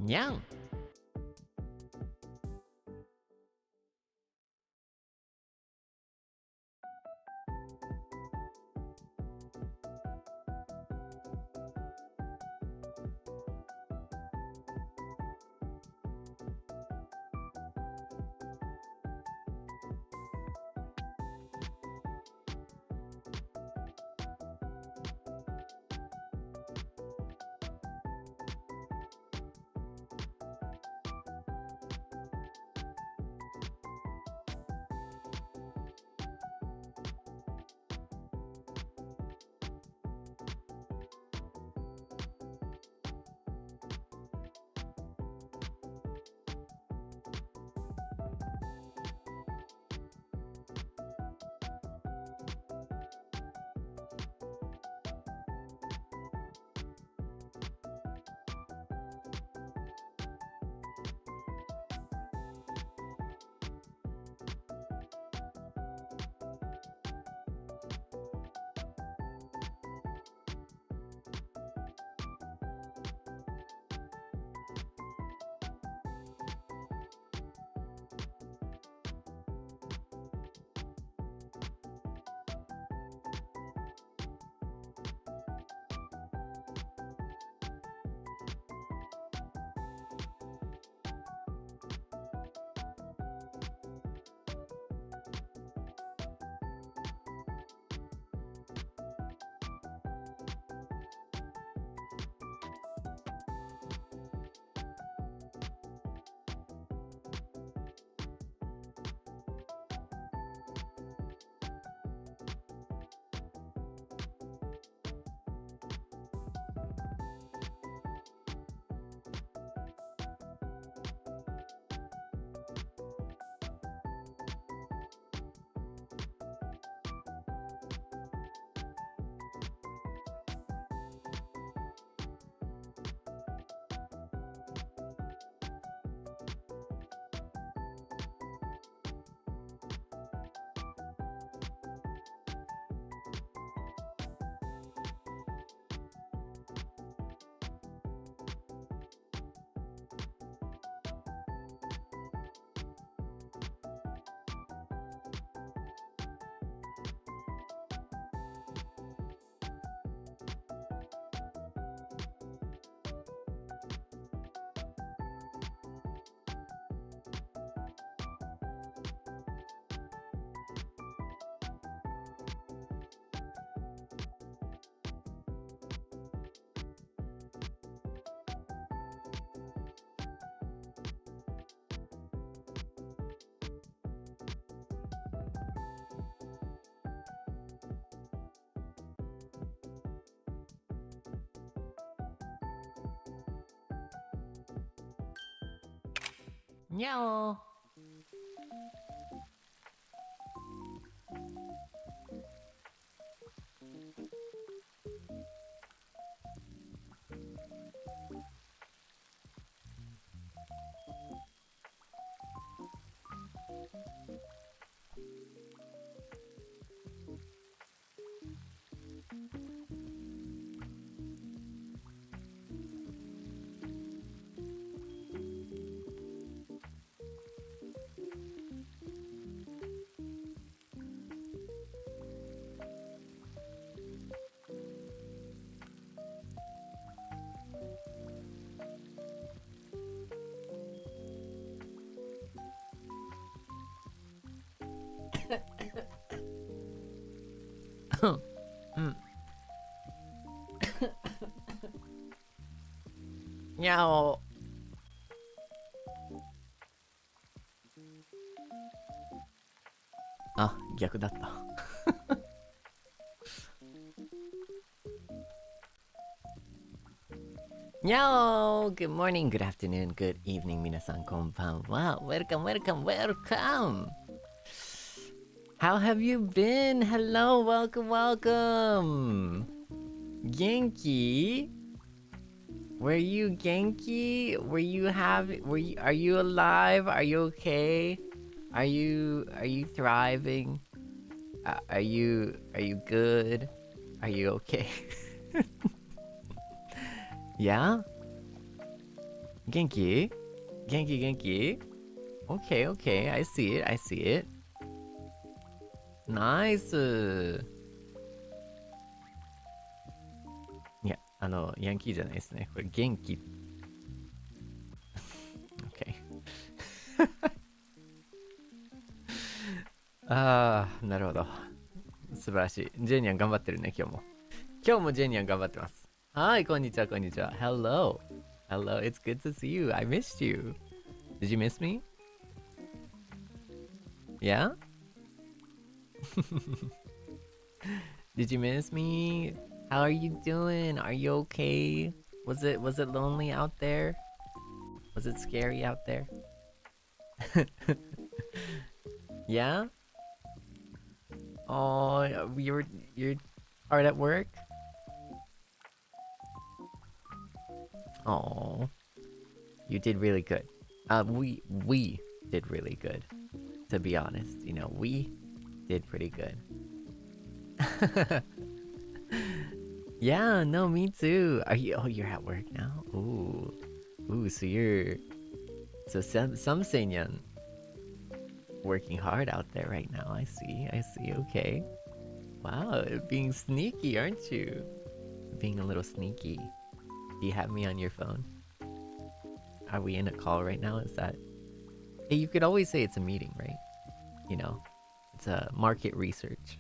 にゃん。にゃお。うん。にゃお。あ、逆だった。にゃお。Good morning, good afternoon, good evening 皆さんこんばんは。Welcome, welcome, welcome! How have you been? Hello, welcome, welcome! 元気? Were you 元気? Are you alive? Are you okay? Are you thriving? Are you good? Are you okay? Yeah? Genki? Genki? Okay, I see it. Nice! いや、ヤンキーじゃないですね。これ、元気。Okay. ああ、なるほど。素晴らしい。ジェニアン頑張ってるね、今日も。今日もジェニアン頑張ってます。はい、こんにちは。Hello, it's good to see you. I missed you. Did you miss me? Yeah? Did you miss me? How are you doing? Are you okay? Was it lonely out there? Was it scary out there? Yeah? Oh, you're hard at work? Oh, you did really good. We did really good. To be honest, we did pretty good. Yeah, no, me too. You're at work now? Ooh, so some Seinyan working hard out there right now. I see, okay. Wow, being sneaky, aren't you? Being a little sneaky. Do you have me on your phone? Are we in a call right now? Is that... Hey, you could always say it's a meeting, right? It's a market research.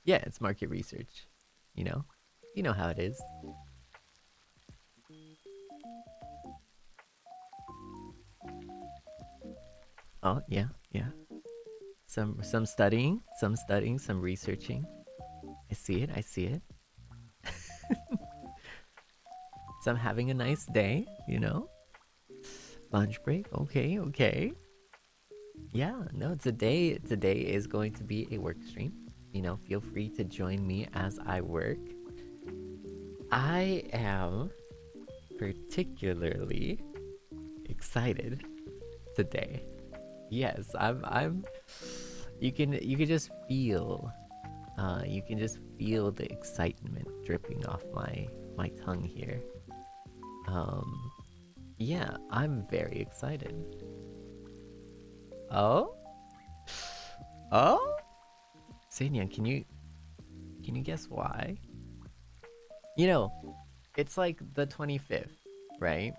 Yeah, it's market research. You know how it is. Oh, yeah. Some studying, some researching. I see it. Some having a nice day, Lunch break, okay. Yeah, no, today is going to be a work stream. Feel free to join me as I work. I am particularly excited today. Yes, I'm you can just feel the excitement dripping off my tongue here. Yeah, I'm very excited. Oh? Seinyan, can you guess why? It's like the 25th, right?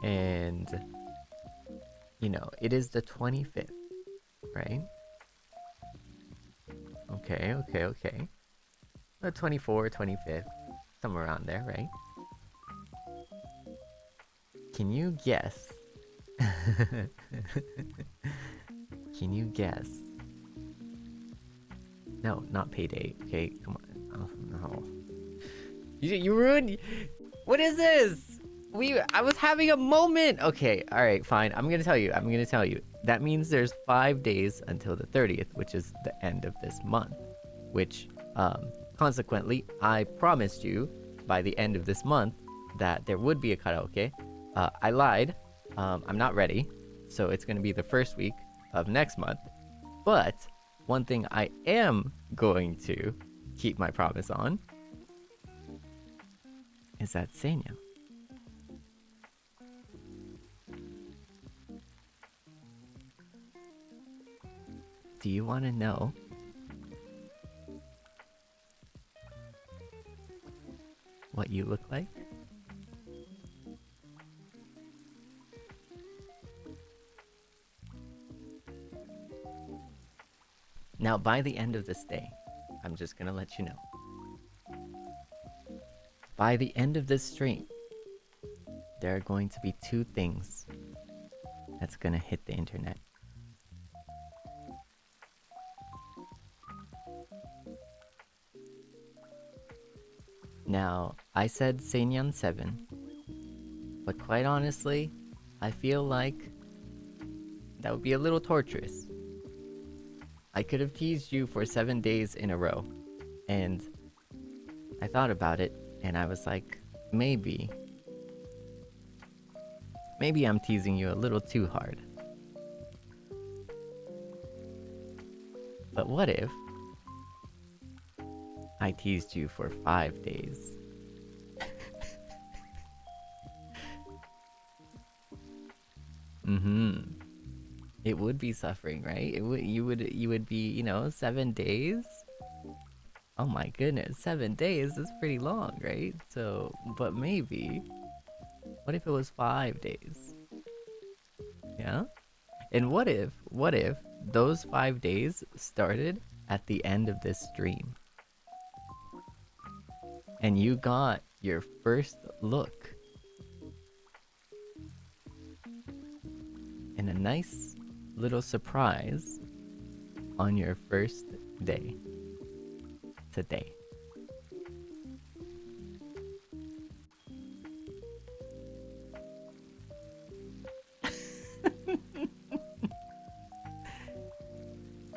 And it is the 25th, right? Okay. The 24th, 25th, somewhere around there, right? Can you guess? Can you guess? No, not payday. Okay, come on. Oh, no. You ruined... What is this? I was having a moment. Okay, all right, fine. I'm gonna tell you. That means there's 5 days until the 30th, which is the end of this month. Which, consequently, I promised you by the end of this month that there would be a karaoke. I lied. I'm not ready. So it's gonna be the first week of next month. But one thing I am going to keep my promise on is that Seinya. Do you want to know what you look like? Now, by the end of this day, I'm just gonna let you know. By the end of this stream, there are going to be 2 things that's gonna hit the internet. Now, I said Seinyan 7, but quite honestly, I feel like that would be a little torturous. I could have teased you for 7 days in a row, and I thought about it, and I was like, maybe I'm teasing you a little too hard. But what if I teased you for 5 days? It would be suffering, right? You would be, 7 days. Oh my goodness, 7 days is pretty long, right? So, but maybe, what if it was 5 days? Yeah? And what if those 5 days started at the end of this stream? And you got your first look. And a nice little surprise on your first day. Today.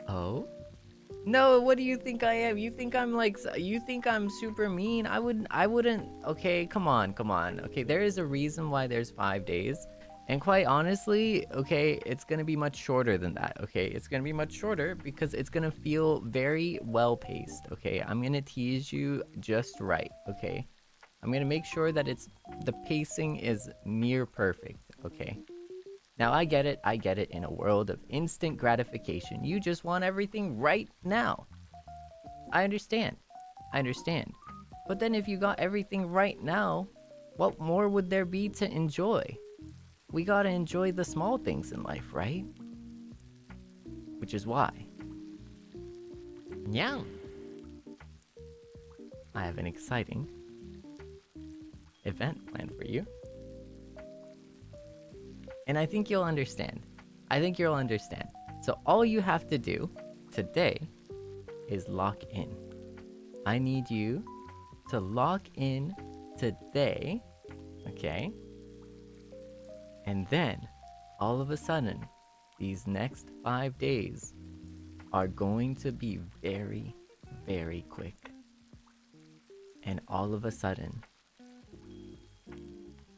Oh? No, what do you think I am? You think I'm super mean? I wouldn't. Okay, come on. Okay, there is a reason why there's 5 days. And quite honestly, okay, it's gonna be much shorter than that, okay? It's gonna be much shorter because it's gonna feel very well paced, okay? I'm gonna tease you just right, okay? I'm gonna make sure that the pacing is near perfect, okay? Now I get it in a world of instant gratification. You just want everything right now. I understand. But then if you got everything right now, what more would there be to enjoy? We gotta enjoy the small things in life, right? Which is why. Nyang! I have an exciting event planned for you. And I think you'll understand. So all you have to do today is lock in. I need you to lock in today, okay? And then, all of a sudden, these next 5 days are going to be very, very quick. And all of a sudden,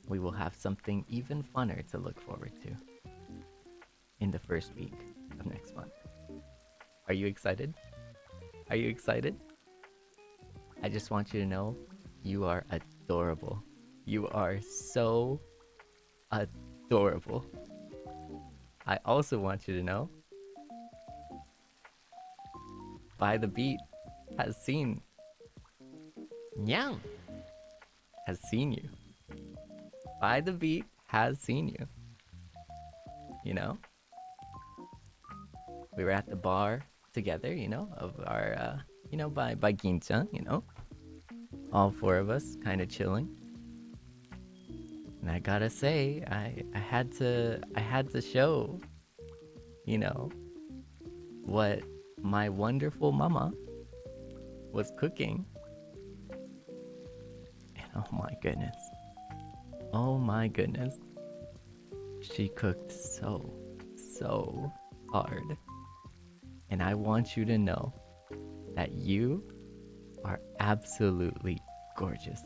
we will have something even funner to look forward to in the first week of next month. Are you excited? I just want you to know you are adorable. You are so adorable. I also want you to know By the Beat has seen Nyang has seen you. By the Beat has seen you. You know? We were at the bar together, you know, of our by Gincha, you know. All four of us kind of chilling. And I gotta say, I had to show, you know, what my wonderful mama was cooking. And oh my goodness, she cooked so hard. And I want you to know that you are absolutely gorgeous.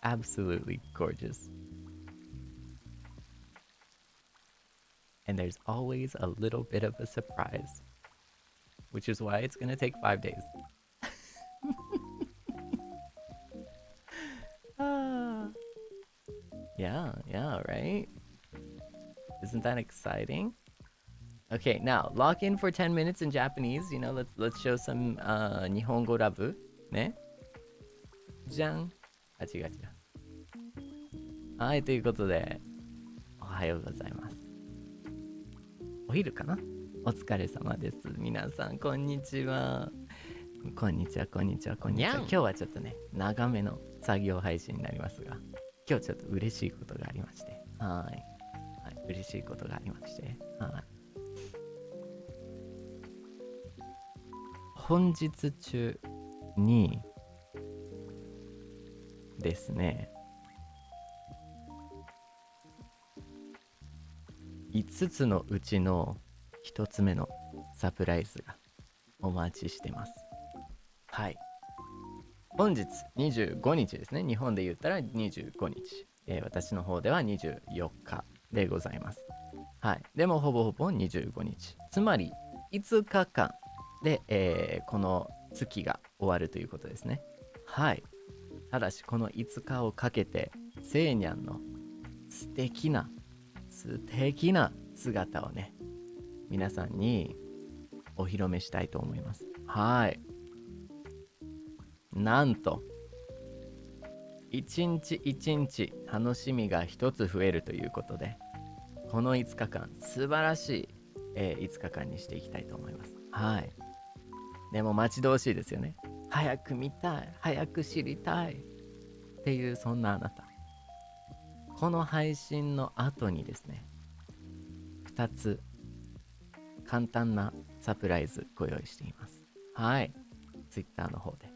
Absolutely gorgeous. And there's always a little bit of a surprise, which is why it's gonna take 5 days. Yeah, right? Isn't that exciting? Okay, now lock in for 10 minutes in Japanese. You know, let's show some Nihongo love. Ne? じゃん。あ、違う。はい、ということで、おはようございます。お昼かな？お疲れ様です。皆さん、こんにちは。こんにちは。今日はちょっとね、長めの作業配信になりますが、今日ちょっと嬉しいことがありまして。はい、嬉しいことがありまして。はい。本日中にですね、5つのうちの1つ目のサプライズがお待ちしてます。はい。本日25日ですね。日本で言ったら25日。私の方では24日でございます。はい。でもほぼ25日。つまり5日間で、この月が終わるということですね。はい。ただしこの5日をかけてセーニャンの素素敵な姿をね、皆さんにお披露目したいと思います。はい。なんと、一日一日楽しみが一つ増えるということで、この5日間、素晴らしい、5日間にしていきたいと思います。はい。でも待ち遠しいですよね。早く見たい、早く知りたいっていう、そんなあなた。この配信の後にですね、2つ簡単なサプライズご用意しています。はい。Twitter の方で。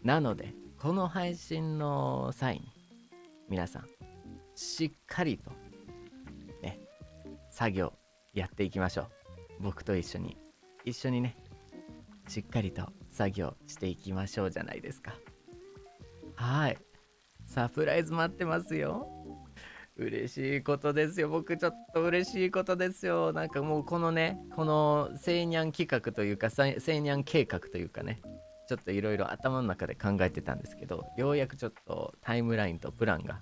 なので、この配信の際に、皆さん、しっかりと、ね、作業やっていきましょう。僕と一緒にね、しっかりと作業していきましょうじゃないですか。はい。サプライズ待ってますよ。嬉しいことですよ。僕ちょっと嬉しいことですよ。なんかもうこのね、このセイニャン企画というか、セイニャン計画というかね、ちょっといろいろ頭の中で考えてたんですけど、ようやくちょっとタイムラインとプランが、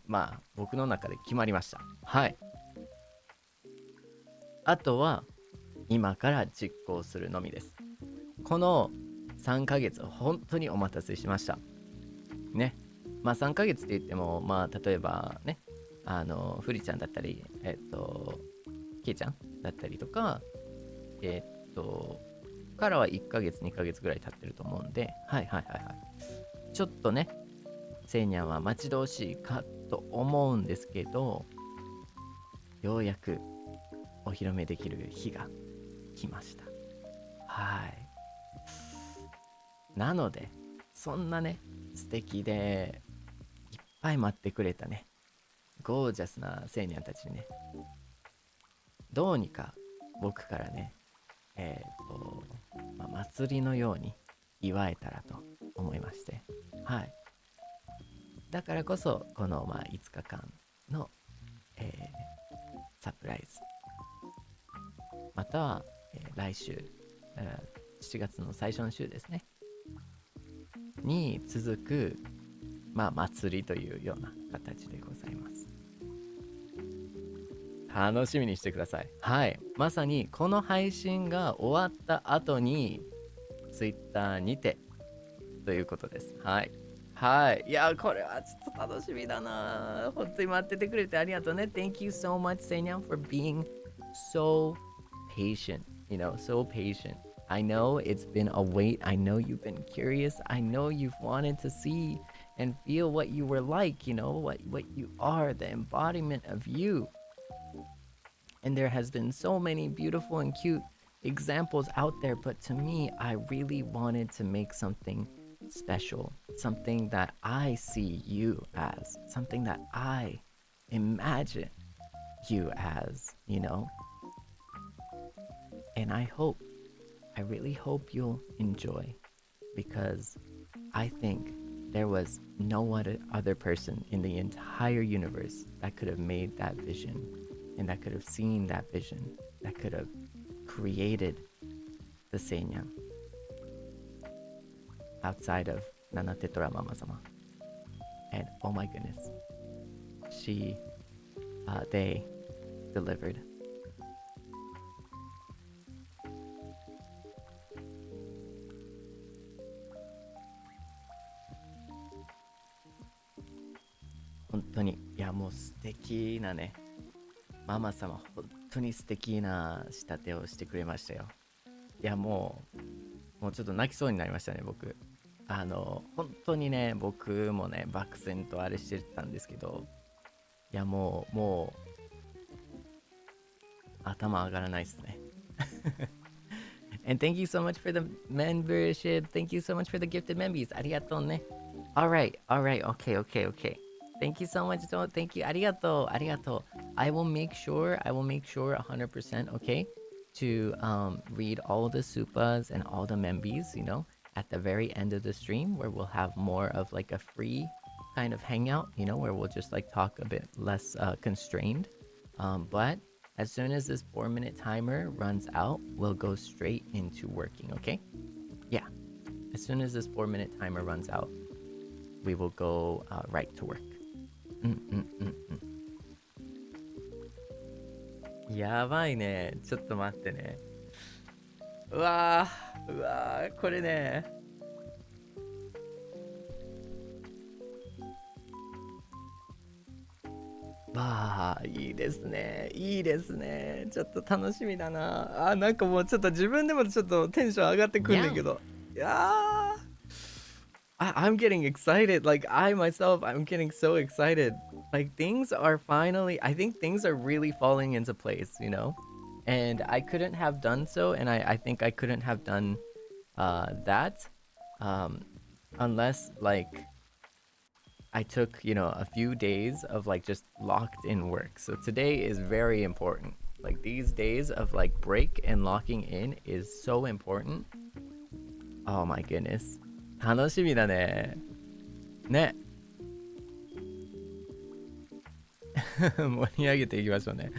まあ僕の中で決まりました。はい。あとは今から実行するのみです。この3ヶ月本当にお待たせしました。ね。まあ3ヶ月って言っても、まあ例えばね、フリちゃんだったり、ケイちゃんだったりとか、からは1ヶ月、2ヶ月ぐらい経ってると思うんで、はいはいはいはい。ちょっとね、セイニャンは待ち遠しいかと思うんですけど、ようやくお披露目できる日が来ました。はい。なので、そんなね、素敵でいっぱい待ってくれたね、ゴージャスなセイニャンたちにね、どうにか僕からね、祭りのように祝えたらと思いまして、はい。だからこそ、この5日間の、サプライズ、または、来週、7月の最初の週ですね、に続く、祭りというような形でございます。楽しみにしてください。はい。まさにこの配信が終わった後に Twitter にてということです。はい。はい。いや、これはちょっと楽しみだな。本当に待っててくれてありがとうね。Thank you so much, Seinyan, for being so patient. You know, so patient. I know it's been a wait. I know you've been curious. I know you've wanted to see and feel what you were like, you know, what you are, the embodiment of you. And there has been so many beautiful and cute examples out there, but to me, I really wanted to make something special, something that I see you as, something that I imagine you as, you know. And I really hope you'll enjoy, because I think there was no other person in the entire universe that could have made that vision, and that could have seen that vision, that could have created the Seinya outside of Nana Tetora Mama-sama. And oh my goodness, they delivered. Hontoni, いやもう素敵なね、ママ様本当に素敵な仕立てをしてくれましたよ。いやもうちょっと泣きそうになりましたね、僕。本当にね、僕もね、漠然とあれしてたんですけど、いやもう頭上がらないですね。And thank you so much for the membership. Thank you so much for the gifted membies. ありがとうね。Alright, okay, okay, okay. Thank you so much. Thank you. ありがとう。I will make sure 100%, okay, to read all the supas and all the membies, you know, at the very end of the stream, where we'll have more of like a free kind of hangout, you know, where we'll just like talk a bit less constrained. But as soon as this 4-minute timer runs out, we'll go straight into working, okay? Yeah. As soon as this 4-minute timer runs out, we will go right to work. やばいね。ちょっと待ってね。うわー、これね。わあ、いいですね。いいですね。ちょっと楽しみだな。なんかもうちょっと自分でもちょっとテンション上がってくんだけど。いやI'm getting excited. Like, I myself, I'm getting so excited. Like, things are finally, I think things are really falling into place, you know? And I couldn't have done so. And I think I couldn't have done that um, unless, like, I took, a few days of like just locked in work. So today is very important. Like these days of like break and locking in is so important. Oh my goodness. 楽しみだね。ね。盛り上げていきましょうね。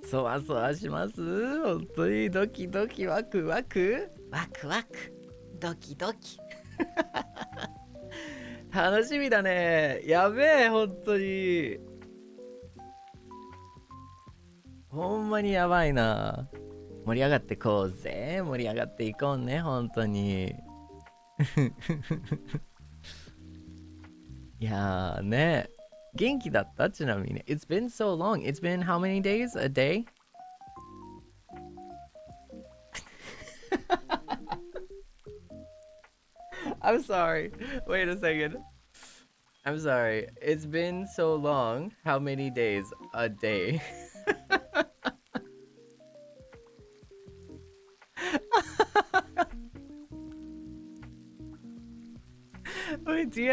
そわそわします。本当にドキドキワクワク。ワクワク。ドキドキ。楽しみだね。やべえ、本当に。ほんまにやばいな。盛り上がってこうぜ。盛り上がっていこうね、本当に。いやーね。元気だったちなみに。It's been so long. It's been how many days? A day? I'm sorry. Wait a second. I'm sorry. It's been so long. How many days? A day. Wait, do you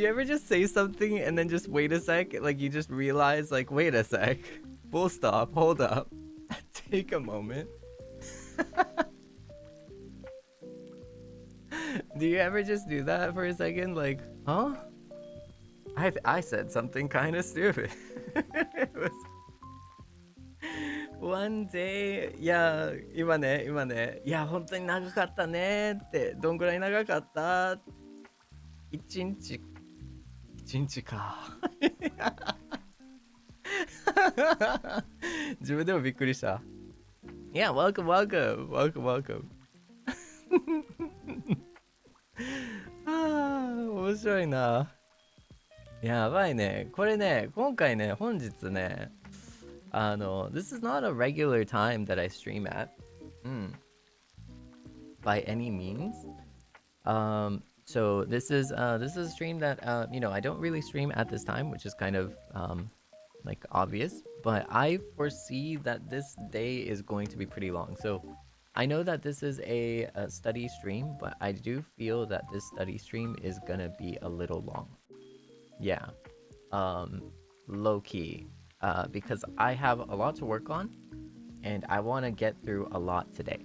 ever just say something and then just wait a sec? Like you just realize, like, wait a sec. Full stop. Hold up. Take a moment. Do you ever just do that for a second? Like, huh? I said something kind of stupid. It was one day. いや、今ね。いや、本当に長かったねって。どんぐらい長かった？一日か。自分でもびっくりした。Yeah, welcome. 面白いな。やばいね。これね、今回ね、本日ね、this is not a regular time that I stream at. By any means. So this is a stream that I don't really stream at this time, which is kind of like obvious, but I foresee that this day is going to be pretty long. So I know that this is a study stream, but I do feel that this study stream is gonna be a little long. Yeah, low key, because I have a lot to work on, and I want to get through a lot today.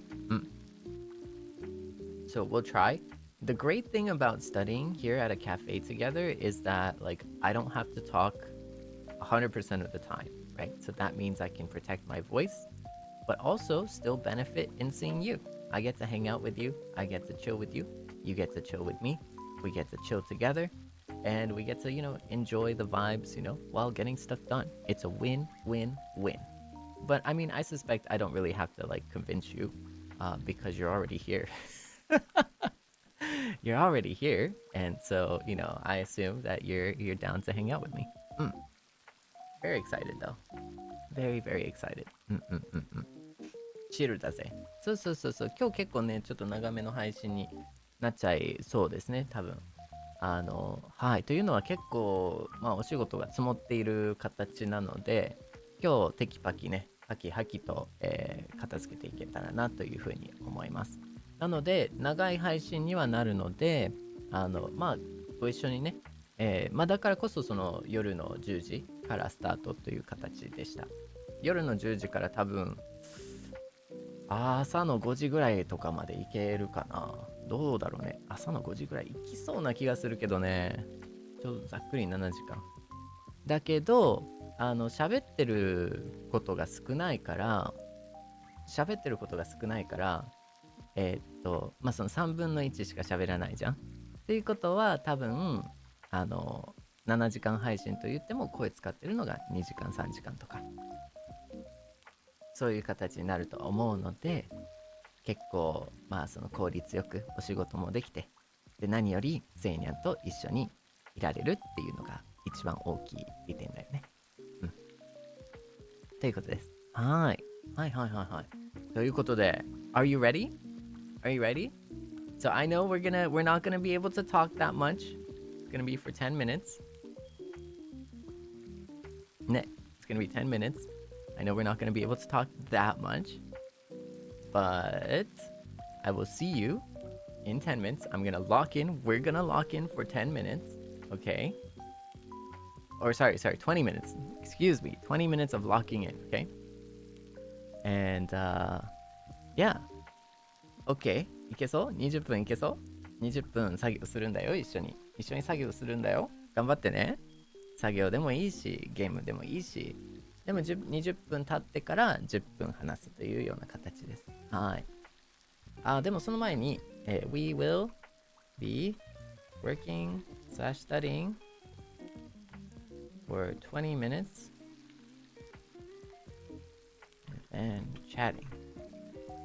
So we'll try. The great thing about studying here at a cafe together is that like I don't have to talk 100% of the time, right? So that means I can protect my voice, but also still benefit in seeing you. I get to hang out with you. I get to chill with you. You get to chill with me. We get to chill together. And we get to, enjoy the vibes, while getting stuff done. It's a win-win-win. But I mean, I suspect I don't really have to like convince you because you're already here. You're already here. And so, I assume that you're down to hang out with me. Very excited though. Very, very excited. チルだぜ。そう。今日結構ね、ちょっと長めの配信になっちゃいそうですね、多分。はい。というのは結構、お仕事が積もっている形なので、今日テキパキね、ハキハキと、片付けていけたらなというふうに思います。なので、長い配信にはなるので、ご一緒にね、だからこそその夜の10時からスタートという形でした。夜の10時から多分、朝の5時ぐらいとかまで行けるかな。どうだろうね。朝の5時ぐらい行きそうな気がするけどね。ちょっとざっくり7時間。だけど、喋ってることが少ないから、その3分の1しか喋らないじゃん。っていうことは多分、7時間配信と言っても声使ってるのが2時間3時間とか。そういう形になると思うので、結構まあその効率よくお仕事もできて、で何よりセイニャンと一緒にいられるっていうのが一番大きい利点だよね。うん。ということです。はい。はいはいはいはい。ということで、Are you ready? Are you ready? So I know we're not gonna be able to talk that much. It's gonna be for 10 minutes. ね。It's gonna be 10 minutes. I know we're not gonna be able to talk that much. But I will see you in 10 minutes. I'm gonna lock in. We're gonna lock in for 10 minutes. Okay? Or sorry, 20 minutes. Excuse me. 20 minutes of locking in. Okay? And yeah. OK? いけそう ?20 分いけそう ?20 分作業するんだよ。一緒に作業するんだよ。頑張ってね。作業でもいいし、ゲームでもいいし。でも20分経ってから10分話すというような形です。はい。でもその前に、We will be working slash studying for 20 minutes and chatting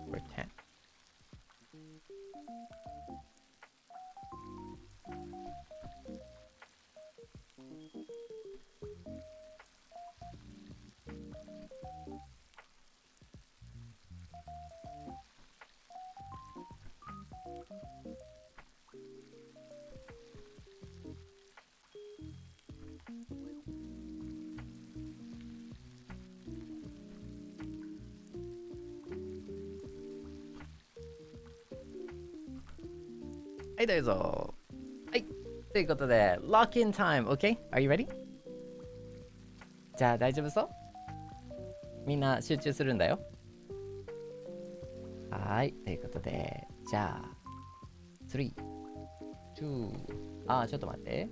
for 10.はい、どうぞ。はい。ということで、lock in time, OK? Are you ready? じゃあ大丈夫そうみんな集中するんだよ。はい。ということで、じゃあ、3、2、ちょっと待って。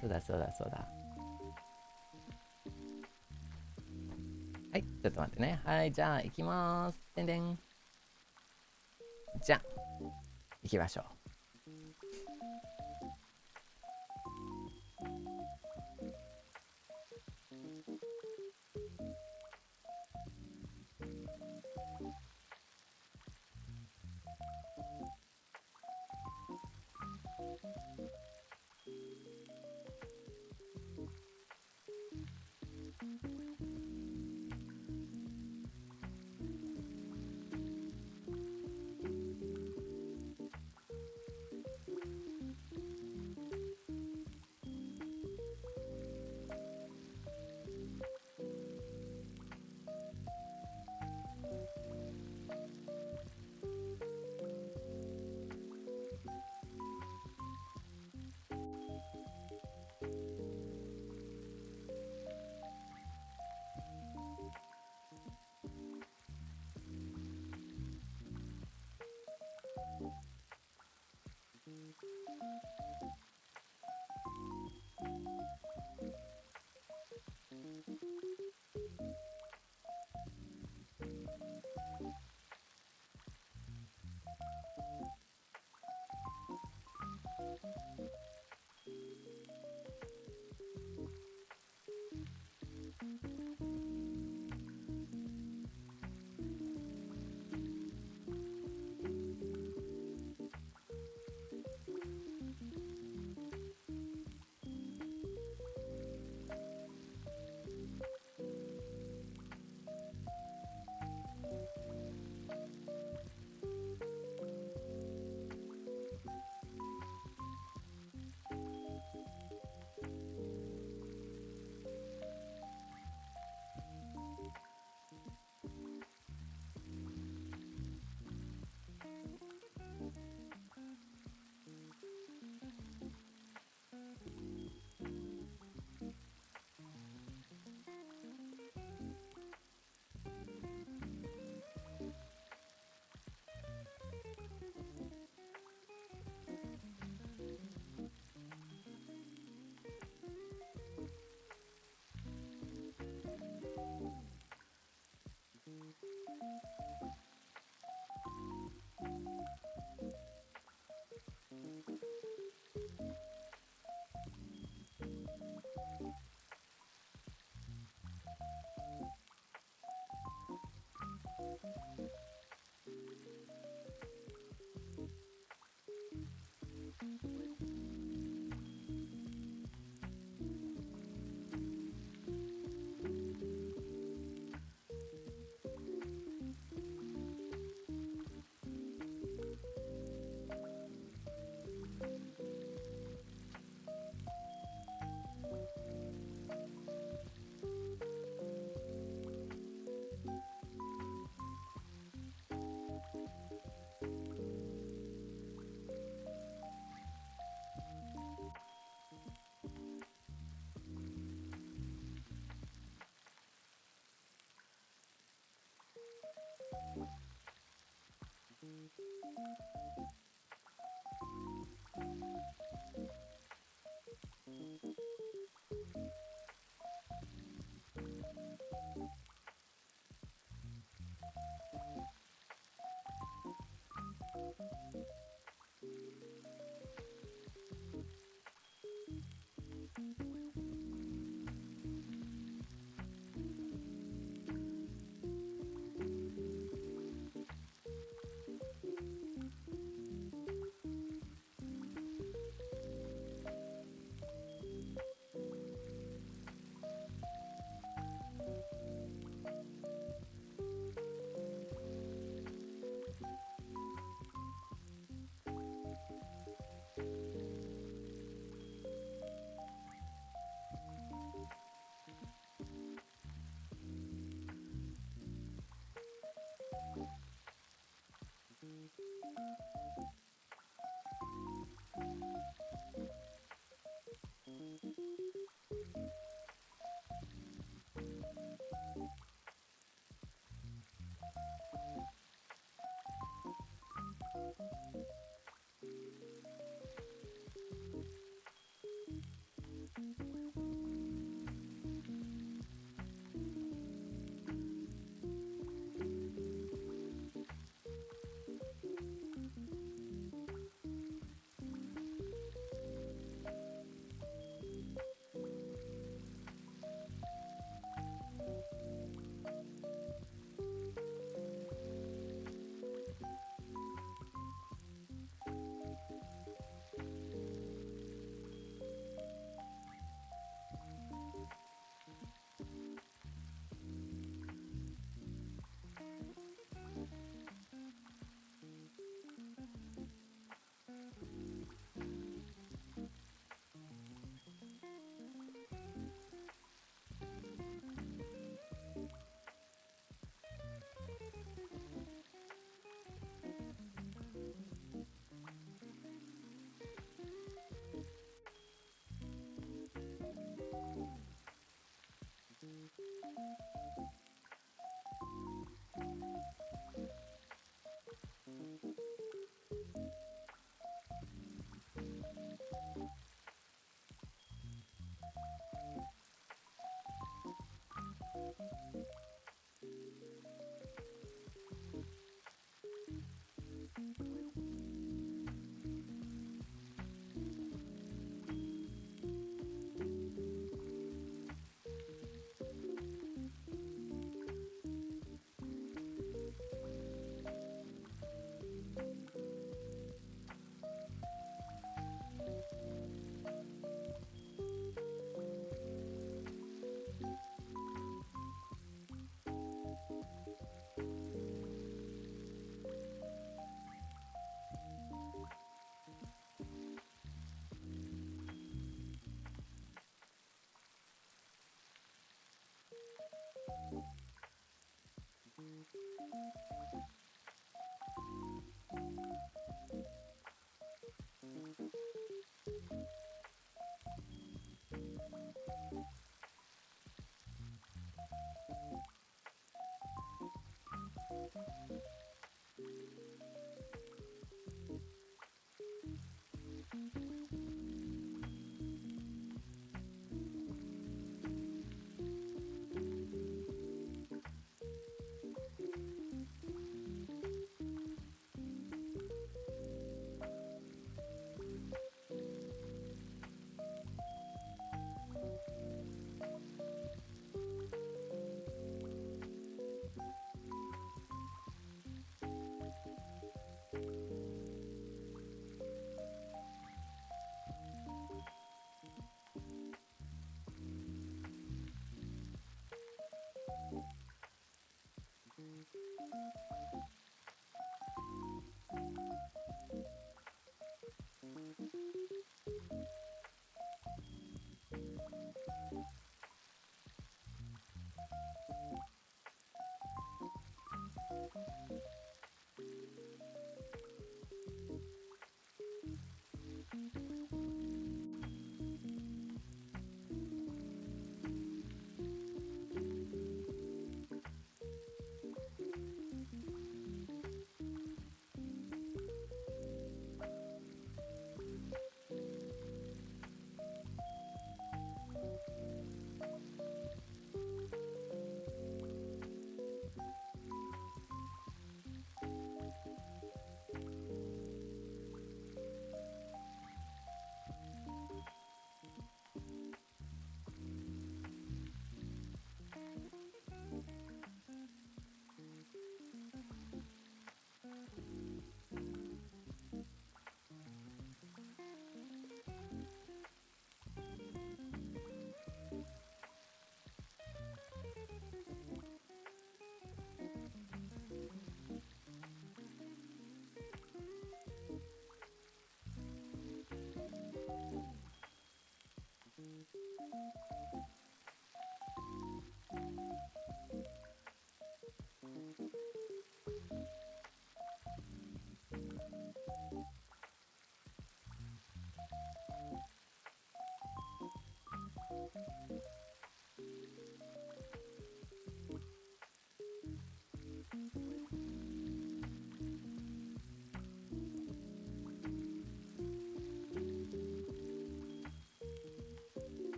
そうだ。はい、ちょっと待ってね。はい、じゃあ、行きます。でんでん。じゃあ、行きましょう。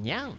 にゃん。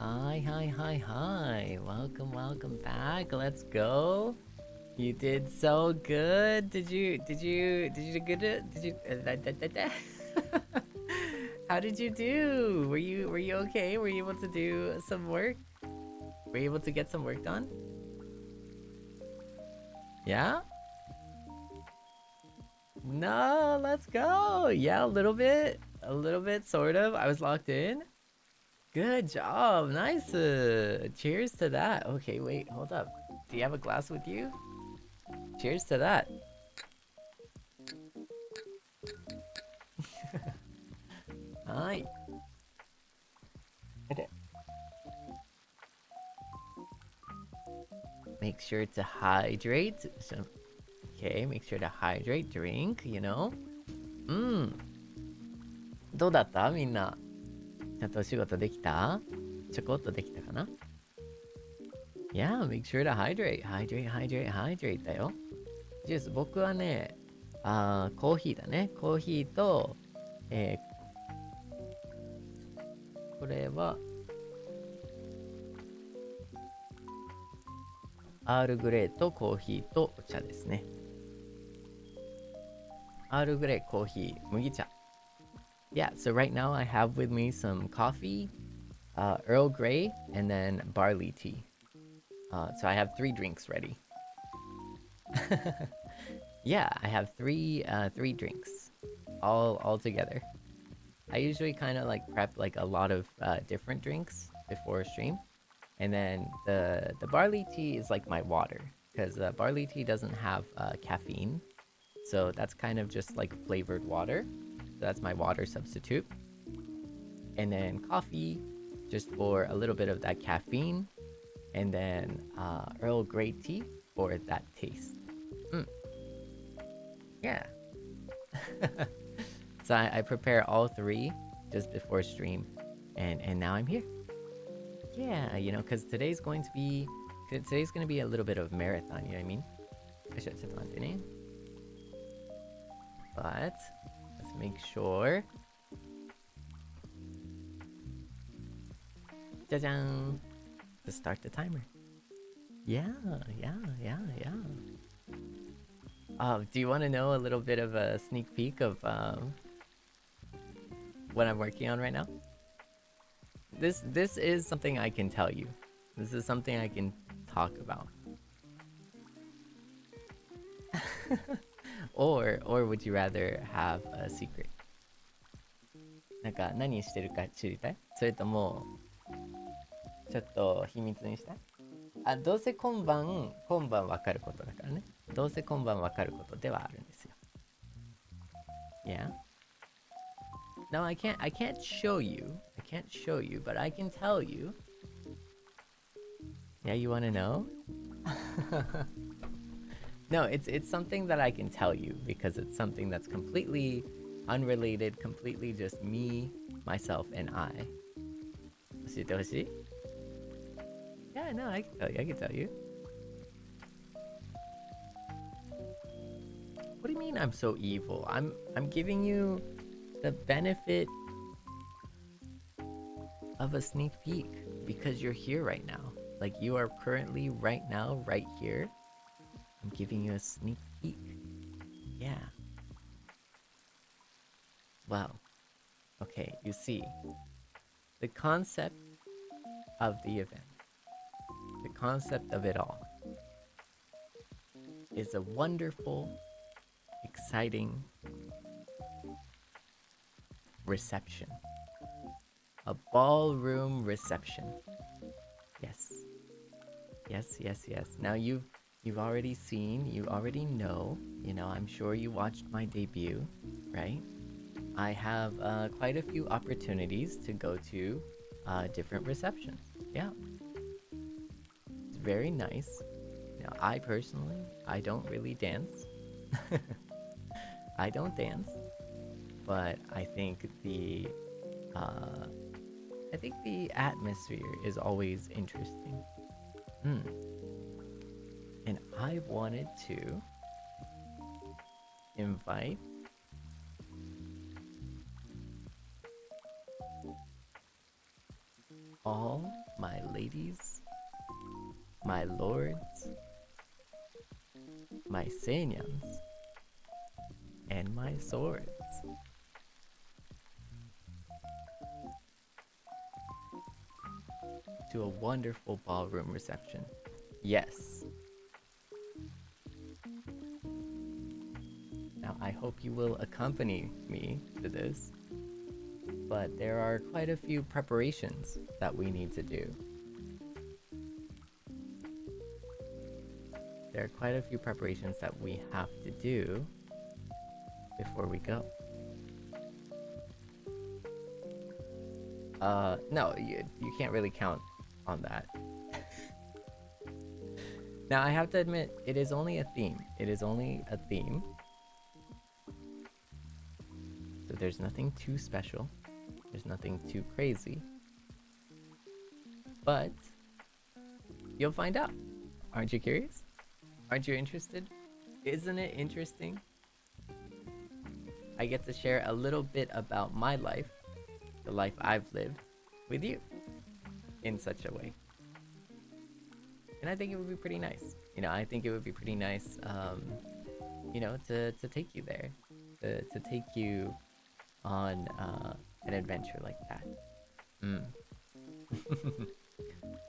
Hi, hi, hi, hi. Welcome, welcome back. Let's go. You did so good. Did you do good? Did you How did you do? Were you okay? Were you able to do some work? Were you able to get some work done? Yeah? No, let's go. Yeah, a little bit. A little bit, sort of. I was locked in. Good job. Nice. Cheers to that. Okay, wait, hold up. Do you have a glass with you? Cheers to that. Hi. Make sure to hydrate. So, okay, make sure to hydrate, drink, you know? どうだったみんな。ちゃんとお仕事できたちょこっとできたかな ?Yeah, make sure to hydrate, hydrate, hydrate, hydrate だよ。ジュース、僕はね、コーヒーだね。コーヒーと、これは、アールグレーとコーヒーとお茶ですね。アールグレー、コーヒー、麦茶。Yeah, so right now I have with me some coffee, Earl Grey, and then barley tea. So I have 3 drinks ready. Yeah, I have three drinks, all together. I usually kind of like prep like a lot of different drinks before a stream, and then the barley tea is like my water because barley tea doesn't have caffeine, so that's kind of just like flavored water. So that's my water substitute. And then coffee, just for a little bit of that caffeine. And then Earl Grey tea for that taste. Mm. Yeah. So I prepare all three just before stream, and now I'm here. Yeah, you know, because today's going to be a little bit of marathon. You know what I mean? But let's make sure. Jajang! To start the timer. Yeah. Do you want to know a little bit of a sneak peek of what I'm working on right now? This is something I can tell you. This is something I can talk about. or would you rather have a secret? なんか何してるか知りたい？それともちょっと秘密にしたい？あ、どうせ今晩わかることだからね。どうせ今晩わかることではあるんですよ。Yeah? No, I can't show you. I can't show you, but I can tell you. Yeah, you want to know? No, it's something that I can tell you because it's something that's completely unrelated, completely just me, myself, and I. 教えてほしい? Yeah, no, I can tell you. What do you mean I'm so evil? I'm giving you the benefit of a sneak peek because you're here right now. Like you are currently right now, right here. I'm giving you a sneak peek. Yeah. Well, okay, you see, the concept of the event, the concept of it all, is a wonderful, exciting reception. A ballroom reception. Yes. Now you've already seen, you already know, you know, I'm sure you watched my debut, right? I have quite a few opportunities to go to different receptions. Yeah. It's very nice. Now, I personally, I don't really dance. I don't dance. But I think the atmosphere is always interesting. And I wanted to invite all my ladies, my lords, my Seinyans, and my swords to a wonderful ballroom reception. Yes. Now, I hope you will accompany me to this, but there are quite a few preparations that we need to do. There are quite a few preparations that we have to do before we go. No, you can't really count on that. Now, I have to admit, it is only a theme. It is only a theme. So there's nothing too special. There's nothing too crazy. But you'll find out. Aren't you curious? Aren't you interested? Isn't it interesting? I get to share a little bit about my life, the life I've lived, with you in such a way. And I think it would be pretty nice. You know, I think it would be pretty nice, you know, to take you there. To take you on an adventure like that.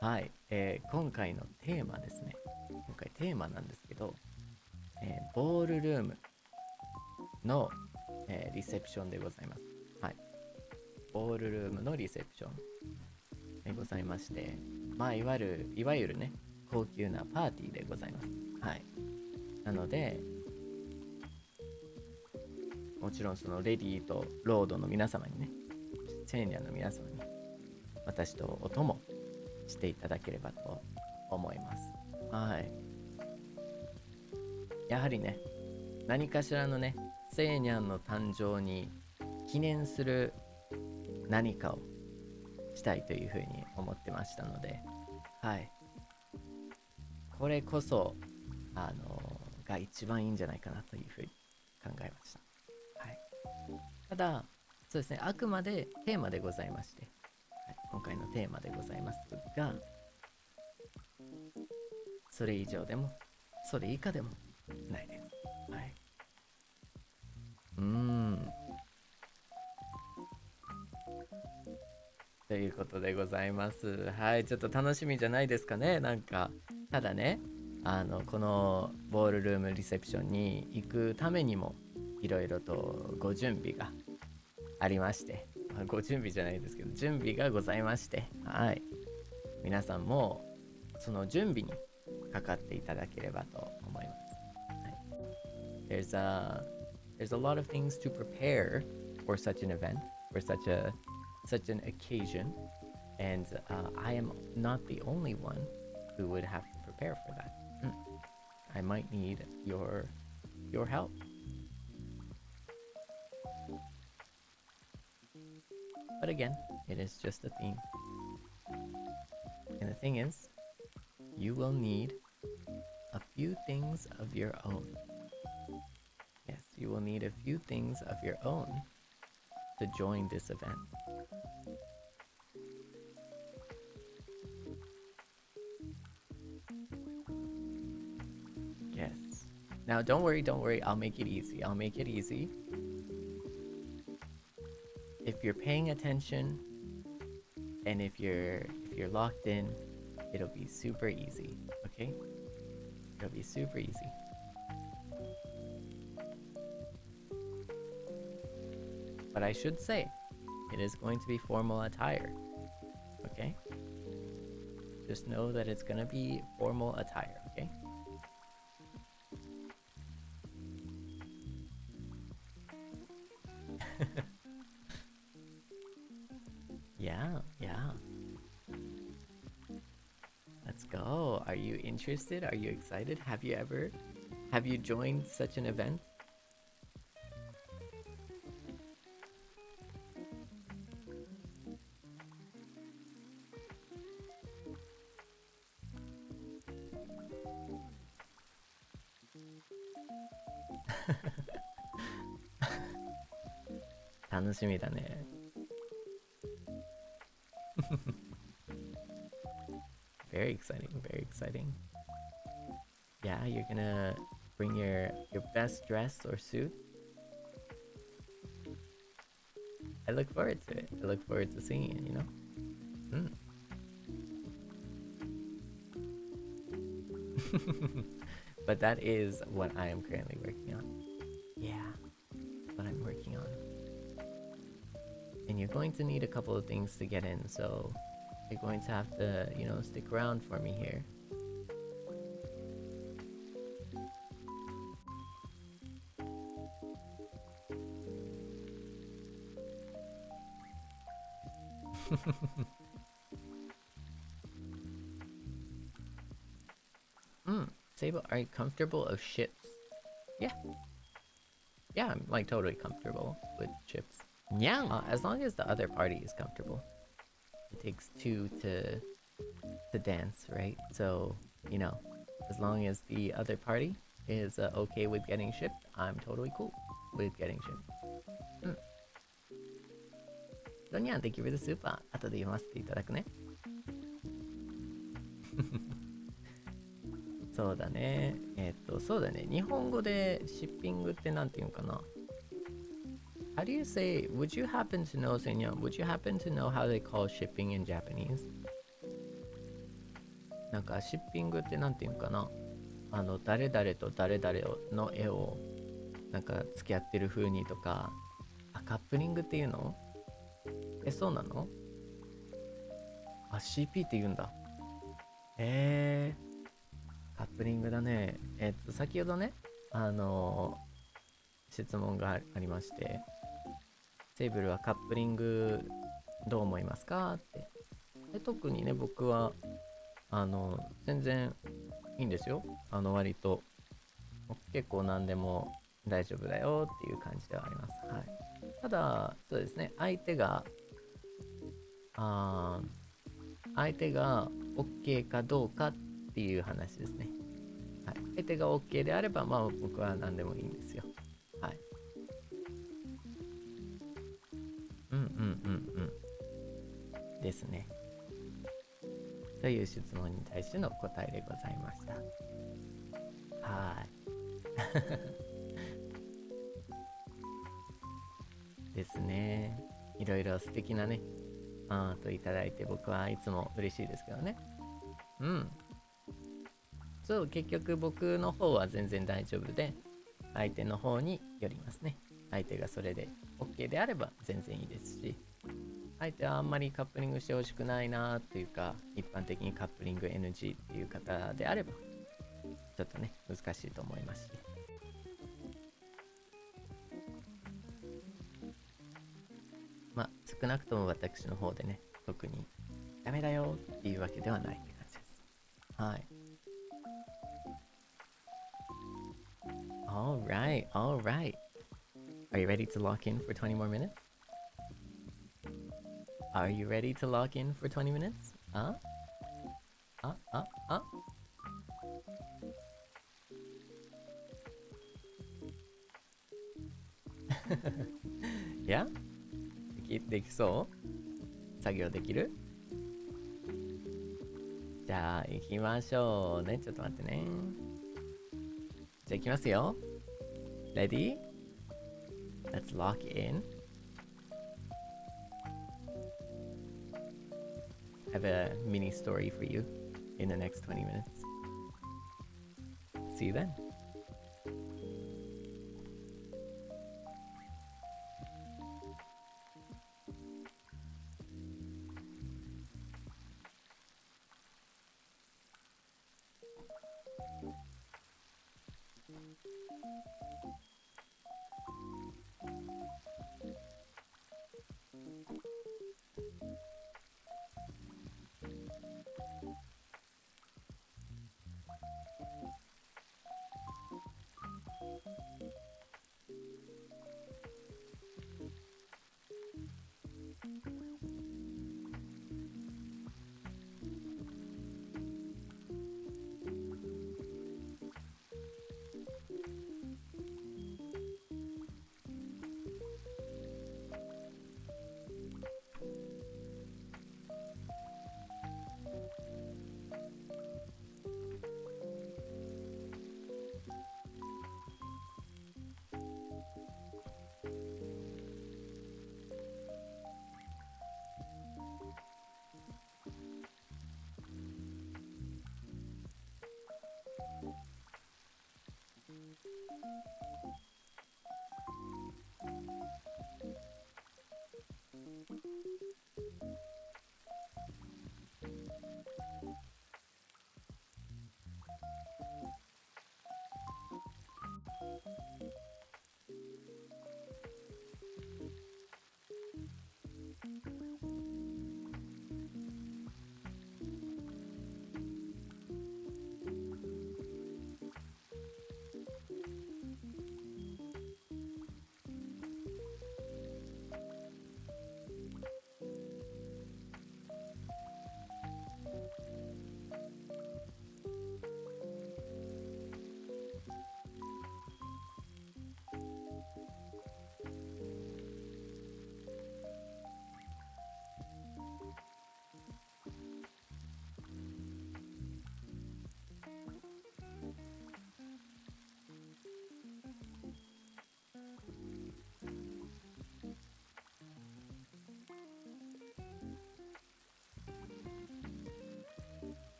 はい、今回のテーマですね。今回テーマなんですけど、ボールルームの、リセプションでございます。はい。ボールルームのリセプションでございまして、まあいわゆるね、高級なパーティーでございます。はい。なので、もちろんそのレディーとロードの皆様にね、セーニャンの皆様に私とお供していただければと思います。はい。やはりね、何かしらのね、セイニャンの誕生に記念する何かをしたいというふうに思ってましたので、はい。これこそ、が一番いいんじゃないかなというふうに考えました。はい。ただ、そうですね、あくまでテーマでございまして、はい、今回のテーマでございますが、それ以上でも、それ以下でもないです。はい。ということでございます。はい、ちょっと楽しみじゃないですかね。なんか、ただね、このボールルームリセプションに行くためにも、いろいろとご準備がありまして、ご準備じゃないですけど、準備がございまして、はい。皆さんも、その準備にかかっていただければと思います。はい、there's a lot of things to prepare for such an event, for such an occasion, and I am not the only one who would have to prepare for that. I might need your help. But again, it is just a theme. And the thing is, you will need a few things of your own. Yes, you will need a few things of your own to join this event. Yes. Now don't worry, I'll make it easy. If you're paying attention and if you're locked in, it'll be super easy, okay? It'll be super easy. But I should say, it is going to be formal attire, okay? Just know that it's gonna be formal attire, okay? Yeah. Let's go. Are you interested? Are you excited? Have you joined such an event? 楽しみだね。Very exciting. Yeah, you're gonna bring your best dress or suit. I look forward to it. I look forward to seeing it, you know? But that is what I am currently working on. Yeah, what I'm working on. And you're going to need a couple of things to get in, so you're going to have to, stick around for me here. Sable, are you comfortable of ships? Yeah, I'm like totally comfortable with ships. Yeah, as long as the other party is comfortable. It takes two to dance, right? So, as long as the other party is okay with getting shipped, I'm totally cool with getting shipped. Seinyan, thank you for the super. 後で読ませていただくね。そうだね。そうだね。日本語でシッピングってなんていうのかな。How do you say, would you happen to know, Seinyan, would you happen to know how they call shipping in Japanese? なんかシッピングってなんていうのかな。誰々と誰々の絵をなんか付き合ってる風にとか、カップリングっていうの？そうなの？CP って言うんだ。カップリングだね。先ほどね、質問がありまして、セイブルはカップリングどう思いますかって。特にね、僕は、全然いいんですよ。割と、結構何でも大丈夫だよっていう感じではあります。はい。ただ、そうですね、相手が OK かどうかっていう話ですね。はい。相手が OK であれば、まあ僕は何でもいいんですよ。はい。ですね。という質問に対しての答えでございました。はい。ですね。いろいろ素敵なね、いただいて僕はいつも嬉しいですけどね。うん。そう、結局僕の方は全然大丈夫で、相手の方によりますね。相手がそれで OK であれば全然いいですし、相手はあんまりカップリングしてほしくないなっていうか、一般的にカップリング NG っていう方であれば、ちょっとね、難しいと思いますし。まあ、少なくとも私の方でね、特にダメだよっていうわけではないって感じです。はい。Alright, alright. Are you ready to lock in for 20 more minutes? Are you ready to lock in for 20 minutes? Yeah? できそう作業できるじゃあ行きましょうね。ちょっと待ってね。じゃあ行きますよ。Ready? Let's lock in. I have a mini story for you in the next 20 minutes. See you then.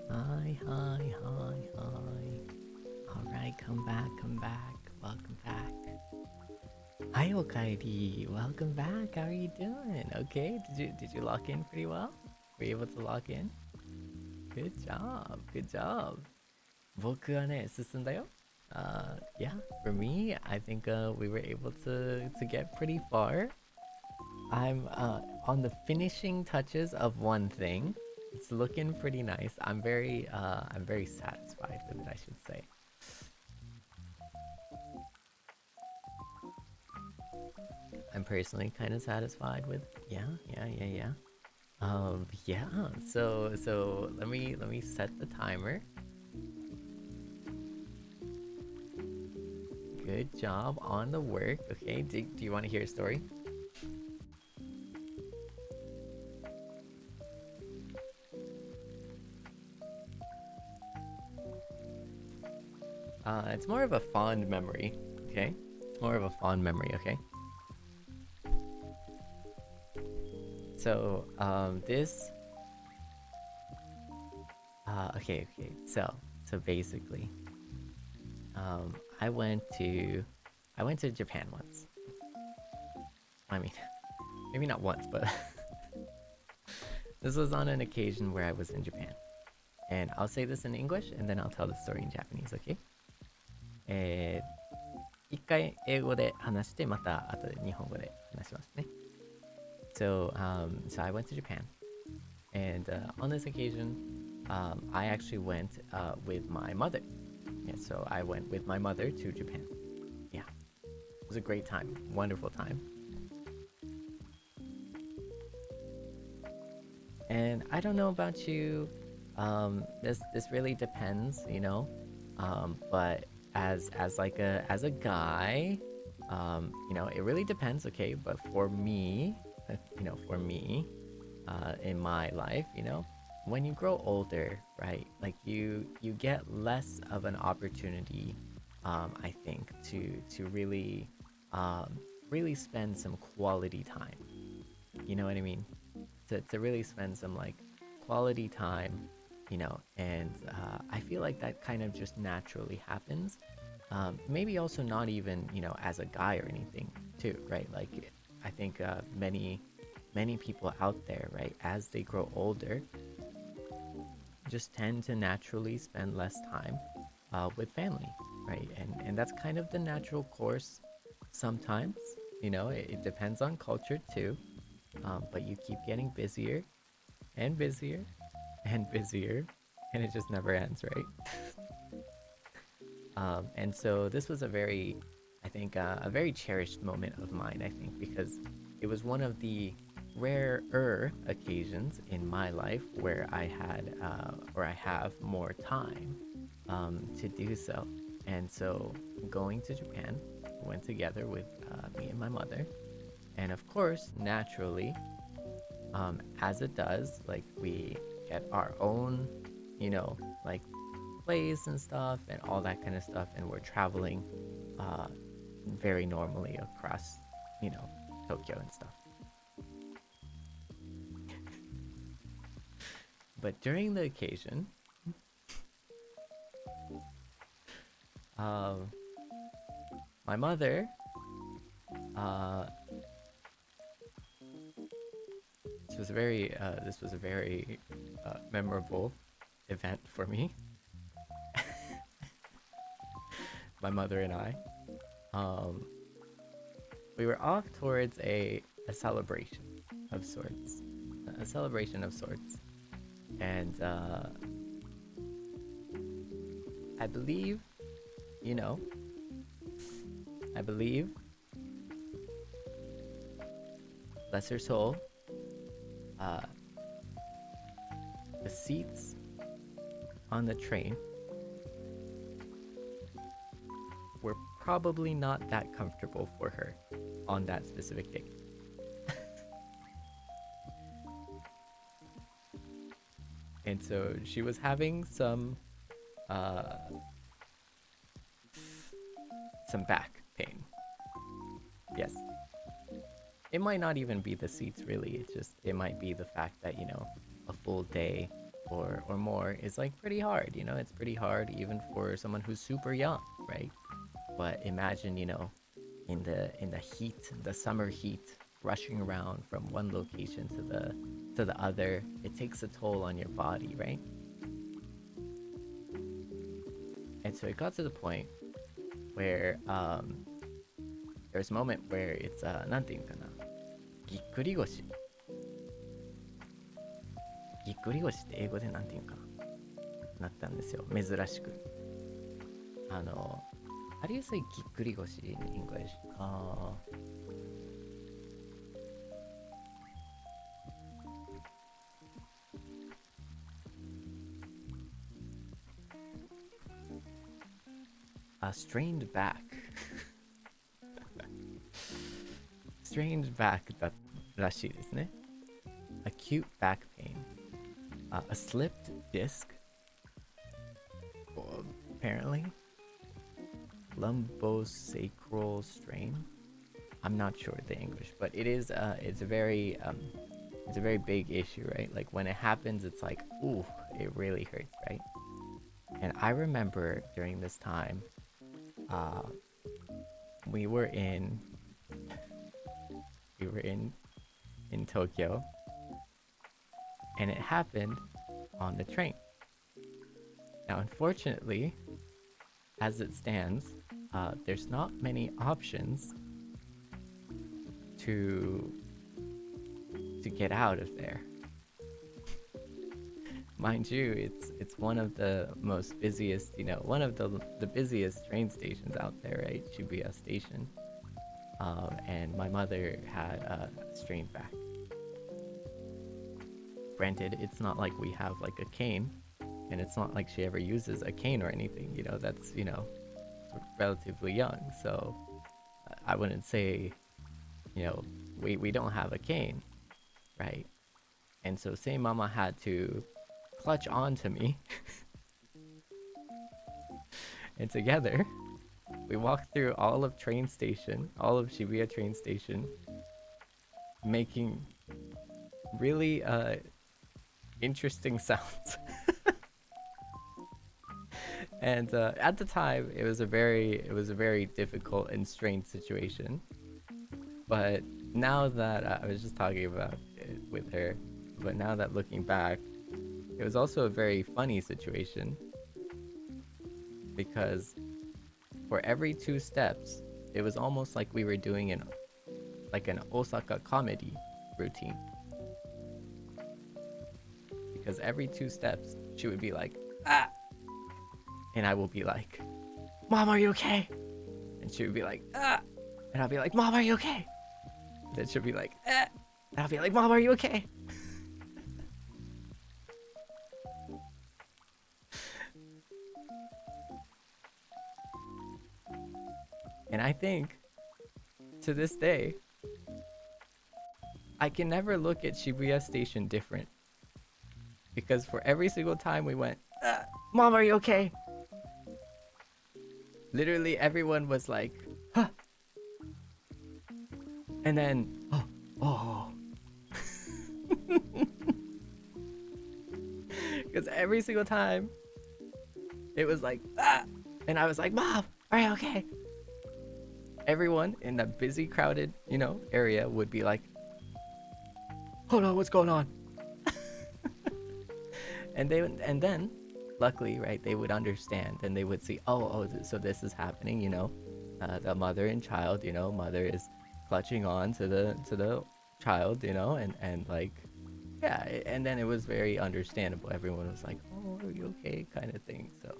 Hi, hi, hi, hi. Alright, come back, welcome back. Hi, Okairi, welcome back. How are you doing? Okay, did you lock in pretty well? Were you able to lock in? Good job, good job. 僕はね、進んだよ。Yeah, for me, I think we were able to get pretty far. I'm on the finishing touches of one thing. It's looking pretty nice. I'm very satisfied with it, I should say. I'm personally kind of satisfied with. Yeah. Yeah. So let me set the timer. Good job on the work. Okay, do you want to hear a story? It's more of a fond memory, okay? It's more of a fond memory, okay? So, this... okay, so basically... I went to Japan once. I mean, maybe not once, but... this was on an occasion where I was in Japan. And I'll say this in English, and then I'll tell the story in Japanese, okay? 一回英語で話してまた後で日本語で話しますね。So I went to Japan, and on this occasion, I actually went with my mother. Yeah, so I went with my mother to Japan. Yeah, it was a great time, wonderful time. And I don't know about you. This really depends, you know. But as like a guy, you know, it really depends. Okay, but for me, you know, for me, in my life, you know, when you grow older, right? Like you get less of an opportunity, I think, to really, really spend some quality time. You know what I mean? To really spend some like quality time, you know, and I feel like that kind of just naturally happens. Maybe also not even, you know, as a guy or anything too, right? Like I think many people out there, right, as they grow older, just tend to naturally spend less time with family, right? And that's kind of the natural course sometimes, you know, it depends on culture too. But you keep getting busier and busier and busier, and it just never ends, right? And so this was a very, I think, a very cherished moment of mine, I think, because it was one of the rarer occasions in my life where I had, or I have more time to do so. And so going to Japan went together with me and my mother. And of course, naturally, as it does, like we get our own, you know, like place and stuff and all that kind of stuff. And we're traveling very normally across, you know, Tokyo and stuff. But during the occasion, my mother, this was a very memorable event for me. My mother and I, we were off towards a celebration of sorts, and I believe, you know, bless her soul, the seats on the train were probably not that comfortable for her on that specific day. And so she was having some back pain. Yes. It might not even be the seats really, it might be the fact that, you know, a full day or more is like pretty hard, you know, it's pretty hard even for someone who's super young, right? But imagine, you know, in the heat, the summer heat, rushing around from one location to the other, it takes a toll on your body, right? And so it got to the point where there's a moment where it's なんていうかな、ぎっくり腰って英語でなんていうかなったんですよ、珍しく。how do you say ぎっくり腰 in English? A strained back. Strained back だらしいですね。Acute back pain. A slipped disc. Apparently. Lumbosacral strain. I'm not sure the English, but it is it's a very big issue, right? Like when it happens, it's like, ooh, it really hurts, right? And I remember during this time, we were in Tokyo, and it happened on the train. Now, unfortunately, as it stands, there's not many options to get out of there. Mind you, it's one of the most busiest, you know, one of the busiest train stations out there, right? Shibuya station. And my mother had a strained back. granted, it's not like we have like a cane, and it's not like she ever uses a cane or anything, you know, that's, you know, relatively young. So I wouldn't say, you know, we don't have a cane, right? And so say mama had to clutch onto me and together we walked through all of Shibuya train station, making really interesting sounds. And at the time it was a very difficult and strange situation, but now that I was just talking about it with her, but now that looking back, it was also a very funny situation, because for every 2 steps it was almost like we were doing an Osaka comedy routine, because every 2 steps she would be like, ah, and I will be like, Mom, are you okay? And she would be like, ah, and I'll be like, Mom, are you okay? And then she'll be like, ah, and I'll be like, Mom, are you okay? And I think to this day I can never look at Shibuya Station different, because for every single time we went, Mom, are you okay? Literally everyone was like, huh. And then, oh. Because every single time it was like, and I was like, Mom, are you okay? Everyone in that busy, crowded, you know, area would be like, hold on, what's going on? And then luckily, right, they would understand, and they would see, oh, so this is happening, you know, the mother and child, you know, mother is clutching on to the child, you know, and like, yeah, and then it was very understandable. Everyone was like, oh, are you okay, kind of thing. So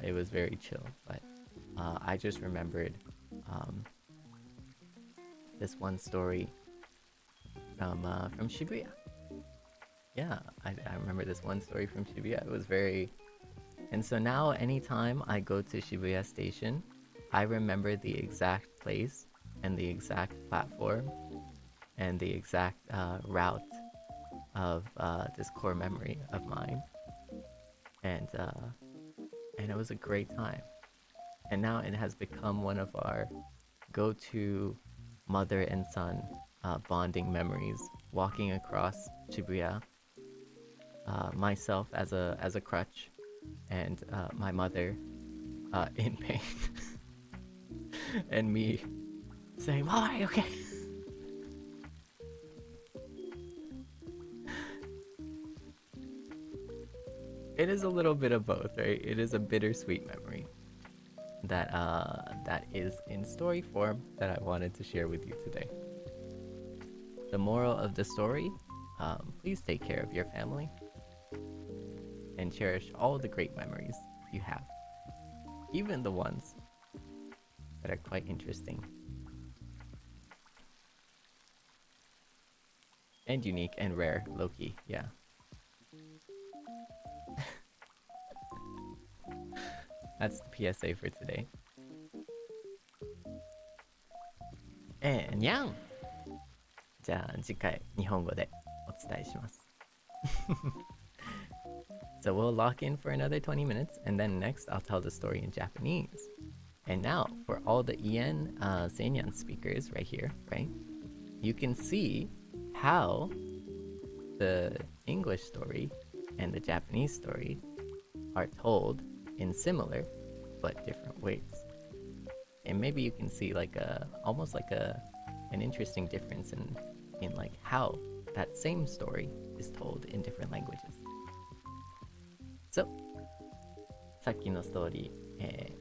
it was very chill. But I just remembered this one story from Shibuya. Yeah, I remember this one story from Shibuya. It was very... And so now anytime I go to Shibuya Station, I remember the exact place and the exact platform and the exact route of this core memory of mine. And it was a great time. And now it has become one of our go-to mother and son bonding memories, walking across Shibuya, myself as a crutch, and my mother in pain, and me saying, Mom, are you okay? It is a little bit of both, right? It is a bittersweet memory that is in story form that I wanted to share with you today. The moral of the story, please take care of your family and cherish all the great memories you have, even the ones that are quite interesting and unique and rare, low-key, yeah. That's the PSA for today.にゃん。じゃあ次回日本語でお伝えします。So we'll lock in for another 20 minutes, and then next I'll tell the story in Japanese. And now for all the Seinyan speakers right here, right? You can see how the English story and the Japanese story are told in similar but different ways. And maybe you can see like almost like an interesting difference in like how that same story is told in different languages. So, さっきのストーリー、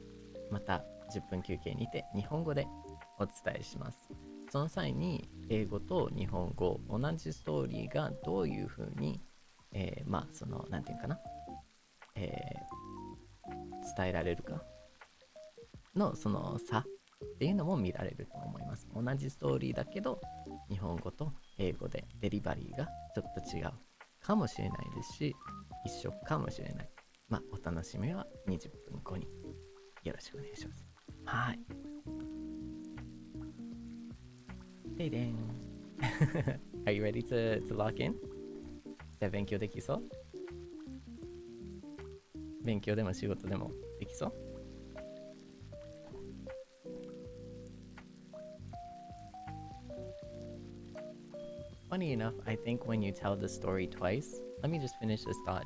また10分休憩にて日本語でお伝えします。その際に英語と日本語同じストーリーがどういう風に、まあそのなんていうかな、伝えられるかのその差っていうのも見られると思います。同じストーリーだけど日本語と英語でデリバリーがちょっと違うっかもしれないですし、一緒かもしれない。まあ、お楽しみは20分後によろしくお願いします。はい。ででん。Are you ready to lock in? じゃあ勉強できそう？勉強でも仕事でもできそう？ Funny enough, I think when you tell the story twice, let me just finish this thought.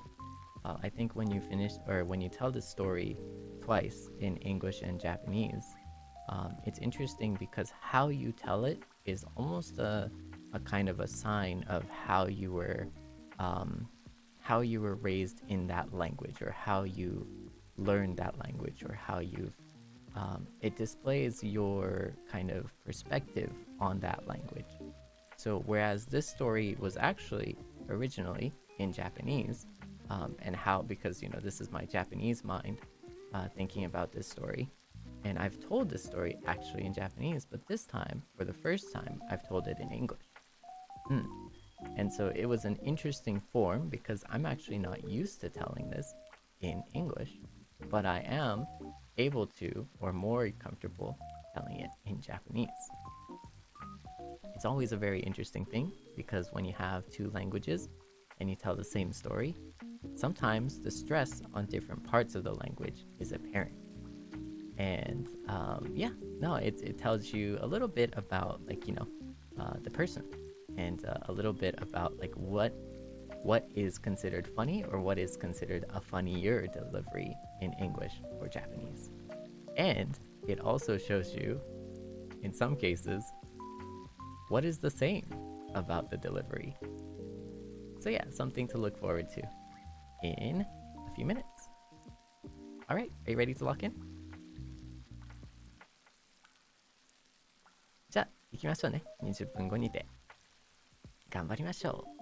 I think when you tell the story twice in English and Japanese, it's interesting because how you tell it is almost a kind of a sign of how you were raised in that language, or how you learned that language, or how you've it displays your kind of perspective on that language. So whereas this story was actually originally in Japanese, and how, because this is my Japanese mind thinking about this story, and I've told this story actually in Japanese, but this time, for the first time, I've told it in English. And so it was an interesting form because I'm actually not used to telling this in English, but I am able to, or more comfortable, telling it in Japanese. It's always a very interesting thing because when you have two languages and you tell the same story, sometimes the stress on different parts of the language is apparent. And it tells you a little bit about the person, and a little bit about like what is considered funny, or what is considered a funnier delivery in English or Japanese. And it also shows you, in some cases, what is the same about the delivery. So yeah, something to look forward to in a few minutes. All right, are you ready to lock in? じゃあ行きましょうね。20分後にて頑張りましょう。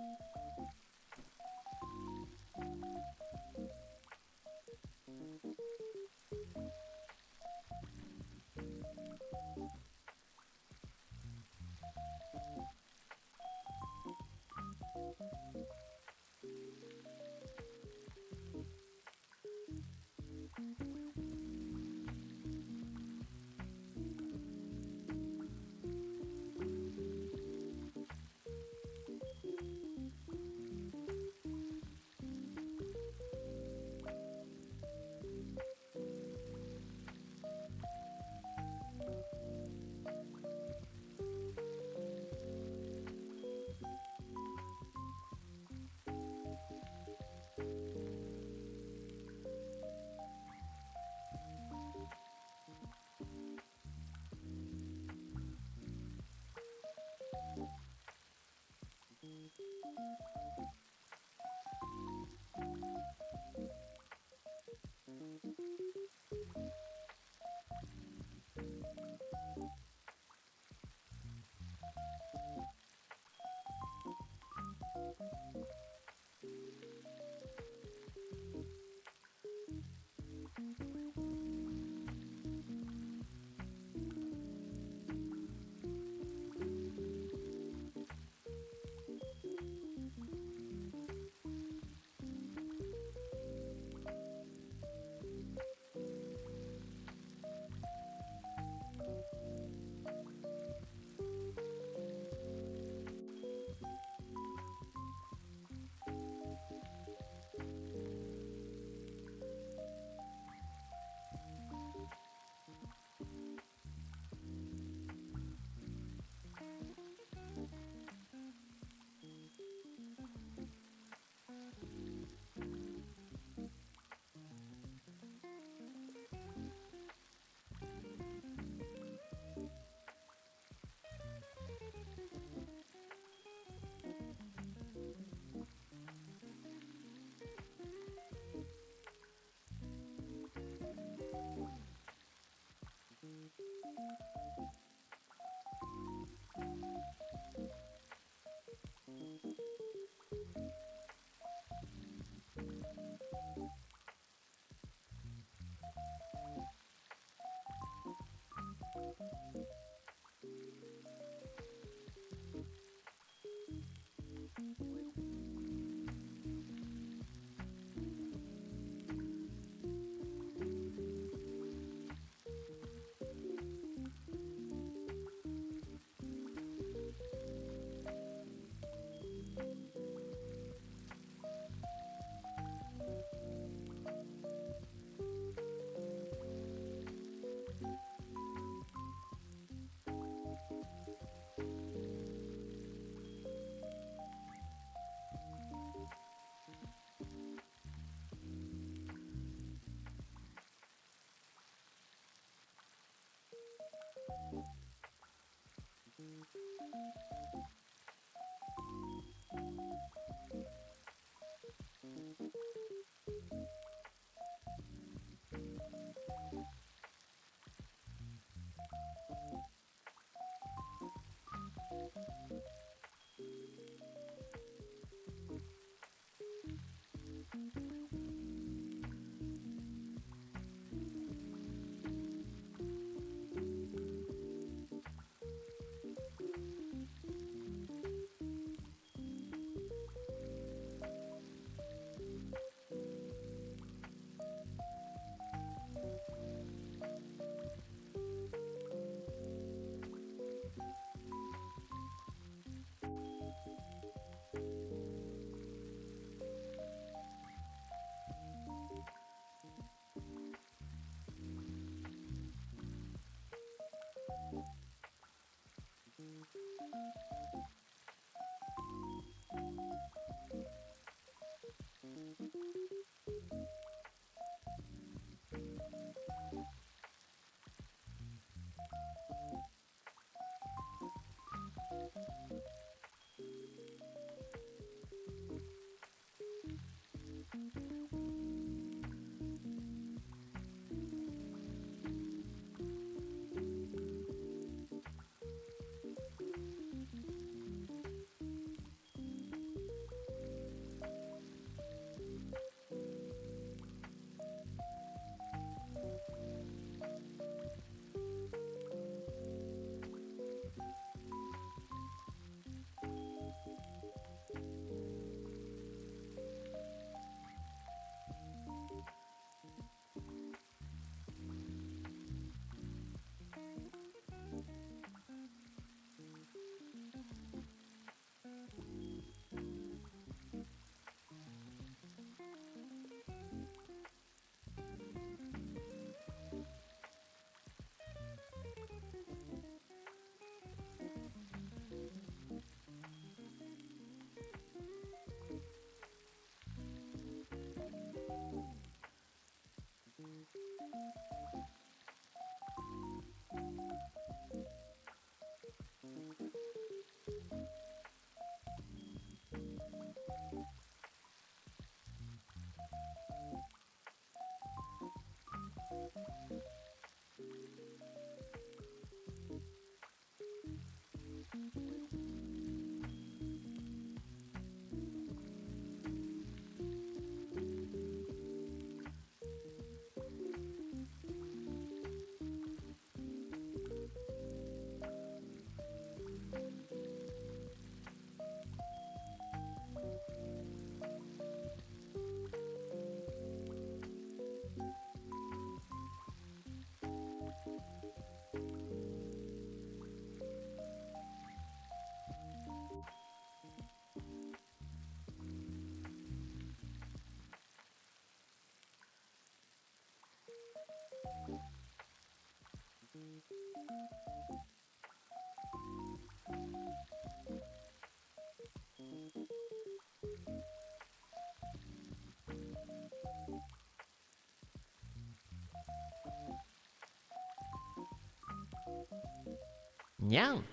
にゃん。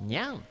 にゃん。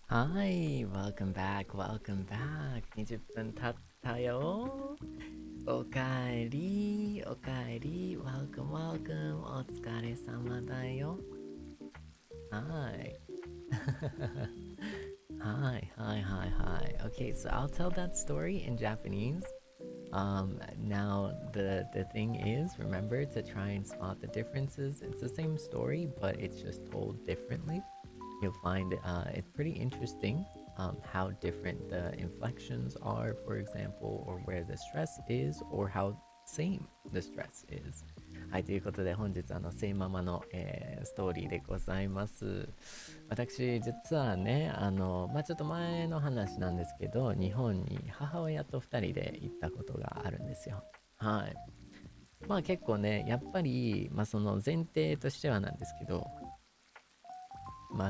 はい、welcome back, welcome back. 20分経ったよ。おかえり、おかえり。welcome, welcome. お疲れ様だよ。はい。はい、はい、はい、はい。Okay, so I'll tell that story in Japanese. Now the thing is, remember to try and spot the differences. It's the same story, but it's just told differently. You'll find it's pretty interesting how different the inflections are, for example, or where the stress is, or how same the stress is. はい、ということで本日セイママの、ストーリーでございます。私実はねちょっと前の話なんですけど、日本に母親と2人で行ったことがあるんですよ。はい。結構ね、やっぱりその前提としてはなんですけど、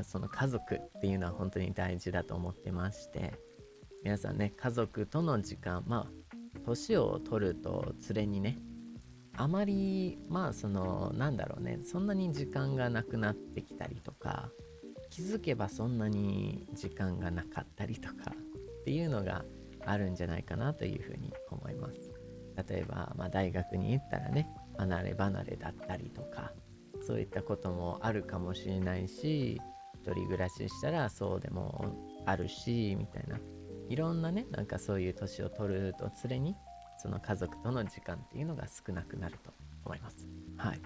その家族っていうのは本当に大事だと思ってまして、皆さんね、家族との時間、年を取ると連れにね、あまりそのなんだろうね、そんなに時間がなくなってきたりとか、気づけばそんなに時間がなかったりとかっていうのがあるんじゃないかなというふうに思います。例えば、大学に行ったらね、離れ離れだったりとか、そういったこともあるかもしれないし、一人暮らししたらそうでもあるし、みたいな。いろんなね、なんかそういう年を取るとつれに、その家族との時間っていうのが少なくなると思います。はい。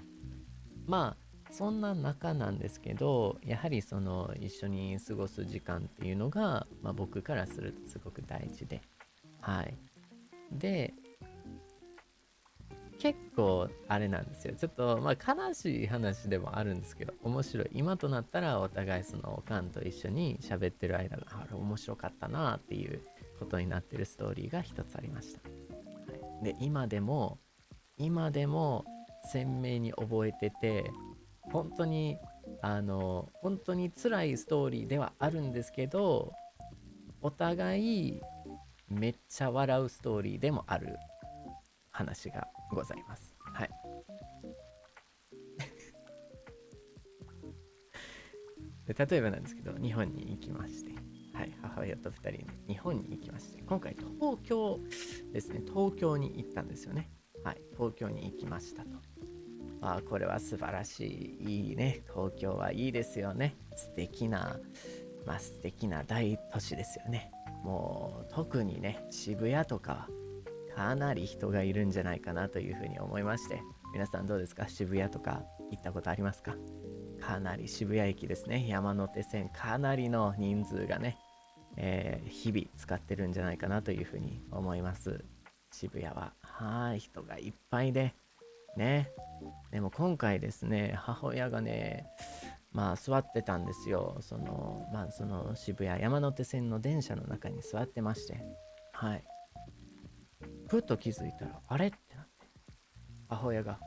そんな中なんですけど、やはりその一緒に過ごす時間っていうのが、僕からするとすごく大事で、はい。で、結構あれなんですよ。ちょっと悲しい話でもあるんですけど、面白い。今となったらお互いそのおかんと一緒に喋ってる間が、あれ面白かったなっていうことになってるストーリーが一つありました。はい、で、今でも鮮明に覚えてて、本当に本当に辛いストーリーではあるんですけど、お互いめっちゃ笑うストーリーでもある話がございます。はい。で、例えばなんですけど、日本に行きまして、はい、母親と2人で日本に行きまして、今回東京ですね、東京に行ったんですよね。はい、東京に行きましたと。これは素晴らしい、いいね。東京はいいですよね。素敵な大都市ですよね。もう特にね、渋谷とかはかなり人がいるんじゃないかなというふうに思いまして、皆さんどうですか？渋谷とか行ったことありますか？かなり渋谷駅ですね、山手線、かなりの人数がね、日々使ってるんじゃないかなというふうに思います。渋谷は人がいっぱいでね。でも今回ですね、母親がね、座ってたんですよ。その渋谷山手線の電車の中に座ってまして、はい。ふっと気づいたら、あれってなって、母親が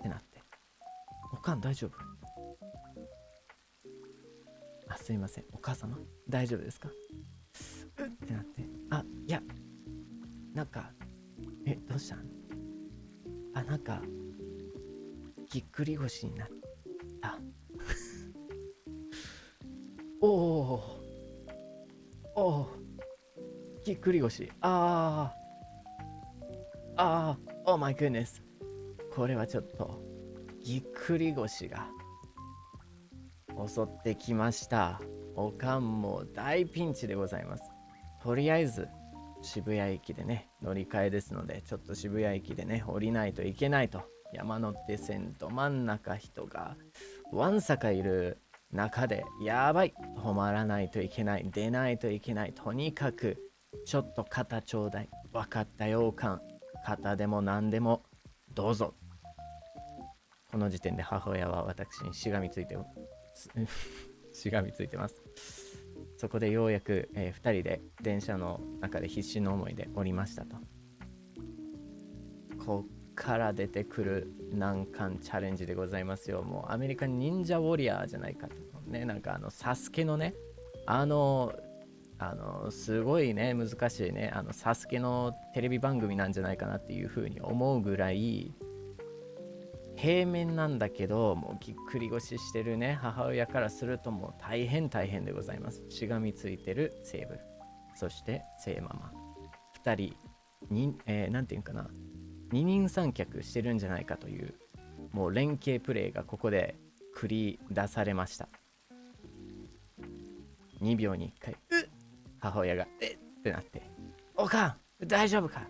ってなって、おかん大丈夫？すいません、お母様大丈夫ですか？ってなって、いや、なんか、どうしたん？なんかぎっくり腰になった。おおおお、ぎっくり腰。オーマイグッネス。これはちょっとぎっくり腰が襲ってきました。おかんも大ピンチでございます。とりあえず渋谷駅でね、乗り換えですので、ちょっと渋谷駅でね、降りないといけないと。山手線と真ん中人がわんさかいる中で、やばい、止まらないといけない、出ないといけない、とにかくちょっと肩ちょうだい、分かったよおかん、肩でも何でもどうぞ。この時点で母親は私にしがみついてしがみついてます。そこでようやく、2人で電車の中で必死の思いで降りましたと。こっから出てくる難関チャレンジでございますよ。もうアメリカ忍者ウォリアーじゃないかとね。なんかサスケのね、すごいね、難しいね、サスケのテレビ番組なんじゃないかなっていう風に思うぐらい平面なんだけど、もうぎっくり腰してるね母親からするともう大変でございます。しがみついてるセーブル、そしてセイママ2人に、なんていうかな、二人三脚してるんじゃないかという、もう連携プレーがここで繰り出されました。2秒に1回母親がってなって、おかん大丈夫か。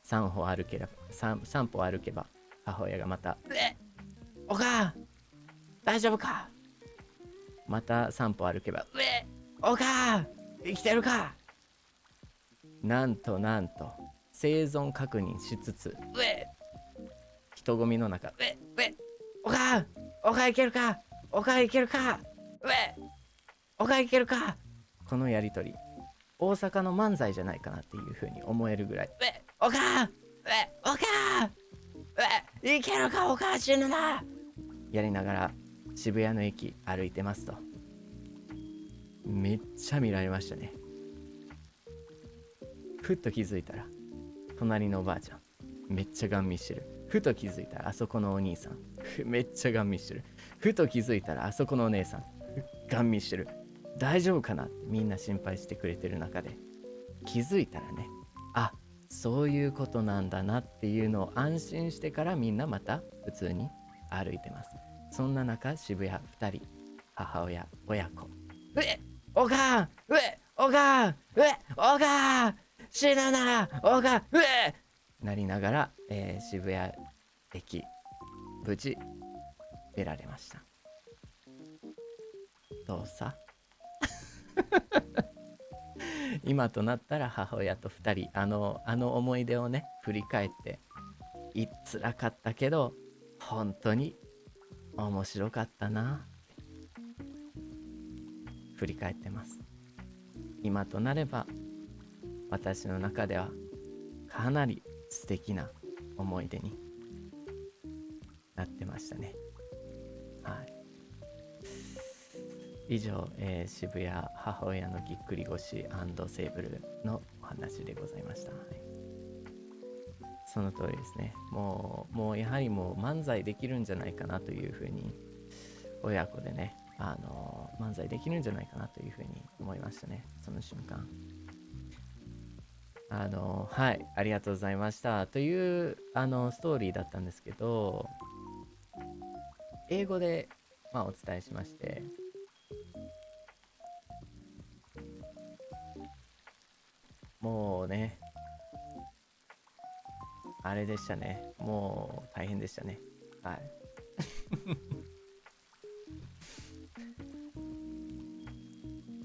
3歩歩けば3歩歩けば母親がまたおかん大丈夫か。また3歩歩けばおかん生きてるか。なんと生存確認しつつ人混みの中おかんいけるか、おかんいけるか、おかんいけるか。このやりとり大阪の漫才じゃないかなっていう風に思えるぐらい、おかんおかんいけるか、おかん死ぬなやりながら渋谷の駅歩いてますと。めっちゃ見られましたね。ふっと気づいたら隣のおばあちゃんめっちゃガン見してる。ふと気づいたらあそこのお兄さんめっちゃガン見してる。ふと気づいたらあそこのお姉さんガン見してる。大丈夫かなってみんな心配してくれてる中で気づいたらね、あ、そういうことなんだなっていうのを安心してからみんなまた普通に歩いてます。そんな中、渋谷2人、母親親子、おかん、おかん、おかん、死ぬな、おかん、なりながら、渋谷駅無事出られました。どうさ今となったら母親と2人あの思い出をね振り返ってつらかったけど本当に面白かったなって振り返ってます。今となれば私の中ではかなり素敵な思い出になってましたね。はい、以上、渋谷母親のぎっくり腰&セーブルのお話でございました。はい、その通りですね。もうやはりもう漫才できるんじゃないかなというふうに親子でね、漫才できるんじゃないかなというふうに思いましたね。その瞬間。はい、ありがとうございましたというストーリーだったんですけど、英語で、お伝えしまして、もうね、あれでしたね。もう大変でしたね。はい。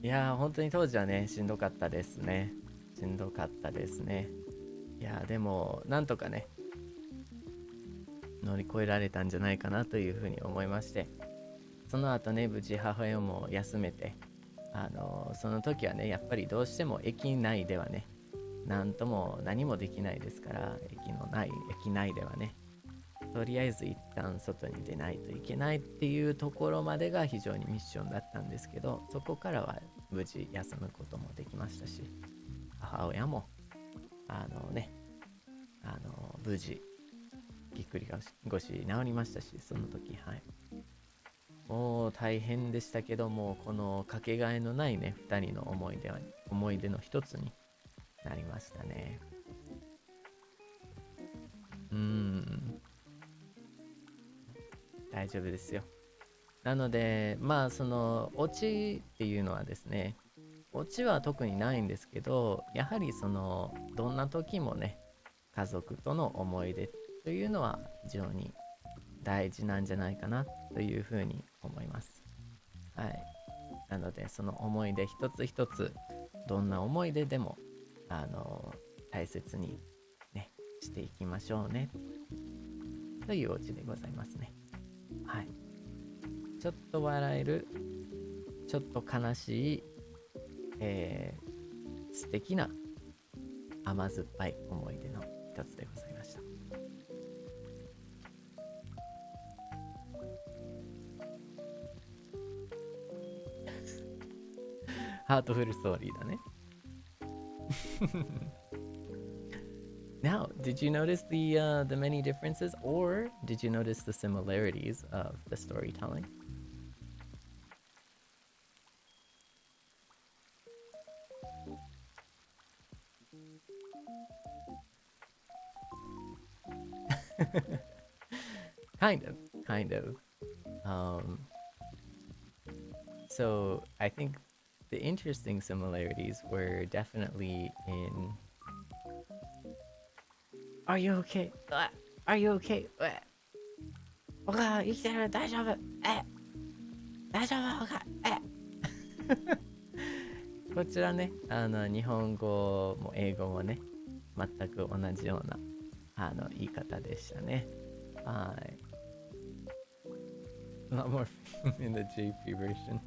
いやー、本当に当時はね、しんどかったですね。しんどかったですね。いやー、でも、なんとかね、乗り越えられたんじゃないかなというふうに思いまして、その後ね、無事母親も休めて、その時はね、やっぱりどうしても駅内ではね、なんとも何もできないですから、駅内ではね、とりあえず一旦外に出ないといけないっていうところまでが非常にミッションだったんですけど、そこからは無事休むこともできましたし、母親も無事ぎっくり腰治りましたし、その時、はい、もう大変でしたけども、このかけがえのないね2人の思い出の一つになりましたね。大丈夫ですよ。なのでそのオチっていうのはですね、オチは特にないんですけど、やはりそのどんな時もね、家族との思い出というのは非常に大事なんじゃないかなというふうに思います。はい。なのでその思い出一つ一つ、どんな思い出でも大切にねしていきましょうねというオチでございますね。はい。ちょっと笑える、ちょっと悲しい、素敵な甘酸っぱい思い出の一つでございました。ハートフルストーリーだね。Now, did you notice the many differences, or did you notice the similarities of the storytelling? Kind of. Um, so I think the interesting similarities were definitely in. Are you okay? Are you okay? おか生きてる、大丈夫、大丈夫、おかこちらね、日本語も英語もね、全く同じような言い方でしたね。はい。A lot more in the JP version.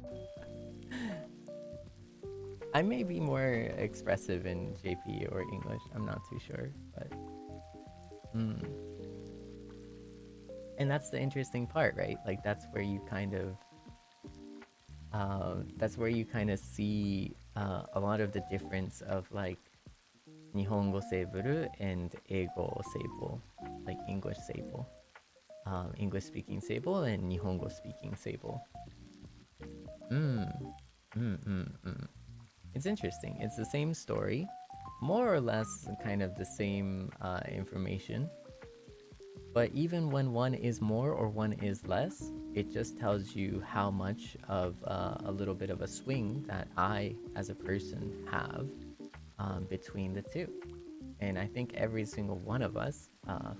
I may be more expressive in JP or English. I'm not too sure, but and that's the interesting part, right? Like that's where you kind of see a lot of the difference of like 日本語セーブル and 英語セーブル like English Sable English speaking Sable and 日本語 speaking Sable うん。It's interesting. It's the same story, more or less kind of the same information. But even when one is more or one is less, it just tells you how much of a little bit of a swing that I, as a person, have between the two. And I think every single one of us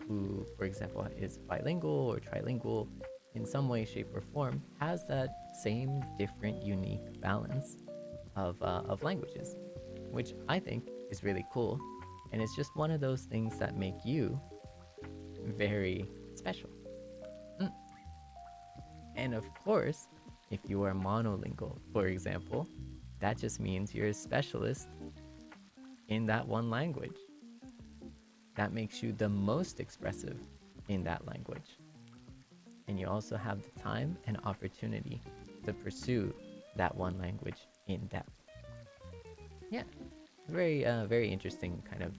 who, for example, is bilingual or trilingual in some way, shape, or form, has that same different, unique balance of languages, which I think is really cool. And it's just one of those things that make you very special. And of course, if you are monolingual, for example, that just means you're a specialist in that one language. That makes you the most expressive in that language. And you also have the time and opportunity to pursue that one language in depth. Yeah, very interesting kind of,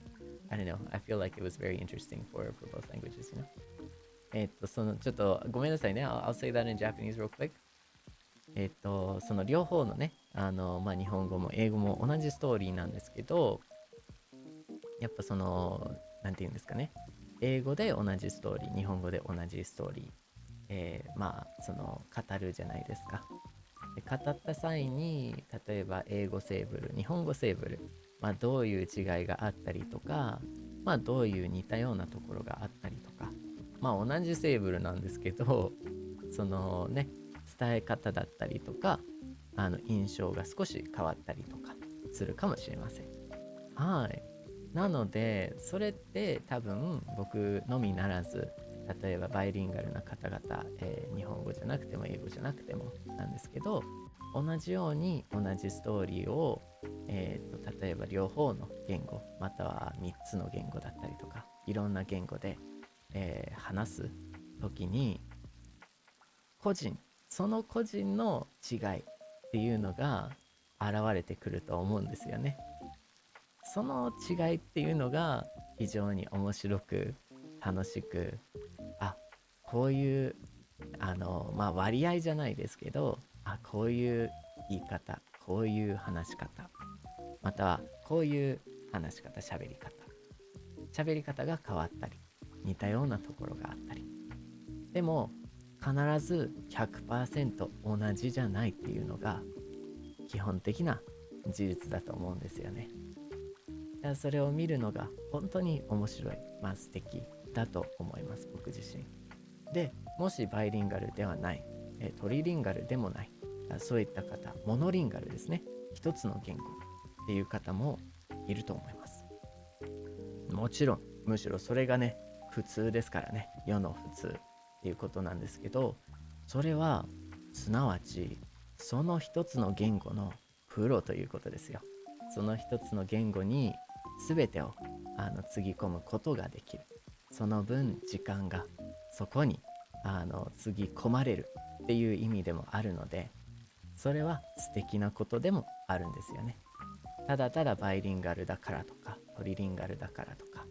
I don't know, I feel like it was very interesting for both languages, you know? そのちょっとごめんなさいね。I'll say that in Japanese real quick. その両方のね、日本語も英語も同じストーリーなんですけど、やっぱその、なんていうんですかね。英語で同じストーリー、日本語で同じストーリー。その語るじゃないですか。で語った際に、例えば英語セーブル、日本語セーブル、どういう違いがあったりとか、どういう似たようなところがあったりとか、同じセーブルなんですけど、そのね、伝え方だったりとか、印象が少し変わったりとかするかもしれません。はい。なので、それって多分僕のみならず、例えばバイリンガルな方々、日本語じゃなくても英語じゃなくてもなんですけど、同じように同じストーリーを、例えば両方の言語、または3つの言語だったりとか、いろんな言語で、話す時にその個人の違いっていうのが現れてくると思うんですよね。その違いっていうのが非常に面白く楽しく、こういう割合じゃないですけど、こういう言い方、こういう話し方、またはこういう話し方、喋り方が変わったり、似たようなところがあったり、でも必ず 100% 同じじゃないっていうのが基本的な事実だと思うんですよね。だからそれを見るのが本当に面白い、素敵だと思います、僕自身。で、もしバイリンガルではない、トリリンガルでもない、そういった方、モノリンガルですね、一つの言語っていう方もいると思います。もちろん、むしろそれがね、普通ですからね、世の普通っていうことなんですけど、それはすなわちその一つの言語のプロということですよ。その一つの言語に全てをつぎ込むことができる。その分時間がそこにつぎ込まれるっていう意味でもあるので、それは素敵なことでもあるんですよね。ただただバイリンガルだからとかトリリンガルだからとか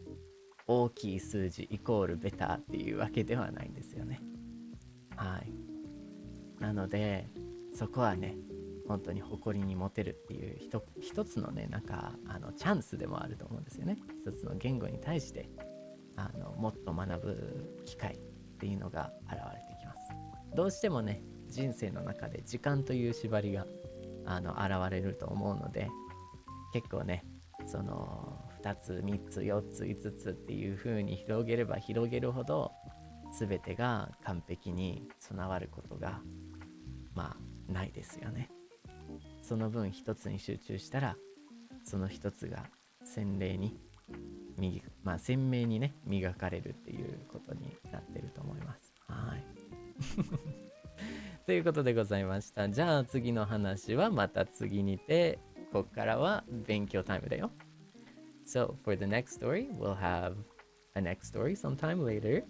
大きい数字イコールベターっていうわけではないんですよね。はい。なのでそこはね、本当に誇りに持てるっていう一つのね、チャンスでもあると思うんですよね。一つの言語に対してもっと学ぶ機会っていうのが現れてきます。どうしてもね、人生の中で時間という縛りが現れると思うので、結構ね、その2つ3つ4つ5つっていう風に広げれば広げるほど全てが完璧に備わることがないですよね。その分一つに集中したら、その一つが鮮明にね磨かれるっていうことになってると思います。はいということでございました。じゃあ次の話はまた次にて、ここからは勉強タイムだよ。So for the next story, we'll have a next story sometime later,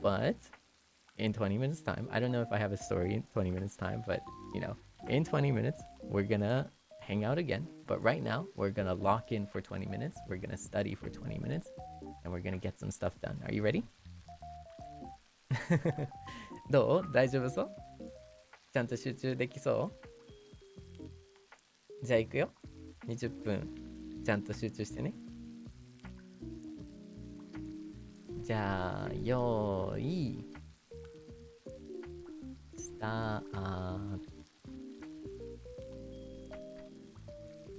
but in 20 minutes time, I don't know if I have a story in 20 minutes time, but in 20 minutes, we're gonna hang out again. But right now, we're gonna lock in for 20 minutes. We're gonna study for 20 minutes. And we're gonna get some stuff done. Are you ready? どう？大丈夫そう？ちゃんと集中できそう？じゃあ行くよ。20分。ちゃんと集中してね。じゃあ、よーい。スター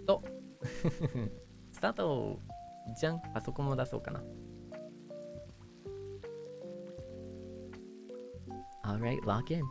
ト。スタート。じゃん。パソコンも出そうかな。Alright, lock in.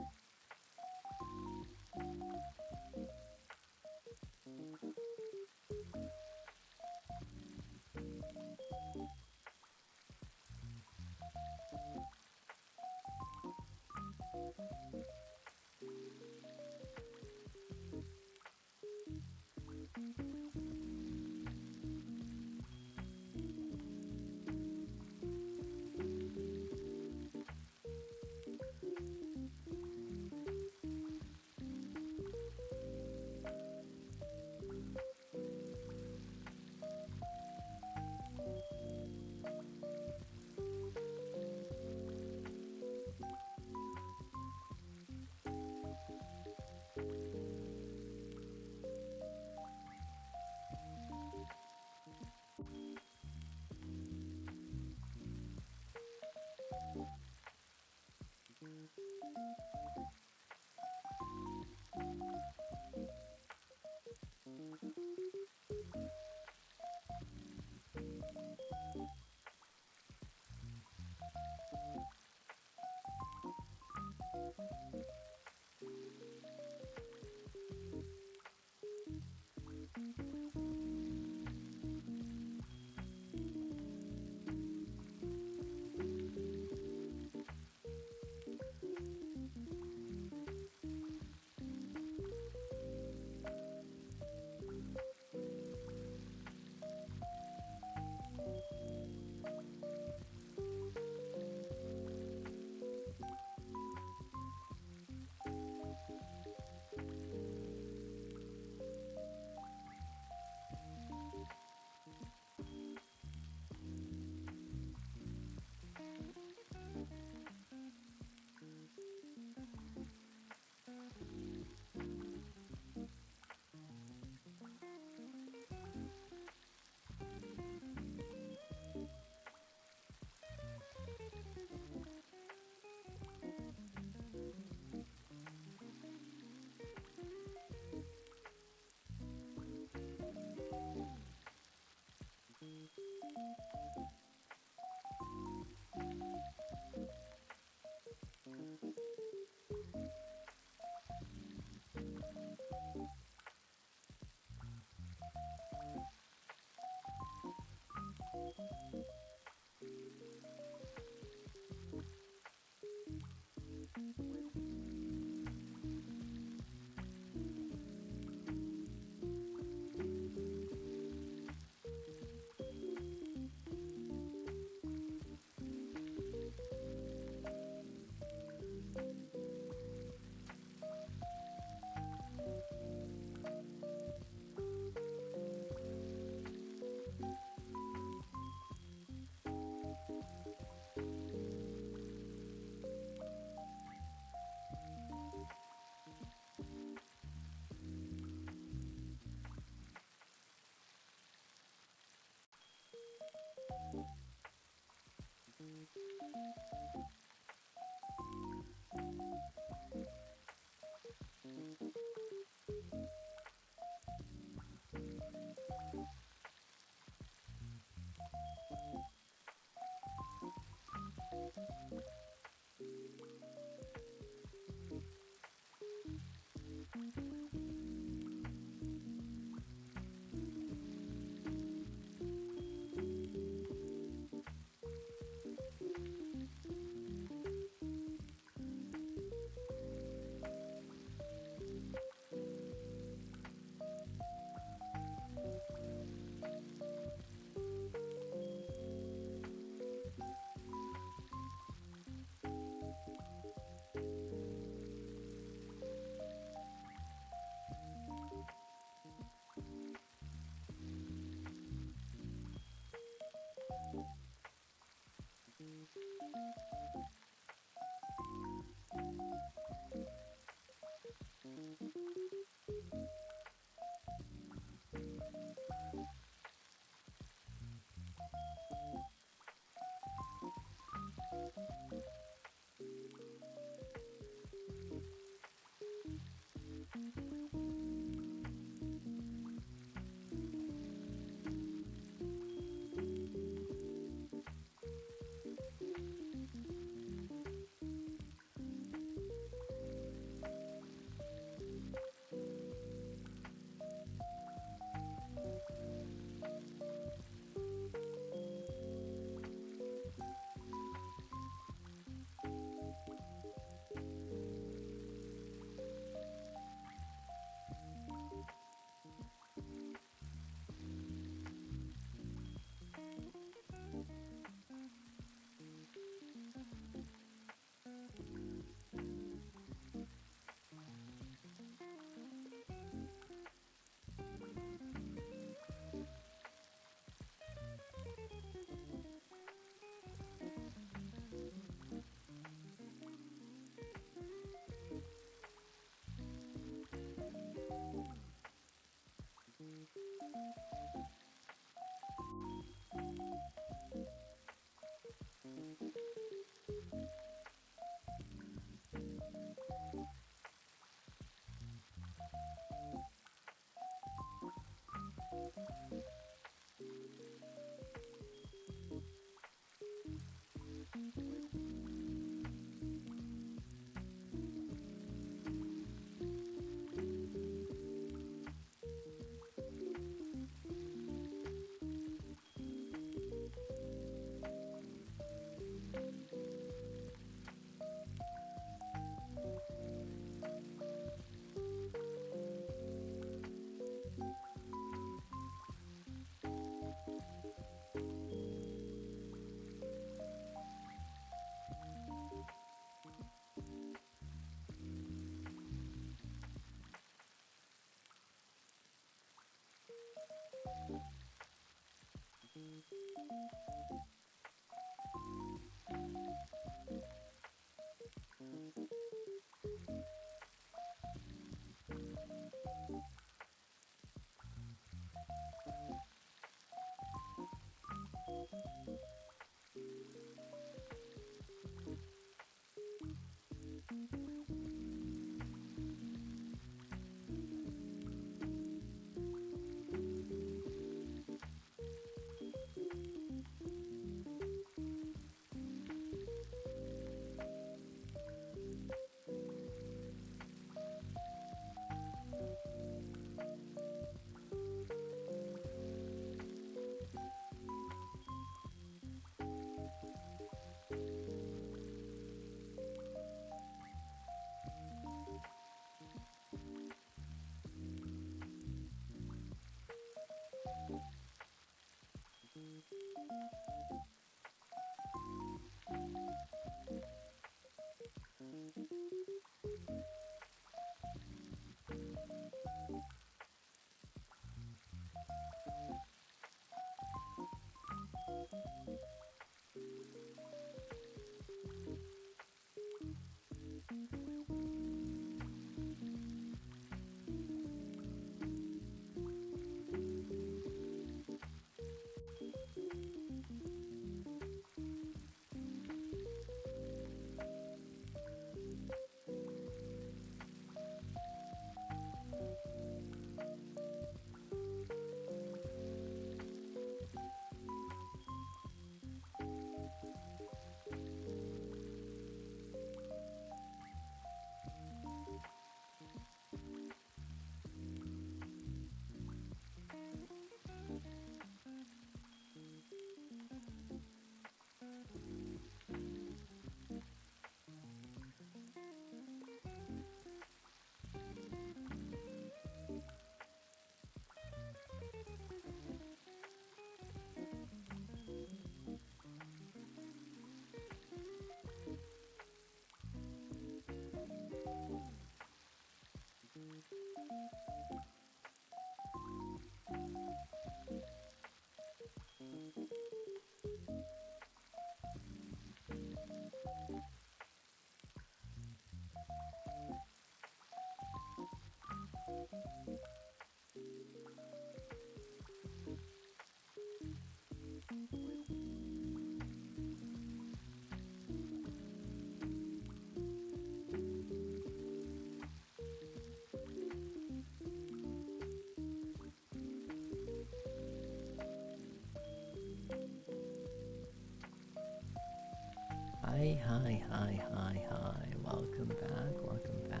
Hi, hi, hi, hi, hi. Welcome back, welcome back.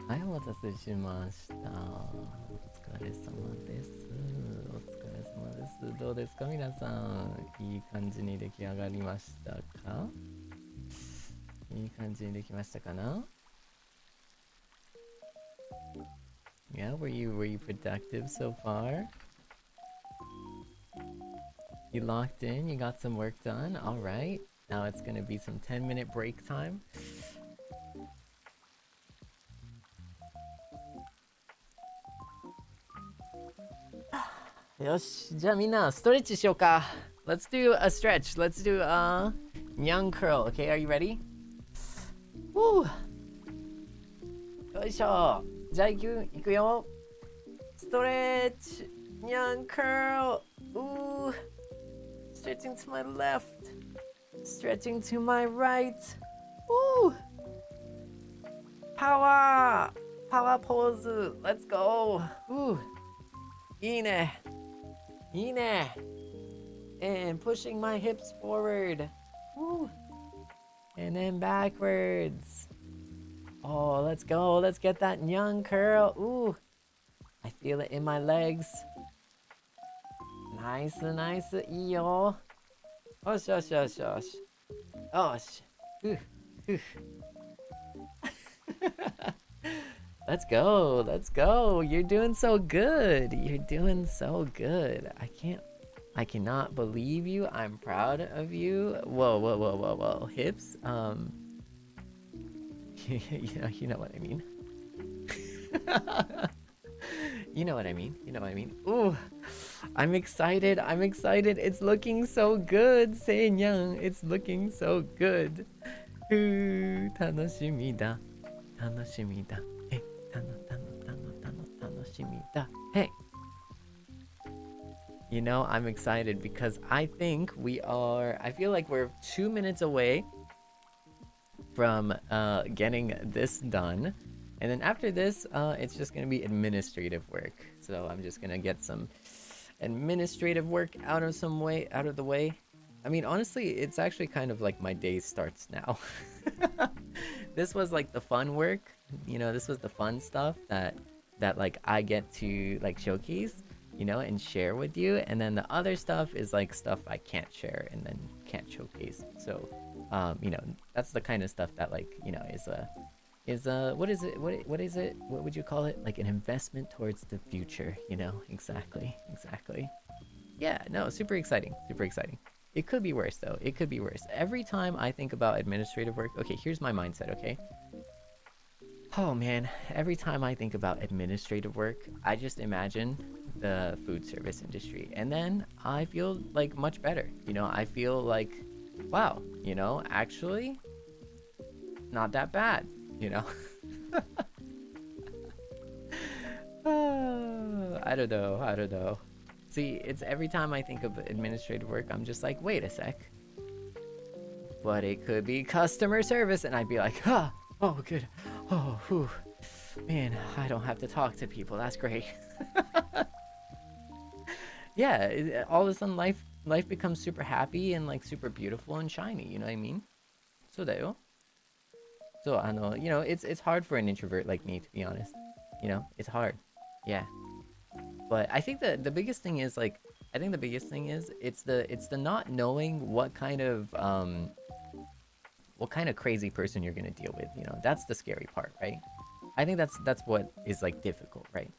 はい、お待たせしました。お疲れ様です。お疲れ様です。どうですか皆さん。いい感じに出来上がりましたか？いい感じにできましたかな？ Yeah, were you productive so far? You locked in, you got some work done. All right. Now it's going to be some 10-minute break time. よし、じゃあみんなストレッチしようか。Let's do a stretch. Let's do a Nyang curl. Okay, are you ready? Woo! よいしょ。じゃあ行くよ。ストレッチ。Nyang curl. Ooh. Stretching to my left. Stretching to my right. Woo! Power! Power pose. Let's go. Ooh. いいね。いいね。And pushing my hips forward. Woo. And then backwards. Oh, let's go. Let's get that Nyang curl. Ooh. I feel it in my legs. Nice, nice. いいよ。よしよしよしよし。よし。Let's go. Let's go. You're doing so good. You're doing so good. I cannot believe you. I'm proud of you. Whoa, whoa, whoa, whoa, whoa. Hips. You know what I mean. You know what I mean. You know what I mean. Ooh. I'm excited. I'm excited. It's looking so good. Seinyan. It's looking so good. Ooh, 楽しみだ。楽しみだ。え、楽しみだ。Hey. You know, I'm excited because I think I feel like we're 2 minutes away from getting this done. And then after this, it's just going to be administrative work. So I'm just going to get some administrative work out of the way. I mean, honestly, it's actually kind of like my day starts now. This was like the fun work. You know, this was the fun stuff that like I get to like showcase, you know, and share with you. And then the other stuff is like stuff I can't share and then can't showcase. So, you know, that's the kind of stuff that like, you know, is what is it? What is it? What would you call it? Like an investment towards the future, you know? Exactly. Yeah, no, super exciting. Super exciting. It could be worse, though. It could be worse. Every time I think about administrative work, okay, here's my mindset, okay? Oh man, every time I think about administrative work, I just imagine the food service industry. And then I feel like much better. You know, I feel like, wow, you know, actually, not that bad, you know? I don't know. I don't know. See, it's every time I think of administrative work, I'm just like, wait a sec. But it could be customer service. And I'd be like, oh, good. Oh, whew. Man, I don't have to talk to people. That's great. Yeah, all of a sudden life becomes super happy and like super beautiful and shiny. You know what I mean? そうだよ. So, you know, it's hard for an introvert like me, to be honest. You know, it's hard. Yeah. But I think the biggest thing is like, it's the not knowing what kind of crazy person you're gonna deal with. You know, that's the scary part, right? I think that's what is like difficult, right?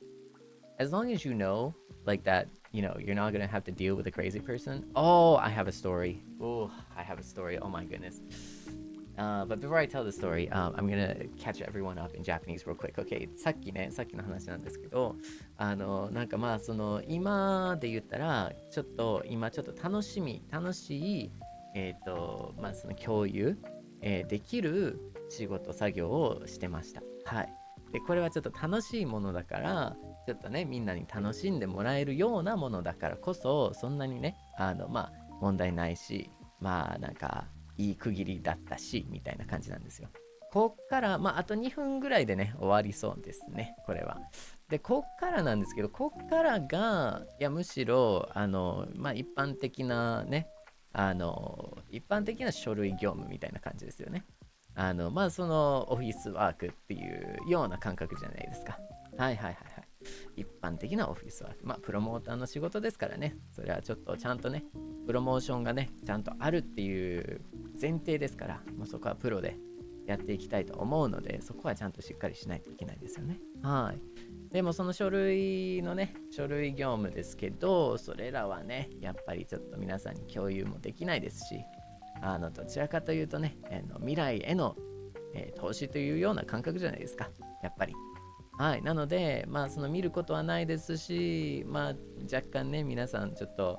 As long as you know like that, you know, you're not gonna have to deal with a crazy person. Oh, I have a story. Oh, I have a story. Oh my goodness. But before I tell the story, I'm gonna catch everyone up in Japanese real quick. Okay, さっきの話なんですけど、なんかまあその今で言ったらちょっと楽しいまあその共有、できる仕事作業をしてました。はい。でこれはちょっと楽しいものだから、ちょっとねみんなに楽しんでもらえるようなものだからこそ、そんなにねまあ問題ないし、まあなんかいい区切りだったしみたいな感じなんですよ。こっからまああと2分ぐらいでね終わりそうですね、これは。でこっからなんですけど、こっからがいやむしろまあ一般的なね一般的な書類業務みたいな感じですよね。まあそのオフィスワークっていうような感覚じゃないですか。はいはいはいはい。一般的なオフィスワーク、まあプロモーターの仕事ですからね、それはちょっとちゃんとねプロモーションがねちゃんとあるっていう前提ですから、もうそこはプロでやっていきたいと思うので、そこはちゃんとしっかりしないといけないですよね。はい。でもその書類業務ですけど、それらはねやっぱりちょっと皆さんに共有もできないですし、どちらかというとね未来への、投資というような感覚じゃないですか、やっぱり。はい。なのでまあその見ることはないですし、まあ若干ね皆さんちょっと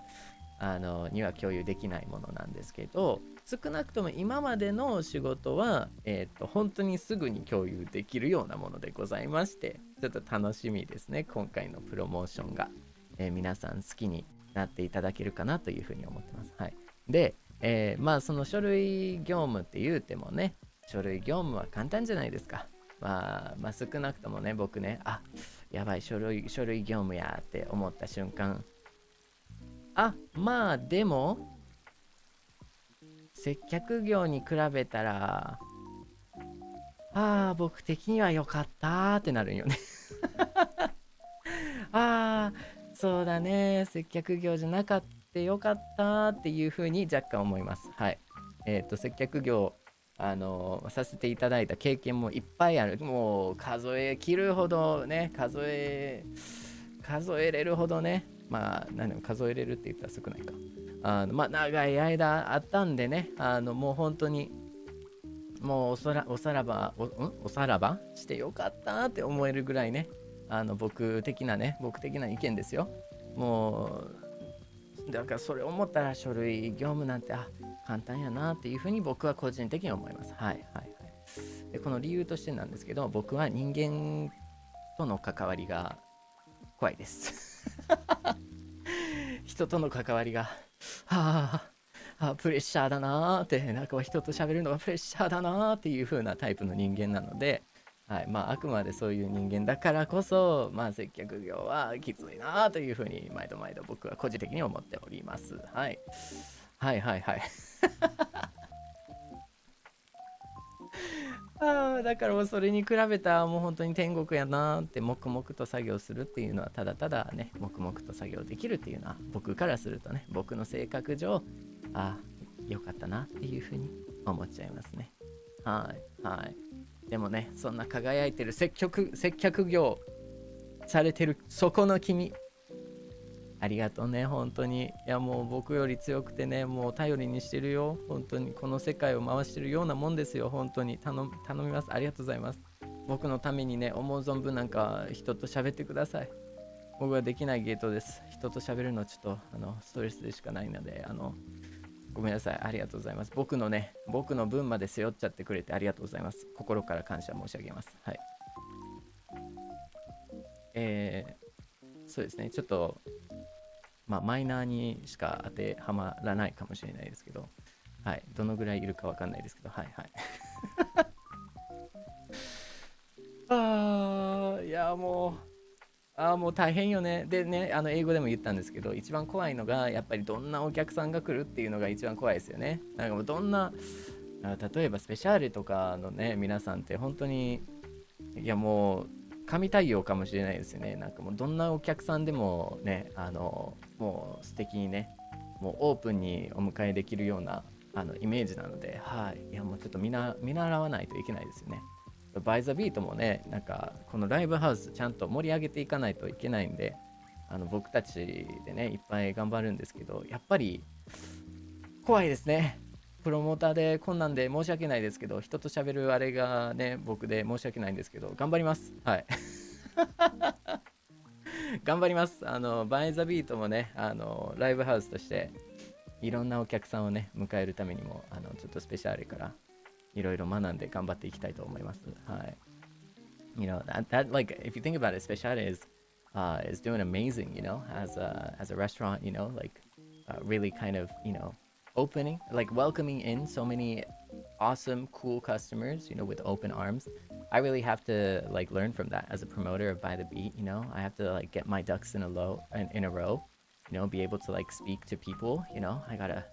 には共有できないものなんですけど、少なくとも今までの仕事は、本当にすぐに共有できるようなものでございまして、ちょっと楽しみですね、今回のプロモーションが、皆さん好きになっていただけるかなというふうに思ってます。はい。で、まあその書類業務って言うてもね、書類業務は簡単じゃないですか。まあ少なくともね、僕ね、やばい書類業務やって思った瞬間、まあでも接客業に比べたら僕的には良かったってなるんよね。そうだね、接客業じゃなかったよかったっていう風に若干思います。はい。接客業させていただいた経験もいっぱいある。もう数え切るほどね、数えれるほどね、まあ何でも数えれるって言ったら少ないか。まあ長い間あったんでね、もう本当にもうおさらばしてよかったって思えるぐらいね、僕的な意見ですよ。もうだからそれを思ったら書類業務なんて簡単やなっていうふうに僕は個人的に思います。はいはいはい。でこの理由としてなんですけど、僕は人間との関わりが怖いです。人との関わりがプレッシャーだなーって、なんか人と喋るのがプレッシャーだなーっていう風なタイプの人間なので、はい、まああくまでそういう人間だからこそ、まあ接客業はきついなーという風に毎度僕は個人的に思っております。はい。はいはいはい。だからもうそれに比べたもう本当に天国やなーって、黙々と作業するっていうのはただただね、黙々と作業できるっていうのは僕からするとね、僕の性格上よかったなっていうふうに思っちゃいますね。はいはい。でもね、そんな輝いてる接客業されてるそこの君、ありがとうね、本当に。いや、もう僕より強くてね、もう頼りにしてるよ。本当に、この世界を回してるようなもんですよ。本当に頼みます。ありがとうございます。僕のためにね、思う存分なんか人と喋ってください。僕はできないゲートです。人と喋るのちょっとストレスでしかないので、ごめんなさい。ありがとうございます。僕の分まで背負っちゃってくれてありがとうございます。心から感謝申し上げます。はい。そうですね。ちょっと、まあ、マイナーにしか当てはまらないかもしれないですけど、はい。どのぐらいいるかわかんないですけど、はいはい。いや、もう大変よね。でね、英語でも言ったんですけど、一番怖いのが、やっぱりどんなお客さんが来るっていうのが一番怖いですよね。なんかもうどんな、例えばスペシャーレとかのね、皆さんって本当に、いやもう、神対応かもしれないですよね。なんかもうどんなお客さんでもね、もう素敵にね、もうオープンにお迎えできるようなイメージなので、はい。いやもうちょっと見習わないといけないですよね。バイザビートもね、なんかこのライブハウスちゃんと盛り上げていかないといけないんで、僕たちでね、いっぱい頑張るんですけど、やっぱり怖いですね。プロモーターでこんなんで申し訳ないですけど、人と喋るあれがね、僕で申し訳ないんですけど、頑張ります。はい。頑張ります。バイザビートもね、ライブハウスとして、いろんなお客さんをね、迎えるためにも、ちょっとスペシャルからいろいろ学んで頑張っていきたいと思います。はい。That like if you think about it, Speciale is doing amazing, as a restaurant, like really kind of, opening, like welcoming in so many awesome, cool customers, with open arms. I really have to like learn from that as a promoter of By the Beat. I have to like get my ducks in a row, be able to like speak to people. I gotta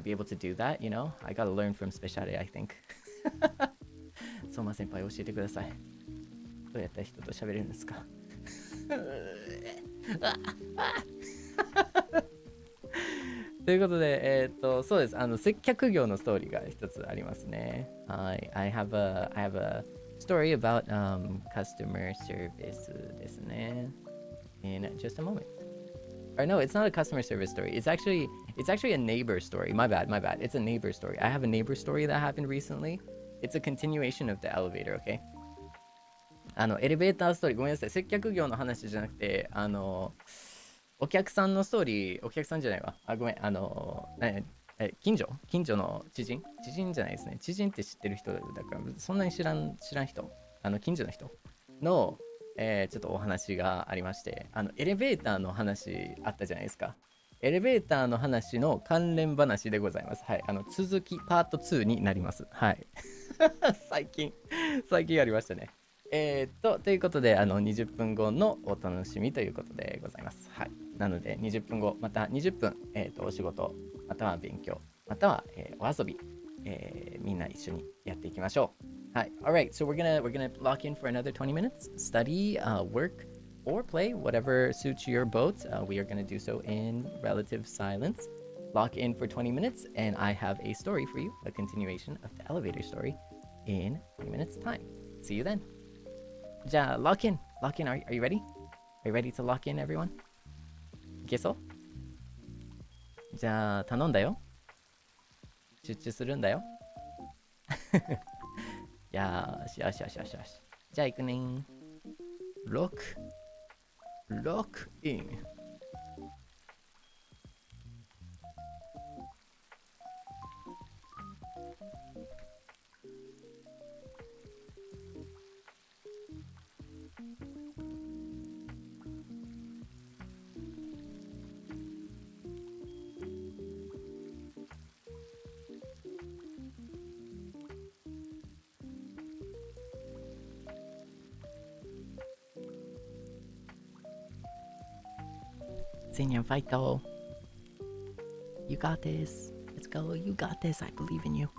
be able to do that. I gotta learn from Speciale, I think. 相馬先輩教えてください。どうやったら人と喋れるんですか？ということで、そうです。接客業のストーリーが一つありますね。はい。I have a story about customer service ですね。In just a moment. Or no, it's not a customer service story. It's actually a neighbor story. My bad. It's a neighbor story. I have a neighbor story that happened recently. It's a continuation of the elevator, okay? エレベーターストーリー、ごめんなさい。接客業の話じゃなくて、お客さんのストーリー、お客さんじゃないわ。ごめん、近所の知人じゃないですね。知人って知ってる人だから、そんなに知らん人、近所の人の、ちょっとお話がありまして、エレベーターの話あったじゃないですか。エレベーターの話の関連話でございます。はい。続きパート2になります。はい。最近ありましたね。ということで、20分後のお楽しみということでございます。はい。なので、20分後、また20分、お仕事、または勉強、または、お遊び、みんな一緒にやっていきましょう。はい。Alright, so we're gonna lock in for another 20 minutes, study, work, or play, whatever suits your boat. We are gonna do so in relative silence. Lock in for 20 minutes, and I have a story for you, a continuation of the elevator story in 20 minutes time. See you then. じゃあ、lock in. Are you ready? Are you ready to lock in, everyone? いけそう？じゃあ、頼んだよ。集中するんだよ。よし。じゃあ、行くねー。ロックイン。Seinyan, fight though. You got this. Let's go. You got this. I believe in you.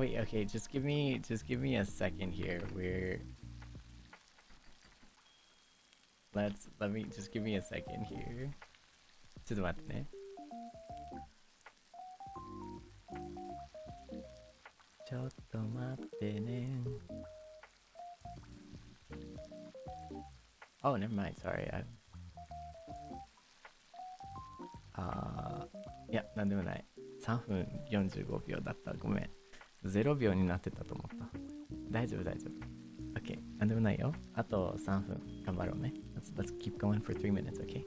wait, okay, just give me a second here. Let me just give me a second here. ちょっと待ってね。ちょっと待ってね。Oh, never mind. Sorry. いや、なんでもない。3分45秒だった。ごめん。0秒になってたと思った。大丈夫、大丈夫。OK。なんでもないよ。あと3分頑張ろうね。Let's keep going for 3 minutes, OK?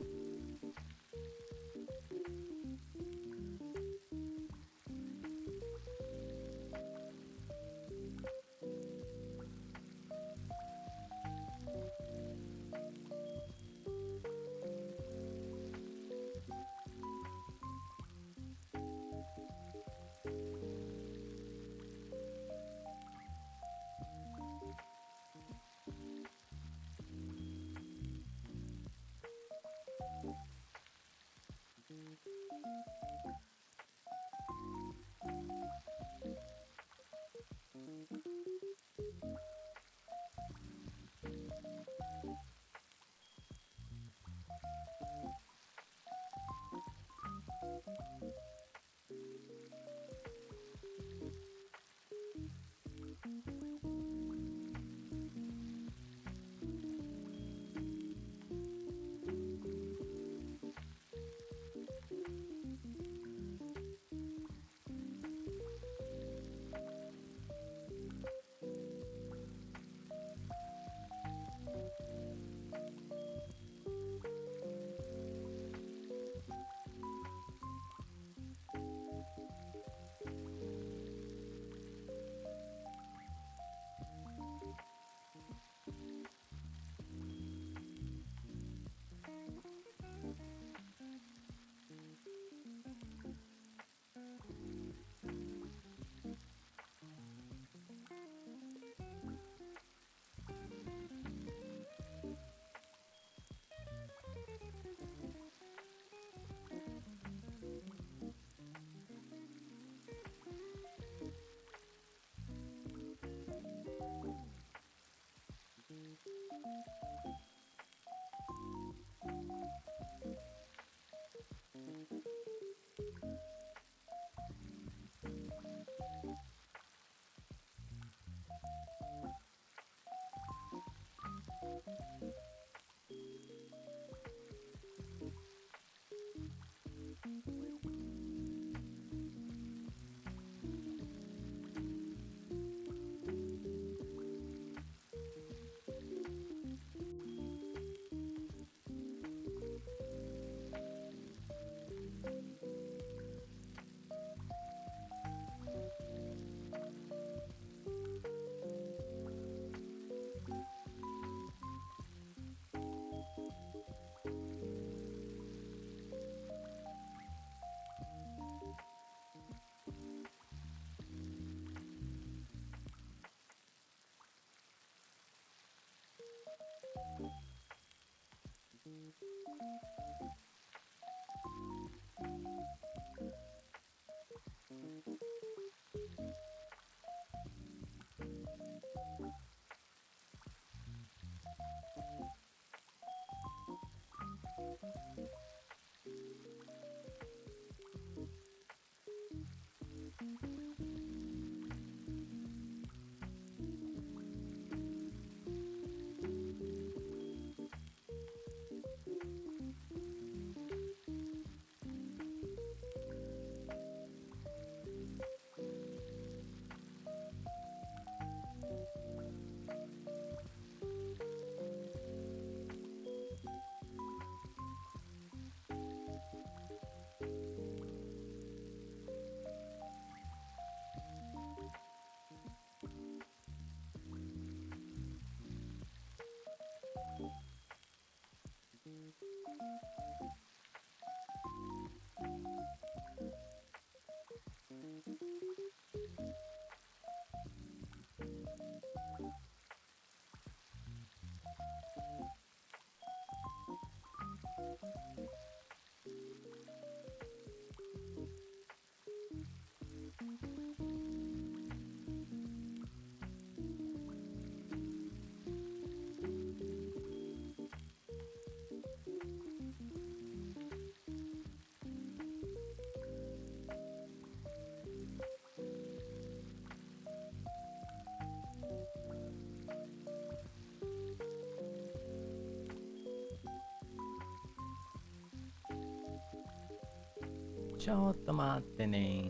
ちょっと待ってね。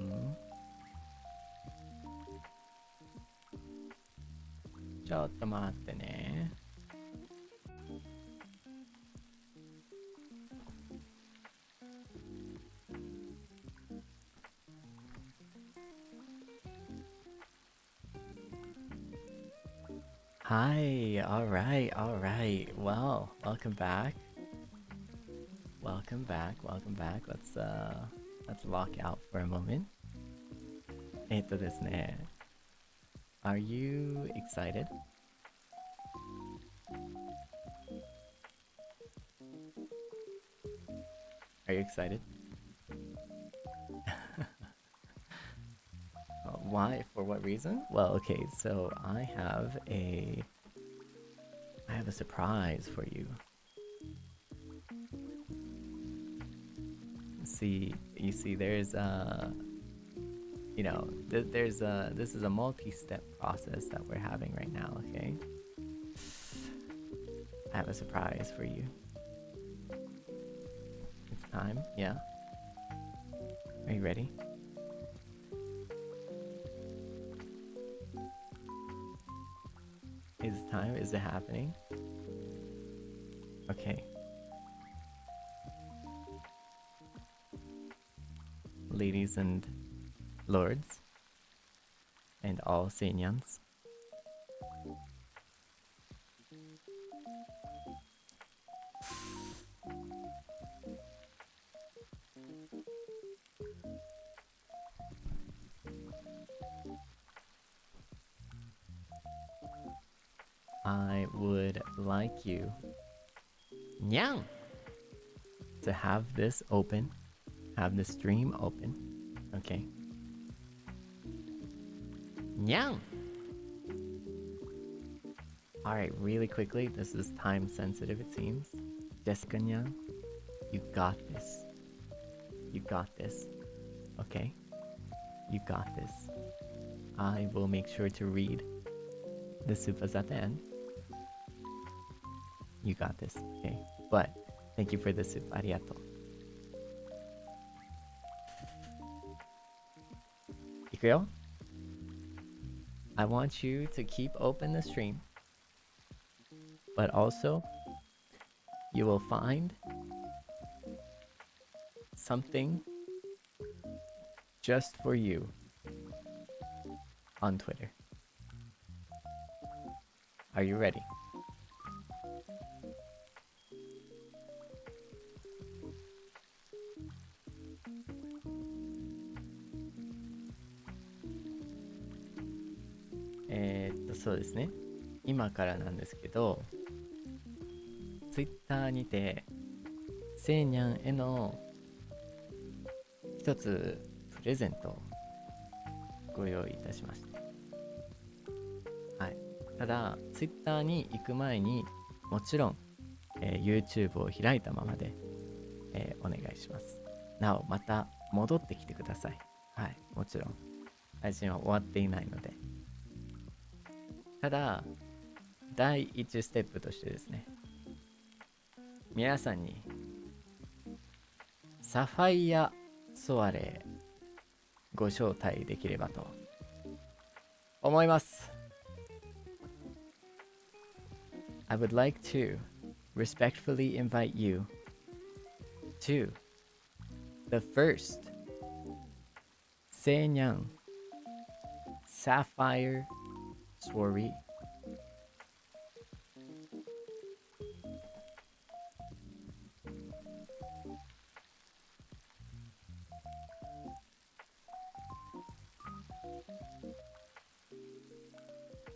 ちょっと待ってね。Hi, alright, alright. Well, welcome back. Welcome back, welcome back. Let's lock out for a moment. ですね。Are you excited? Are you excited? Why? For what reason? Well, okay, so I have a surprise for you. You see, there's this is a multi-step process that we're having right now, okay? I have a surprise for you. It's time, yeah? Are you ready? Is it time? Is it happening? Okay. Ladies and lords, and all Seinyans, I would like you, Nyang, to have this open, have the stream open, okay? Nyang! Alright, really quickly, this is time sensitive it seems. Jessica Nyang, you got this. You got this, okay? You got this. I will make sure to read the supas at the end. You got this, okay? But thank you for the soup. Arigato. Ikuyo? I want you to keep open the stream. But also, you will find something just for you on Twitter. Are you ready? そうですね。今からなんですけど、Twitter にてセイニャンへの一つプレゼントをご用意いたしました。はい。ただ Twitter に行く前にもちろん、YouTube を開いたままで、お願いします。なおまた戻ってきてください。はい。もちろん配信は終わっていないので。ただ第1ステップとしてですね、皆さんにサファイアソアレご招待できればと思います。 I would like to respectfully invite you to the first Seinyan Sapphire Soiree.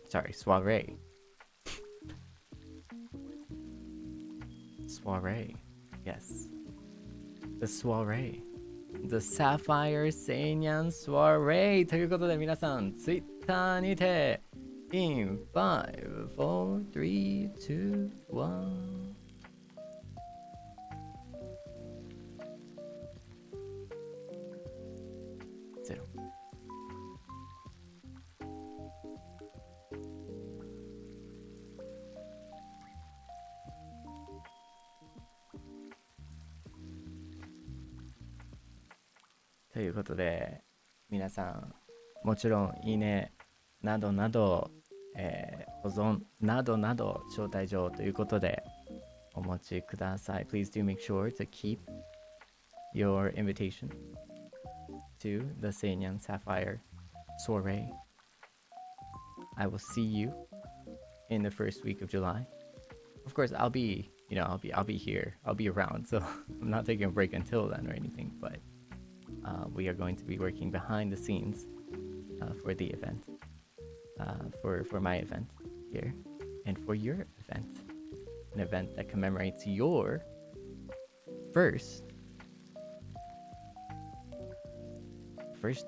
Sorry, soiree. Soiree. Yes. The soiree. The Sapphire Seinyan Soiree. ということで皆さん、Twitter にて In 5, 4, 3, 2, 1ということで、皆さん、もちろん、いいね、などなど、保存などなど、招待状ということで、お持ちください。Please do make sure to keep your invitation to the Seinyan Sapphire Soiree. I will see you in the first week of July. Of course, I'll be here. I'll be around, so I'm not taking a break until then or anything. But we are going to be working behind the scenes for the event, for my event here, and for your event, an event that commemorates your first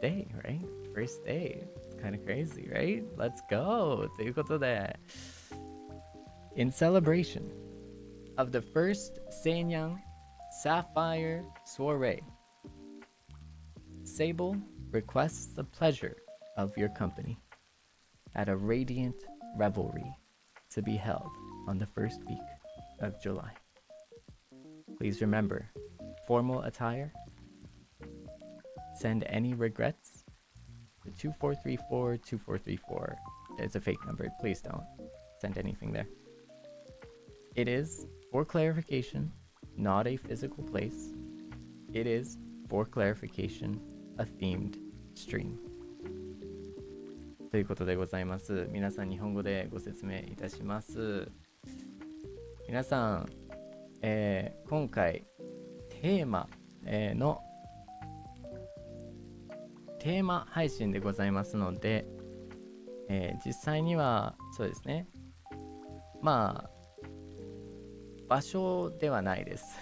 day, right? First day. It's kind of crazy, right? Let's go. ということで、in celebration of the first Seinyan Sapphire Soiree, Sable requests the pleasure of your company at a radiant revelry to be held on the first week of July. Please remember, formal attire. Send any regrets to 2434-2434. It's a fake number. Please don't send anything there. It is, for clarification, not a physical place. It is, for clarification, a themed stream. ということでございます。皆さん日本語でご説明いたします。皆さん、今回テーマ、のテーマ配信でございますので、実際にはそうですね、まあ場所ではないです。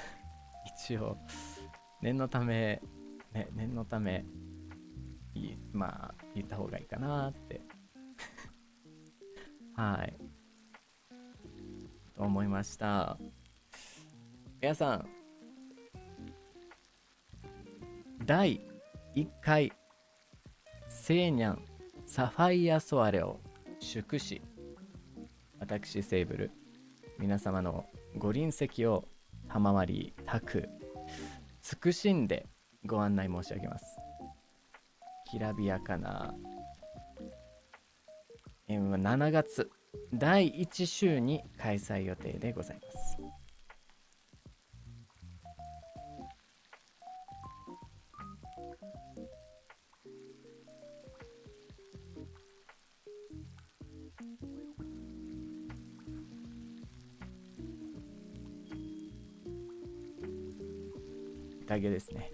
一応念のためまあ言った方がいいかなってはいと思いました。皆さん、第1回セーニャンサファイアソアレを祝し、私セイブル皆様のご臨席を賜りたく尽しんでご案内申し上げます。きらびやかな7月第1週に開催予定でございます。宴ですね。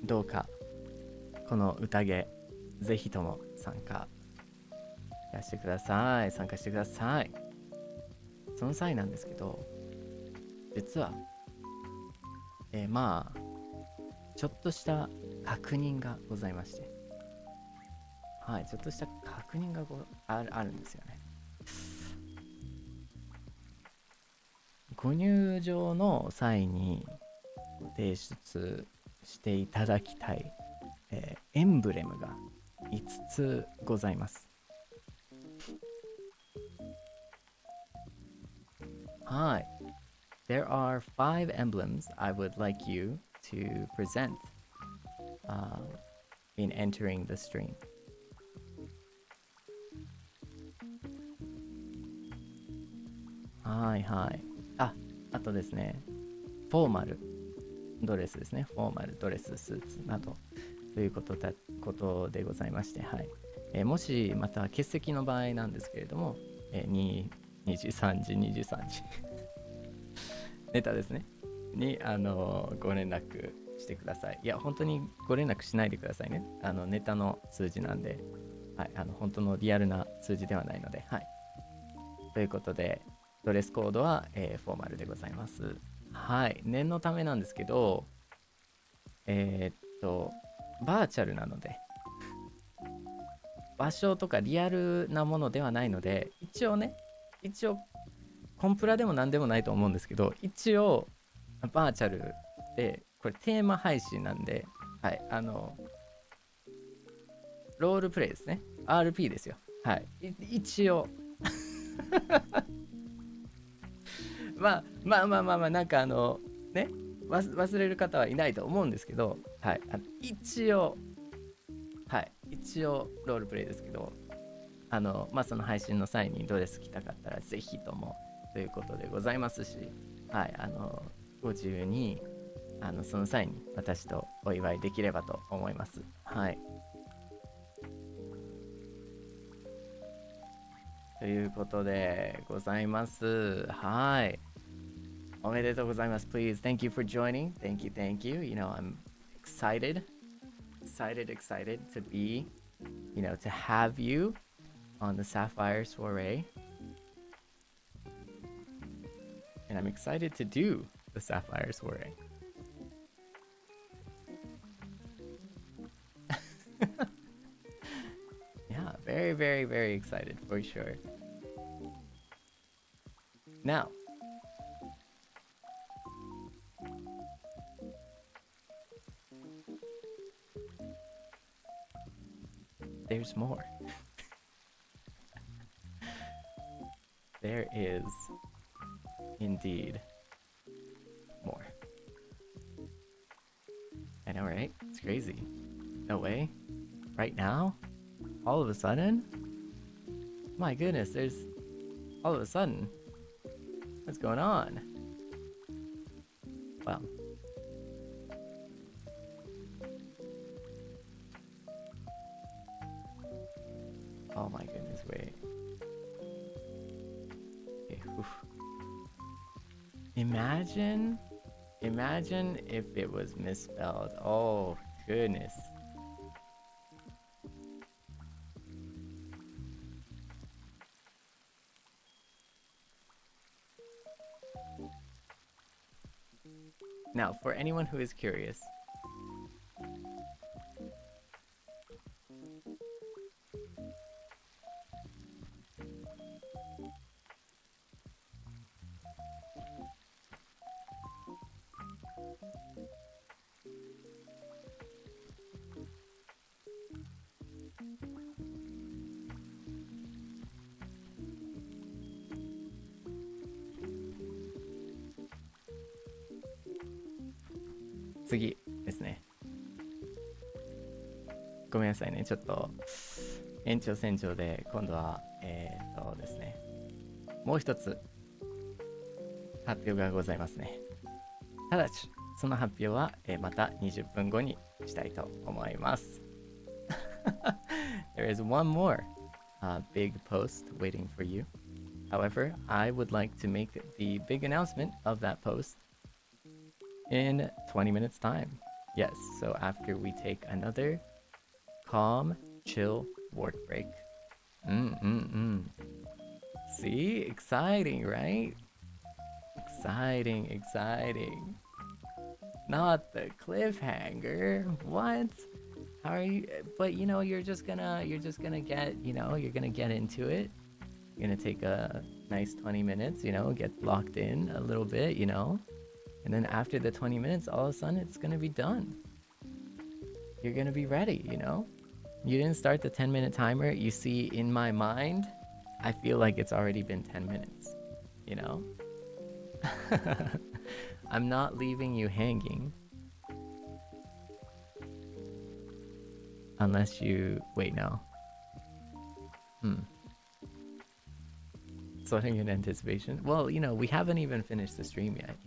どうかこの宴ぜひとも参加してください。参加してください。その際なんですけど、実はまあちょっとした確認がございまして、はい、ちょっとした確認があるんですよね。ご入場の際に提出していただきたい、エンブレムが5つございます。はい。There are 5 emblems I would like you to present in entering the stream. はいはい。あとですね、フォーマルドレスですね。フォーマルドレス、スーツなどということでございまして、はい。もしまた欠席の場合なんですけれども、2時3時ネタですねにご連絡してください。いや本当にご連絡しないでくださいね。ネタの数字なんで、はい、本当のリアルな数字ではないので、はい。ということでドレスコードは、フォーマルでございます。はい。念のためなんですけど、バーチャルなので場所とかリアルなものではないので、一応コンプラでも何でもないと思うんですけど、一応バーチャルでこれテーマ配信なんで、はい、ロールプレイですね。 RP ですよ。はい、一応まあなんかね、忘れる方はいないと思うんですけど、はい、一応ロールプレイですけど、その配信の際にドレス着たかったらぜひともということでございますし、はい、ご自由にその際に私とお祝いできればと思います。はい。ということでございます。はい。おめでとうございます。Please, thank you for joining. Thank you, thank you. You know, I'm excited to be, to have you on the Sapphire Soiree. And I'm excited to do the Sapphire Soiree. Yeah, very, very, very excited for sure. Now, there's more. There is indeed more. I know, right? It's crazy. No way. Right now? All of a sudden? My goodness, there's all of a sudden. What's going on? Well, oh my goodness, wait. Okay, imagine if it was misspelled. Oh goodness. Now, for anyone who is curious,次ですね。ごめんなさいね。ちょっと延長線上で今度はですね、もう一つ発表がございますね。ただしその発表は、また20分後にしたいと思います。There is one more big post waiting for you. However, I would like to make the big announcement of that post in 20 minutes time. Yes, so after we take another calm, chill work break. See? Exciting, right? Exciting. Not the cliffhanger. What? How are you? But you're just gonna get, you're gonna get into it. You're gonna take a nice 20 minutes, get locked in a little bit, And then after the 20 minutes, all of a sudden it's gonna be done. You're gonna be ready, You didn't start the 10-minute timer. You see, in my mind, I feel like it's already been 10 minutes, I'm not leaving you hanging. Unless you... Wait, no. Sweating in anticipation? Well, we haven't even finished the stream yet,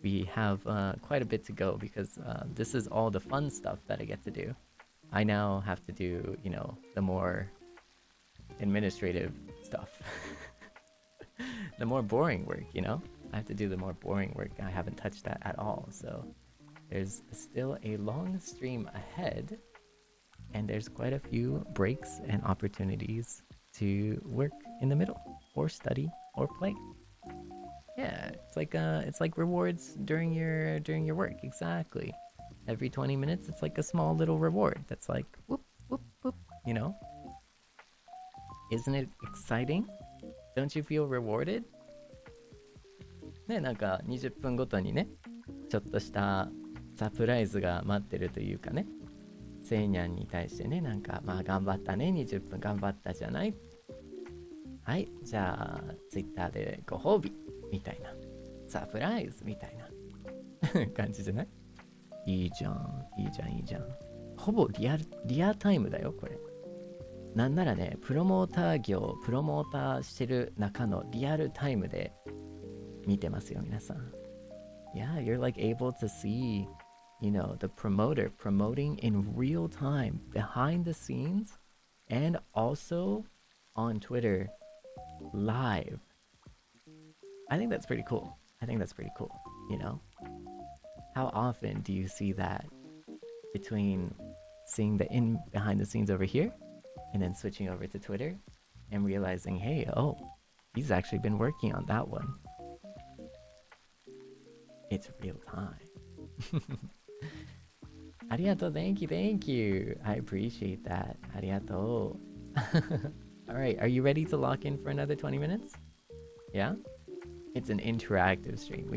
We have quite a bit to go because this is all the fun stuff that I get to do. I now have to do, the more administrative stuff. The more boring work, I have to do the more boring work. I haven't touched that at all. So there's still a long stream ahead. And there's quite a few breaks and opportunities to work in the middle or study or play. Yeah, it's like rewards during your work. Exactly. Every 20 minutes, it's like a small little reward. That's like whoop whoop whoop. Isn't it exciting? Don't you feel rewarded? ね、なんか20分ごとにね、ちょっとしたサプライズが待ってるというかね。セイニャンに対してね、なんかまあ頑張ったね、20分頑張ったじゃない。はい、じゃあ Twitter でご褒美みたいな、サプライズみたいな感じじゃない？いいじゃん、いいじゃん、いいじゃん。ほぼリアタイムだよ、これ。なんならね、プロモーターしてる中のリアルタイムで見てますよ、皆さん。Yeah, you're like able to see, the promoter promoting in real time behind the scenes and also on Twitter live. I think that's pretty cool. How often do you see that between seeing the in behind the scenes over here and then switching over to Twitter and realizing, hey, oh, he's actually been working on that one. It's real time. ありがとう thank you. I appreciate that. ありがとう。Alright, are you ready to lock in for another 20 minutes? Yeah? It's an interactive stream.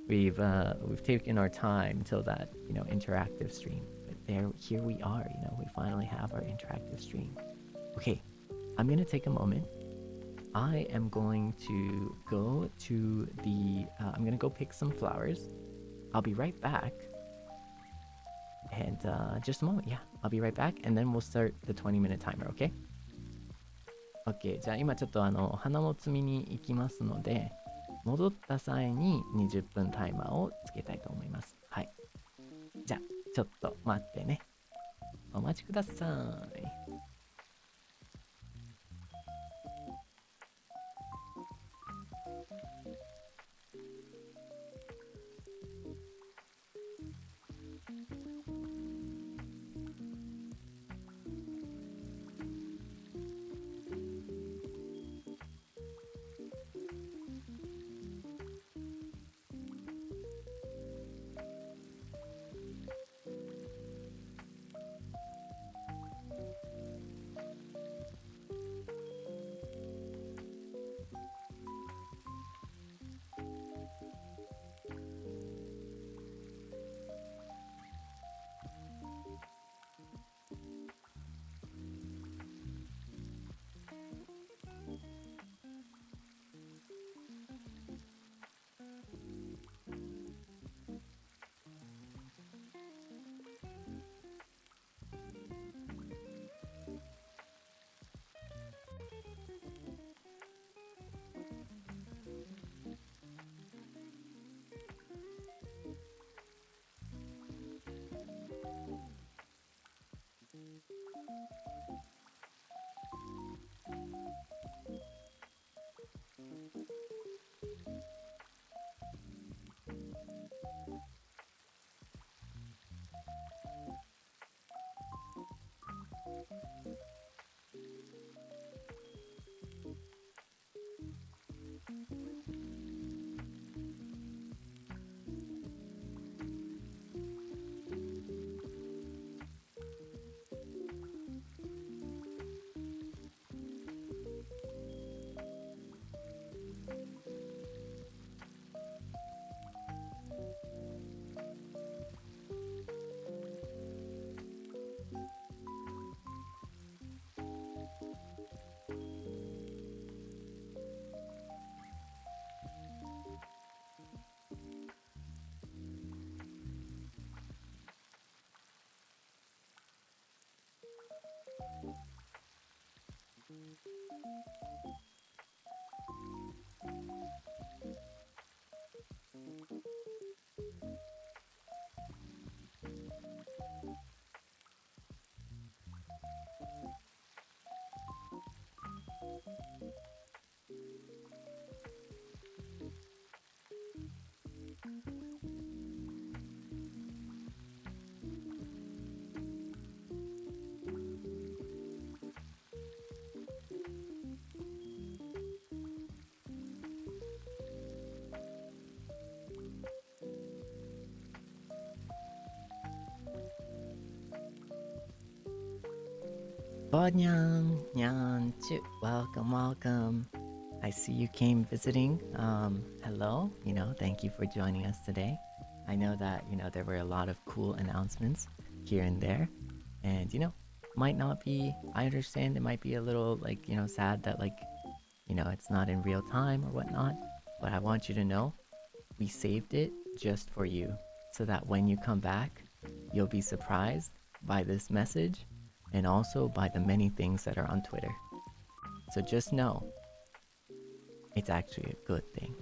We've taken our time till that, interactive stream. But here we are, we finally have our interactive stream. Okay, I'm gonna take a moment. I am going to go to I'm gonna go pick some flowers. I'll be right back. And just a moment, yeah. I'll be right back, and then we'll start the 20-minute timer, okay? OK、じゃあ今ちょっと花も摘みに行きますので、戻った際に20分タイマーをつけたいと思います。はい。じゃあ、ちょっと待ってね。お待ちください。Bonyan, Nyan, Chu, welcome. I see you came visiting. Hello, thank you for joining us today. I know that, there were a lot of cool announcements here and there. And, might not be, I understand it might be a little, sad that, it's not in real time or whatnot. But I want you to know, we saved it just for you, so that when you come back, you'll be surprised by this message and also by the many things that are on Twitter. So just know, it's actually a good thing.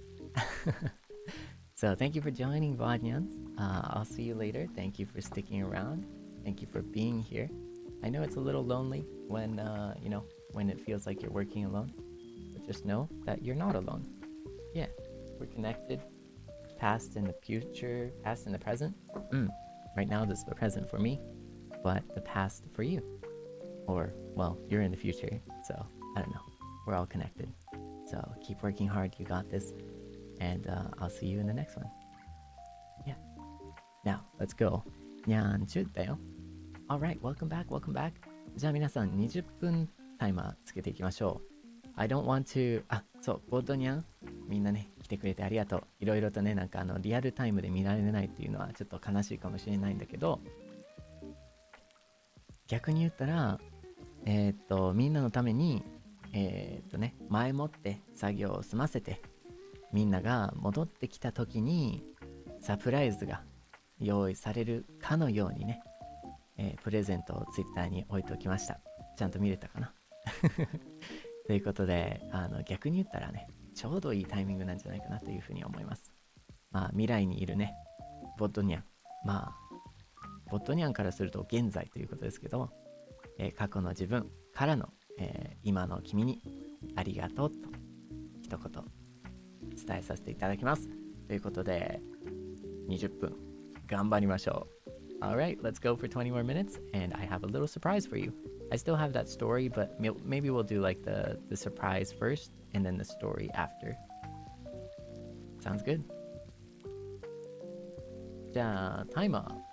So thank you for joining, Vodnyans. I'll see you later. Thank you for sticking around. Thank you for being here. I know it's a little lonely when, when it feels like you're working alone. But just know that you're not alone. Yeah, we're connected. Past and the future, past and the present. Right now, this is the present for me, but the past for you. Or, well, you're in the future, so I don't know. We're all connected. So keep working hard. You got this. And I'll see you in the next one. Yeah. Now, let's go. にゃんちゅだよ。Alright, welcome back, welcome back. じゃあ皆さん20分タイマーつけていきましょう。I don't want to... そう、ボッドニャン。みんなね、来てくれてありがとう。いろいろとね、なんかリアルタイムで見られないっていうのはちょっと悲しいかもしれないんだけど、逆に言ったら、みんなのために、前もって作業を済ませて、みんなが戻ってきた時にサプライズが用意されるかのようにね、プレゼントをツイッターに置いておきました。ちゃんと見れたかなということで、逆に言ったらね、ちょうどいいタイミングなんじゃないかなというふうに思います。まあ未来にいるね、ボットニャン。まあ、ボットニャンからすると現在ということですけど、過去の自分からの、今の君にありがとうと一言伝えさせていただきます。ということで、20分頑張りましょう。Alright, let's go for 20 more minutes, and I have a little surprise for you. I still have that story, but maybe we'll do like the surprise first, and then the story after. Sounds good? じゃあ、タイマー。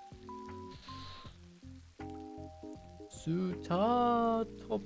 スタート。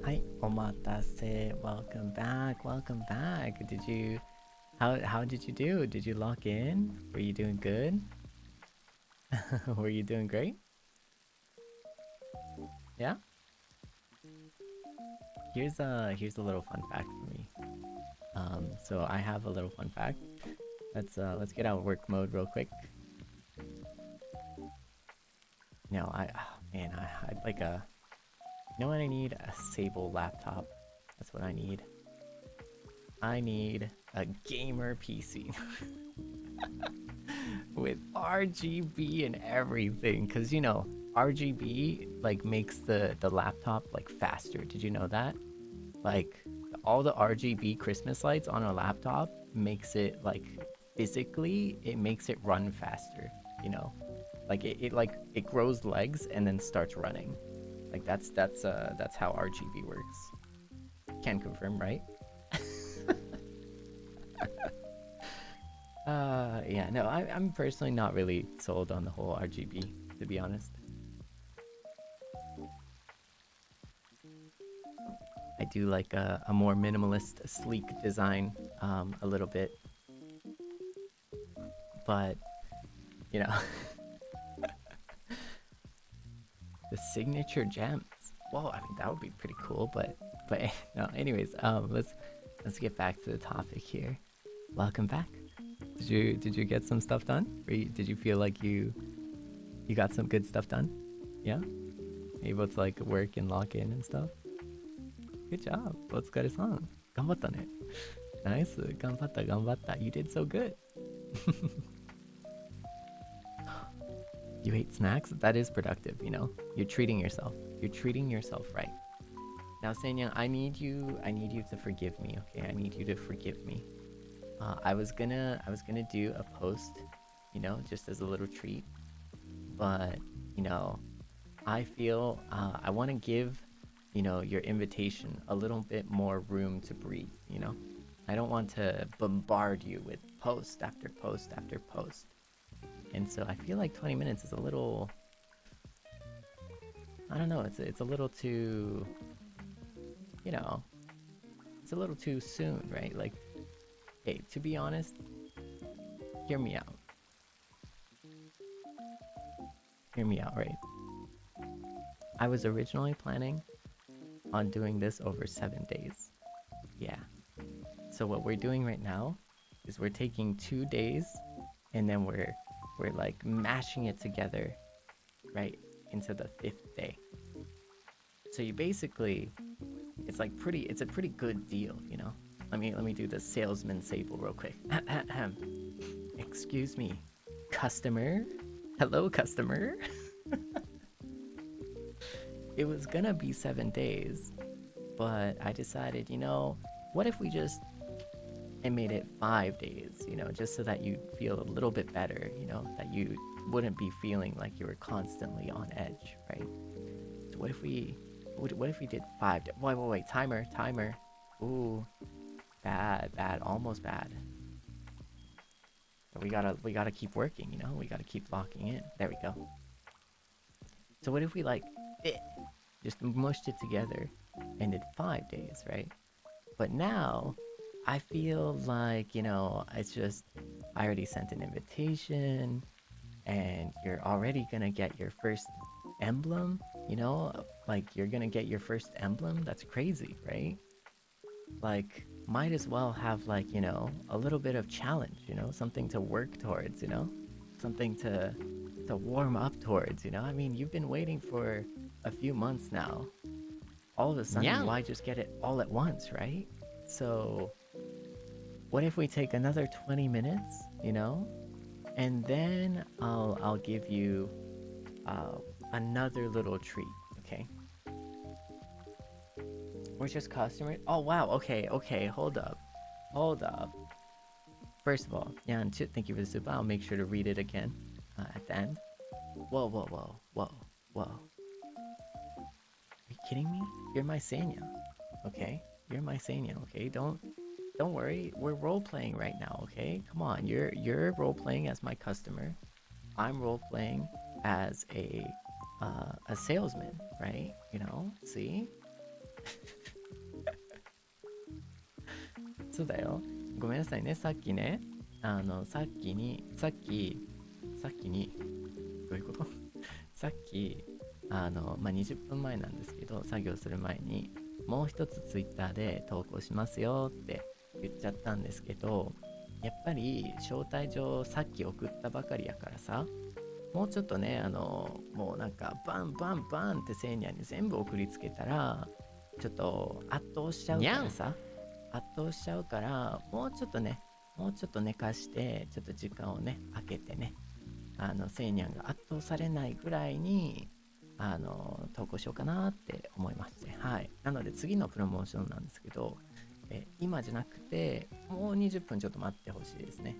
Hi, omatase. Welcome back. Welcome back. Did you how did you do? Did you lock in? Were you doing good? Were you doing great? Yeah? Here's a little fun fact for me. So I have a little fun fact. Let's get out of work mode real quick. No, I'd like a, you know what I need? A Sable laptop. That's what I need. I need a gamer PC with RGB and everything, cause you know RGB like makes the laptop like faster. Did you know that? Like all the RGB Christmas lights on a laptop makes it like physically it makes it run faster. You know, like it grows legs and then starts running. Like that's how RGB works. Can confirm, right? Yeah, no, I'm personally not really sold on the whole RGB, to be honest. I do like a more minimalist, sleek design, a little bit. But, you know, the signature gems. Whoa, I mean that would be pretty cool. But no. Anyways, let's get back to the topic here. Welcome back. Did you get some stuff done? Did you feel like you got some good stuff done? Yeah, able to like work and lock in and stuff. Good job. Let's get it on. 頑張ったね. Nice. 頑張った、頑張った。You did so good. You ate snacks? That is productive, you know? You're treating yourself. You're treating yourself right. Now, Seinyang, I need you to forgive me, okay? I need you to forgive me. I was gonna do a post, you know, just as a little treat. But, you know, I feel I want to give, you know, your invitation a little bit more room to breathe, you know? I don't want to bombard you with post after post after post. And so I feel like 20 minutes is a little, I don't know, it's a little too, you know, it's a little too soon, right? Like, hey, to be honest, hear me out. Hear me out, right? I was originally planning on doing this over 7 days. Yeah. So what we're doing right now is we're taking 2 days and then we're like mashing it together right into the 5th day. So you basically, it's a pretty good deal, you know? Let me do the salesman Sable real quick. Excuse me, customer. Hello, customer. It was gonna be 7 days, but I decided, you know, what if we just made it 5 days, you know, just so that you'd feel a little bit better, you know, that you wouldn't be feeling like you were constantly on edge, right? So what if we did 5 days? Wait, timer. Ooh, bad, almost bad. But we gotta keep working, you know, we gotta keep locking in. There we go. So what if we just mushed it together and did 5 days, right? But now I feel like, you know, it's just, I already sent an invitation and you're already gonna get your first emblem, you know, like you're gonna get your first emblem. That's crazy, right? Like, might as well have, like, you know, a little bit of challenge, you know, something to work towards, you know, something to warm up towards, you know. I mean, you've been waiting for a few months now. All of a sudden, why just get it all at once, right? So what if we take another 20 minutes, you know, and then I'll give you another little treat, okay? We're just customers. Oh wow, okay, hold up. First of all, Yan, thank you for the super. I'll make sure to read it again at the end. Whoa. Are you kidding me? You're my Seinya, okay? You're my Seinya, okay? Don't worry. We're role playing right now, okay? Come on, you're role playing as my customer. I'm role playing as a salesman, right? You know, see? そうだよ。ごめんなさいね。さっきね、さっきにどういうこと？さっき20分前なんですけど、作業する前にもう一つツイッターで投稿しますよって言っちゃったんですけど、やっぱり招待状さっき送ったばかりやからさ、もうちょっとね、もうなんかバンってセーニャに全部送りつけたらちょっと圧倒しちゃうから、もうちょっと寝かして、ちょっと時間をね空けてね、セイニャンが圧倒されないぐらいに投稿しようかなって思いまして、はい。なので次のプロモーションなんですけど、今じゃなくてもう20分ちょっと待ってほしいですね。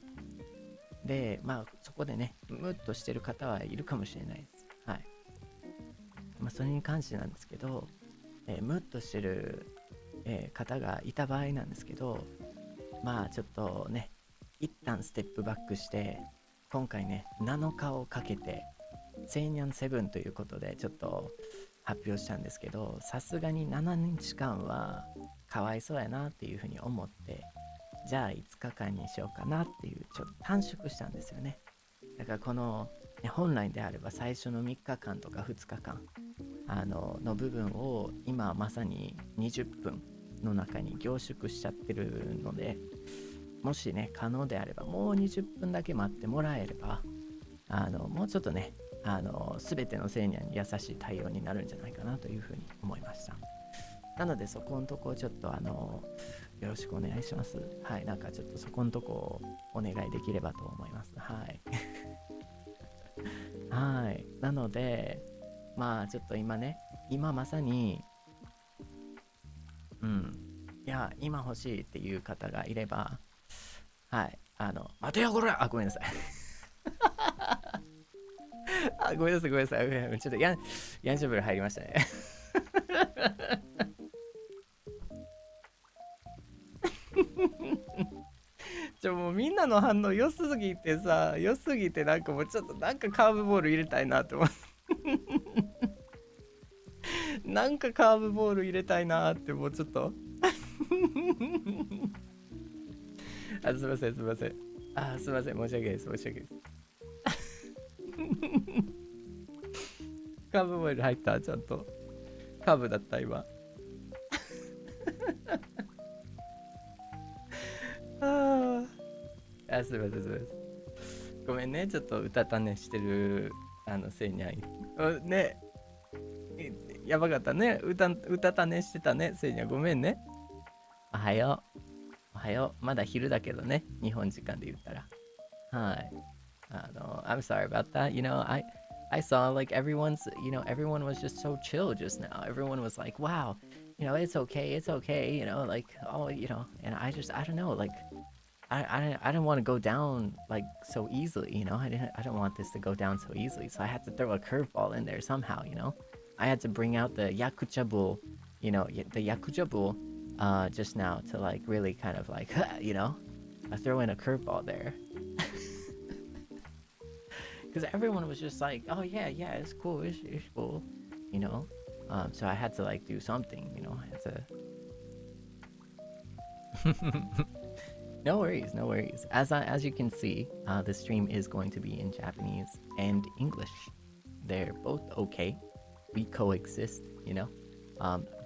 で、まあそこでねムッとしてる方はいるかもしれないです。はい。まあそれに関してなんですけど、ムッとしてる、方がいた場合なんですけど、まあちょっとね一旦ステップバックして、今回ね7日をかけてセイニャン7ということでちょっと発表したんですけど、さすがに7日間はかわいそうやなっていうふうに思って、じゃあ5日間にしようかなっていう、ちょっと短縮したんですよね。だからこの、ね、本来であれば最初の3日間とか2日間の部分を今まさに20分の中に凝縮しちゃってるので、もしね可能であればもう20分だけ待ってもらえれば、もうちょっとね全てのセイニャンに優しい対応になるんじゃないかなというふうに思いました。なのでそこのとこちょっとよろしくお願いします。はい、なんかちょっとそこのとこお願いできればと思います。はい。はい。なので、まあちょっと今ね、今まさに、いや、今欲しいっていう方がいれば、はい、待てよこれ、あ、ごめんなさい。あ、ごめんなさい、ごめんなさい。ちょっとヤンシャブル入りましたね。もうみんなの反応良すぎてさ、良すぎてなんかもうちょっとなんかカーブボール入れたいなって思う。なんかカーブボール入れたいなってもうちょっと。あ、すいません、すいません。あ、すいません、申し訳ないです、申し訳ないです。カーブボール入ったちゃんと。カーブだった今。ああ、すいません、すいません。ごめんね、ちょっと歌たねしてる、せいにゃん。ね、やばかったね。歌たねしてたね、せいにゃん。ごめんね。おはよう。おはよう。まだ昼だけどね、日本時間で言ったら。はい。I'm sorry about that. I saw like everyone was just so chill just now. Everyone was like, wow, it's okay, it's okay, like, oh, and I don't know, like, I didn't want to go down like so easily, I don't want this to go down so easily. So I had to throw a curveball in there somehow. I had to bring out the Yakuza bull, the Yakuza bull, just now to like really kind of like, I throw in a curveball there. Because everyone was just like, oh yeah, it's cool, it's cool, so I had to like do something, I had to. No worries, no worries. As you can see, the stream is going to be in Japanese and English. They're both okay. We coexist.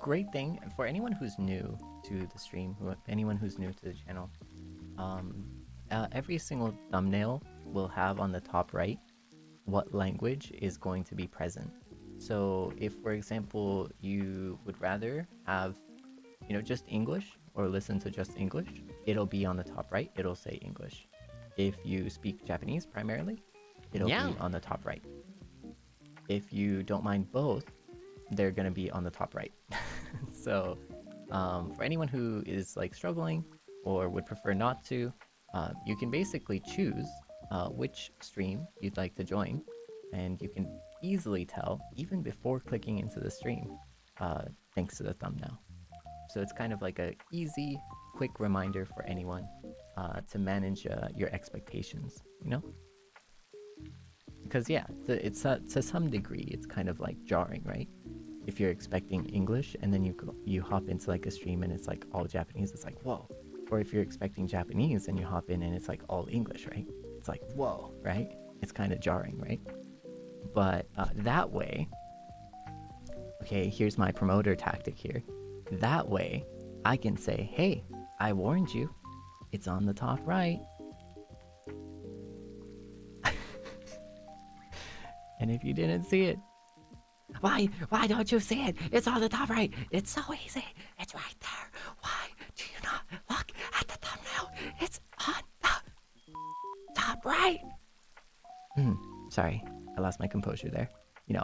Great thing for anyone who's new to the stream, anyone who's new to the channel. Every single thumbnail will have on the top right what language is going to be present. So if, for example, you would rather have, just English or listen to just English, it'll be on the top right. It'll say English. If you speak Japanese primarily, it'll be on the top right. If you don't mind both, they're going to be on the top right. So for anyone who is like struggling or would prefer not to, you can basically choose which stream you'd like to join, and you can easily tell even before clicking into the stream, thanks to the thumbnail. So it's kind of like a easy, quick reminder for anyone to manage your expectations, Because it's to some degree, it's kind of like jarring, right? If you're expecting English and then you hop into like a stream and it's like all Japanese, it's like, whoa. Or if you're expecting Japanese and you hop in and it's like all English, right? It's like, whoa, right? It's kind of jarring, right? But that way, okay, here's my promoter tactic here. That way, I can say, hey, I warned you. It's on the top right. And if you didn't see it, why don't you see it? It's on the top right. It's so easy. It's right there. Why do you not look at the thumbnail? It's on the top right. Sorry, I lost my composure there.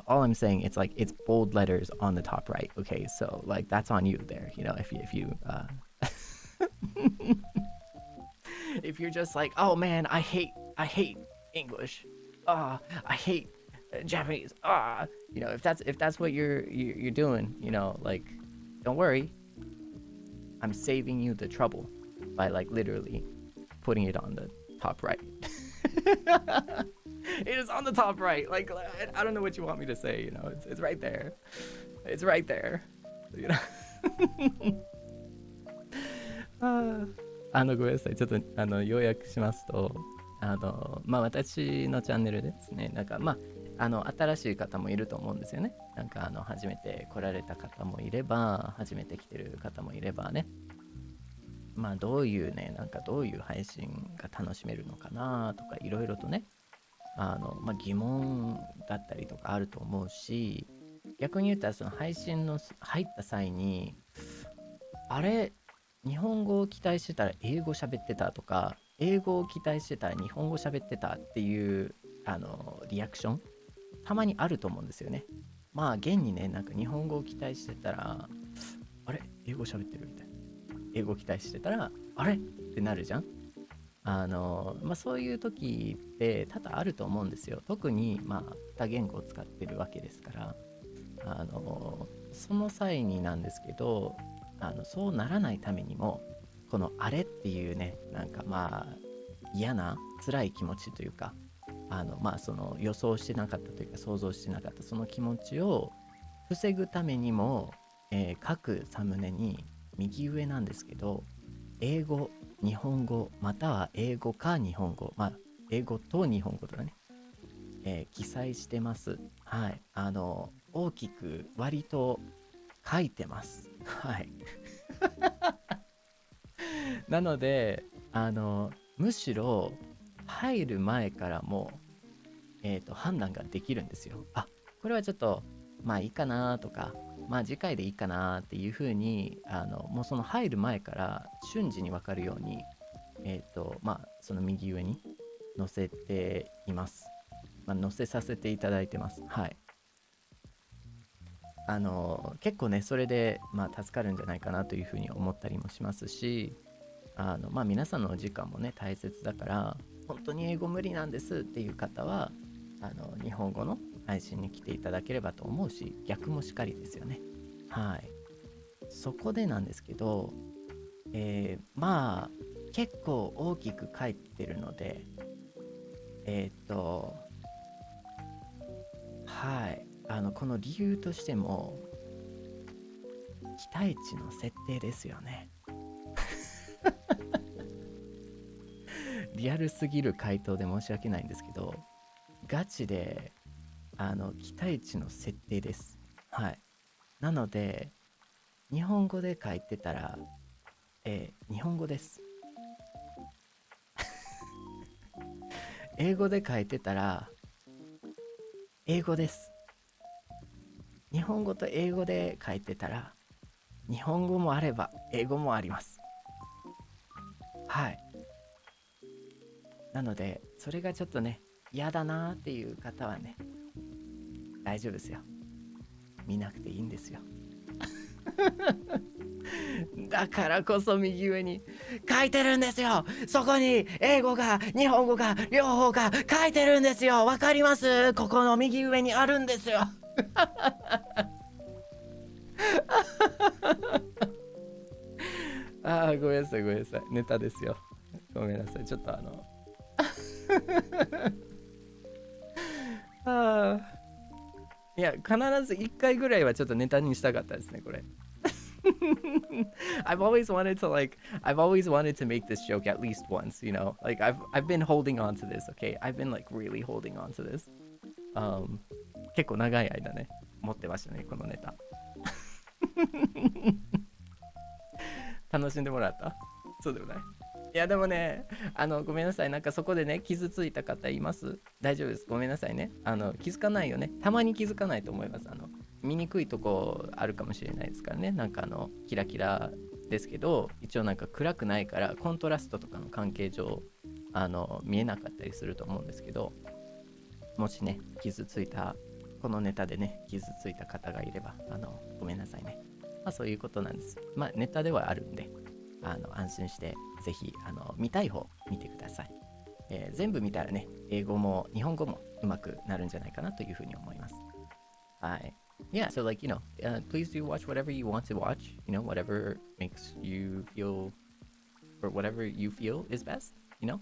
All I'm saying, it's like it's bold letters on the top right. Okay, so like that's on you there. If you if you're just like, oh man, I hate English. I hate Japanese. If that's what you're doing, like, don't worry. I'm saving you the trouble by like literally putting it on the top right. It is on the top right. Like, I don't know what you want me to say. It's right there. It's right there. ごめんなさい。ちょっと要約しますと、私のチャンネルですね。なんか新しい方もいると思うんですよね。なんか初めて来られた方もいれば、初めて来てる方もいればね。どういう配信が楽しめるのかなとか、いろいろとね、疑問だったりとかあると思うし、逆に言ったらその配信の入った際に、あれ日本語を期待してたら英語喋ってたとか、英語を期待してたら日本語喋ってたっていうリアクションたまにあると思うんですよね。まあ現にね、なんか日本語を期待してたら、あれ英語喋ってるみたいな。英語を期待してたら、あれってなるじゃん。そういう時って多々あると思うんですよ。特に多言語を使ってるわけですから、その際になんですけど、そうならないためにも、このあれっていうね、なんか嫌な辛い気持ちというか、その予想してなかったというか想像してなかったその気持ちを防ぐためにも、各サムネに右上なんですけど、英語、日本語、または英語か日本語、英語と日本語とかね、記載してます。はい。大きく割と書いてます。はい。なので、むしろ入る前からも判断ができるんですよ。あ、これはちょっといいかなとか、次回でいいかなっていう風にもうその入る前から瞬時に分かるようにその右上に載せています。載せさせていただいてます。はい。結構ねそれで助かるんじゃないかなという風に思ったりもしますし、皆さんのお時間もね大切だから、本当に英語無理なんですっていう方は日本語の配信に来ていただければと思うし、逆もしかりですよね。はい。そこでなんですけど、結構大きく書いてるので、はい。この理由としても、期待値の設定ですよね。リアルすぎる回答で申し訳ないんですけど、ガチで期待値の設定です。はい。なので日本語で書いてたら、日本語です。英語で書いてたら英語です。日本語と英語で書いてたら日本語もあれば英語もあります。はい。なのでそれがちょっとね嫌だなーっていう方はね、大丈夫ですよ。見なくていいんですよ。だからこそ右上に書いてるんですよ。そこに英語が日本語が両方が書いてるんですよ。わかります？ここの右上にあるんですよ。ごめんなさいごめんなさい、ネタですよ。ごめんなさい、ちょっといや必ず1回ぐらいはちょっとネタにしたかったですねこれ。I've always wanted to make this joke at least once, you know. Like I've been holding on to this, okay? I've been like really holding on to this. Um 結構長い間ね持ってましたねこのネタ。楽しんでもらった？そうでもない。いやでもね、ごめんなさい、なんかそこでね傷ついた方います？大丈夫です、ごめんなさいね。気づかないよね、たまに気づかないと思います。見にくいとこあるかもしれないですからね。なんかキラキラですけど、一応なんか暗くないからコントラストとかの関係上見えなかったりすると思うんですけど、もしね傷ついた、このネタでね傷ついた方がいればごめんなさいね。そういうことなんです。ネタではあるんで安心してぜひ見たい方見てください。全部見たらね英語も日本語もうまくなるんじゃないかなというふうに思います。はい。Yeah, so like, please do watch whatever you want to watch, whatever makes you feel, or whatever you feel is best, you know?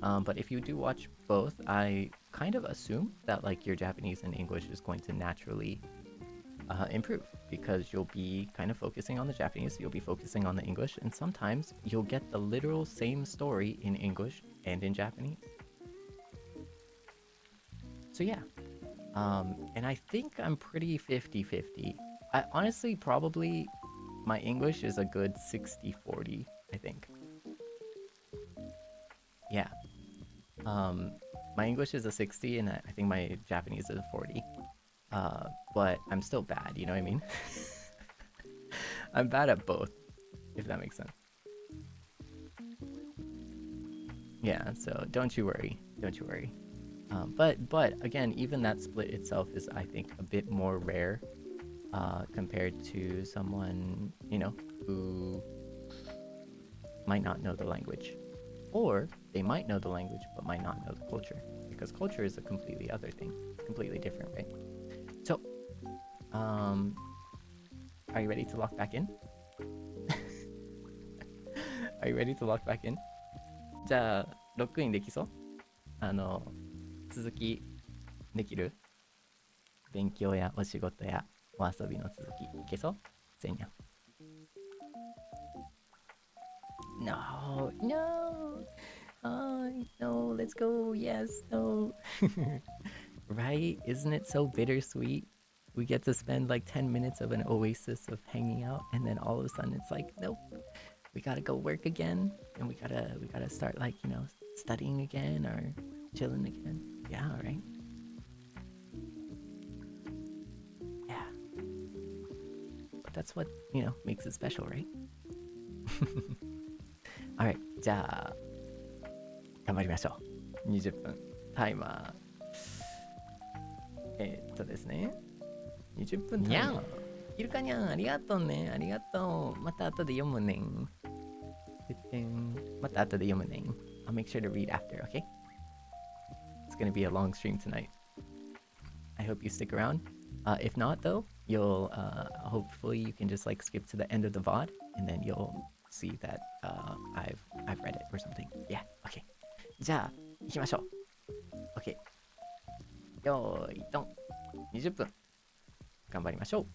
But if you do watch both, I kind of assume that like your Japanese and English is going to naturally improve, because you'll be kind of focusing on the Japanese, you'll be focusing on the English, and sometimes you'll get the literal same story in English and in Japanese. So yeah, and I think I'm pretty 50-50. I honestly probably, my English is a good 60-40, I think. Yeah. My English is a 60 and I think my Japanese is a 40. But I'm still bad, you know what I mean? I'm bad at both, if that makes sense. Yeah, so don't you worry. Don't you worry. But again, even that split itself is, I think, a bit more rare compared to someone, who might not know the language. Or they might know the language but might not know the culture. Because culture is a completely other thing. Completely different, right? So, are you ready to lock back in? Are you ready to lock back in? じゃあ、ロックインできそう？続きできる？勉強やお仕事やお遊びの続きいけそう？せんやん。No, no. No, let's go. Yes, no. Right? Isn't it so bittersweet? We get to spend like 10 minutes of an oasis of hanging out, and then all of a sudden it's like, nope, we gotta go work again, and we gotta start like, studying again or chilling again. Yeah, right? Yeah. But that's what, makes it special, right? Alright, じゃあ、頑張りましょう。20分。タイマー。ですね。20分タイマー。いるかにゃん、ありがとうね。ありがとう。また後で読むねん。また後で読むねん。I'll make sure to read after, okay? It's gonna be a long stream tonight. I hope you stick around. If not, though, you'll hopefully you can just like skip to the end of the VOD, and then you'll see that I've read it or something. Yeah, okay. じゃあ行きましょう。Okay. よーいドン。20分頑張りましょう。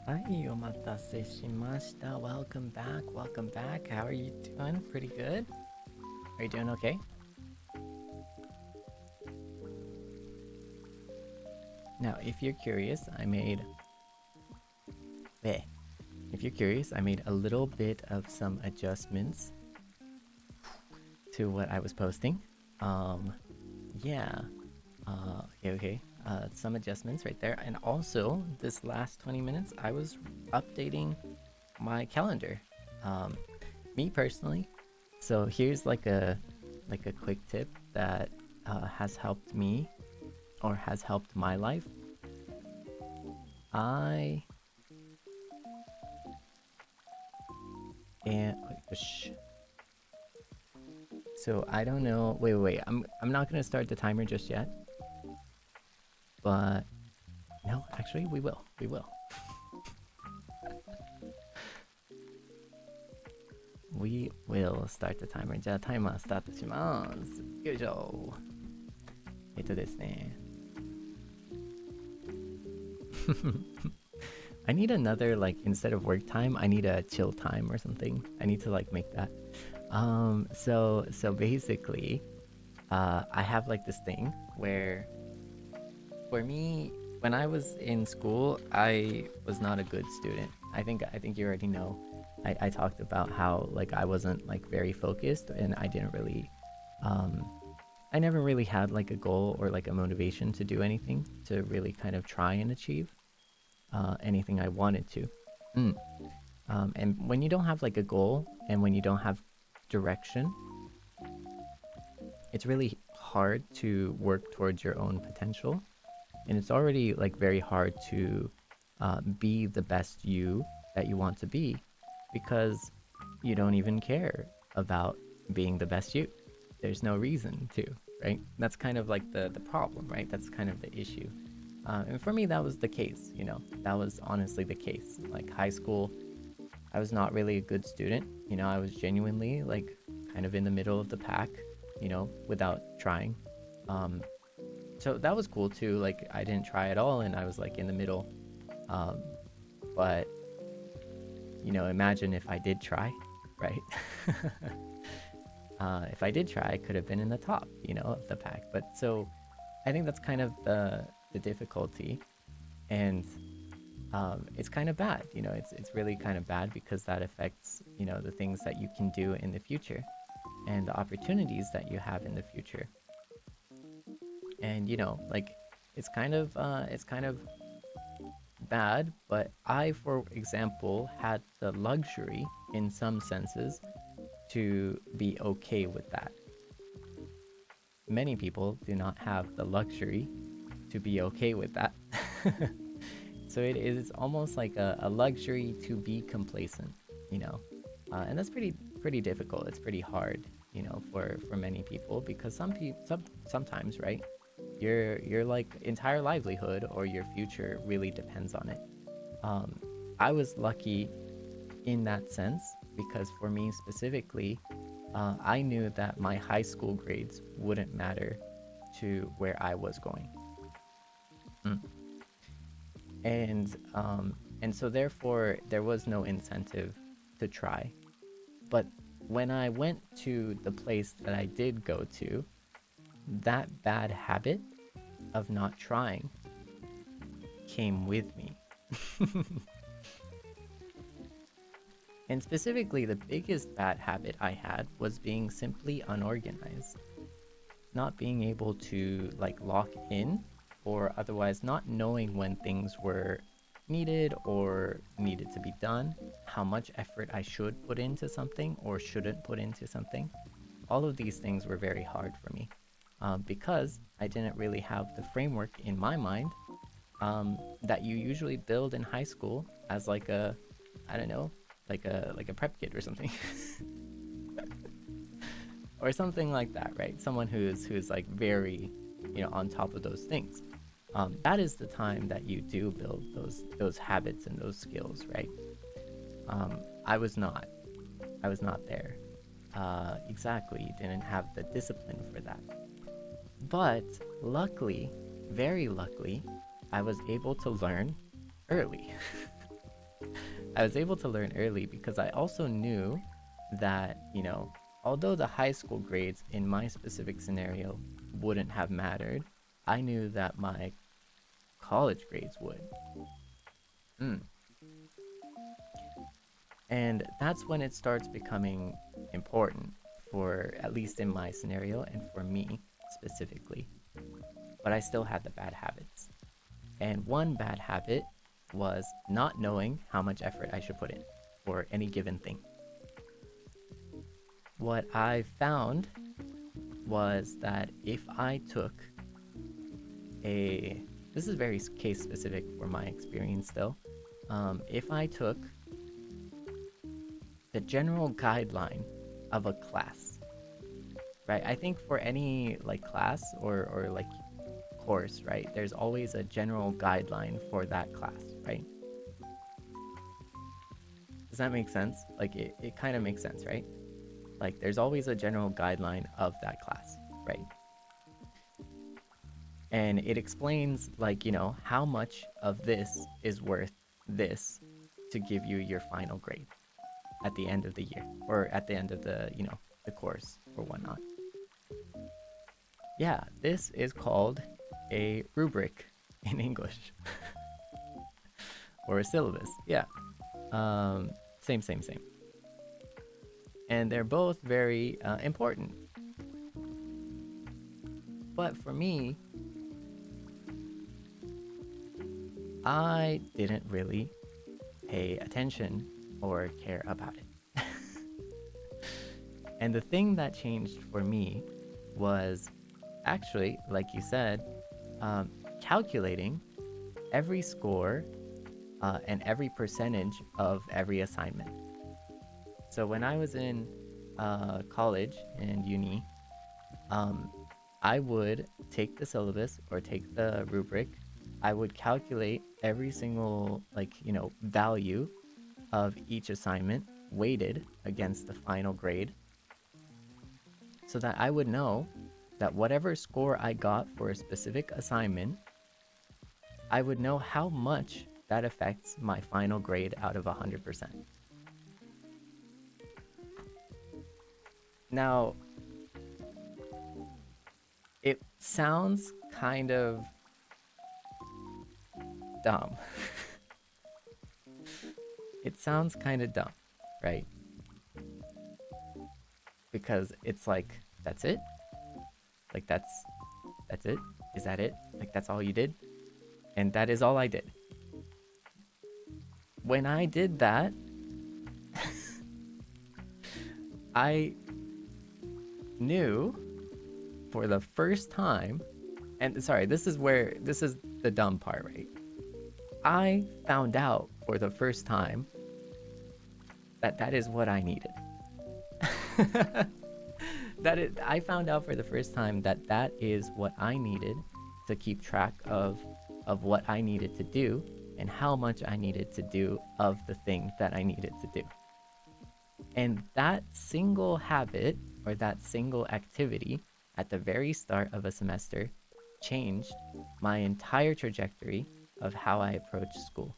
Hi, omatase shimashita. Welcome back, welcome back. How are you doing? Pretty good? Are you doing okay? Now, if you're curious, I made a little bit of some adjustments to what I was posting. Yeah. Okay. Some adjustments right there, and also this last 20 minutes I was updating my calendar, me personally. So here's like a quick tip that has helped me, or has helped my life. So I don't know. Wait. I'm not gonna start the timer just yet. But no, actually, we will. We will start the timer. じゃあタイマースタートします。よいしょ。ですね。I need another, like, instead of work time, I need a chill time or something. I need to like make that. So basically, I have like this thing where, for me, when I was in school, I was not a good student. I think you already know. I talked about how like I wasn't like very focused, and I didn't really I never really had like a goal or like a motivation to do anything, to really kind of try and achieve anything I wanted to. And when you don't have like a goal, and when you don't have direction, it's really hard to work towards your own potential. And it's already like very hard to be the best you that you want to be, because you don't even care about being the best you. There's no reason to, right? That's kind of like the problem, right? That's kind of the issue. And for me, that was the case, you know, that was honestly the case. Like high school, I was not really a good student. You know, I was genuinely like kind of in the middle of the pack, you know, without trying. So that was cool too. Like I didn't try at all, and I was like in the middle. But you know, imagine if I did try, right? If I did try, I could have been in the top, you know, of the pack. But so I think that's kind of the difficulty, and it's kind of bad, you know. It's really kind of bad, because that affects, you know, the things that you can do in the future, and the opportunities that you have in the future. And you know, like it's kind of bad, but I, for example, had the luxury in some senses to be okay with that. Many people do not have the luxury to be okay with that. So it is almost like a luxury to be complacent, you know. And that's pretty difficult. It's pretty hard, you know, for many people, because sometimes, right, your like entire livelihood or your future really depends on it. I was lucky in that sense because for me specifically, I knew that my high school grades wouldn't matter to where I was going. And so therefore there was no incentive to try. But when I went to the place that I did go to, that bad habit of not trying came with me. And specifically, the biggest bad habit I had was being simply unorganized. Not being able to like lock in, or otherwise not knowing when things were needed or needed to be done, how much effort I should put into something or shouldn't put into something. All of these things were very hard for me because I didn't really have the framework in my mind that you usually build in high school as like a, I don't know, like a prep kid or something. Or something like that, right? Someone who's like very, you know, on top of those things. That is the time that you do build those habits and those skills, right? I was not there. Exactly, didn't have the discipline for that. But luckily, very luckily, I was able to learn early. I was able to learn early because I also knew that, you know, although the high school grades in my specific scenario wouldn't have mattered, I knew that my college grades would. And that's when it starts becoming important, for at least in my scenario and for me specifically. But I still had the bad habits. And one bad habit was not knowing how much effort I should put in for any given thing. What I found was that if I took this is very case specific for my experience though, if I took the general guideline of a class, right? I think for any like class or like course, right, there's always a general guideline for that class, right? Does that make sense? Like it kind of makes sense, right? Like there's always a general guideline of that class, right? And it explains like, you know, how much of this is worth this to give you your final grade at the end of the year or at the end of the, you know, the course or whatnot. Yeah, this is called a rubric in English. Or a syllabus, yeah. Same. And they're both very important. But for me, I didn't really pay attention or care about it. And the thing that changed for me was actually, like you said, calculating every score and every percentage of every assignment. So when I was in college and uni, I would take the syllabus or take the rubric. I would calculate every single, like, you know, value of each assignment weighted against the final grade, so that I would know that whatever score I got for a specific assignment, I would know how much that affects my final grade out of 100%. Now, it sounds kind of dumb. It sounds kind of dumb, right? Because it's like, that's it? Like that's it? Is that it? Like that's all you did? And that is all I did. When I did that, I knew for the first time, and sorry, this is the dumb part, right? I found out for the first time that is what I needed. I found out for the first time that that is what I needed to keep track of what I needed to do and how much I needed to do of the thing that I needed to do. And that single habit or that single activity at the very start of a semester changed my entire trajectory of how I approach school.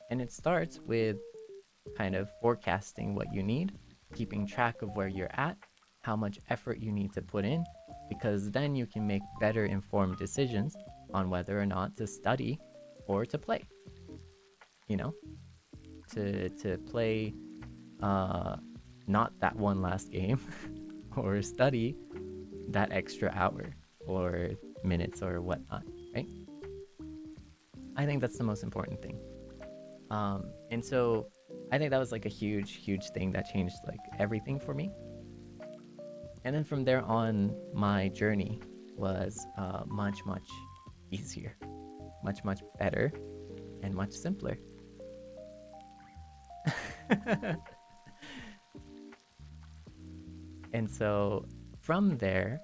And it starts with kind of forecasting what you need, keeping track of where you're at, how much effort you need to put in, because then you can make better informed decisions on whether or not to study or to play. You know, to play not that one last game or study that extra hour or minutes or whatnot, right? I think that's the most important thing. And so I think that was like a huge thing that changed like everything for me. And then from there on, my journey was much easier, much better, and much simpler. And so from there,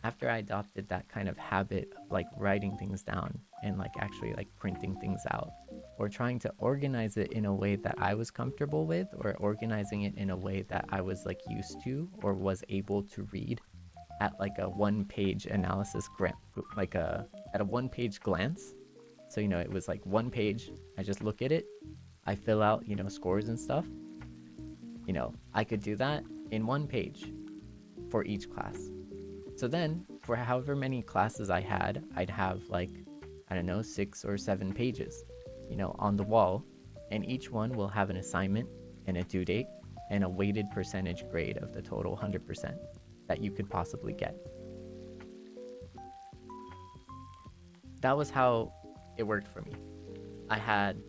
after I adopted that kind of habit of like writing things down and like actually like printing things out or trying to organize it in a way that I was comfortable with, or organizing it in a way that I was like used to or was able to read at like a one-page analysis at a one-page glance. So, you know, it was like one page, I just look at it, I fill out, you know, scores and stuff. You know, I could do that in one page for each class. So then, for however many classes I had, I'd have like, I don't know, 6 or 7 pages, you know, on the wall. And each one will have an assignment and a due date and a weighted percentage grade of the total 100% that you could possibly get. That was how it worked for me. I had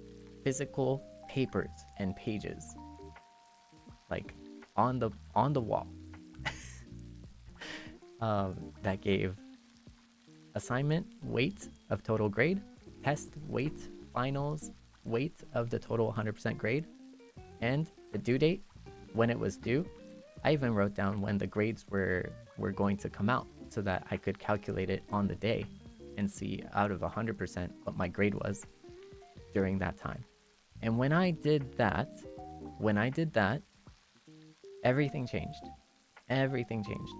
physical papers and pages like on the wall that gave assignment weight of total grade, test weight, finals weight of the total 100% grade, and the due date when it was due. I even wrote down when the grades were going to come out so that I could calculate it on the day and see out of 100% what my grade was during that time. And when I did that, everything changed. Everything changed.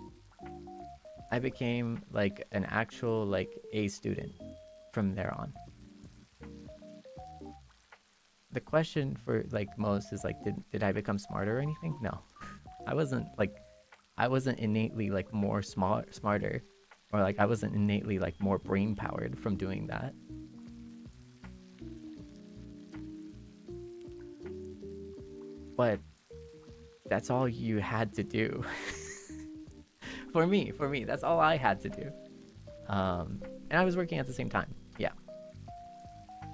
I became like an actual like A student from there on. The question for like most is like, did I become smarter or anything? No. I wasn't innately like more smarter, or like I wasn't innately like more brain powered from doing that. But that's all you had to do. For me, that's all I had to do. And I was working at the same time. Yeah.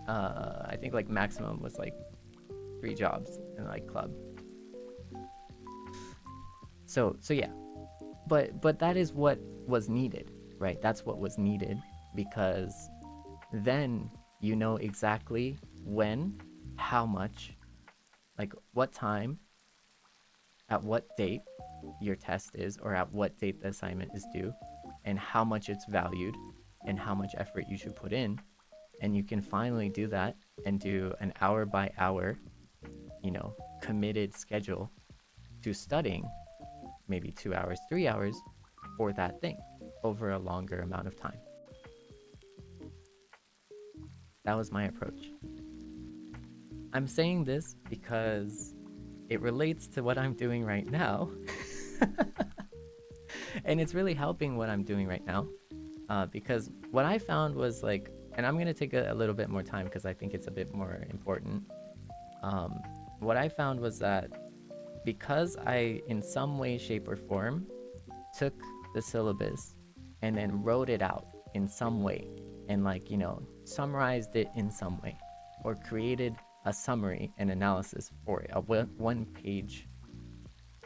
I think like maximum was like 3 jobs in like club. So yeah. But that is what was needed, right? That's what was needed, because then you know exactly when, how much, like what time, at what date your test is, or at what date the assignment is due, and how much it's valued, and how much effort you should put in. And you can finally do that and do an hour by hour, you know, committed schedule to studying maybe 2 hours, 3 hours for that thing over a longer amount of time. That was my approach. I'm saying this because it relates to what I'm doing right now. And it's really helping what I'm doing right now. Because what I found was like, and I'm going to take a little bit more time because I think it's a bit more important. What I found was that because I, in some way, shape, or form, took the syllabus and then wrote it out in some way, and like, you know, summarized it in some way, or created a summary and analysis for it, a one-page,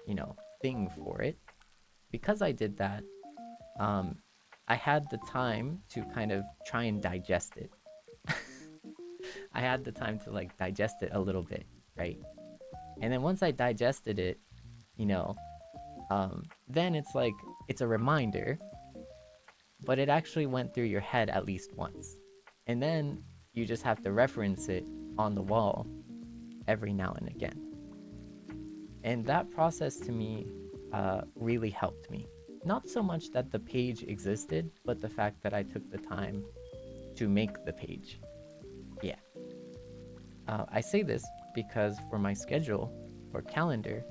you know, thing for it. Because I did that, I had the time to kind of try and digest it. I had the time to like digest it a little bit, right? And then once I digested it, you know, then it's like, it's a reminder, but it actually went through your head at least once. And then you just have to reference it on the wall every now and again. And that process to me really helped me. Not so much that the page existed, but the fact that I took the time to make the page. Yeah. I say this because for my schedule or calendar,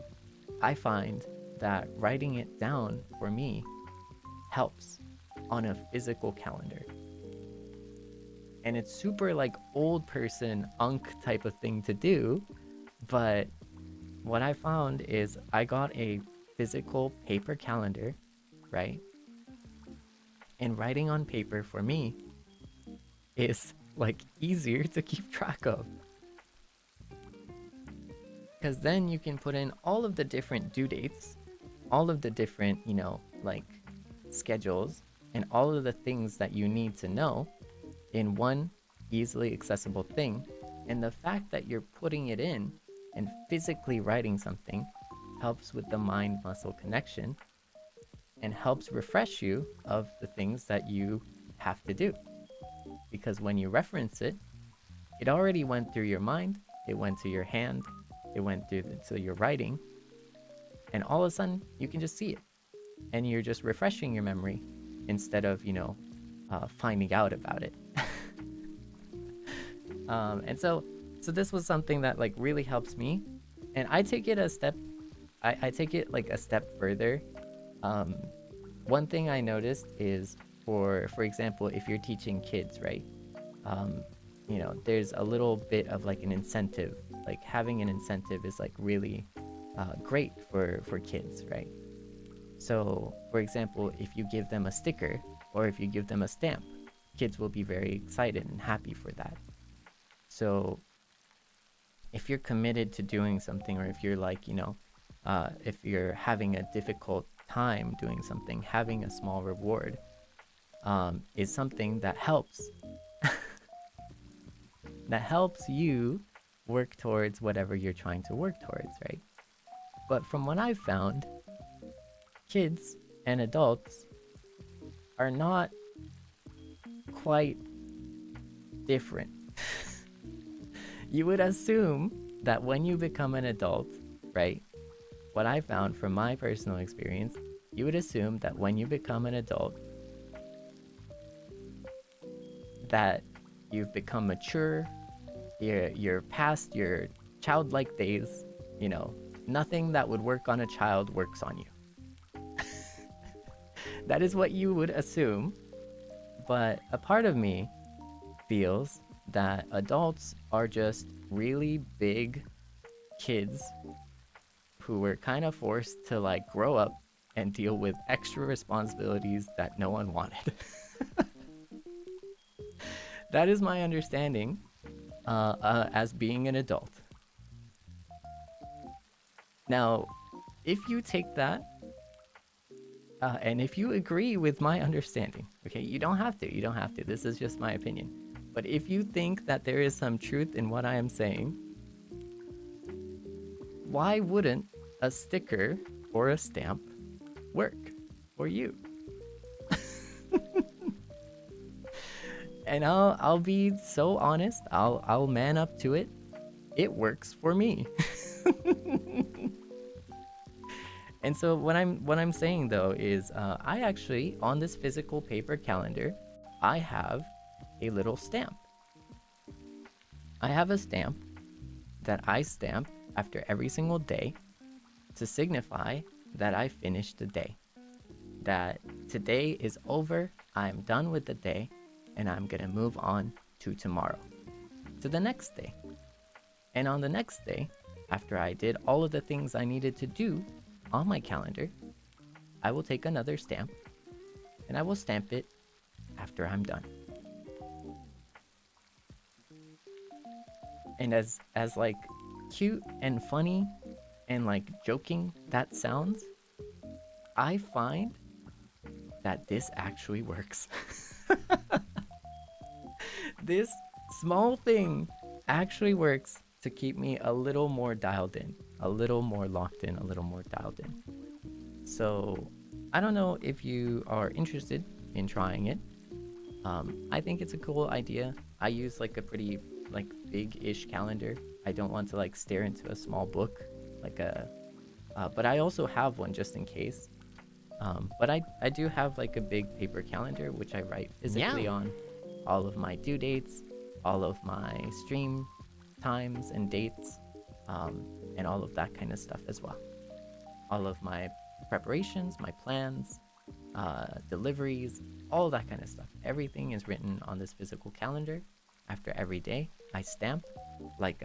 I find that writing it down for me helps on a physical calendar. And it's super like old person unk type of thing to do, but what I found is I got a physical paper calendar, right? And writing on paper for me is like easier to keep track of. Because then you can put in all of the different due dates, all of the different, you know, like schedules, and all of the things that you need to know in one easily accessible thing. And the fact that you're putting it in and physically writing something helps with the mind-muscle connection and helps refresh you of the things that you have to do. Because when you reference it, it already went through your mind, it went to your hand, it went through to your writing, and all of a sudden you can just see it. And you're just refreshing your memory instead of, you know, finding out about it. And so this was something that like really helps me, and I take it a step. I take it like a step further. One thing I noticed is for example, if you're teaching kids, right? You know, there's a little bit of like an incentive. Like having an incentive is like really great for kids, right? So, for example, if you give them a sticker or if you give them a stamp, kids will be very excited and happy for that. So, if you're committed to doing something, or if you're like, you know, if you're having a difficult time doing something, having a small reward is something that helps. That helps you work towards whatever you're trying to work towards, right? But from what I've found, kids and adults are not quite different. You would assume that when you become an adult, right? What I found from my personal experience, you would assume that when you become an adult, that you've become mature, you're past your childlike days, you know, nothing that would work on a child works on you. That is what you would assume, but a part of me feels that adults are just really big kids who were kind of forced to like grow up and deal with extra responsibilities that no one wanted. That is my understanding as being an adult. Now, if you take that and if you agree with my understanding, okay, you don't have to, this is just my opinion. But if you think that there is some truth in what I am saying, why wouldn't a sticker or a stamp work for you? And I'll be so honest, I'll man up to it. It works for me. And so what I'm saying though is I actually, on this physical paper calendar, I have a little stamp. I have a stamp that I stamp after every single day to signify that I finished the day. That today is over, I'm done with the day, and I'm gonna move on to tomorrow, to the next day. And on the next day, after I did all of the things I needed to do on my calendar, I will take another stamp and I will stamp it after I'm done. And as like cute and funny and like joking that sounds, I find that this actually works. This small thing actually works to keep me a little more dialed in, a little more locked in, a little more dialed in. So I don't know if you are interested in trying it. I think it's a cool idea. I use like a pretty like big-ish calendar. I don't want to like stare into a small book, like but I also have one just in case. But I do have like a big paper calendar which I write physically on all of my due dates, all of my stream times and dates, and all of that kind of stuff as well. All of my preparations, my plans, deliveries, all that kind of stuff. Everything is written on this physical calendar. After every day, I stamp like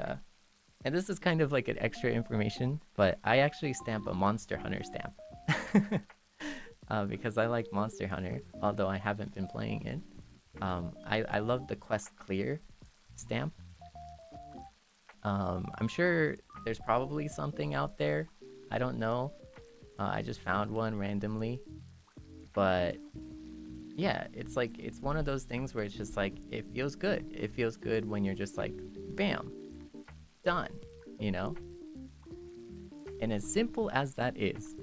and this is kind of like an extra information, but I actually stamp a Monster Hunter stamp. Because I like Monster Hunter, although I haven't been playing it. I love the Quest Clear stamp. I'm sure there's probably something out there. I don't know. I just found one randomly. But yeah, it's like, it's one of those things where it's just like, it feels good. It feels good when you're just like, bam, done, you know? And as simple as that is,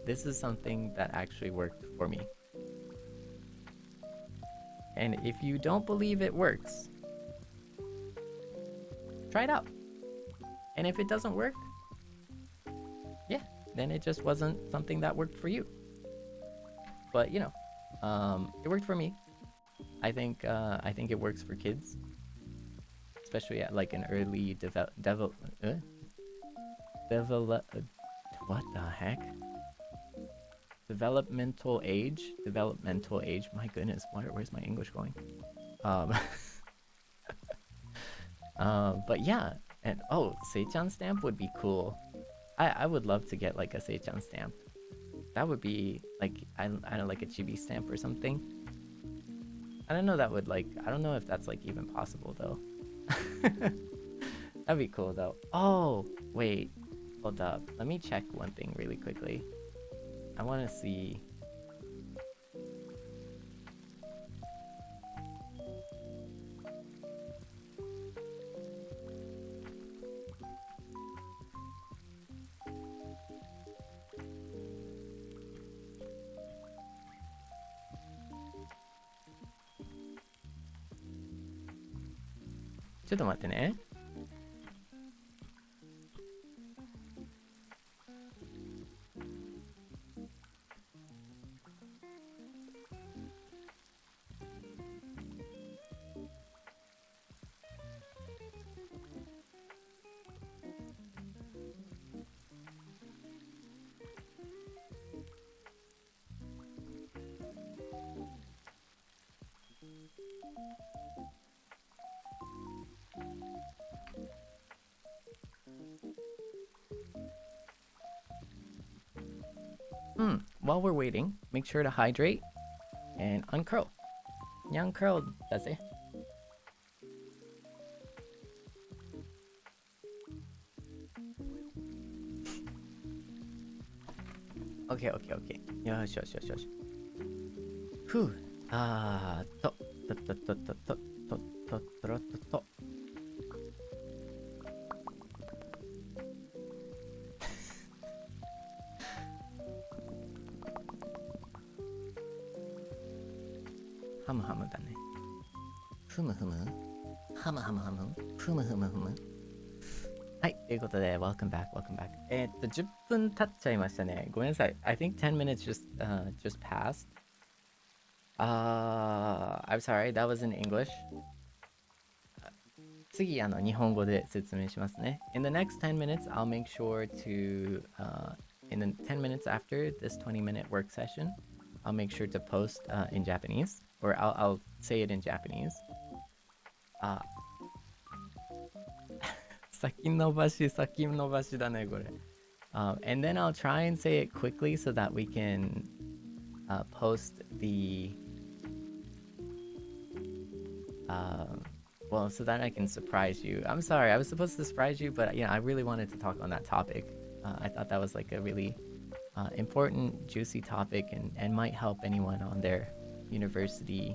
this is something that actually worked for me. And if you don't believe it works, try it out. And if it doesn't work, yeah, then it just wasn't something that worked for you. But you know, it worked for me. I think it works for kids, especially at like an early what the heck? Developmental age. My goodness, where's my English going? But yeah, and oh, Seichan stamp would be cool. I would love to get like a Seichan stamp. That would be like, I don't know, like a chibi stamp or something. I don't know, that would like, I don't know if that's like even possible though. That'd be cool though. Oh, wait, hold up. Let me check one thing really quickly. I want to see. Just 待ってね。While we're waiting, make sure to hydrate and uncurl. Uncurl, that's it. Okay. Yosh. Whew. Hum だね。ふむ。ハム。ふむ。はい、ということで、welcome back. 10分経っちゃいましたね。ごめんなさい。I think 10 minutes just passed. I'm sorry, that was in English. 次、日本語で説明しますね。In the next 10 minutes, I'll make sure to, in the 10 minutes after this 20-minute work session, I'll make sure to post in Japanese, or I'll say it in Japanese. 先延ばしだね、これ。And then I'll try and say it quickly so that we can post the... well, so that I can surprise you. I'm sorry, I was supposed to surprise you, but I really wanted to talk on that topic. I thought that was like a really important, juicy topic and might help anyone on their university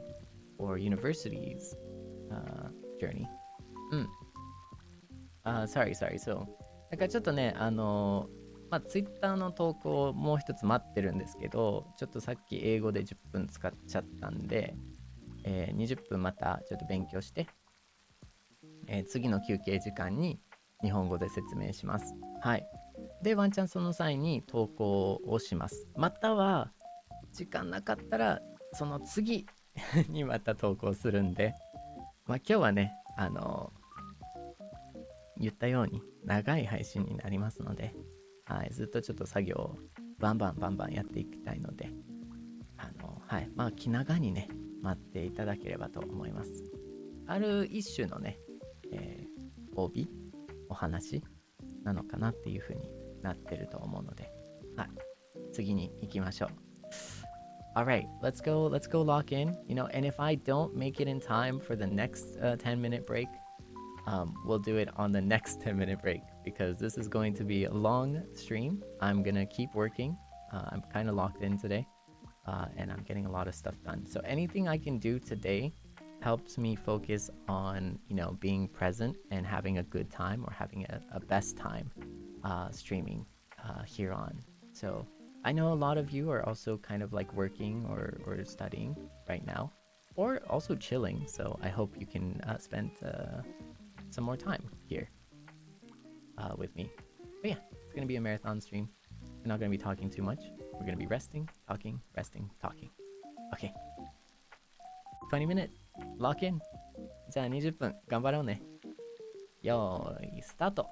or universities journey. Sorry. So だからちょっとね、ツイッターの投稿をもう一つ待ってるんですけど、ちょっとさっき英語で10分使っちゃったんで、20分またちょっと勉強して、次の休憩時間に日本語で説明します。はい。で、ワンチャンその際に投稿をします。または、時間なかったら、その次にまた投稿するんで、今日はね、言ったように長い配信になりますので、はい、ずっとちょっと作業をバンバンやっていきたいので、はい、気長にね、待っていただければと思います。ある一種のね、帯、お話なのかなっていう風になってると思うので、はい、次に行きましょう。Alright, let's go lock in. And if I don't make it in time for the next 10-minute break, we'll do it on the next 10-minute break because this is going to be a long stream. I'm gonna keep working. I'm kind of locked in today, and I'm getting a lot of stuff done. So anything I can do today helps me focus on, being present and having a good time or having a best time streaming here on. So I know a lot of you are also kind of like working or studying right now, or also chilling. So I hope you can spend some more time here with me. But yeah, it's gonna be a marathon stream. We're not gonna be talking too much. We're gonna be resting, talking, talking. Okay. 20 minute lock in. じゃあ20分頑張ろうね。よーい、スタート。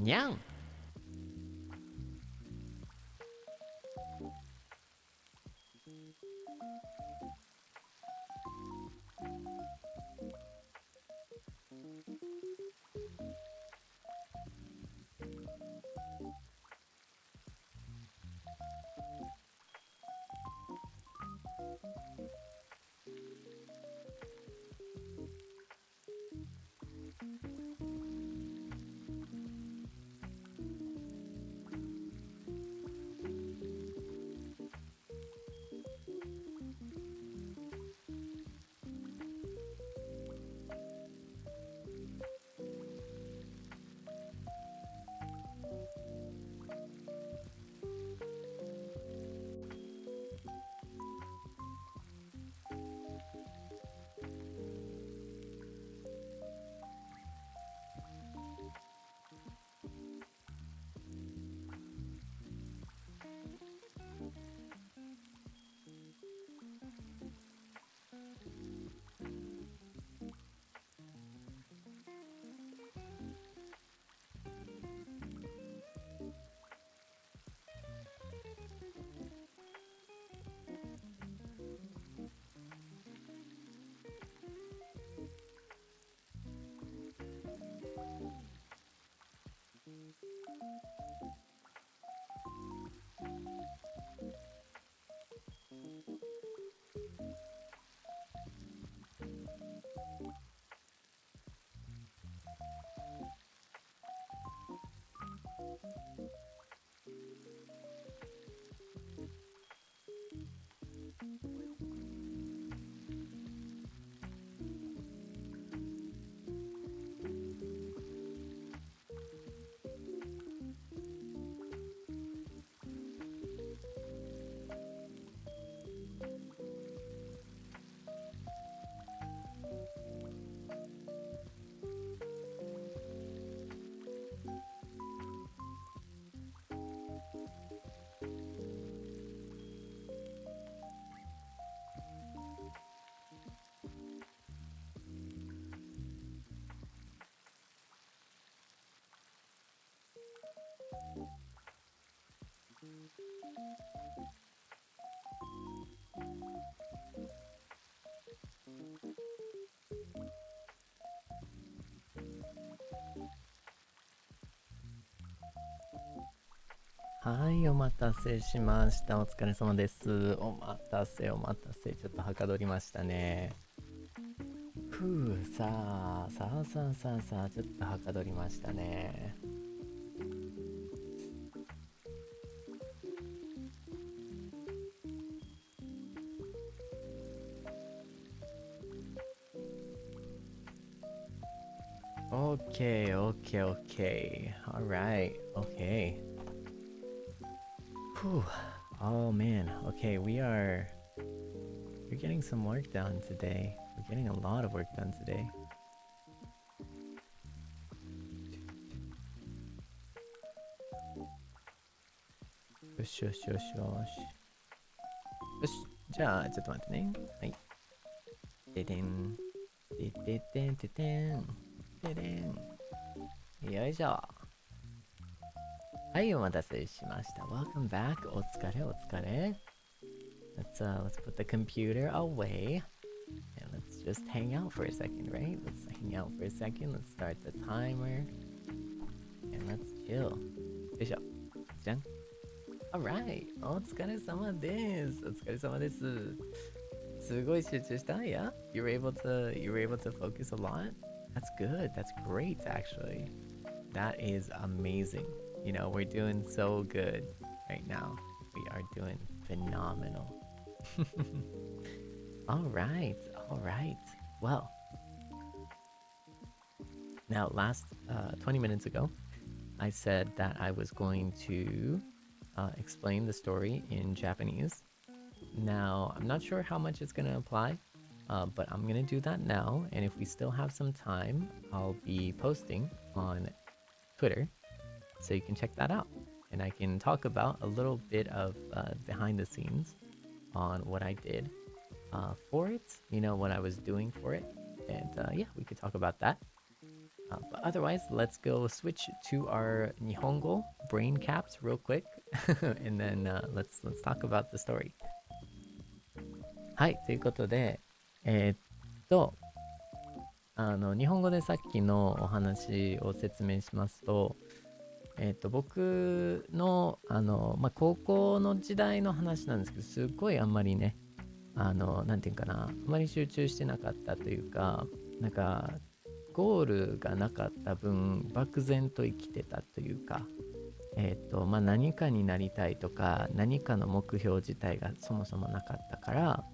にゃん。はい、お待たせしました。お疲れ様です。お待たせ、お待たせ。ちょっとはかどりましたね。さあ、ちょっとはかどりましたね。Okay, Alright, okay. Oh man, okay, we're getting some work done today. We're getting a lot of work done today. よし。よし、じゃあ、ちょっと待ってね。はい。ででん。よいしょ。はい、お待たせしました。Welcome back. お疲れ。Let's put the computer away. And let's just hang out for a second, right? Let's hang out for a second. Let's start the timer. And let's chill. よいしょ。じゃん。Alright. お疲れ様です。すごい集中した Yeah? You're able to focus a lot? That's good. That's great, actually. That is amazing. You know, we're doing so good right now. We are doing phenomenal. All right. Well, now last 20 minutes ago, I said that I was going to explain the story in Japanese. Now, I'm not sure how much it's going to apply, but I'm going to do that now. And if we still have some time, I'll be posting on Twitter, so you can check that out. And I can talk about a little bit of behind the scenes on what I did for it, you know, what I was doing for it. And yeah, we could talk about that. But otherwise, let's go switch to our Nihongo brain caps real quick. And then let's talk about the story. はい、ということで、日本語でさっきのお話を説明しますと、僕の、高校の時代の話なんですけど、すっごいあんまりね、なんていうかな、あんまり集中してなかったというか、なんか、ゴールがなかった分、漠然と生きてたというか、何かになりたいとか、何かの目標自体がそもそもなかったから、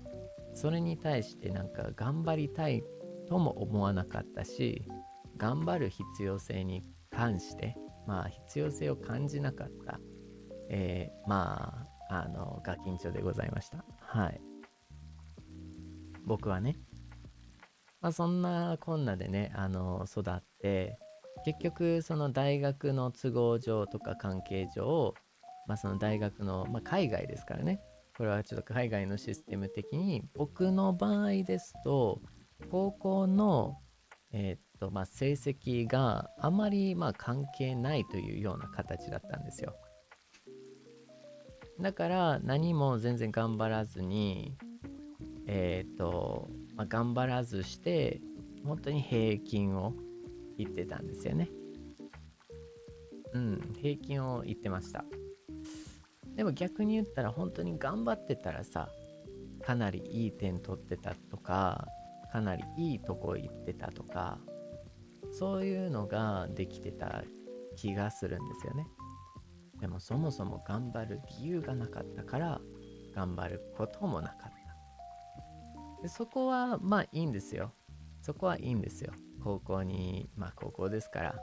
それに対してなんか頑張りたいとも思わなかったし、頑張る必要性に関して、必要性を感じなかった、ガキンチョでございました。はい。僕はね、そんなこんなでね、育って、結局その大学の都合上とか関係上、その大学の、海外ですからね、これはちょっと海外のシステム的に、僕の場合ですと、高校の、成績があまり関係ないというような形だったんですよ。だから何も全然頑張らずに、頑張らずして、本当に平均を言ってたんですよね。平均を言ってました。でも逆に言ったら本当に頑張ってたらさ、かなりいい点取ってたとか、かなりいいとこ行ってたとか、そういうのができてた気がするんですよね。でもそもそも頑張る理由がなかったから頑張ることもなかった。でそこはいいんですよ。高校に高校ですから。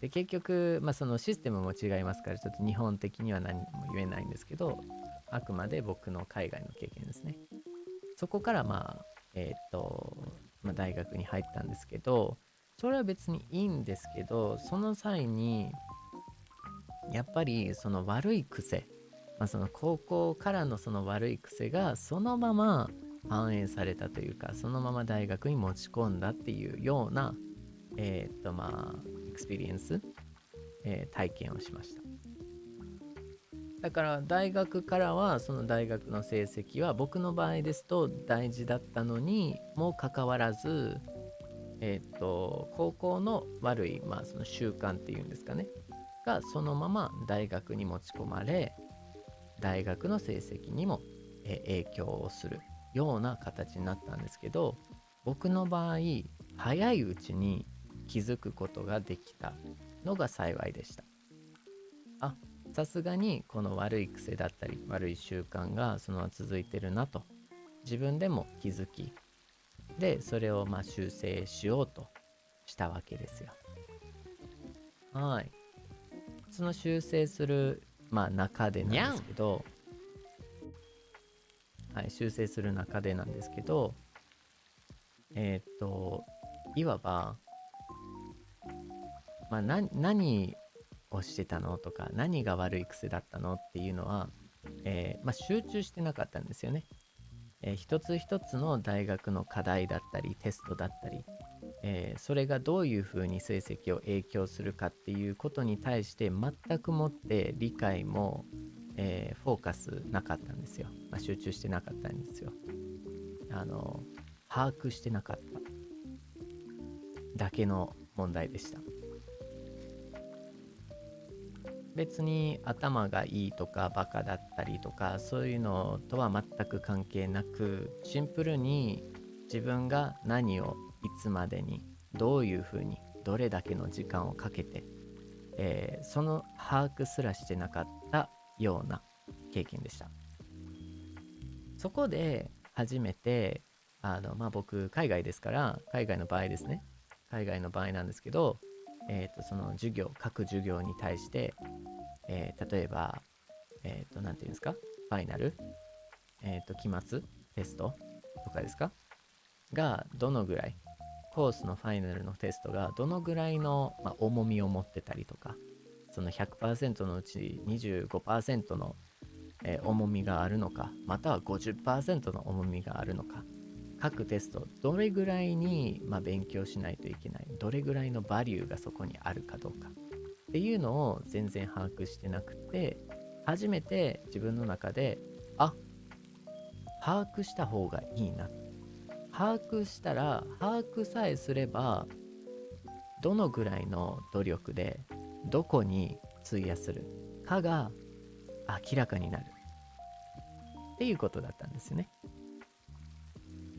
で結局そのシステムも違いますから、ちょっと日本的には何も言えないんですけど、あくまで僕の海外の経験ですね。そこから大学に入ったんですけど、それは別にいいんですけど、その際にやっぱりその悪い癖、その高校からのその悪い癖がそのまま反映されたというか、そのまま大学に持ち込んだっていうようなエクスペリエンス、体験をしました。だから大学からはその大学の成績は僕の場合ですと大事だったのにもかかわらず、高校の悪いその習慣っていうんですかね、がそのまま大学に持ち込まれ、大学の成績にも影響をするような形になったんですけど、僕の場合早いうちに気づくことができたのが幸いでした。さすがにこの悪い癖だったり悪い習慣がそのまま続いてるなと自分でも気づき、でそれを修正しようとしたわけですよ。はい。その修正する中でなんですけど、修正する中でなんですけど、いわば、何をしてたのとか、何が悪い癖だったのっていうのは、集中してなかったんですよね。一つ一つの大学の課題だったりテストだったり、それがどういうふうに成績を影響するかっていうことに対して全くもって理解も、フォーカスなかったんですよ。集中してなかったんですよ。把握してなかっただけの問題でした。別に頭がいいとかバカだったりとかそういうのとは全く関係なく、シンプルに自分が何をいつまでにどういうふうにどれだけの時間をかけて、その把握すらしてなかったような経験でした。そこで初めて僕海外ですから、海外の場合ですね、海外の場合なんですけど、その各授業に対して、例えばなんていうんですか、ファイナル、期末テストとかですかがどのぐらい、コースのファイナルのテストがどのぐらいの、重みを持ってたりとか、その 100% のうち 25% の、重みがあるのか、または 50% の重みがあるのか、各テストどれぐらいに、勉強しないといけない、どれぐらいのバリューがそこにあるかどうかっていうのを全然把握してなくて、初めて自分の中で把握した方がいいな、把握さえすればどのぐらいの努力でどこに費やするかが明らかになるっていうことだったんですよね。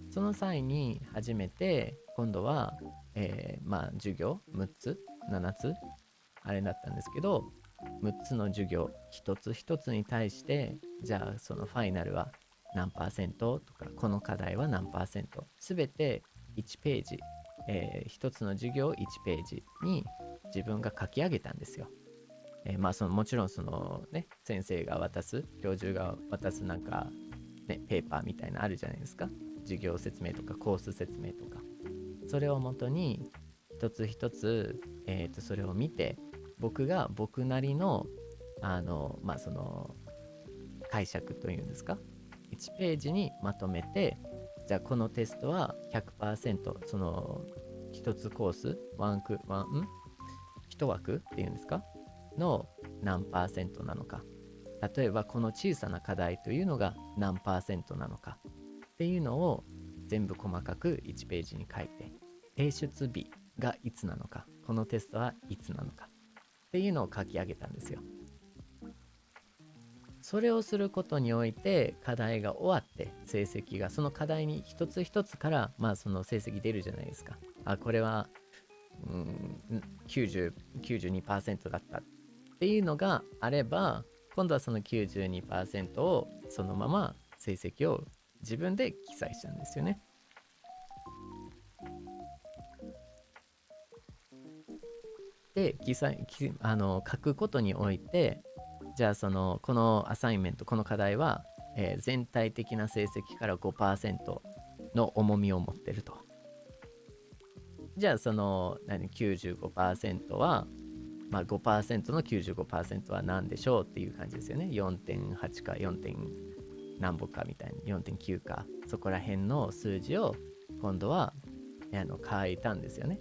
その際に初めて今度は、授業6つ7つあれだったんですけど、6つの授業一つ一つに対して、じゃあそのファイナルは何パーセントとか、この課題は何パーセント、すべて1ページ、一つの授業1ページに自分が書き上げたんですよ。もちろんそのね、先生が渡す、教授が渡すなんかね、ペーパーみたいなあるじゃないですか。授業説明とかコース説明とか、それをもとに一つ一つ、それを見て、僕が僕なりのその解釈というんですか、1ページにまとめて、じゃあこのテストは 100% その一つコース一枠っていうんですかの何パーセントなのか、例えばこの小さな課題というのが何パーセントなのかっていうのを全部細かく1ページに書いて、提出日がいつなのか、このテストはいつなのかっていうのを書き上げたんですよ。それをすることにおいて課題が終わって成績が、その課題に一つ一つからその成績出るじゃないですか。これは92% だったっていうのがあれば、今度はその 92% をそのまま成績を自分で記載したんですよね。で書くことにおいて、じゃあこのアサインメント、この課題は、全体的な成績から 5% の重みを持ってると。じゃあ95% は、5% の 95% は何でしょうっていう感じですよね。 4.8 か 4. 何歩かみたいな、 4.9 か、そこら辺の数字を今度は書いたんですよね。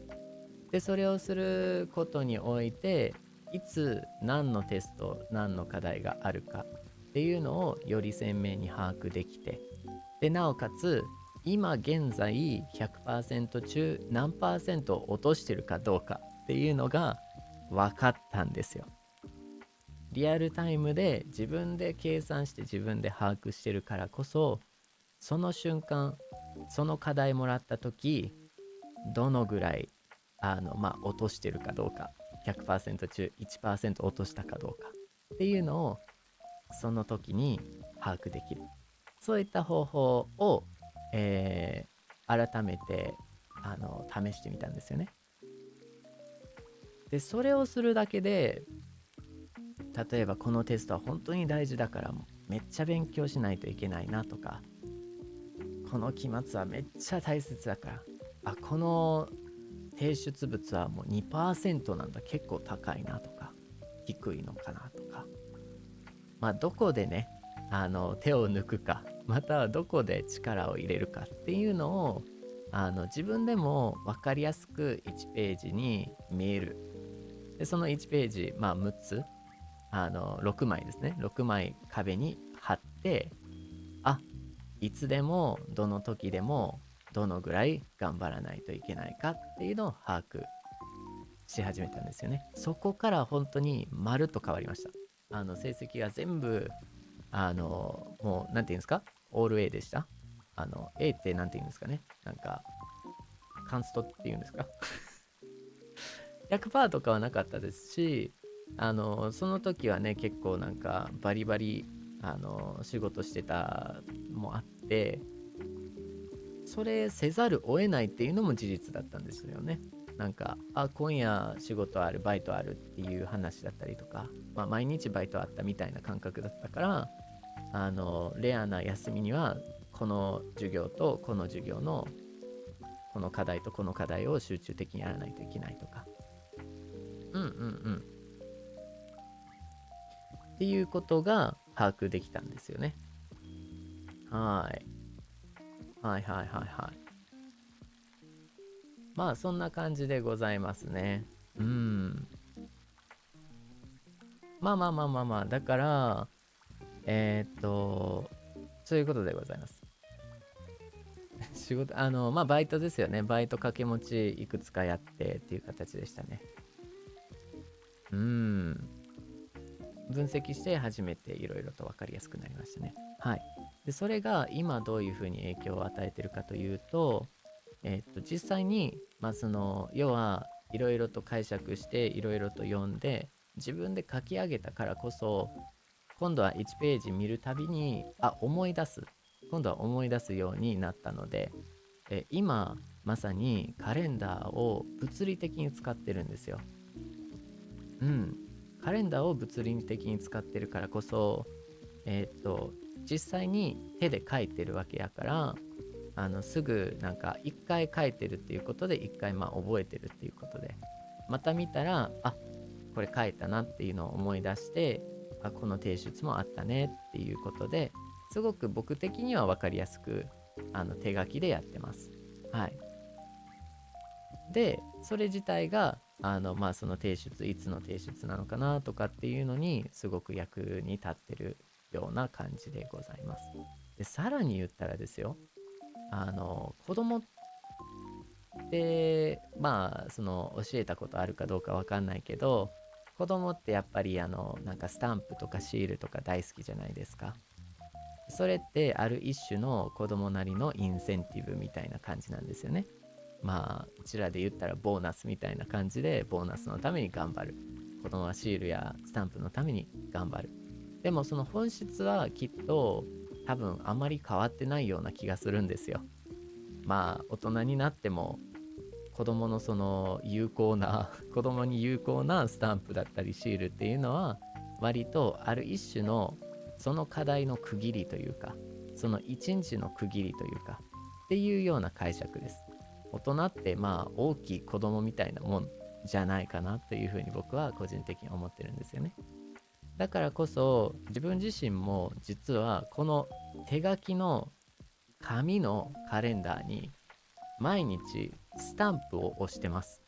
でそれをすることにおいて、いつ何のテスト何の課題があるかっていうのをより鮮明に把握できて、でなおかつ今現在 100% 中何%落としてるかどうかっていうのが分かったんですよ。リアルタイムで自分で計算して自分で把握してるからこそ、その瞬間その課題もらった時どのぐらい落としてるかどうか、100% 中 1% 落としたかどうかっていうのをその時に把握できる、そういった方法を、改めて試してみたんですよね。でそれをするだけで、例えばこのテストは本当に大事だからめっちゃ勉強しないといけないなとか、この期末はめっちゃ大切だから、この提出物はもう 2% なんだ、結構高いなとか低いのかなとか、どこでね手を抜くか、またはどこで力を入れるかっていうのを自分でも分かりやすく1ページに見える。でその1ページ、6つ6枚ですね、6枚壁に貼って、いつでもどの時でもどのぐらい頑張らないといけないかっていうのを把握し始めたんですよね。そこから本当にまるっと変わりました。成績が全部もうなんていうんですか、オール A でした。A ってなんていうんですかね、なんかカンストっていうんですか100% とかはなかったですし、その時はね結構なんかバリバリ仕事してたもあって、それせざるを得ないっていうのも事実だったんですよね。なんか今夜仕事ある、バイトあるっていう話だったりとか、毎日バイトあったみたいな感覚だったから、レアな休みにはこの授業とこの授業のこの課題とこの課題を集中的にやらないといけないとか、っていうことが把握できたんですよね。はいはいはいはいはい。そんな感じでございますね。だからそういうことでございます。仕事バイトですよね。バイト掛け持ちいくつかやってっていう形でしたね。分析して初めていろいろと分かりやすくなりましたね。はい。でそれが今どういうふうに影響を与えてるかというと、実際に要はいろいろと解釈していろいろと読んで自分で書き上げたからこそ、今度は1ページ見るたびに今度は思い出すようになったので、今まさにカレンダーを物理的に使ってるんですよ。カレンダーを物理的に使ってるからこそ、実際に手で書いてるわけやから、すぐなんか一回書いてるっていうことで一回覚えてるっていうことで、また見たらこれ書いたなっていうのを思い出して、この提出もあったねっていうことで、すごく僕的には分かりやすく手書きでやってます。はい。でそれ自体がその提出いつの提出なのかなとかっていうのにすごく役に立ってるような感じでございます。でさらに言ったらですよ、子供ってその教えたことあるかどうかわかんないけど、子供ってやっぱりなんかスタンプとかシールとか大好きじゃないですか。それってある一種の子供なりのインセンティブみたいな感じなんですよね。うちらで言ったらボーナスみたいな感じで、ボーナスのために頑張る。子供はシールやスタンプのために頑張る。でもその本質はきっと多分あまり変わってないような気がするんですよ。大人になっても子供のその有効な子供に有効なスタンプだったりシールっていうのは割とある一種のその課題の区切りというか、その一日の区切りというかっていうような解釈です。大人って大きい子供みたいなもんじゃないかなというふうに僕は個人的に思ってるんですよね。だからこそ自分自身も実はこの手書きの紙のカレンダーに毎日スタンプを押してます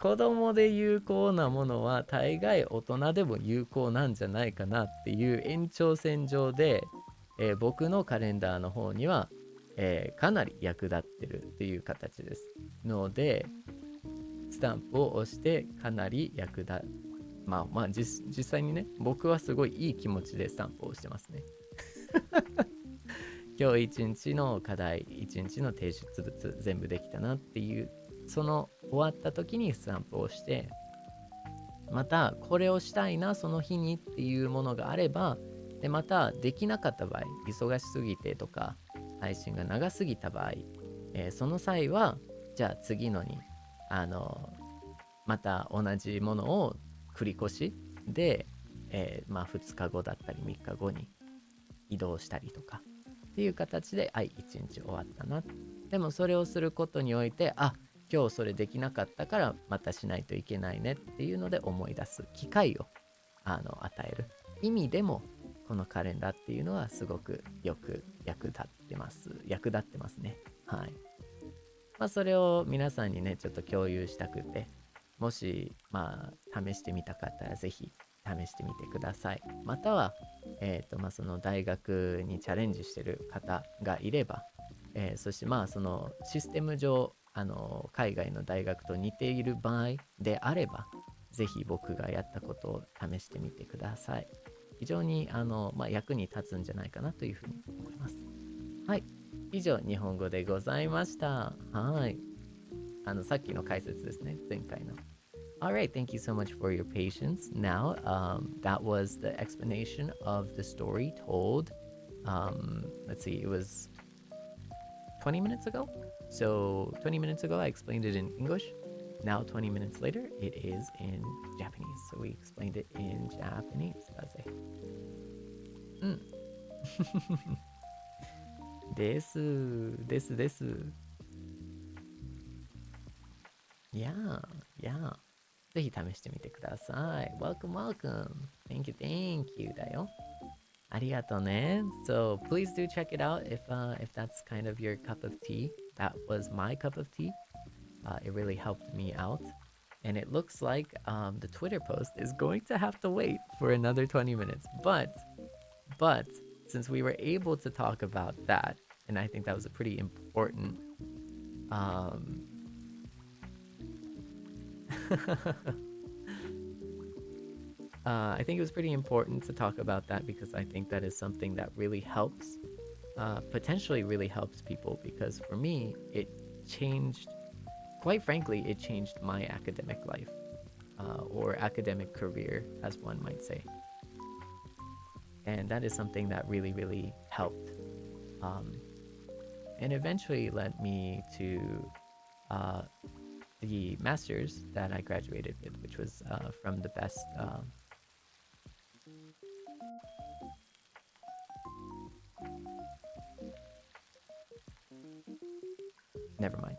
子供で有効なものは大概大人でも有効なんじゃないかなっていう延長線上で、僕のカレンダーの方には、かなり役立ってるっていう形ですので、スタンプを押してかなり役立実際にね、僕はすごいいい気持ちでスタンプを押してますね。今日一日の課題、一日の提出物全部できたなっていう、その終わった時にスタンプを押して、またこれをしたいなその日にっていうものがあれば、でまたできなかった場合、忙しすぎてとか配信が長すぎた場合、その際はじゃあ次のにまた同じものを繰り越しで、2日後だったり3日後に移動したりとかっていう形で1日終わったな。でもそれをすることにおいて、今日それできなかったからまたしないといけないねっていうので思い出す機会を与える意味でも、このカレンダーっていうのはすごくよく役立ってますね。はい。それを皆さんにねちょっと共有したくて、もし試してみたかったらぜひ試してみてください。またはその大学にチャレンジしてる方がいれば、そしてそのシステム上海外の大学と似ている場合であれば、ぜひ僕がやったことを試してみてください。非常に役に立つんじゃないかなというふうに思います。はい。以上、日本語でございました。はい。さっきの解説ですね。前回の。Alright, thank you so much for your patience. Now, that was the explanation of the story told. Let's see, it was 20 minutes ago? So 20 minutes ago, I explained it in English. Now 20 minutes later, it is in Japanese. So we explained it in Japanese. Desu. Yeah. ぜひ試してみてください。Welcome. Thank you だよ。ありがとうね。So please do check it out if that's kind of your cup of tea. That was my cup of tea. It really helped me out. And it looks like the Twitter post is going to have to wait for another 20 minutes. But since we were able to talk about that, and I think that was a pretty important I think it was pretty important to talk about that, because I think that is something that really helps, potentially really helps people, because for me, quite frankly, it changed my academic life, or academic career, as one might say. And that is something that really, really helped, and eventually led me to the master's that I graduated with, which was from the best never mind.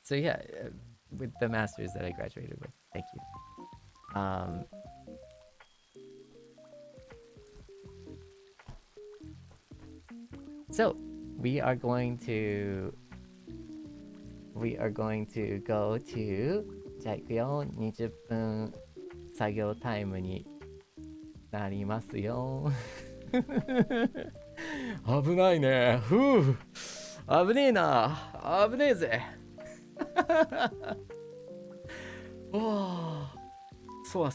So yeah, with the master's that I graduated with. Thank you. So we are going to go to じゃあ行くよ。20分作業タイムになりますよ。危ないね。危ねえな。危ねえぜ。おー。そわ。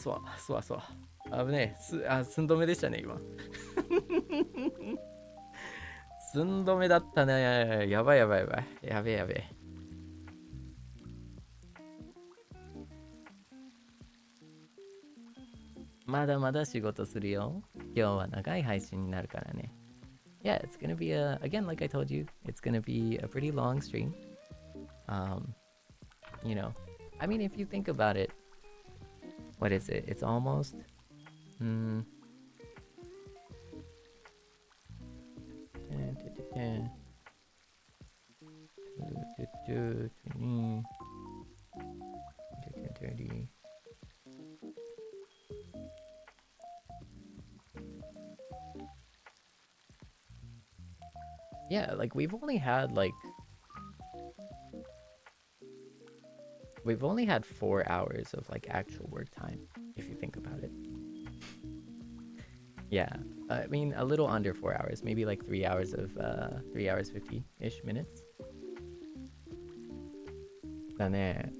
危ねえ。寸止めでしたね、今。寸止めだったね。やばい。やべえ。まだまだ仕事するよ。今日は長い配信になるからね。Yeah, it's gonna be again, like I told you, it's gonna be a pretty long stream. You know, I mean, if you think about it, what is it? It's almost, yeah, like we've only had 4 hours of like actual work time, if you think about it. Yeah, I mean a little under 4 hours, maybe like 3 hours 50-ish minutes. だね。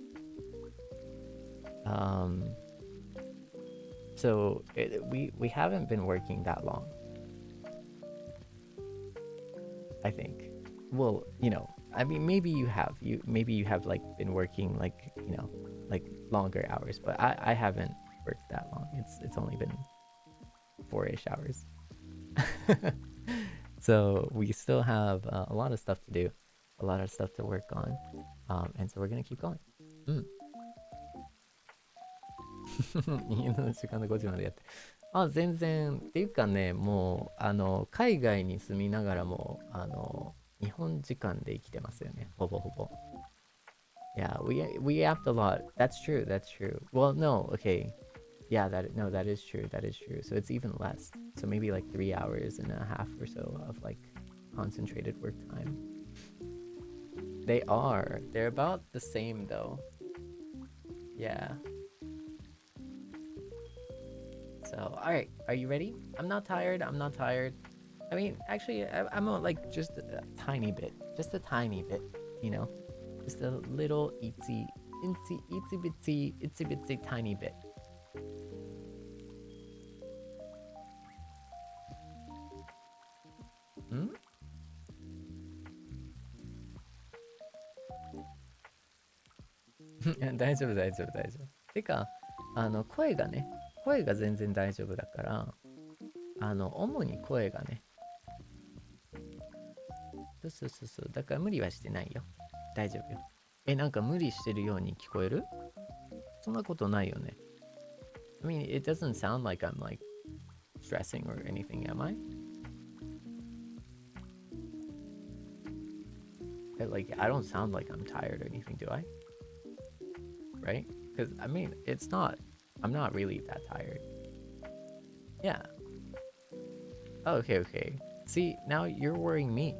So we haven't been working that long. I think. Well, I mean, maybe you have. Maybe you have like been working like like longer hours, but I haven't worked that long. It's only been 4-ish hours. So we still have a lot of stuff to do, a lot of stuff to work on, and so we're gonna keep going. 家の時間で5時までやって。あ、全然。っていうかね、もう、海外に住みながらも、日本時間で生きてますよね。ほぼほぼ。Yeah, we yapped a lot. That's true, that's true. Well, no, okay. Yeah, that is true, that is true. So it's even less. So maybe like 3 hours and a half or so of like concentrated work time. They are. They're about the same though. Yeah. So, alright, are you ready? I'm not tired. I mean, actually, I'm like just a tiny bit. Just a tiny bit, Just a little itsy bitsy tiny bit. Hmm? 大丈夫。てか、声が全然大丈夫だから、主に声がね、そう。だから無理はしてないよ。大丈夫よ。なんか無理してるように聞こえる？そんなことないよね。I mean, it doesn't sound like I'm like stressing or anything, am I? Like, I don't sound like I'm tired or anything, do I? Right? Because, I mean, I'm not really that tired. Yeah. Oh, okay. See, now you're worrying me.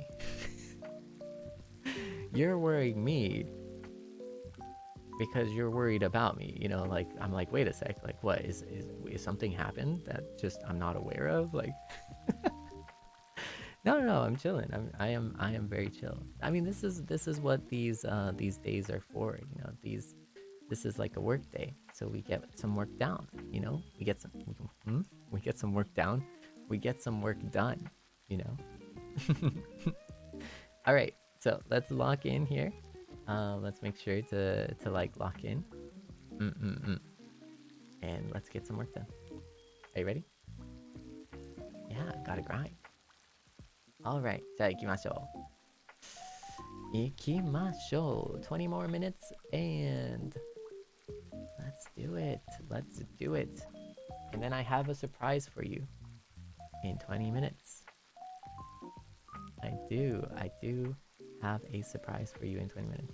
You're worrying me because you're worried about me, like, I'm like, wait a sec, like, what is something happened that just I'm not aware of? Like, no, I'm chilling. I am very chill. I mean, this is what these days are for, this is like a work day, so we get some work down, we get some work down, we get some work done, All right, so let's lock in here. Let's make sure to like lock in. And let's get some work done. Are you ready? Yeah, gotta grind. All right, じゃあ行きましょう。20 more minutes and let's do it. And then I have a surprise for you in 20 minutes. I do have a surprise for you in 20 minutes.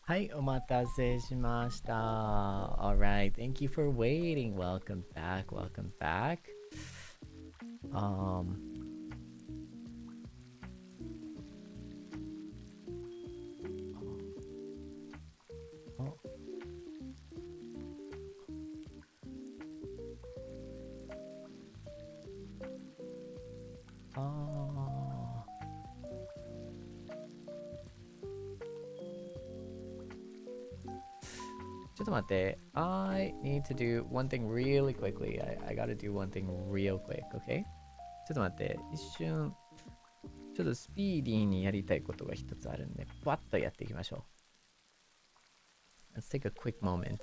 はい、お待たせしました。Alright, thank you for waiting. Welcome back, welcome back. Um, oh, oh. Just 待って。I need to do one thing really quickly. I gotta do one thing real quick, okay? ちょっと待って。一瞬、ちょっとスピーディーにやりたいことが一つあるんで、バッとやっていきましょう。Let's take a quick moment.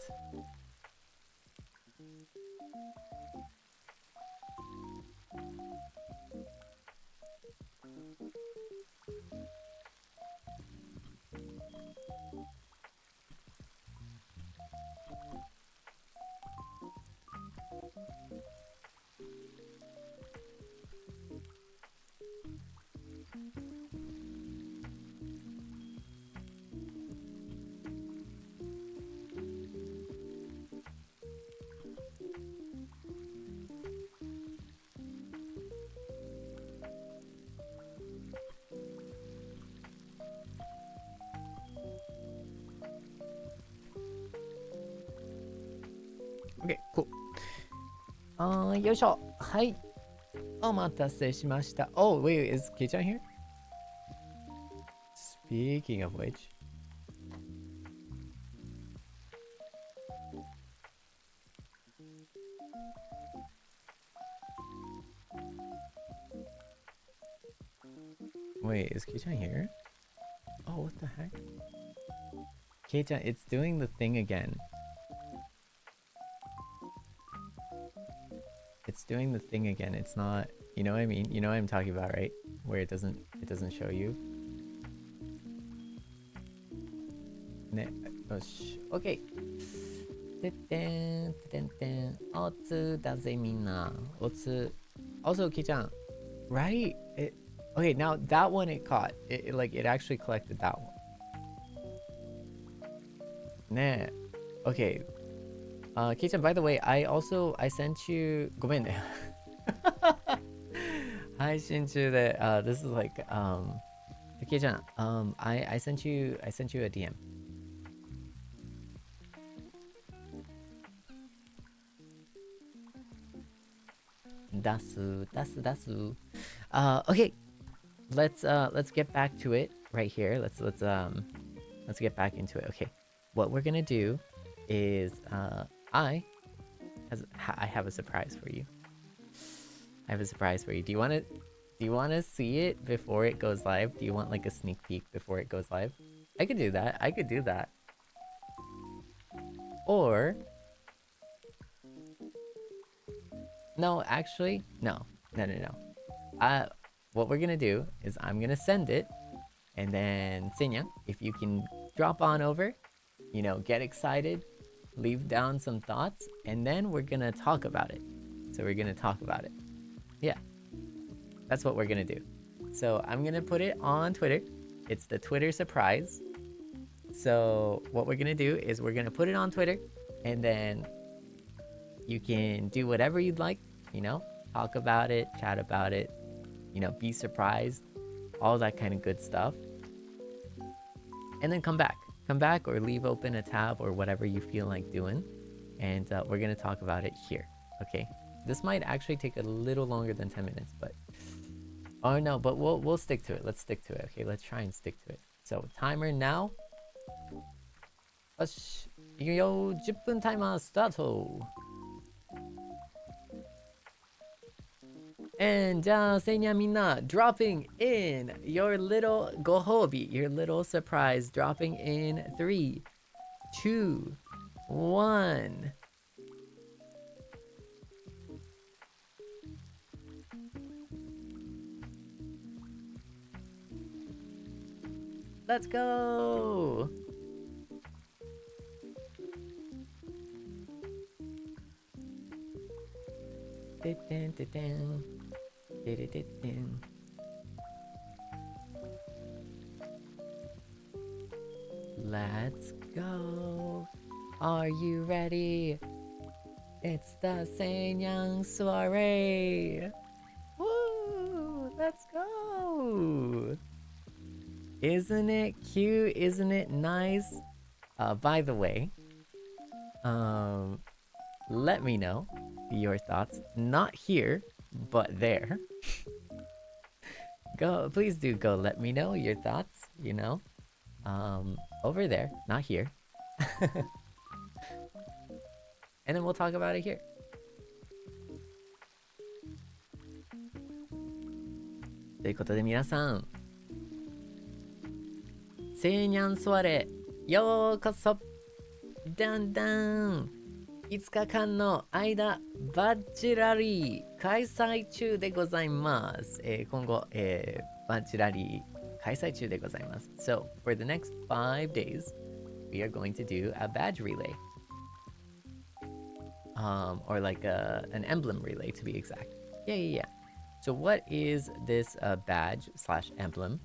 Okay, cool. よいしょ。はい。お待たせしました。Oh, wait, is Kei-chan here? Speaking of which. Wait, is Kei-chan here? Oh, what the heck? Kei-chan, it's doing the thing again. It's doing the thing again. It's not, you know what I mean? You know what I'm talking about, right? Where it doesn't show you. ね、よし、OK。てってん、ててんてん、おつだぜみんな。おつ。Also, Kei-chan, right? Okay, now that one it caught. It actually collected that one. ね、Okay. Kei-chan, by the way, I sent you ごめんね。配信中で、this is like, Kei-chan, I sent you a DM. 出す。Okay. Let's get back to it right here. Let's get back into it. Okay. What we're gonna do is I have a surprise for you. I have a surprise for you. Do you want to see it before it goes live? Do you want like a sneak peek before it goes live? I could do that. Or no, actually, no. What we're gonna do is I'm gonna send it, and then Seinya, if you can drop on over, get excited, leave down some thoughts, and then we're gonna talk about it. So we're gonna talk about it. Yeah, that's what we're gonna do. So I'm gonna put it on Twitter. It's the Twitter surprise. So what we're gonna do is we're gonna put it on Twitter, and then you can do whatever you'd like, talk about it, chat about it, be surprised, all that kind of good stuff. And then come back or leave open a tab or whatever you feel like doing. And we're going to talk about it here. Okay. This might actually take a little longer than 10 minutes, but oh no, but we'll stick to it. Let's stick to it. Okay. Let's try and stick to it. So timer now. よし。いくよ。10分タイマースタート。And じゃあ、Seinyaみんな dropping in your little ご褒美 your little surprise, dropping in 3, 2, 1. Let's go! let's go. Are you ready? It's the Seinyan soiree. Woo! Let's go. Isn't it cute? Isn't it nice? By the way, let me know your thoughts. Not here, but there. Please do go let me know your thoughts, you know. Over there, not here. And then we'll talk about it here. Toいうことで皆さん、セーニャンソワレようこそ。だんだん5日間の間バッチラリー開催中でございます。今後、バッチラリー開催中でございます。So, for the next 5 days, we are going to do a badge relay. Or like an emblem relay to be exact. Yeah. So what is this badge / emblem?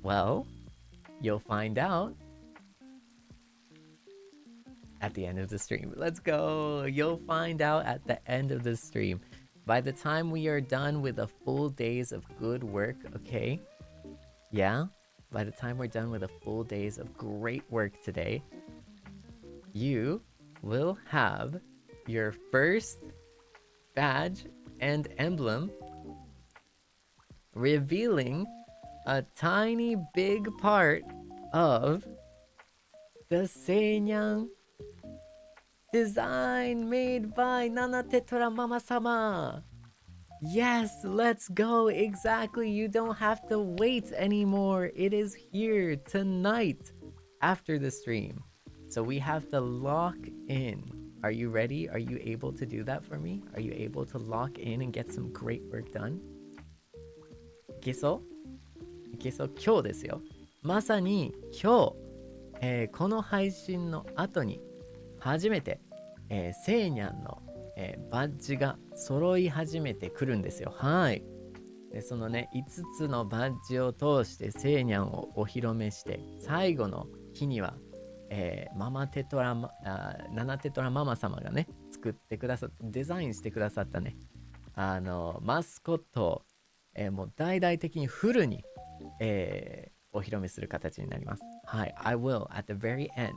Well, you'll find out at the end of the stream. Let's go. You'll find out at the end of the stream. By the time we are done with a full days of good work, okay? Yeah? By the time we're done with a full days of great work today, you will have your first badge and emblem revealing a tiny big part of the Seinyan design made by Nana Tetra Mama Sama. Yes, let's go. Exactly. You don't have to wait anymore. It is here tonight after the stream. So we have to lock in. Are you ready? Are you able to do that for me? Are you able to lock in and get some great work done? いけそう?いけそう?今日ですよ。まさに今日、この配信の後に初めて、セーニャンの、バッジが揃い始めてくるんですよ。はい。でそのね、5つのバッジを通してセーニャンをお披露目して、最後の日にはナナテトラママ様がね作ってくださってデザインしてくださったねマスコットを、もう大々的にフルに、お披露目する形になります。はい。I will at the very end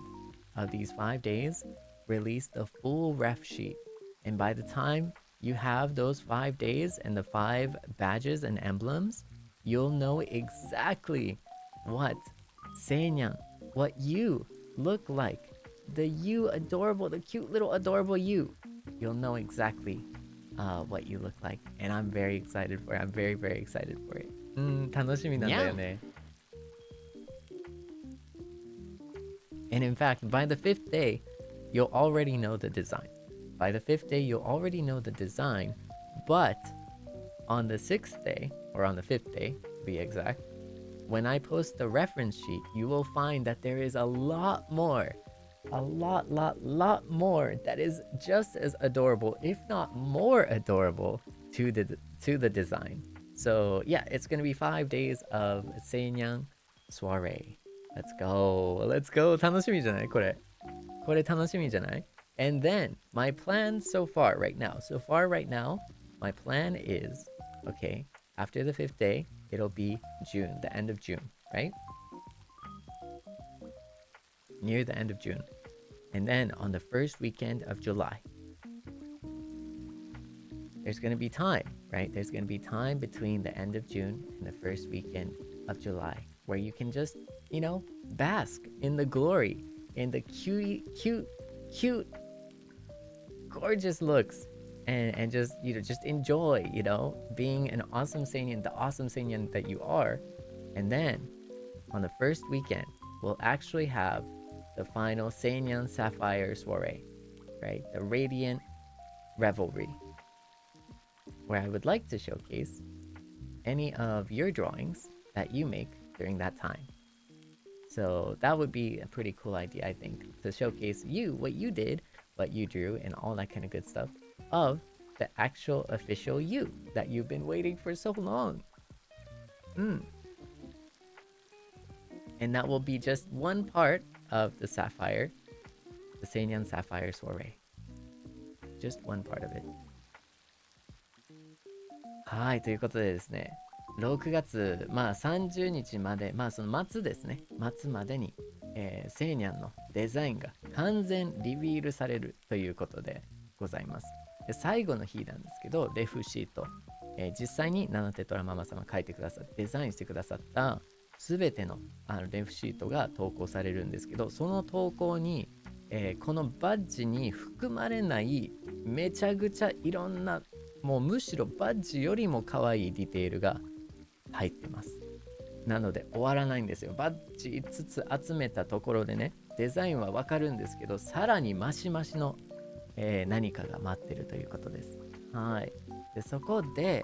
of these 5 days release the full ref sheet, and by the time you have those 5 days and the 5 badges and emblems, you'll know exactly what Seinyan, what you look like, the cute little adorable you. You'll know exactly what you look like, and I'm very excited for it. I'm very, very excited for it. 楽しみなんだよね。And in fact, by the 5th day, you'll already know the design. By the 5th day, you'll already know the design, but on the 6th day, or on the 5th day, to be exact, when I post the reference sheet, you will find that there is a lot more more that is just as adorable, if not more adorable, to the design. So yeah, it's gonna be 5 days of Seinyan soiree. Let's go. 楽しみじゃない?これ楽しみじゃない? And then my plan so far right now, my plan is, okay, after the 5th day, it'll be June, the end of June, right? Near the end of June. And then on the first weekend of July, there's going to be time, right? There's going to be time between the end of June and the first weekend of July where you can just, bask in the glory, in the cute, gorgeous looks. And just, just enjoy, being an awesome Seinyan, the awesome Seinyan that you are. And then on the first weekend, we'll actually have the final Seinyan Sapphire soiree, right? The Radiant Revelry, where I would like to showcase any of your drawings that you make during that time. So that would be a pretty cool idea, I think, to showcase what you did, what you drew, and all that kind of good stuff of the actual official you that you've been waiting for so long. And that will be just one part of the Sapphire, the Seinyan Sapphire Soiree. Just one part of it. はい、ということでですね、6月、30日まで、その末ですね、末までに、セイニャンのデザインが完全リビールされるということでございます。で、最後の日なんですけど、レフシート、実際にナナテトラママ様が書いてくださって、デザインしてくださったすべての、レフシートが投稿されるんですけど、その投稿に、このバッジに含まれないめちゃくちゃいろんな、もうむしろバッジよりも可愛いディテールが入ってます。なので終わらないんですよ。バッジ5つ集めたところでね、デザインはわかるんですけど、さらにマシマシの、何かが待ってるということです。はい。で、そこで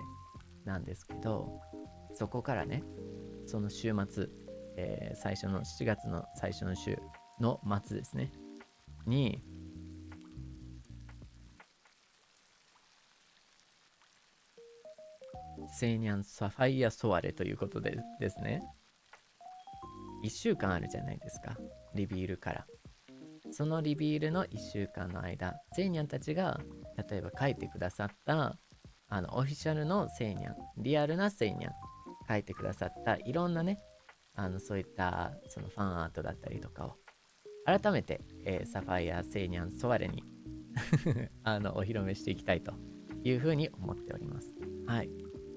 なんですけど、そこからね、その週末、最初の7月の最初の週の末ですね、に、セイニャンサファイアソワレということでですね、1週間あるじゃないですか、リビールから。そのリビールの1週間の間、セイニャンたちが例えば書いてくださったオフィシャルのセイニャン、リアルなセイニャン、書いてくださったいろんなね、そういったそのファンアートだったりとかを改めて、サファイアセイニャンソワレにお披露目していきたいというふうに思っております。はい。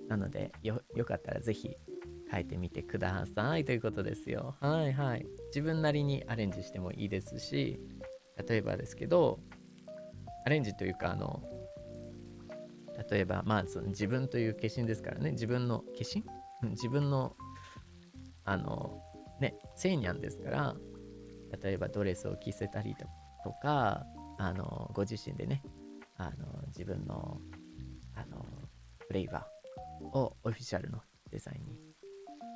なのでよかったらぜひ書いてみてくださいということですよ。はいはい。自分なりにアレンジしてもいいですし、例えばですけど、アレンジというか例えばその自分という化身ですからね、自分の化身自分のね、セイニャンですから、例えばドレスを着せたりとか、ご自身でね、自分のフレーバーをオフィシャルのデザインに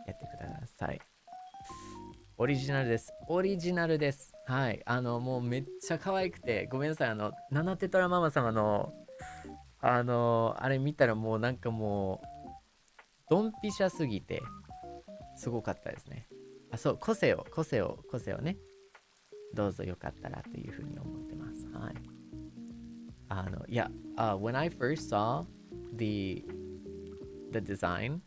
やってください。オリジナルです。オリジナルです。はい。もうめっちゃ可愛くて、ごめんなさい。ナナテトラママ様の、あれ見たらもうなんかもう、ドンピシャすぎて、すごかったですね。そう、個性をね、どうぞよかったらというふうに思ってます。はい。when I first saw the design,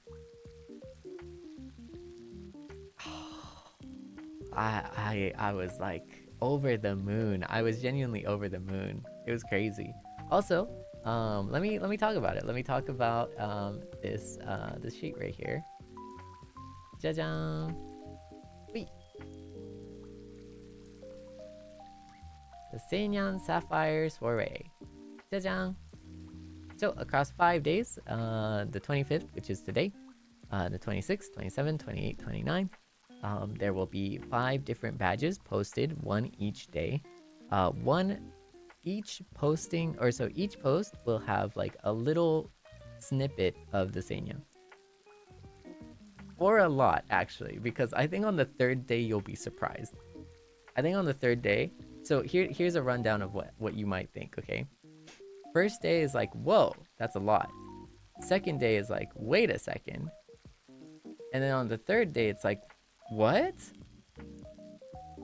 I was like over the moon. I was genuinely over the moon. It was crazy. Also, let me talk about it. Let me talk about this sheet right here. じゃじゃーん。The Seinyan Sapphire Soiree. じゃじゃん。So across 5 days, the 25th, which is today, the 26th, 27th, 28th, 29th, there will be 5 different badges posted, one each day. Each post will have like a little snippet of the Seinyan. Or a lot, actually, because I think on the third day you'll be surprised. I think on the third day, so here's a rundown of what you might think, okay? First day is like, whoa, that's a lot. Second day is like, wait a second. And then on the third day, it's like, what?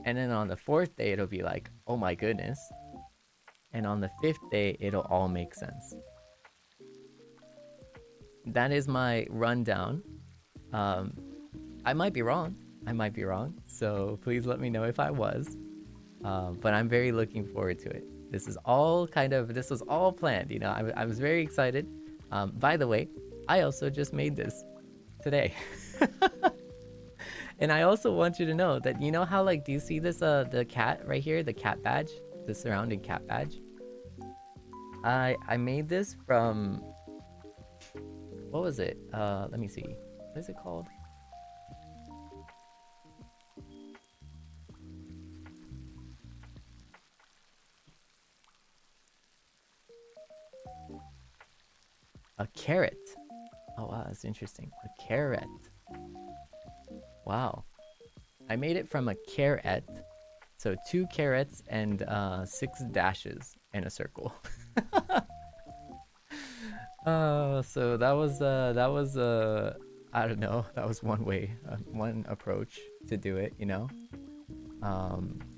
And then on the fourth day, it'll be like, oh my goodness. And on the fifth day, it'll all make sense. That is my rundown. I might be wrong. So please let me know if I was. But I'm very looking forward to it. This was all planned, you know. I was very excited. By the way, I also just made this today. And I also want you to know that, you know how, like, do you see this, the cat right here, the cat badge, the surrounding cat badge? I made this from, what was it? Let me see. What is it called? A carrot. Oh wow, that's interesting. A carrot. Wow. I made it from a carrot. So 2 carrots and 6 dashes in a circle. So that was I don't know, that was one way, one approach to do it, you know.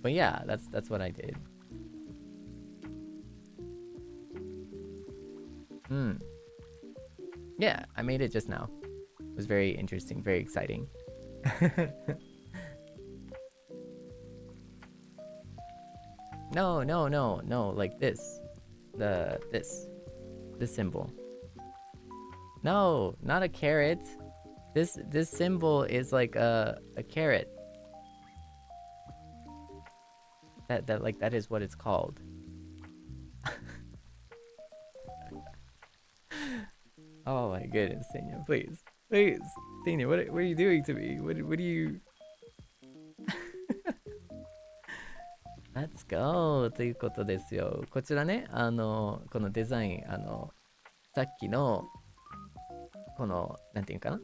But yeah, that's what I did. Yeah, I made it just now. It was very interesting, very exciting. No, no, no, no, like this. This symbol. No, not a carrot. This symbol is like a carrot. That is what it's called. Oh my goodness, Seinya, please. Please. Seinya, what are you doing to me? What do you... Let's go! ということですよ。こちらね、このデザイン、さっきの、この、なんていうかな、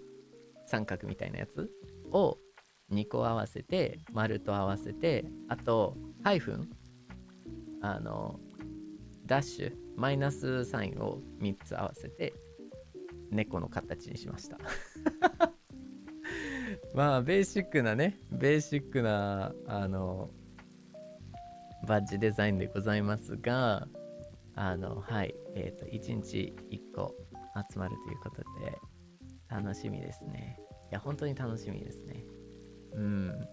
三角みたいなやつを2個合わせて、丸と合わせて、あと、ハイフン、ダッシュ、マイナスサインを3つ合わせて、猫の形にしました。まあ、ベーシックなね、バッジデザインでございますが、はい、1日1個集まるということで、楽しみですね。いや、本当に楽しみですね。うん。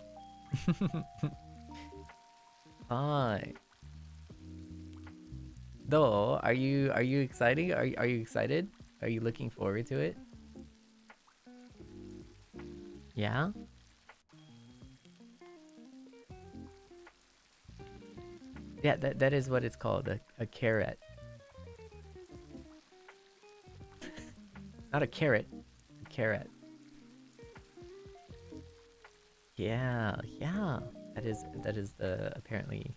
はい。どう Are you excited? Are you excited? Are you looking forward to it? Yeah? Yeah, that is what it's called, a carrot. Not a carrot, a carrot. Yeah, yeah. That is the apparently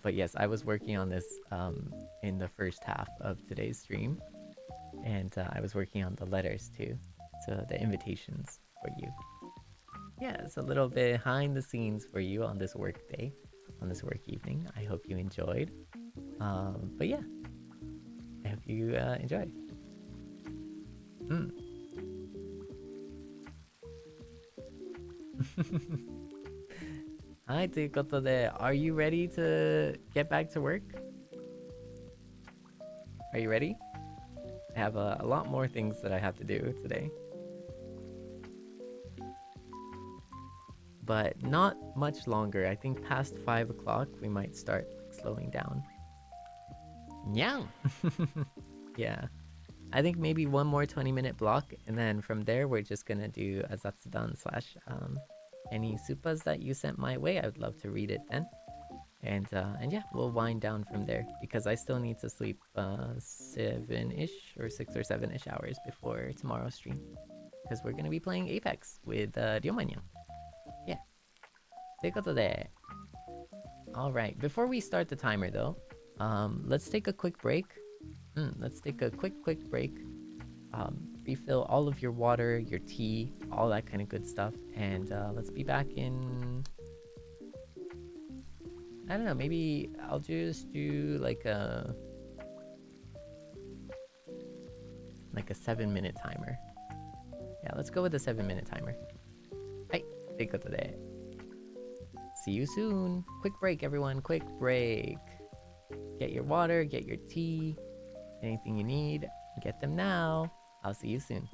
but yes, I was working on this in the first half of today's stream, and I was working on the letters too, so the invitations for you. Yeah, it's a little behind the scenes for you on this work day, on this work evening. I hope you enjoyed. But yeah, I hope you enjoy. うん。はい、ということで、Are you ready to get back to work? Are you ready? I have a lot more things that I have to do today. But not much longer. I think past 5 o'clock we might start slowing down. Nyang! Yeah. I think maybe one more 20-minute block, and then from there we're just gonna do a Zatsudan slash any supas that you sent my way. I would love to read it then. And yeah, we'll wind down from there because I still need to sleep 7-ish or 6 or 7-ish hours before tomorrow's stream. Because we're gonna be playing Apex with Ryomanyang. Yeah. ということで Alright, before we start the timer though, let's take a quick break. Let's take a quick break. Refill all of your water, your tea, all that kind of good stuff. And let's be back in... I don't know, maybe I'll just do like a 7-minute timer. Yeah, let's go with the 7-minute timer. はい、ということで See you soon. Quick break, everyone. Quick break. Get your water, get your tea, anything you need, get them now. I'll see you soon.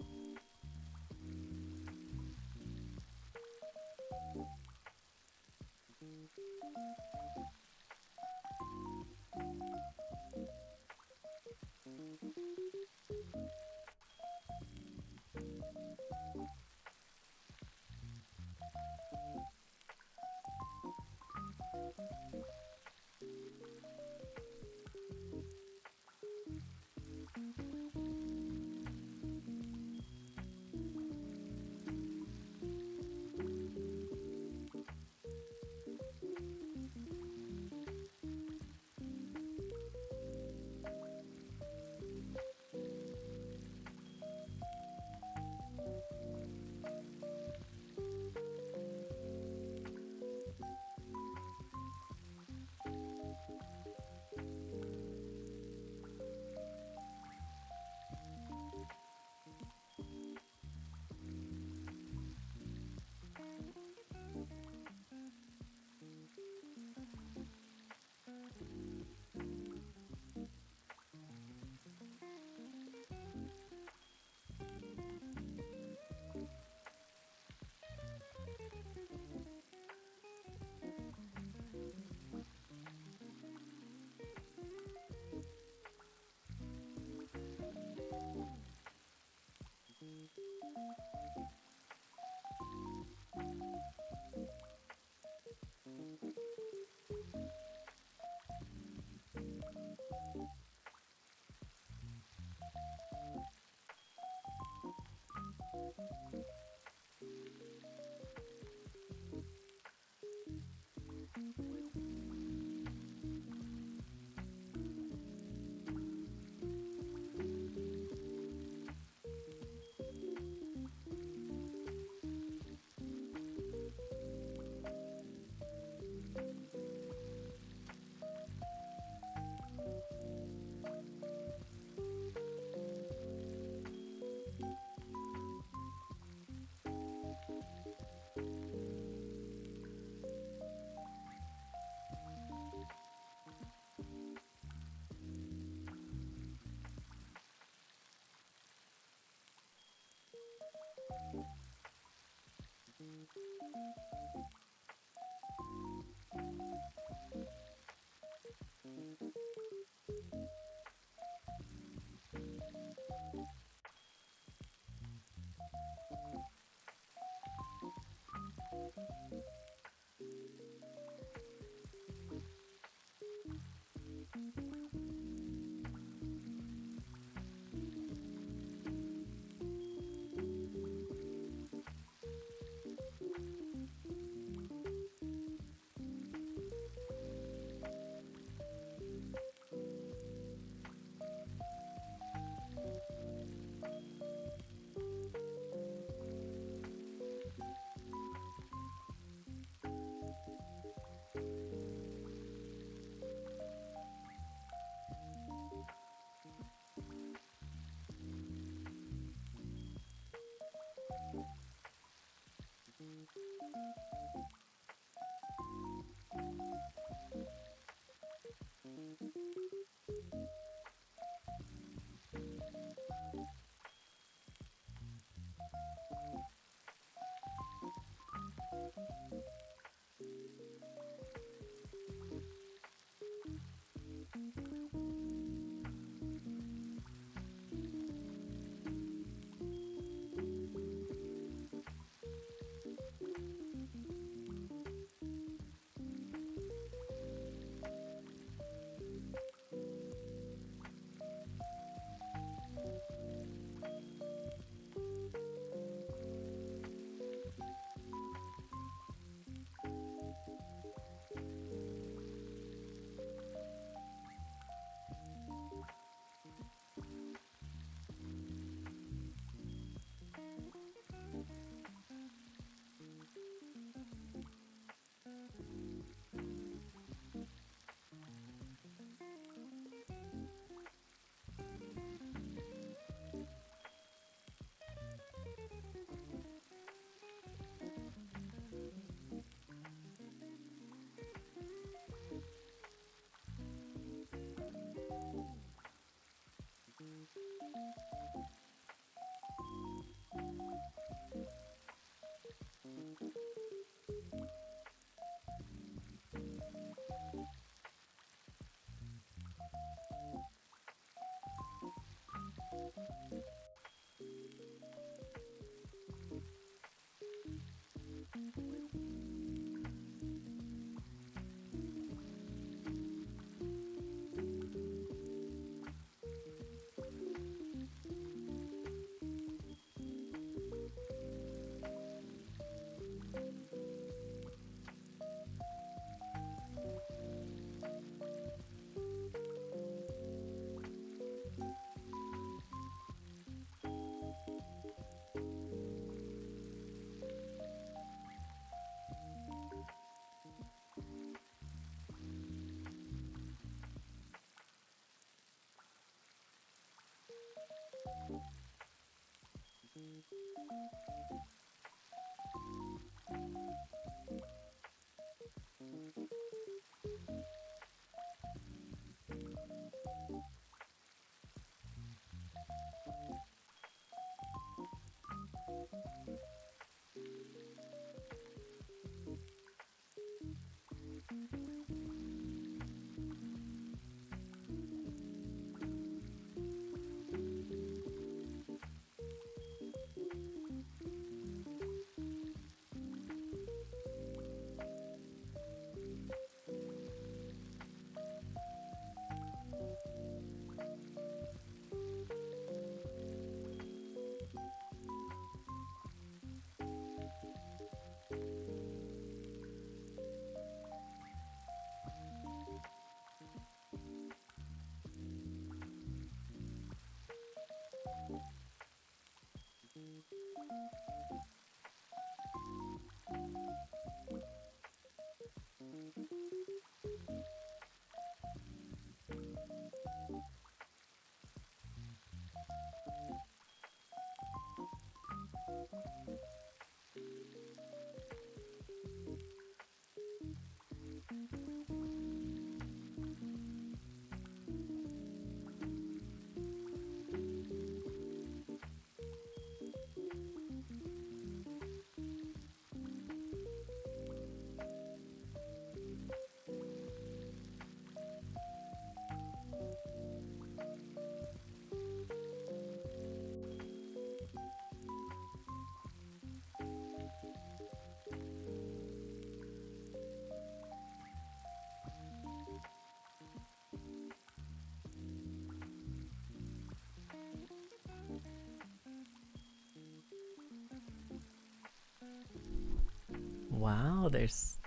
know.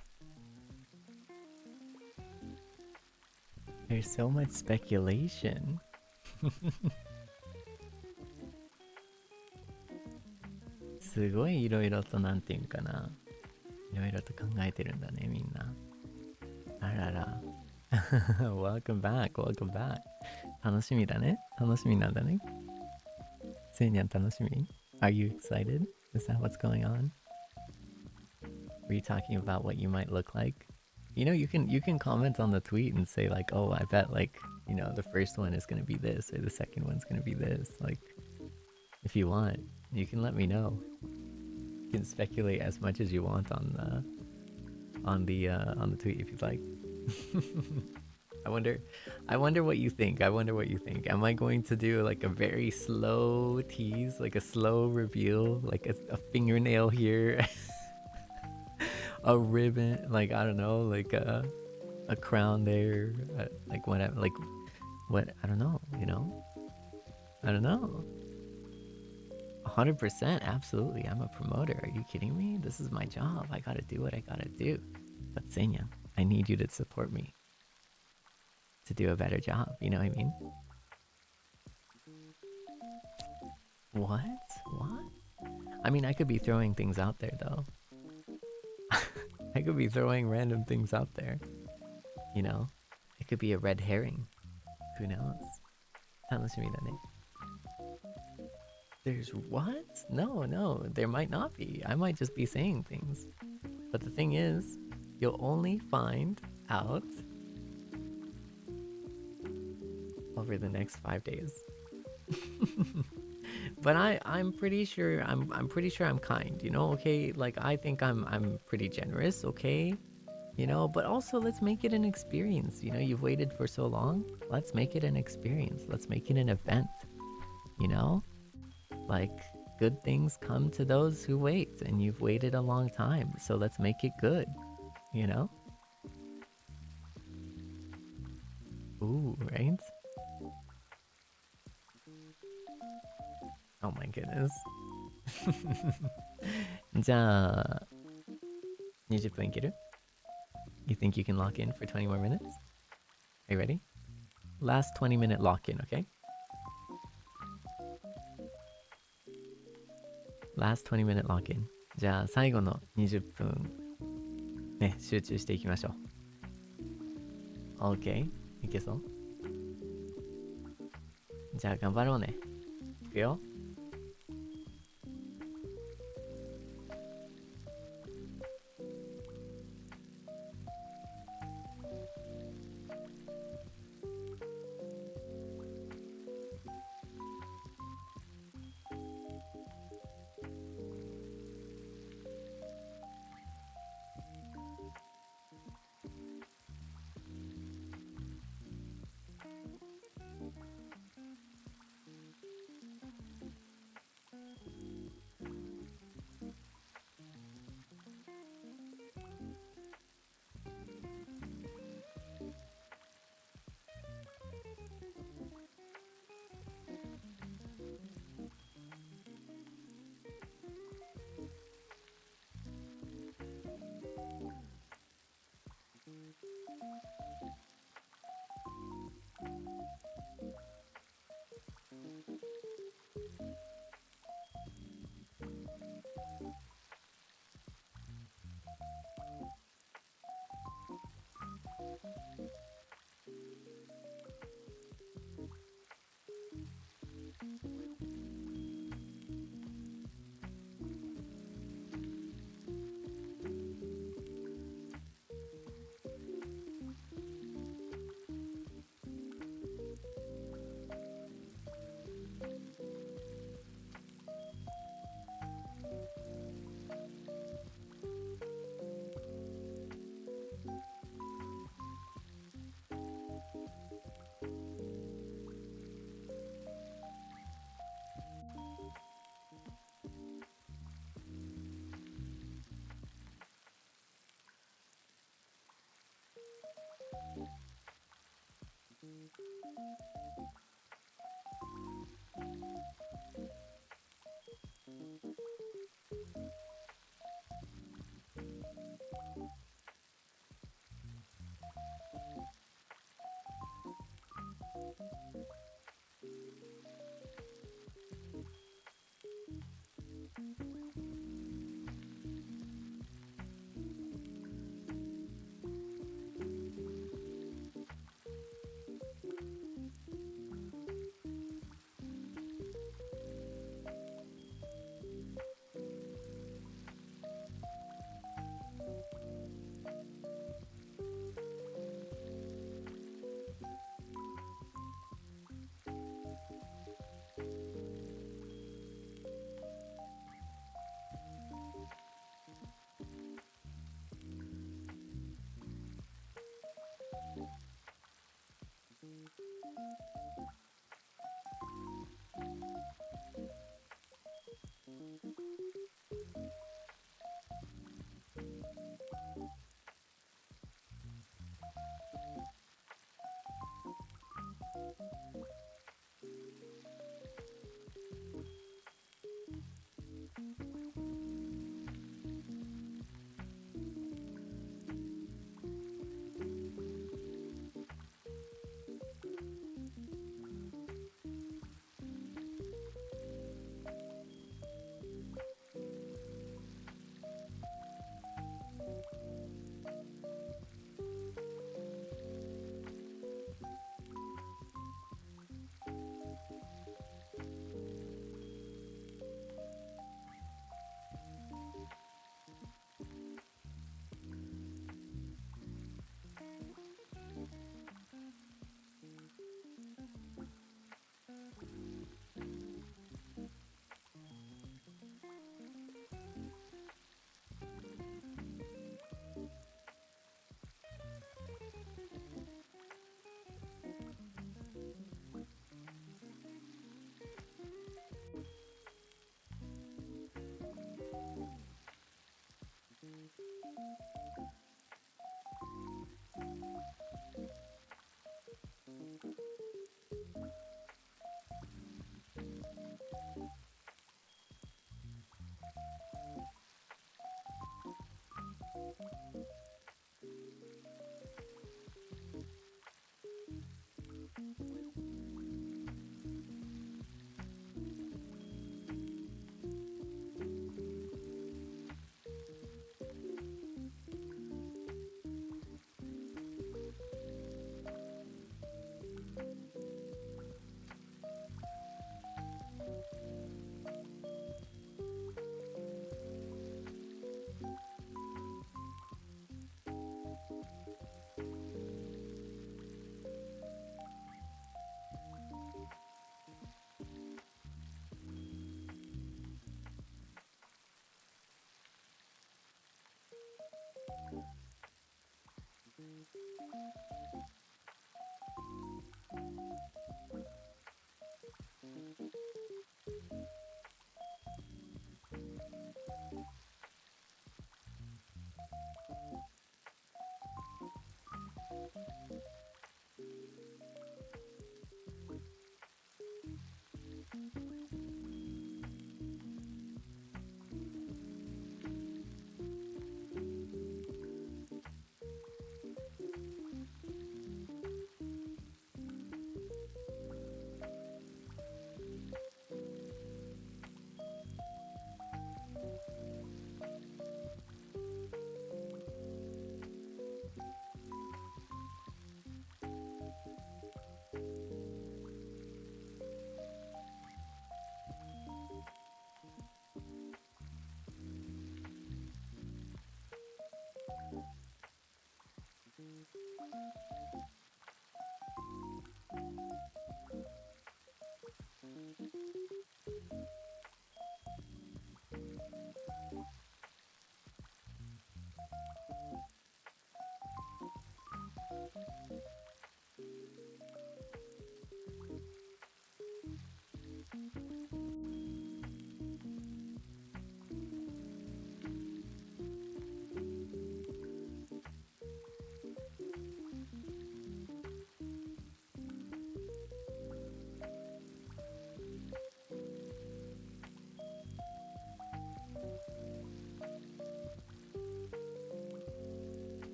There's so much speculation. すごいいろいろとなんていうんかな。いろいろと考えてるんだね、みんな。あらら。welcome back, welcome back. 楽しみだね。楽しみなんだね。せいにゃん楽しみ Are you excited? Is that what's going on? Were you talking about what you might look like? You know, you can comment on the tweet and say like, oh, I bet like, you know, the first one is going to be this or the second one's going to be this. Like, if you want, you can let me know. You can speculate as much as you want on the tweet if you'd like. I wonder what you think. I wonder what you think. Am I going to do like a very slow tease, like a slow reveal, like a fingernail here, a ribbon, like I don't know, like a crown there, like what, I don't know, you know, I don't know. 100%, absolutely. I'm a promoter. Are you kidding me? This is my job. I gotta do what I gotta do. But Seinya, I need you to support me to do a better job. You know what I mean? What? I mean, I could be throwing things out there though. I could be throwing random things out there. You know? It could be a red herring. Who knows? 楽しみだね. There's what? No, there might not be. I might just be saying things. But the thing is, you'll only find out over the next 5 days. But I'm pretty sure I'm pretty sure I'm kind, you know, okay? Like I think I'm pretty generous, okay? You know, but also let's make it an experience. You know, you've waited for so long. Let's make it an experience. Let's make it an event. You know? Like, good things come to those who wait, and you've waited a long time, so let's make it good, you know? Ooh, right? Oh my goodness. じゃあ、20分いける? You think you can lock in for 20 more minutes? Are you ready? Last 20-minute lock-in, okay? Last 20-minute lock-in. じゃあ最後の20分ね、集中していきましょう。OK? いけそう？じゃあ頑張ろうね。いくよ。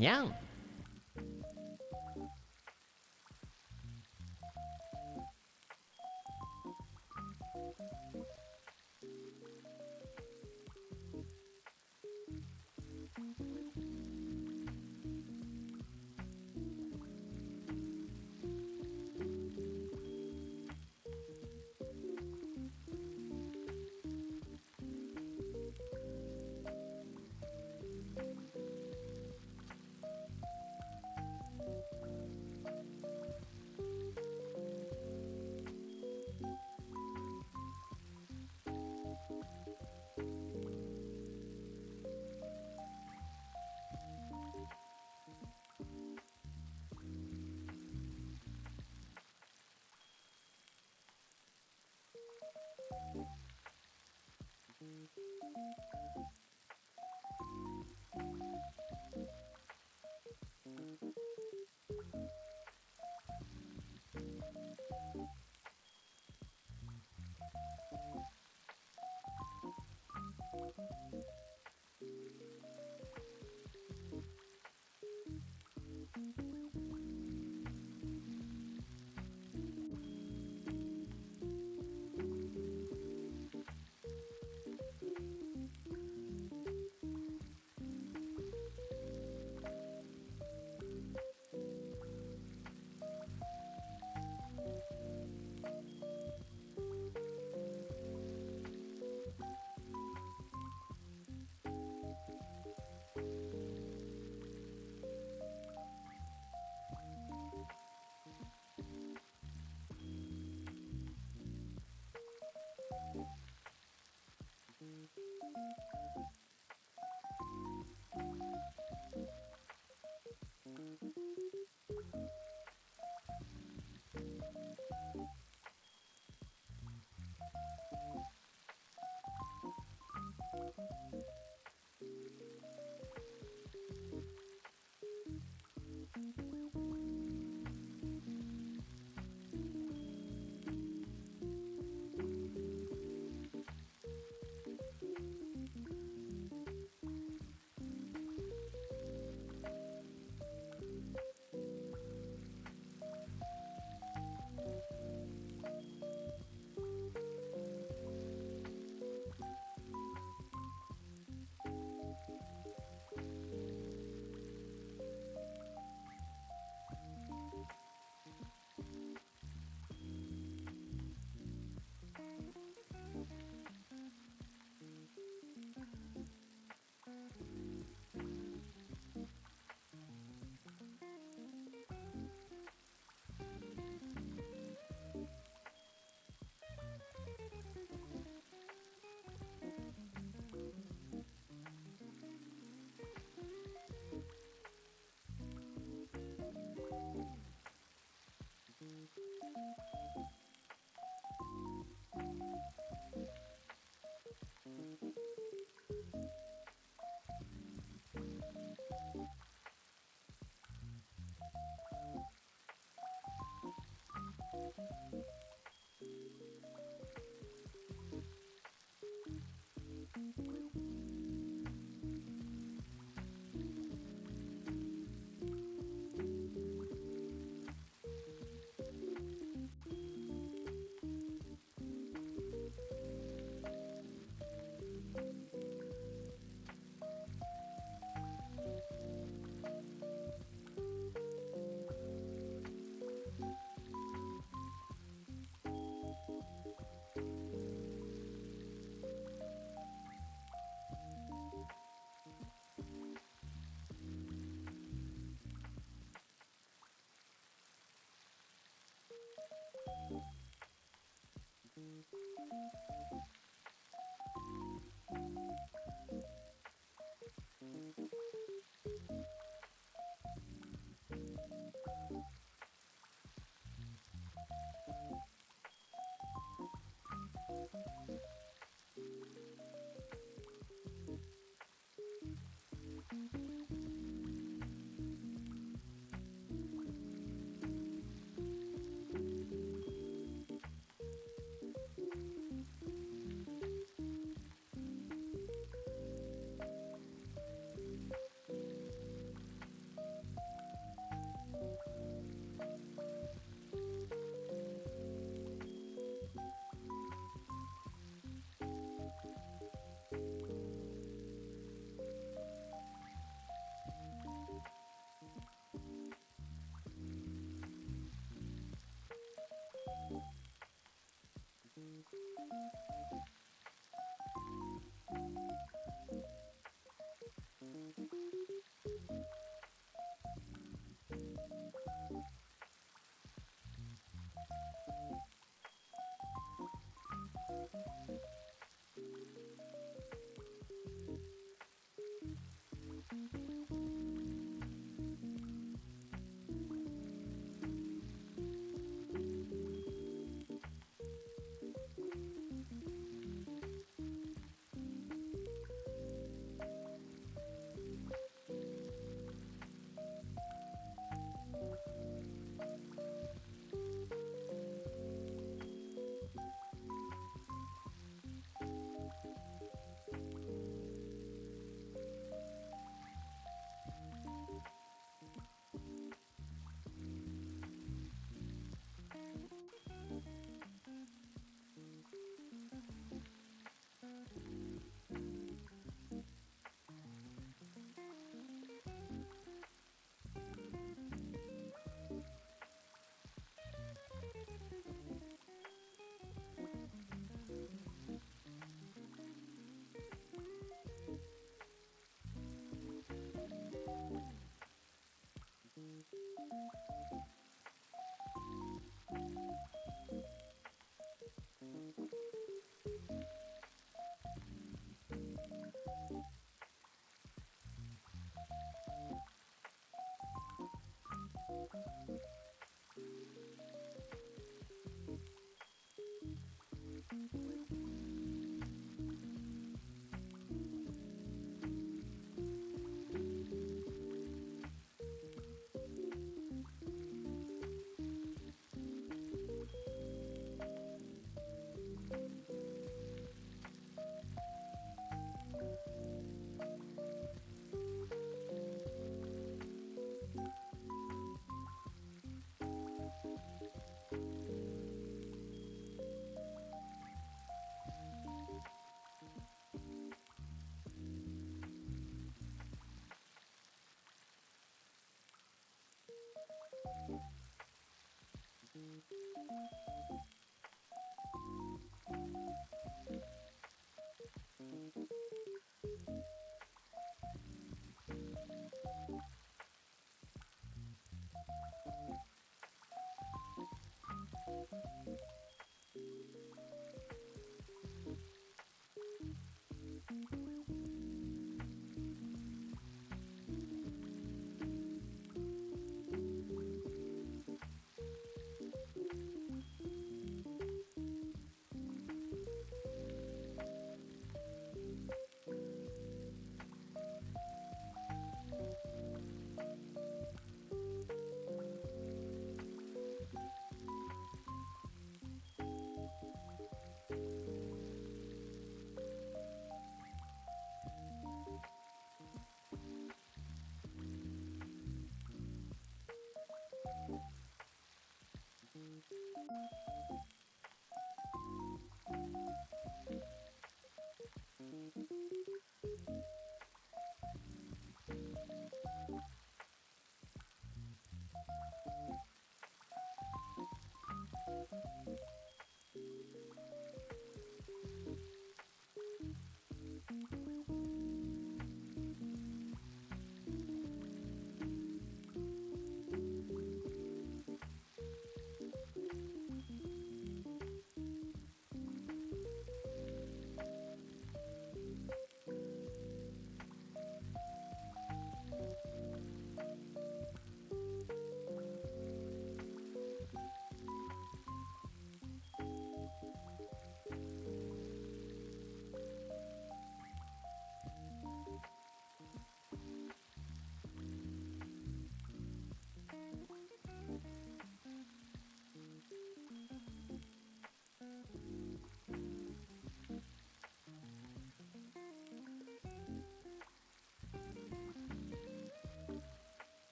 にゃん。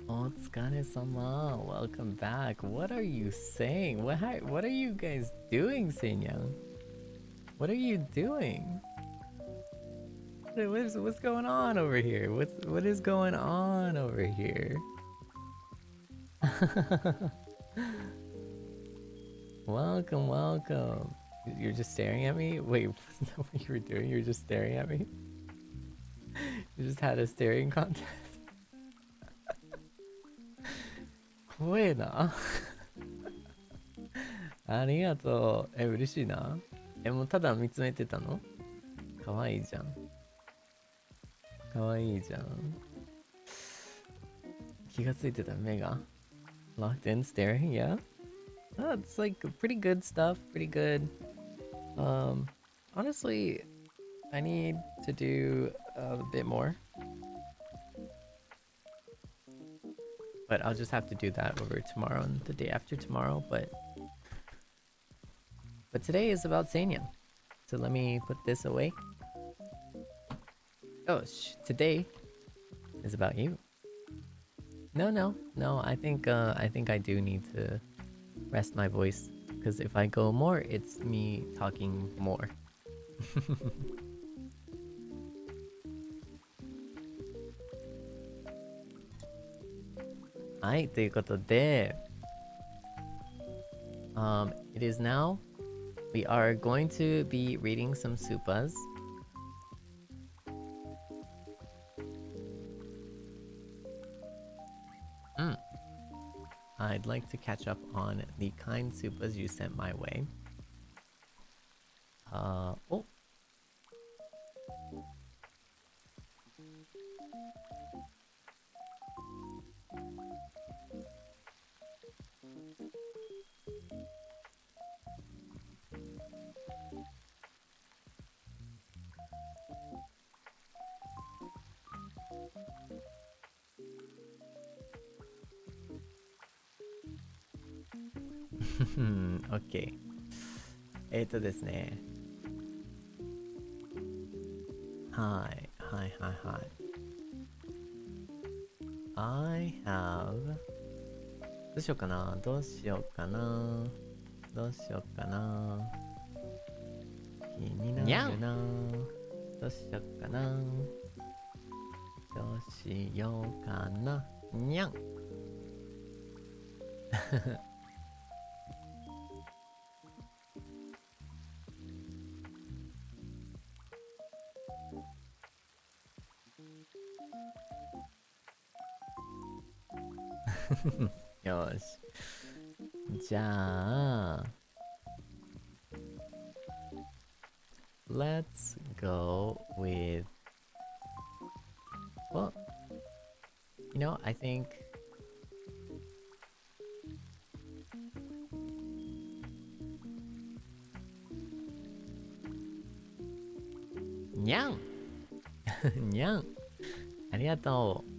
Otsukaresama, welcome back. What are you saying? What are you guys doing, Seinyan? What are you doing? What's going on over here? What is going on over here? Welcome, welcome. You're just staring at me? Wait, is that what you were doing? You were just staring at me? You just had a staring contest? 怖えな。ありがとう。嬉しいな。もうただ見つめてたの？かわいいじゃん。かわいいじゃん。気がついてた目が。Locked in staring, yeah? Oh, it's like pretty good stuff, pretty good. Honestly, I need to do a bit more. But I'll just have to do that over tomorrow and the day after tomorrow, but today is about Seinyan. So let me put this away. Oh, today is about you. No, I think I do need to rest my voice, because if I go more, it's me talking more. はい、ということで、it is now. We are going to be reading some supas. I'd like to catch up on the kind supas you sent my way. Oh. OK。ですね。はい。I have... どうしようかな。気になるな。どうしようかな。にゃん。よし。じゃあ Let's go with... Well, I think...にゃんありがとう。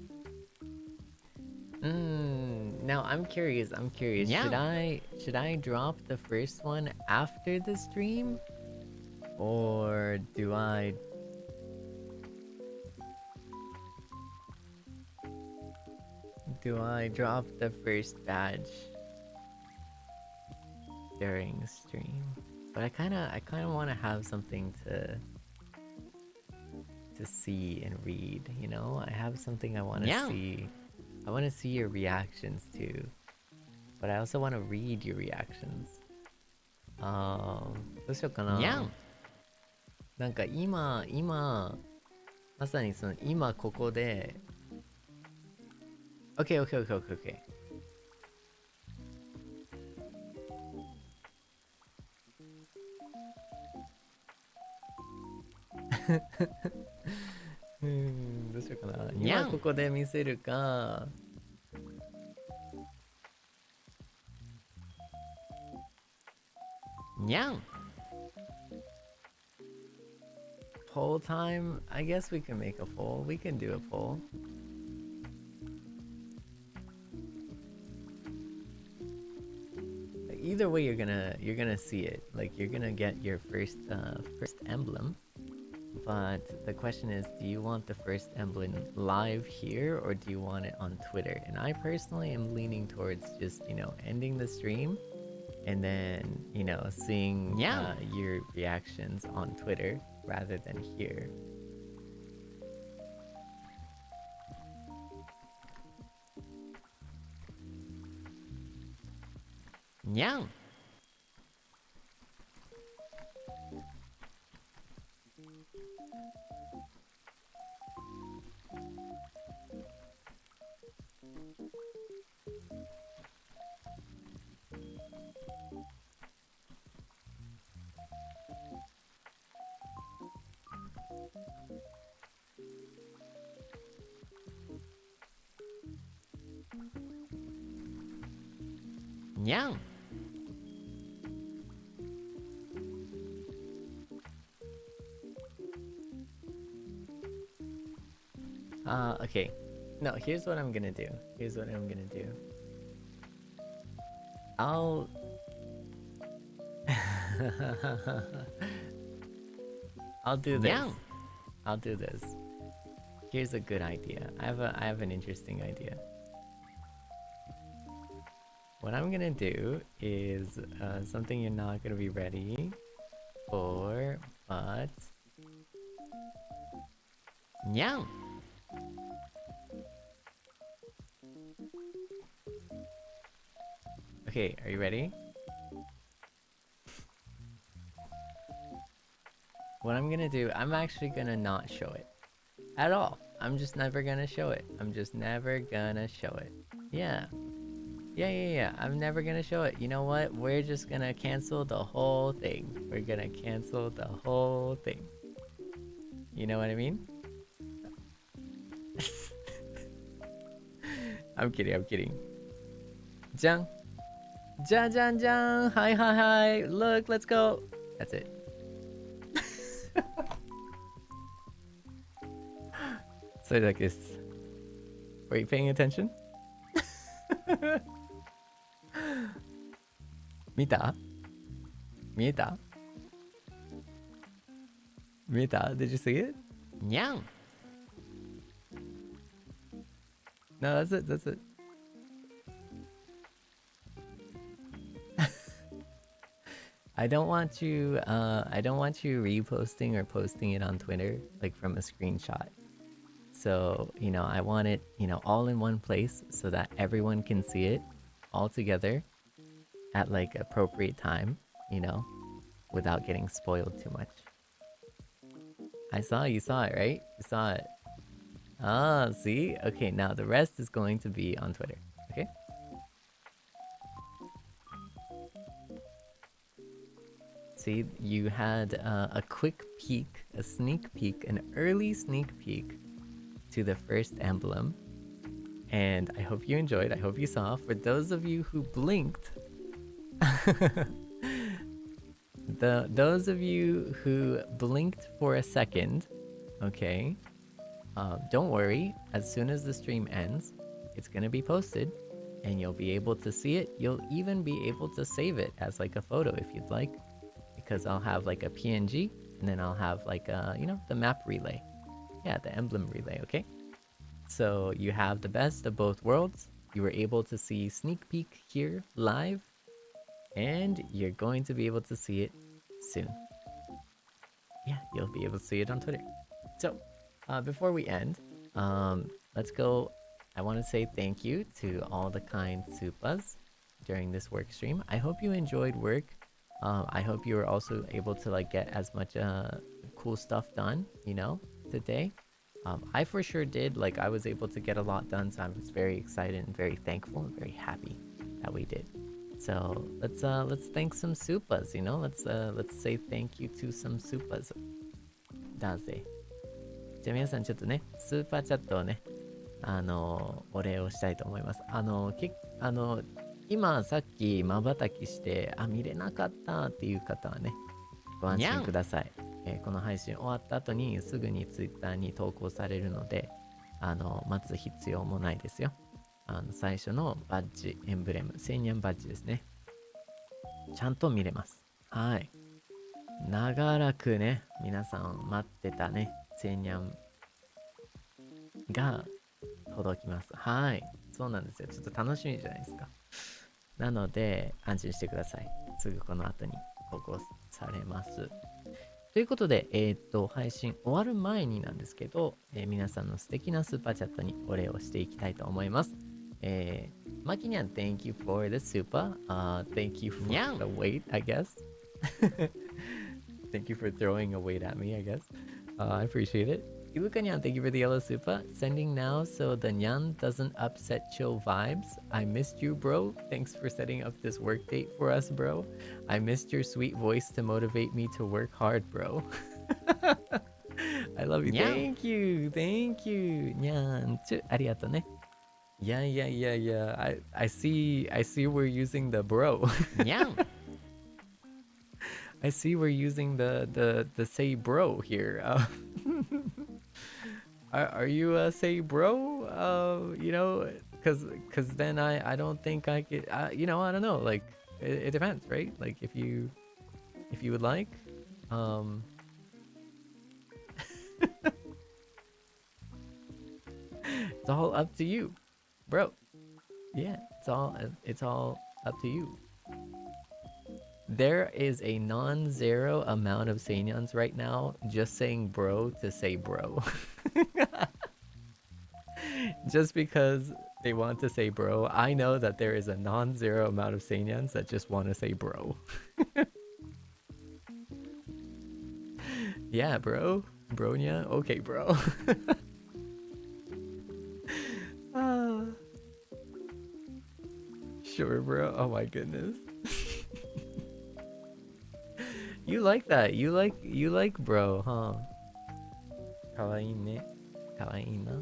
Now I'm curious. Yeah. Should I drop the first one after the stream? Or do I drop the first batch during stream? But I kind of want to have something to see and read, you know? I have something I want to see. I want to see your reactions too. But I also want to read your reactions. どうしようかな。なんか今まさにその今ここで OKどうしようかな。今ここで見せるか。Poll time? I guess we can make a poll. We can do a poll. Either way, you're gonna see it. Like you're gonna get your first emblem. But the question is, do you want the first emblem live here or do you want it on Twitter? And I personally am leaning towards just, ending the stream and then, seeing your reactions on Twitter rather than here. Okay. No, here's what I'm gonna do. I'll do this. Here's a good idea. I have an interesting idea. What I'm gonna do is something you're not gonna be ready for, but okay, are you ready? What I'm gonna do, I'm actually gonna not show it at all. I'm just never gonna show it. Yeah. I'm never gonna show it. You know what? We're just gonna cancel the whole thing. You know what I mean? I'm kidding. Jang. Jan. Hi. Look, let's go. That's it. So like this. Were you paying attention? 見た Did you see it? No, that's it. I don't want you reposting or posting it on Twitter like from a screenshot. So, I want it, all in one place so that everyone can see it all together at like appropriate time, without getting spoiled too much. You saw it, right? You saw it. Ah, see? Okay, now the rest is going to be on Twitter, okay? See, you had a quick peek, an early sneak peek to the first emblem. And I hope you enjoyed, I hope you saw. For those of you who blinked, those of you who blinked for a second, okay, don't worry, as soon as the stream ends, it's gonna be posted and you'll be able to see it. You'll even be able to save it as like a photo if you'd like, because I'll have like a PNG and then I'll have like the map relay. Yeah, the emblem relay, okay? So you have the best of both worlds. You were able to see sneak peek here live, and you're going to be able to see it soon. Yeah, you'll be able to see it on Twitter. So, before we end, let's go. I want to say thank you to all the kind supas during this work stream. I hope you enjoyed work. I hope you were also able to like get as much cool stuff done, today. I for sure did. Like, I was able to get a lot done, so I was very excited and very thankful and very happy that we did. So let's thank some supas, let's say thank you to some supas. だぜ。じゃあ皆さんちょっとね、スーパーチャットをね、お礼をしたいと思います。今さっき瞬きして見れなかったっていう方はね、ご安心ください。この配信終わった後にすぐに Twitter に投稿されるので、待つ必要もないですよ。最初のバッジ、エンブレム、セイニャンバッジですね。ちゃんと見れます。はい。長らくね、皆さん待ってたね、セイニャンが届きます。はい。そうなんですよ。ちょっと楽しみじゃないですか。なので、安心してください。すぐこの後に投稿されます。ということで、配信終わる前になんですけど、皆さんの素敵なスーパーチャットにお礼をしていきたいと思います。マキニャン、thank you for the super. Thank you for the weight, I guess. Thank you for throwing a weight at me, I guess. I appreciate it. Iluka-nyan, thank you for the yellow super. Sending now so the nyan doesn't upset chill vibes. I missed you, bro. Thanks for setting up this work date for us, bro. I missed your sweet voice to motivate me to work hard, bro. I love you. Thank you. Thank you. Nyan. Arigato ne. Yeah. I see we're using the bro. Nyan. I see we're using the say bro here. Are you say bro? Because then I don't think I could. I don't know. Like it depends, right? Like if you would like, it's all up to you, bro. Yeah, it's all up to you. There is a non-zero amount of Seinyans right now just saying bro to say bro. Just because they want to say bro, I know that there is a non-zero amount of Seinyans that just want to say bro. Yeah, bro. Bronya? Okay, bro. Sure, bro. Oh my goodness. You like that. You like bro, huh? Kawaii ne. Kawaii na.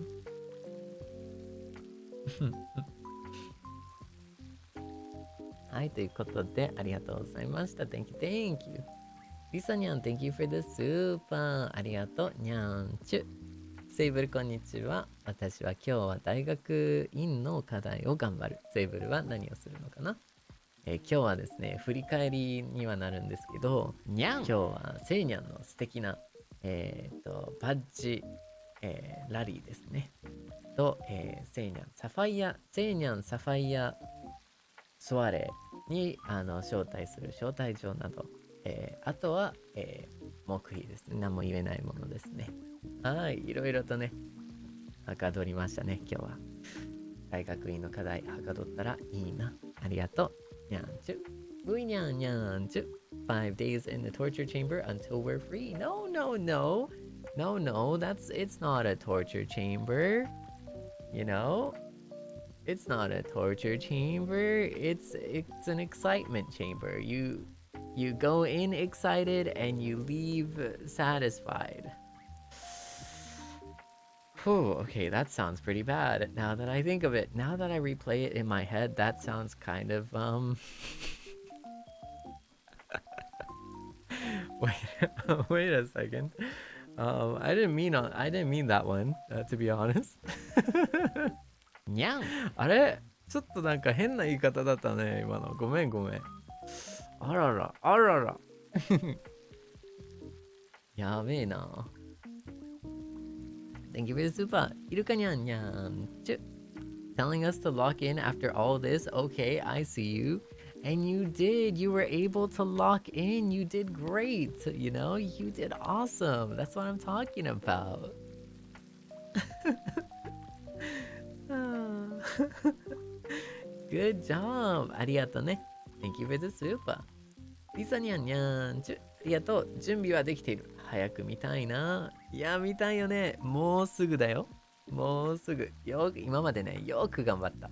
はい、ということでありがとうございました。Thank you. リサニャン、Thank you for the super. ありがとう。にゃんちゅ。セイブルこんにちは。私は今日は大学院の課題を頑張る。セイブルは何をするのかな？今日はですね、振り返りにはなるんですけど、今日はセイニャンの素敵な、バッジ、ラリーですね。と、セイニャンサファイアソワレに招待する招待状など、あとは、黙秘ですね。何も言えないものですね。はい、いろいろとね、はかどりましたね、今日は。大学院の課題はかどったらいいな。ありがとう。にゃんちゅ。ういにゃんにゃんちゅ。5 days in the torture chamber until we're free. No, it's not a torture chamber. It's not a torture chamber. It's an excitement chamber. You go in excited and you leave satisfied. Whew, okay, that sounds pretty bad. Now that I think of it, now that I replay it in my head, that sounds kind of wait a second. I didn't mean that one, to be honest. にゃん。あれちょっとなんか変な言い方だったね、今の。ごめんごめん。あらら、あらら。やべえな。Thank you for the super. いるかにゃんにゃん。Telling us to lock in after all this. Okay, I see you. And you did. You were able to lock in. You did great. You know, you did awesome. That's what I'm talking about. Good job. ありがとうね。Thank you for the super. リサニャンニャン。ありがとう。準備はできている。早く見たいな。いや、見たいよね。もうすぐだよ。もうすぐ。今までね、よく頑張った。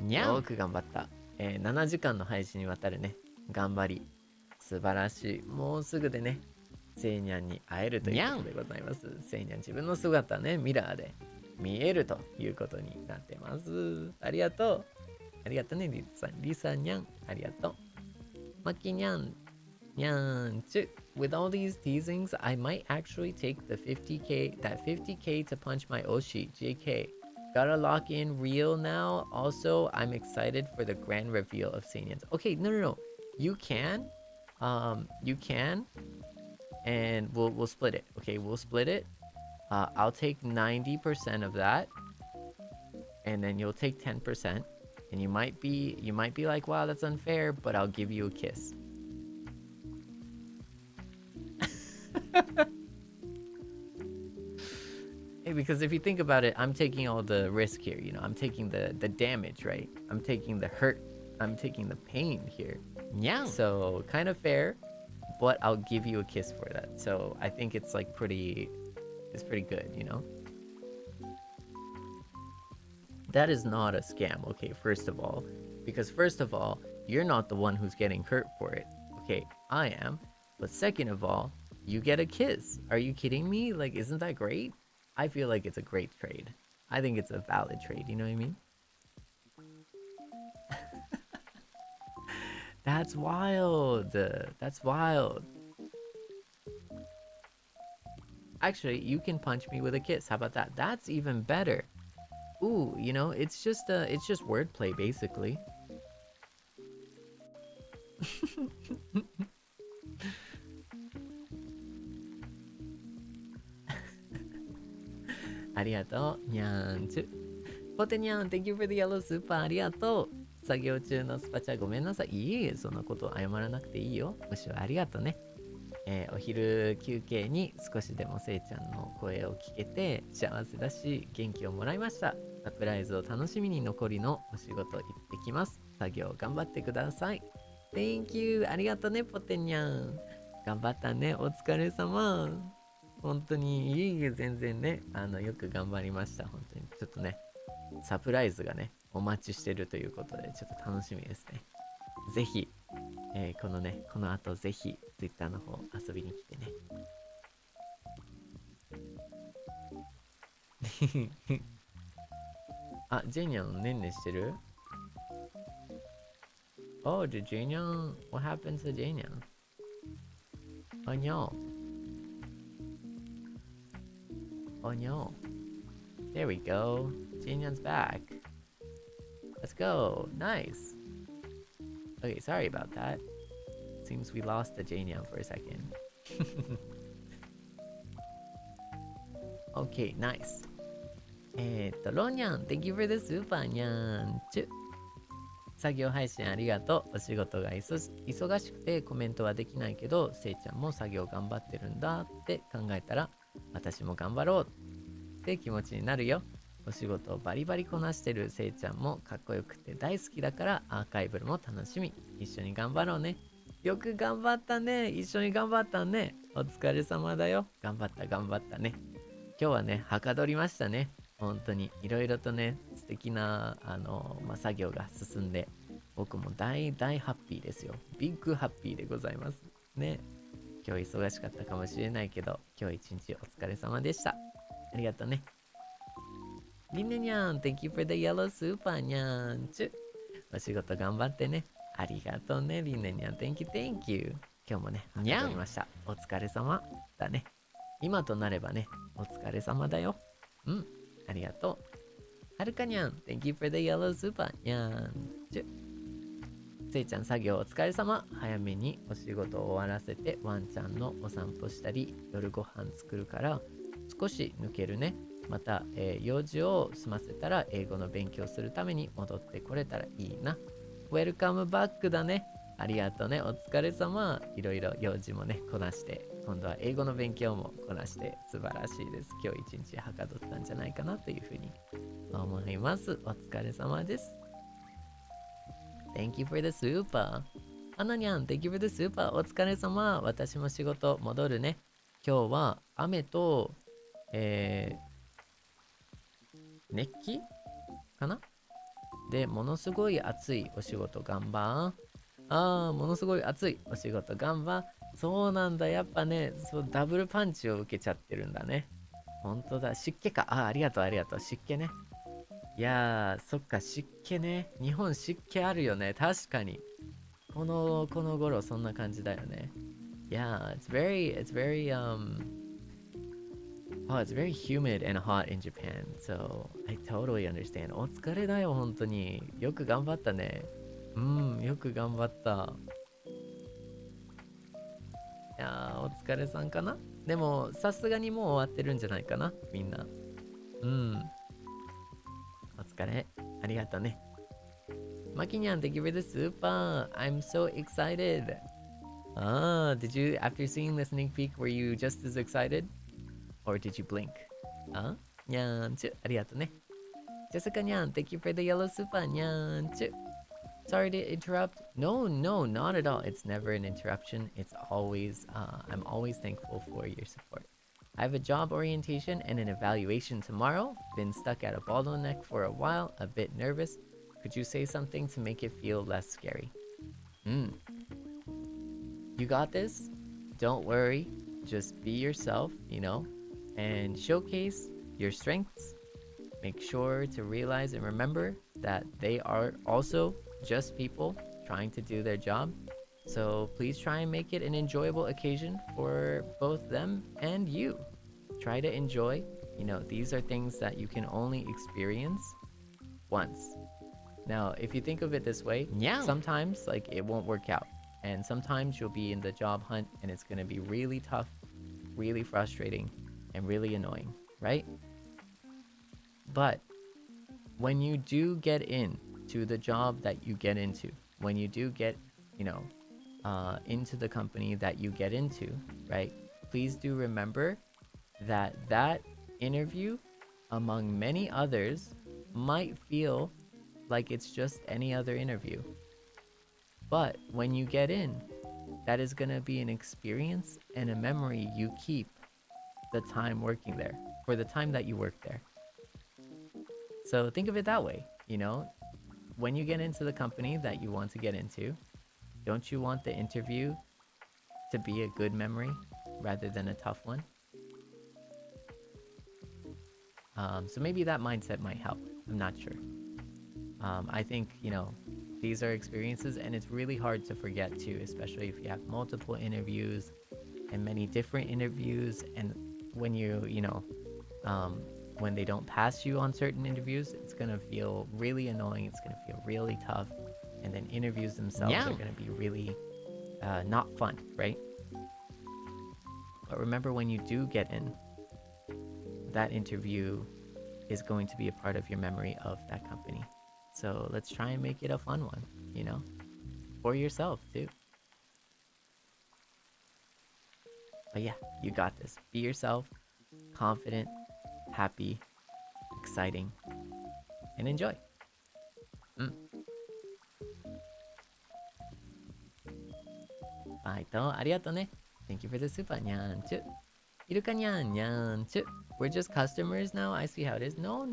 よく頑張った。7時間の配信にわたるね、頑張り。素晴らしい。もうすぐでね、セイニャンに会えるということでございます。セイニャン自分の姿ね、ミラーで見えるということになってます。ありがとう。ありがとうね、リサニャン。ありがとう。マキニャン。ニャンチュ。With all these teasings, I might actually take that 50k to punch my Oshi, JK. Gotta lock in real now. Also, I'm excited for the grand reveal of Seinyan. Okay, no. You can. You can. And we'll split it. Okay, we'll split it. I'll take 90% of that. And then you'll take 10%. And you might be like, wow, that's unfair, but I'll give you a kiss. Because if you think about it, I'm taking all the risk here, you know, I'm taking the damage, right? I'm taking the hurt, I'm taking the pain here. Yeah. So kind of fair, but I'll give you a kiss for that. So I think it's like pretty good, you know? That is not a scam, okay, first of all. Because first of all, you're not the one who's getting hurt for it. Okay, I am. But second of all, you get a kiss. Are you kidding me? Like, isn't that great? I feel like it's a great trade. I think it's a valid trade, you know what I mean? That's wild. That's wild. Actually, you can punch me with a kiss. How about that? That's even better. Ooh, you know, it's just wordplay basically. ありがとう。にゃーんちゅ。ポテニャン、Thank you for the yellow super. ありがとう。作業中のスパチャごめんなさい。いえ、そんなこと謝らなくていいよ。むしろありがとうね。お昼休憩に少しでもせいちゃんの声を聞けて幸せだし元気をもらいました。サプライズを楽しみに残りのお仕事行ってきます。作業頑張ってください。Thank you. ありがとうね、ポテニャン。頑張ったね。お疲れ様。本当にいえ全然ね、よく頑張りました。本当にちょっとね、サプライズがね、お待ちしてるということで、ちょっと楽しみですね。ぜひ、この後ぜひ Twitter の方遊びに来てね。あ、ジェニャンねんねしてる？ Oh, did Jenya? What happened to Jenya? Oh no. Oh no. There we go. Jenyan's back. Let's go. Nice. Okay, sorry about that. Seems we lost the Jenya for a second. Okay, nice.ロニャン、Thank you for the super にゃんちゅ。作業配信ありがとう。お仕事が忙しくてコメントはできないけど、せいちゃんも作業頑張ってるんだって考えたら、私も頑張ろうって気持ちになるよ。お仕事をバリバリこなしてるせいちゃんもかっこよくて大好きだからアーカイブルも楽しみ。一緒に頑張ろうね。よく頑張ったね。一緒に頑張ったね。お疲れ様だよ。頑張ったね。今日はね、はかどりましたね。本当にいろいろとね、素敵な作業が進んで、僕も大ハッピーですよ。ビッグハッピーでございますね。今日忙しかったかもしれないけど、今日一日お疲れ様でした。ありがとうね。りねにゃん、Thank you for the yellow super にゃんちゅ。お仕事頑張ってね。ありがとうね、りねにゃん。Thank you. 今日もね、はかどりました。お疲れ様だね。今となればね、お疲れ様だよ。ありがとう。はるかにゃん、Thank you for the yellow super にゃんちゅ。せいちゃん、作業お疲れ様。早めにお仕事を終わらせて、ワンちゃんのお散歩したり、夜ご飯作るから、少し抜けるね。また、用事を済ませたら、英語の勉強するために戻ってこれたらいいな。ウェルカムバックだね。ありがとうね。お疲れ様。いろいろ用事もね、こなして、今度は英語の勉強もこなして、素晴らしいです。今日一日はかどったんじゃないかなというふうに思います。お疲れ様です。Thank you for the super. あのにゃん、Thank you for the super. お疲れ様。私も仕事戻るね。今日は雨と、熱気かなで、ものすごい暑いお仕事頑張ものすごい暑いお仕事頑張そうなんだ。やっぱね、そうダブルパンチを受けちゃってるんだね。ほんとだ。湿気か。ありがとうありがとう。湿気ね。いやー、そっか、湿気ね。日本湿気あるよね。確かに。この頃そんな感じだよね。Yeah, it's very, it's very humid and hot in Japan. So, I totally understand. お疲れだよ、本当に。よく頑張ったね。よく頑張った。いやー、お疲れさんかな。でも、さすがにもう終わってるんじゃないかな、みんな。お疲れ。ありがとうね。マキニャン、thank you for the super. I'm so excited. Did you, after seeing the sneak peek, were you just as excited? Or did you blink? にゃーんちゅ。ありがとうね。ジェスカにゃん、thank you for the yellow super. にゃーんちゅ。Sorry to interrupt. No, not at all. It's never an interruption. It's always, I'm always thankful for your support. I have a job orientation and an evaluation tomorrow. Been stuck at a bottleneck for a while, a bit nervous. Could you say something to make it feel less scary? You got this. Don't worry. Just be yourself, and showcase your strengths. Make sure to realize and remember that they are also just people trying to do their job. So please try and make it an enjoyable occasion for both them and you. Try to enjoy. These are things that you can only experience once. Now, if you think of it this way, sometimes it won't work out. And sometimes you'll be in the job hunt and it's going to be really tough, really frustrating, and really annoying, right? But when you do get into the job that you get into, when you do get, into the company that you get into, right? Please do remember that interview, among many others, might feel like it's just any other interview. But when you get in, that is going to be an experience and a memory you keep the time working there, for the time that you work there. So think of it that way, when you get into the company that you want to get into, don't you want the interview to be a good memory rather than a tough one? So maybe that mindset might help. I'm not sure. I think, these are experiences and it's really hard to forget too, especially if you have multiple interviews and many different interviews. And when when they don't pass you on certain interviews, it's going to feel really annoying. It's going to feel really tough. And then interviews themselves are going to be really not fun, right? But remember, when you do get in, that interview is going to be a part of your memory of that company. So let's try and make it a fun one, for yourself too. But yeah, you got this. Be yourself, confident, happy, exciting, and enjoy. Arigato. Thank you for the super. Nyanchu. Iruka nyan nyanchu. We're just customers now. I see how it is. No,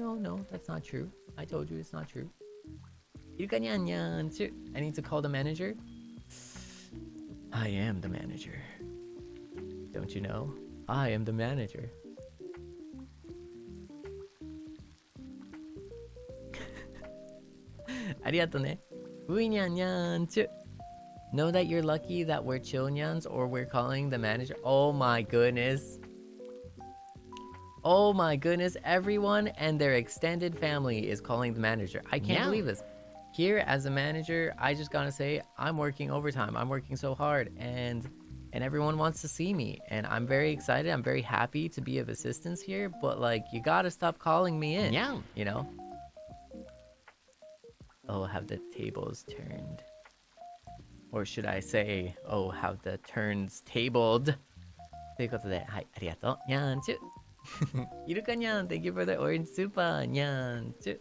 that's not true. I told you it's not true. Iruka nyan nyanchu. I need to call the manager. I am the manager. Don't you know? I am the manager. Arigato ne. Ui nyan nyanchu. Know that you're lucky that we're chill nyans or we're calling the manager. Oh my goodness. Oh my goodness, everyone and their extended family is calling the manager. I can't believe this. Here as a manager, I just gotta say, I'm working overtime. I'm working so hard and everyone wants to see me. And I'm very excited. I'm very happy to be of assistance here. But like, you gotta stop calling me in, you know? Oh, have the tables turned. Or should I say, oh, have the turns tabled. ということで、はい、ありがとう。にゃーんちゅ。イルカにゃん thank you for the orange super. にゃーんちゅ。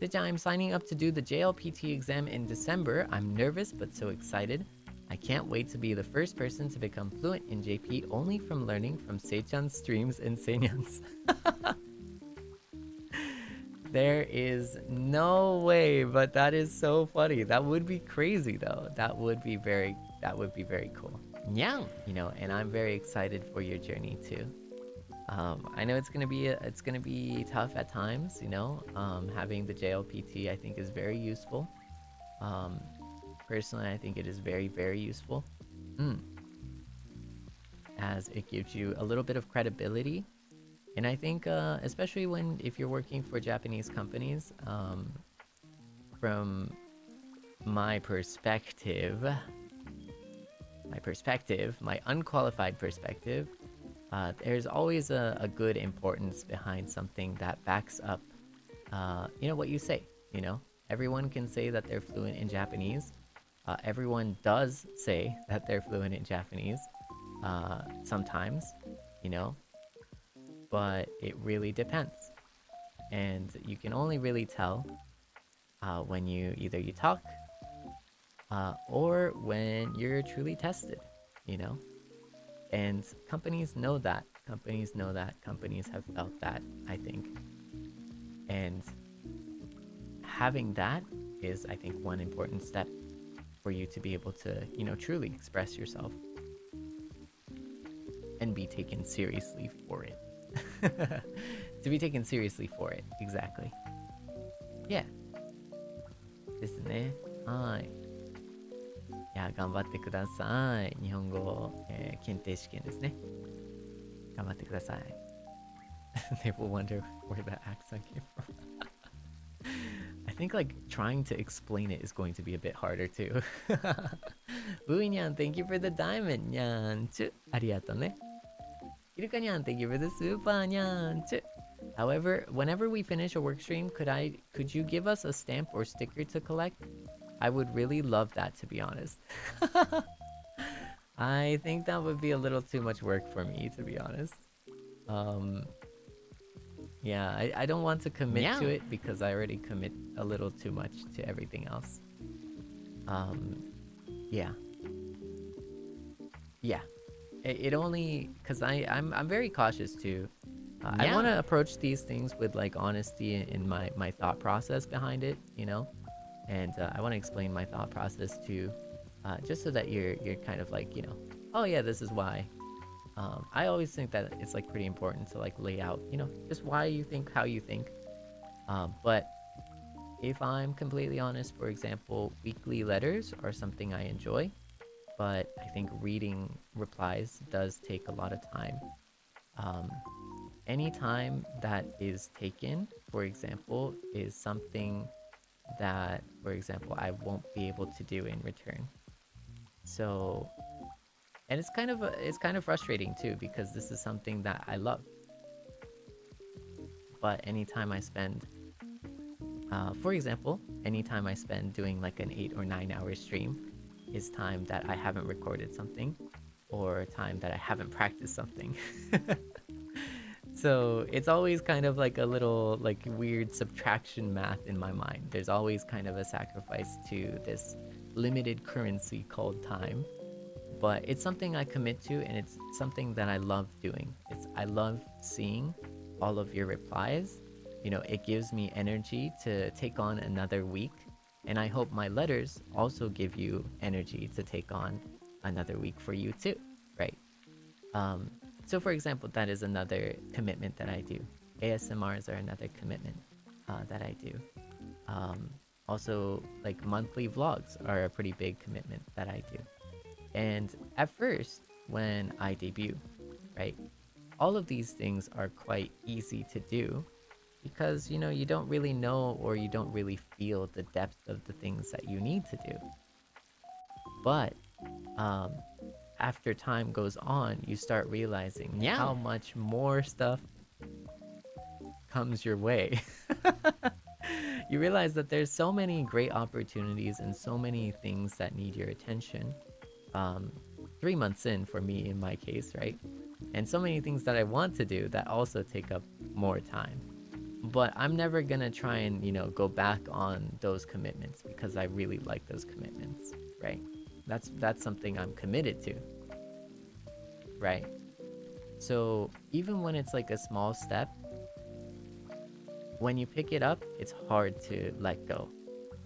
I'm signing up to do the JLPT exam in December. I'm nervous but so excited. I can't wait to be the first person to become fluent in JP only from learning from Seichan's streams and Seinyan's. There is no way, but that is so funny. That would be crazy though. That would be very cool. Yeah, you know, and I'm very excited for your journey too. I know it's gonna be tough at times, you know. Having the JLPT I think is very useful. Personally, I think it is very, very useful. As it gives you a little bit of credibility. And I think, especially if you're working for Japanese companies, from my perspective, my unqualified perspective, there's always a good importance behind something that backs up, you know, what you say, you know? Everyone can say that they're fluent in Japanese. Everyone does say that they're fluent in Japanese, sometimes, you know? But it really depends. And you can only really tell when you talk or when you're truly tested, you know? And companies know that. Companies have felt that, I think. And having that is, I think, one important step for you to be able to, you know, truly express yourself and be taken seriously for it. To be taken seriously for it, exactly. Yeah. ですね。はい。いや、頑張ってください。日本語、検定試験ですね。頑張ってください。They will wonder where that accent came from. I think like trying to explain it is going to be a bit harder too. Buinyan, thank you for the diamond. Nyan, arigato ne. Iruka-nyan, thank you for the super. Nyan, however, whenever we finish a work stream, could you give us a stamp or sticker to collect? I would really love that, to be honest. I think that would be a little too much work for me, to be honest. Yeah, I don't want to commit to it because I already commit a little too much to everything else. Yeah. It only because I'm very cautious too. I want to approach these things with like honesty in my thought process behind it, you know, and I want to explain my thought process too, just so that you're kind of like, you know, oh yeah, this is why. I always think that it's like pretty important to like lay out, you know, just why you think how you think. But if I'm completely honest, for example, weekly letters are something I enjoy. But I think reading replies does take a lot of time. Any time that is taken, for example, is something that, for example, I won't be able to do in return. So, and it's kind of frustrating too, because this is something that I love. But anytime I spend, for example, anytime I spend doing like an 8 or 9 hour stream, is time that I haven't recorded something or time that I haven't practiced something. So it's always kind of like a little like weird subtraction math in my mind. There's always kind of a sacrifice to this limited currency called time. But it's something I commit to, and it's something that I love doing. I love seeing all of your replies. You know, it gives me energy to take on another week. And I hope my letters also give you energy to take on another week for you too, right? So for example, that is another commitment that I do. ASMRs are another commitment that I do. Also, like monthly vlogs are a pretty big commitment that I do. And at first, when I debut, right? all of these things are quite easy to do because, you know, you don't really know or you don't really feel the depth of the things that you need to do. But after time goes on, you start realizing how much more stuff comes your way. You realize that there's so many great opportunities and so many things that need your attention. 3 months in for me in my case, right? And so many things that I want to do that also take up more time. But I'm never gonna try and, you know, go back on those commitments because I really like those commitments, right? That's something I'm committed to, right? So even when it's like a small step, when you pick it up, it's hard to let go,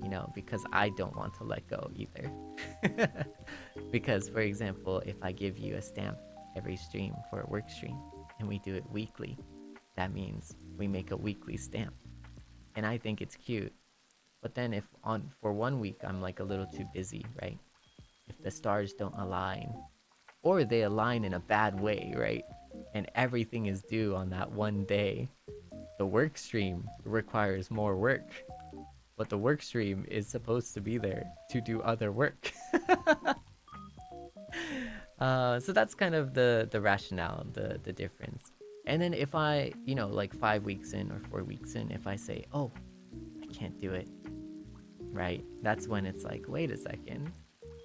you know, because I don't want to let go either. Because, for example, if I give you a stamp every stream for a work stream and we do it weekly, that means we make a weekly stamp. And I think it's cute. But then if for 1 week I'm like a little too busy, right? If the stars don't align, or they align in a bad way, right? And everything is due on that one day, the work stream requires more work. But the work stream is supposed to be there to do other work. So that's kind of the rationale, the difference. And then if I, you know, like 5 weeks in or 4 weeks in, if I say, oh, I can't do it, right? That's when it's like, wait a second.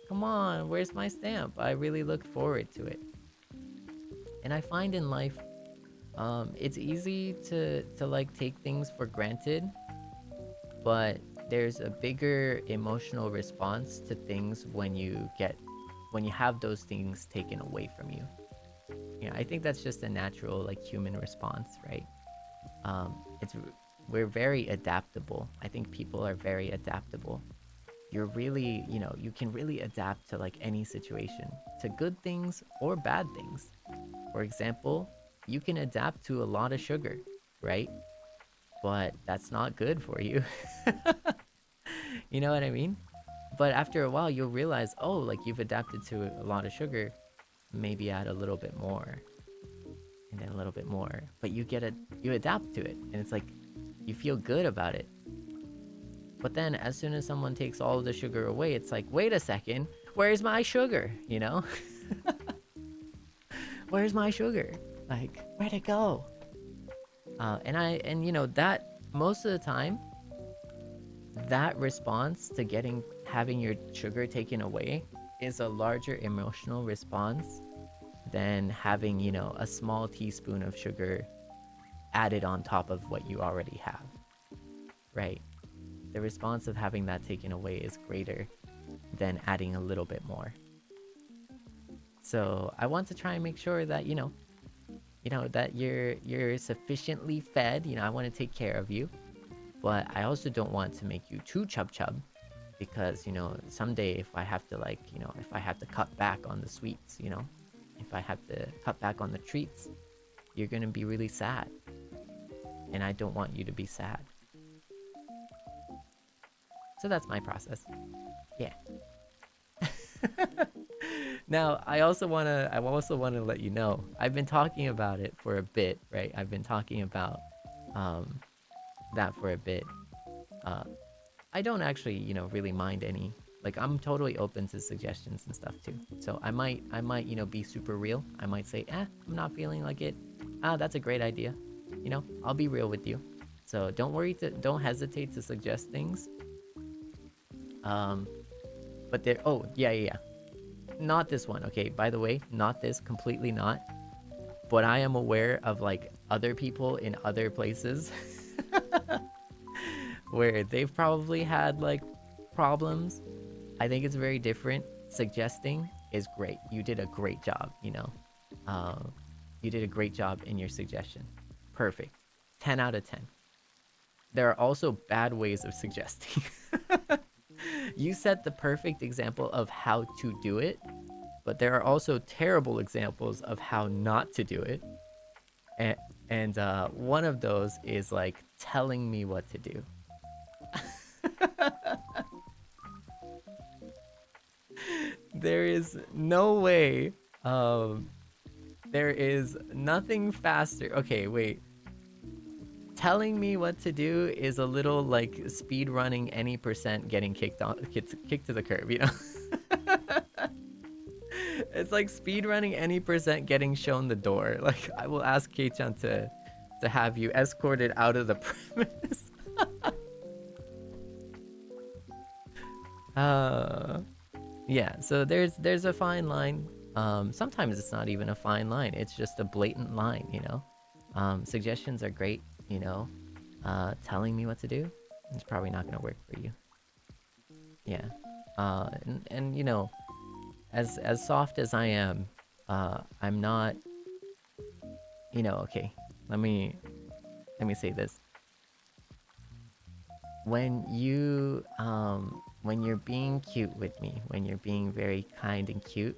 Come on, where's my stamp? I really look forward to it. And I find in life, it's easy to like take things for granted, but there's a bigger emotional response to things when you have those things taken away from you. Yeah, I think that's just a natural like human response, right? We're very adaptable. I think people are very adaptable. You're really, you know, you can really adapt to like any situation, to good things or bad things. For example, you can adapt to a lot of sugar, right? But that's not good for you. You know what I mean? But after a while, you'll realize, oh, like you've adapted to a lot of sugar. Maybe add a little bit more, and then a little bit more. But you adapt to it, and it's like you feel good about it. But then, as soon as someone takes all of the sugar away, it's like, wait a second, where's my sugar? You know? Where's my sugar? Like, where'd it go? And you know, that most of the time, that response to having your sugar taken away is a larger emotional response than having, you know, a small teaspoon of sugar added on top of what you already have, right? The response of having that taken away is greater than adding a little bit more. So I want to try and make sure that, you know, that you're sufficiently fed. You know, I want to take care of you, but I also don't want to make you too chub, because, you know, someday if I have to like, you know, if I have to cut back on the sweets, you know, if I have to cut back on the treats, you're gonna be really sad, and I don't want you to be sad. So that's my process. Yeah. Now, I also wanna let you know, I've been talking about it for a bit, right? I've been talking about that for a bit. I don't actually, you know, really mind any. Like, I'm totally open to suggestions and stuff too. So I might, you know, be super real. I might say, I'm not feeling like it. That's a great idea. You know, I'll be real with you. So don't hesitate to suggest things. But there, oh, yeah. Not this one, okay? By the way, not this, completely not. But I am aware of, like, other people in other places where they've probably had, like, problems. I think it's very different. Suggesting is great. You did a great job, you know? You did a great job in your suggestion. Perfect. 10 out of 10. There are also bad ways of suggesting. You set the perfect example of how to do it, but there are also terrible examples of how not to do it. And one of those is like telling me what to do. There is no way There is nothing faster. Okay, wait. Telling me what to do is a little like speed running any percent getting kicked to the curb, you know? It's like speed running any percent getting shown the door. Like I will ask Kei-chan to have you escorted out of the premise. Yeah, so there's a fine line. Sometimes it's not even a fine line. It's just a blatant line, you know? Suggestions are great, you know? Telling me what to do, it's probably not gonna work for you. Yeah. And you know, as soft as I am, I'm not, you know, okay, let me say this. When you're being cute with me, when you're being very kind and cute,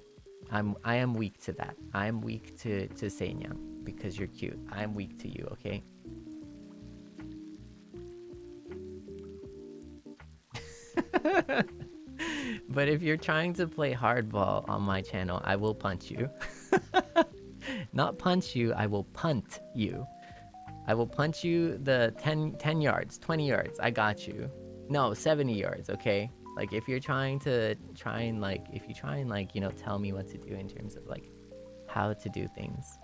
I am weak to that. I am weak to Seinyan because you're cute. I am weak to you, okay? But if you're trying to play hardball on my channel, I will punch you. Not punch you, I will punt you. I will punch you the 10 yards, 20 yards. I got you. No, 70 yards, okay? Like if you're trying like, you know, tell me what to do in terms of like how to do things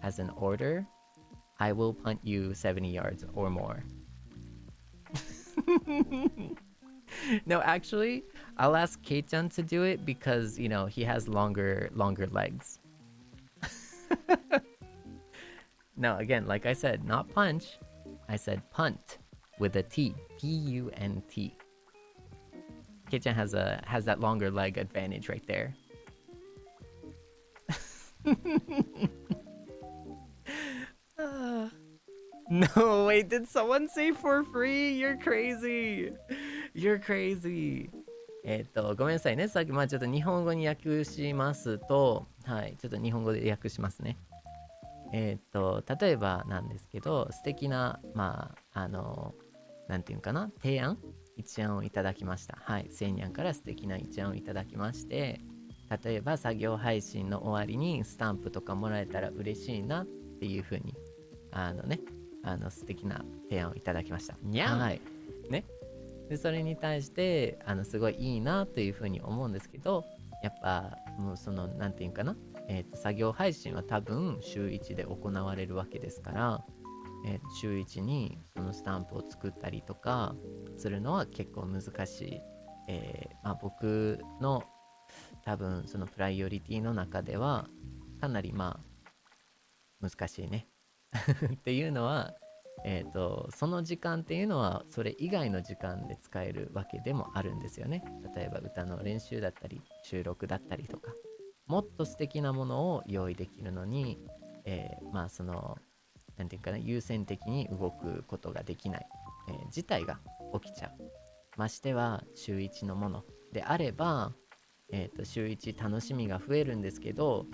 as an order, I will punt you 70 yards or more. No, actually, I'll ask Kei-chan to do it because, you know, he has longer legs. Now, again, like I said, not punch. I said punt with a T. P-U-N-T. Kei-chan has that longer leg advantage right there. No, wait, did someone say for free? You're crazy. You're crazy. ごめんなさいね。さっき、まあちょっと日本語に訳しますと、はい、ちょっと日本語で訳しますね。例えばなんですけど、素敵な、まあ、なんていうかな、一案をいただきました。はい、セイニャンから素敵な一案をいただきまして、例えば作業配信の終わりにスタンプとかもらえたら嬉しいなっていう風に、素敵な提案をいただきました。にゃん、はい。ね。で、それに対して、すごいいいなという風に思うんですけど、やっぱ、もうその、なんていうかな、作業配信は多分週1で行われるわけですから、週1にそのスタンプを作ったりとかするのは結構難しい。まあ、僕の多分そのプライオリティの中ではかなりまあ難しいねっていうのは、その時間っていうのはそれ以外の時間で使えるわけでもあるんですよね。例えば歌の練習だったり収録だったりとか、もっと素敵なものを用意できるのに、まあそのなんていうかな、優先的に動くことができない、事態が起きちゃう。ましては週1のものであれば、週1楽しみが増えるんですけど、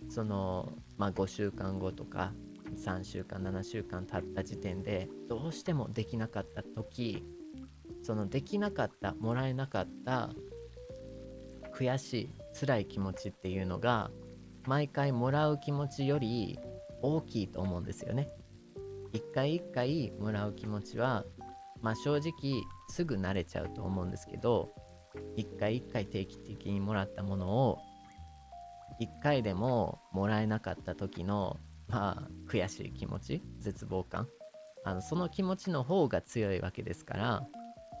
その、まあ、5週間後とか3週間7週間経った時点でどうしてもできなかった時、そのできなかった、もらえなかった悔しい辛い気持ちっていうのが毎回もらう気持ちより大きいと思うんですよね。一回一回もらう気持ちは、まあ正直すぐ慣れちゃうと思うんですけど、一回一回定期的にもらったものを一回でももらえなかった時の、まあ悔しい気持ち、絶望感、その気持ちの方が強いわけですから、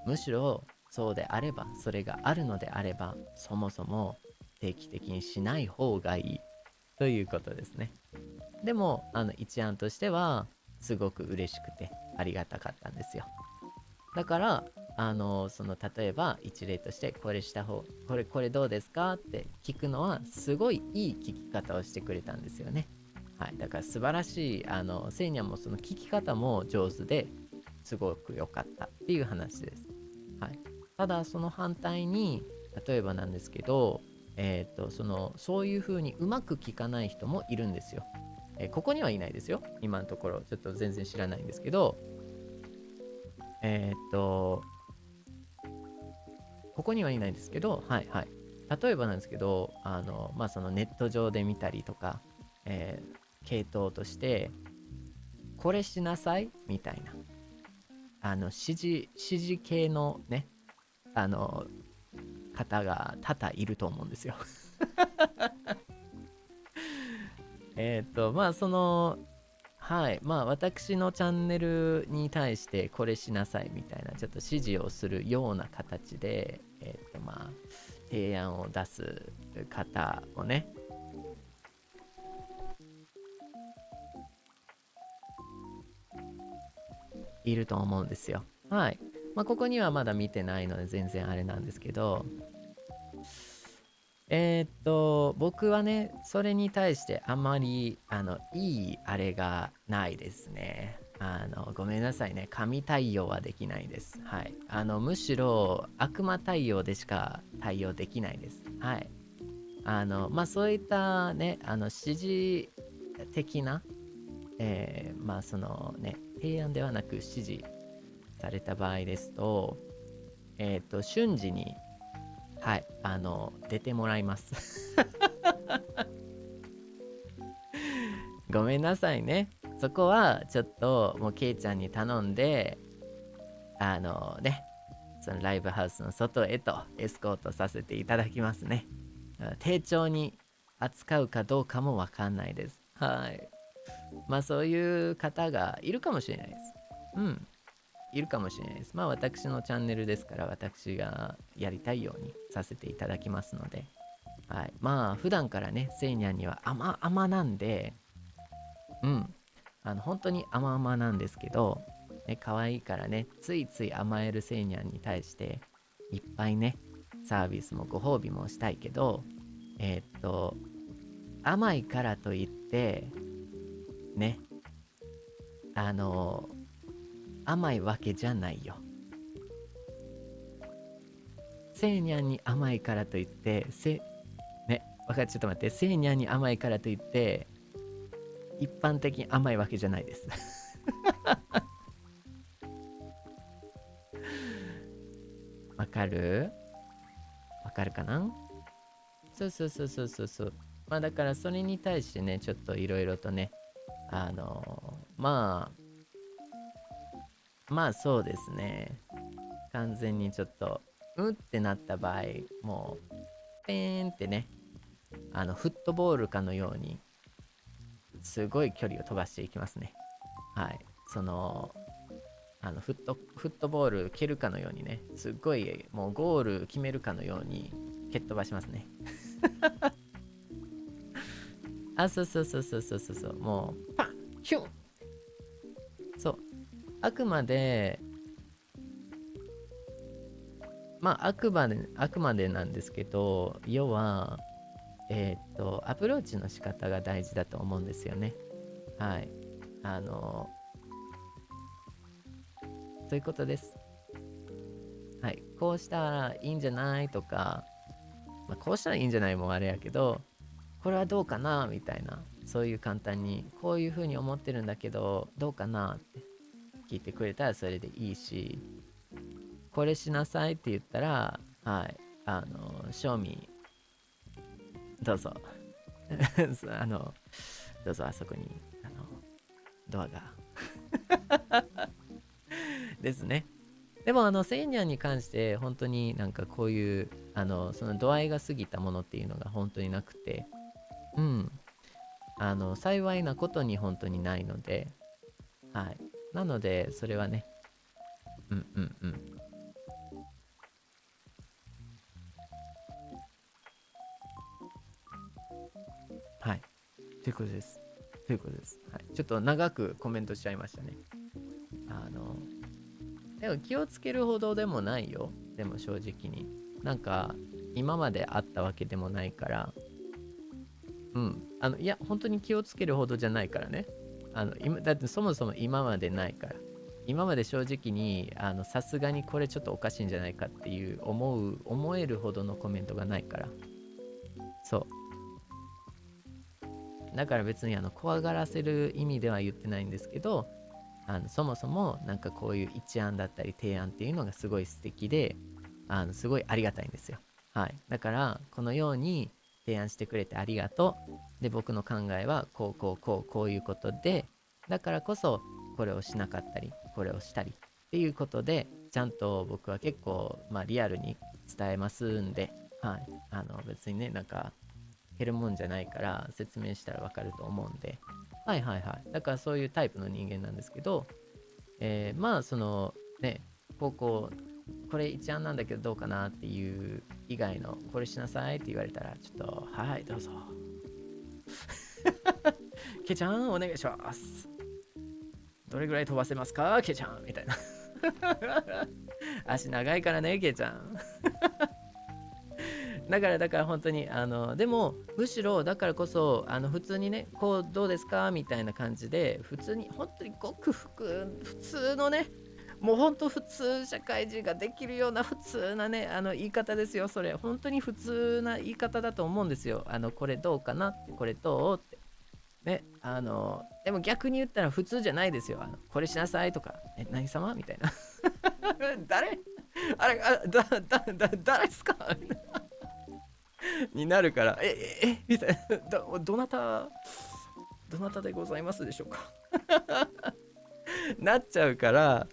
むしろそうであれば、それがあるのであれば、そもそも定期的にしない方がいいということですね。でも一案としてはすごく嬉しくてありがたかったんですよ。だからその例えば一例としてこれどうですかって聞くのはすごいいい聞き方をしてくれたんですよね。はい、だから素晴らしい、セイニャンもその聞き方も上手ですごく良かったっていう話です。はい、ただその反対に、例えばなんですけど、そういう風にうまく聞かない人もいるんですよ。ここにはいないですよ、今のところ。ちょっと全然知らないんですけど、ここにはいないんですけど、はいはい。例えばなんですけど、まあそのネット上で見たりとか、系統として、これしなさいみたいな、指示系のね、方が多々いると思うんですよ。まあその、はい、まあ私のチャンネルに対してこれしなさいみたいなちょっと指示をするような形で、まあ提案を出す方をね、いると思うんですよ。はい。まあここにはまだ見てないので全然あれなんですけど、僕はね、それに対してあまり、いいあれがないですね。ごめんなさいね。神対応はできないです。はい。むしろ悪魔対応でしか対応できないです。はい。まあ、そういったね、指示的な、まあ、そのね、提案ではなく指示された場合ですと、瞬時にはい、出てもらいます。ごめんなさいね。そこはちょっともうケイちゃんに頼んで、ね、そのライブハウスの外へとエスコートさせていただきますね。丁重に扱うかどうかもわかんないです。はい。まあそういう方がいるかもしれないです。うん。いるかもしれないです。まあ私のチャンネルですから私がやりたいようにさせていただきますので。はい。まあ普段からね、セイニャンには甘なんで、うん。本当に甘なんですけど、ね、可愛いからね、ついつい甘えるセイニャンに対して、いっぱいね、サービスもご褒美もしたいけど、甘いからといって、ね、甘いわけじゃないよ。セイニャンに甘いからといって、ね、ちょっと待って、セイニャンに甘いからといって、一般的に甘いわけじゃないです。わかるわかるかな。そう。まあだからそれに対してね、ちょっといろいろとね、まあそうですね。完全にちょっと、うんってなった場合、もう、ペーンってね、フットボールかのように、すごい距離を飛ばしていきますね。はい。フットボール蹴るかのようにね、すっごいもうゴール決めるかのように蹴っ飛ばしますね。あ、そう。もう、パンヒュンそう。あくまで、まあ、あくまでなんですけど、要は、アプローチの仕方が大事だと思うんですよね。はい。そういうことです。はい。こうしたらいいんじゃないとか、まあ、こうしたらいいんじゃないもあれやけど、これはどうかなみたいな、そういう簡単に、こういうふうに思ってるんだけど、どうかなって聞いてくれたらそれでいいし、これしなさいって言ったら、はい、賞味、どうぞ。どうぞあそこに、ドアがですね。でもセイニャンに関して本当になんかこういうその度合いが過ぎたものっていうのが本当になくて、うん、幸いなことに本当にないので、はい。なのでそれはね、うん。はい。ということです。はい。ちょっと長くコメントしちゃいましたね。あのでも気をつけるほどでもないよ。でも正直に。なんか今まであったわけでもないから、うん。いや、本当に気をつけるほどじゃないからね。だってそもそも今までないから。今まで正直に、さすがにこれちょっとおかしいんじゃないかっていう思えるほどのコメントがないから。そう。だから別に怖がらせる意味では言ってないんですけど、そもそもなんかこういう一案だったり提案っていうのがすごい素敵で、すごいありがたいんですよ。はい。だから、このように、提案してくれてありがとう。で、僕の考えはこういうことで、だからこそこれをしなかったり、これをしたりっていうことで、ちゃんと僕は結構、リアルに伝えますんで、はい。別にね、なんか、減るもんじゃないから説明したらわかると思うんで、はいはいはい。だからそういうタイプの人間なんですけど、そのね、これ一案なんだけどどうかなっていう以外の、これしなさいって言われたら、ちょっと、はい、どうぞ。ケちゃん、お願いします。どれぐらい飛ばせますか、ケちゃんみたいな。足長いからね、ケちゃん。だから本当にでもむしろだからこそ普通にね、こうどうですかみたいな感じで、普通に本当にごく普通のね、もう本当普通社会人ができるような普通なね言い方ですよ。それ本当に普通な言い方だと思うんですよ。これどうかなって、これどうってね、でも逆に言ったら普通じゃないですよ。これしなさいとか、何様みたいな。誰あれ誰ですかになるから、みたいな、どなたでございますでしょうかなっちゃうから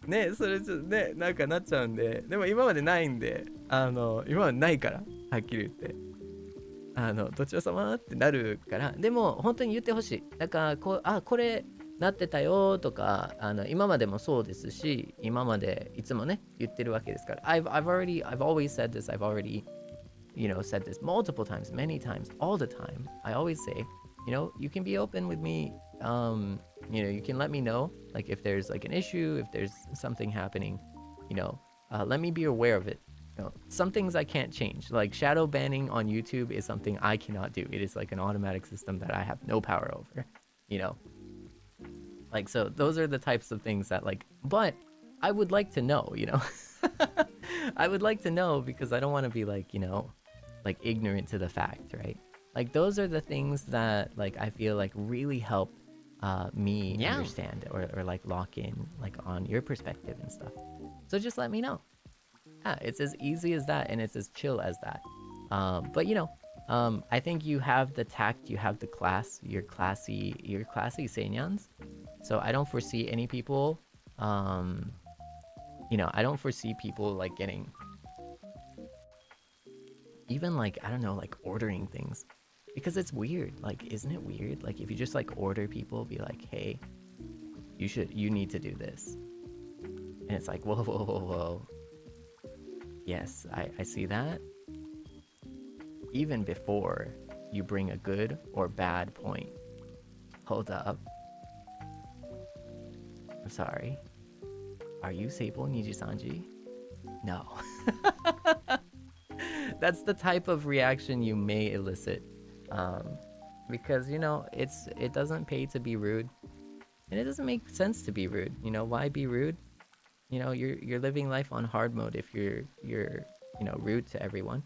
ね、それちょっとね、なんかなっちゃうんで、でも今までないんで、今までないから、はっきり言って、どちら様ってなるから、でも本当に言ってほしい。だからこれなってたよとか、今までもそうですし、今までいつもね言ってるわけですから、I've always said this. I've already said this multiple times, many times, all the time. I always say, you can be open with me. You can let me know, like if there's like an issue, if there's something happening, let me be aware of it. Some things I can't change, like shadow banning on YouTube is something I cannot do. It is like an automatic system that I have no power over, like, so those are the types of things that, like, but I would like to know, I would like to know, because I don't want to be like, like ignorant to the fact, right? Like those are the things that like I feel like really help me understand, or like lock in like on your perspective and stuff. So just let me know. Yeah, it's as easy as that, and it's as chill as that. But I think you have the tact, you have the class, you're classy Seinyans. So I don't foresee any people, I don't foresee people like getting, even like, I don't know, like ordering things, because it's weird. Like, isn't it weird? Like if you just like order people, be like, hey, you need to do this. And it's like, whoa. Yes, I see that. Even before you bring a good or bad point. Hold up. I'm sorry. Are you Sable Nijisanji? No. That's the type of reaction you may elicit. Because, it doesn't pay to be rude. And it doesn't make sense to be rude. Why be rude? You're living life on hard mode if you're rude to everyone.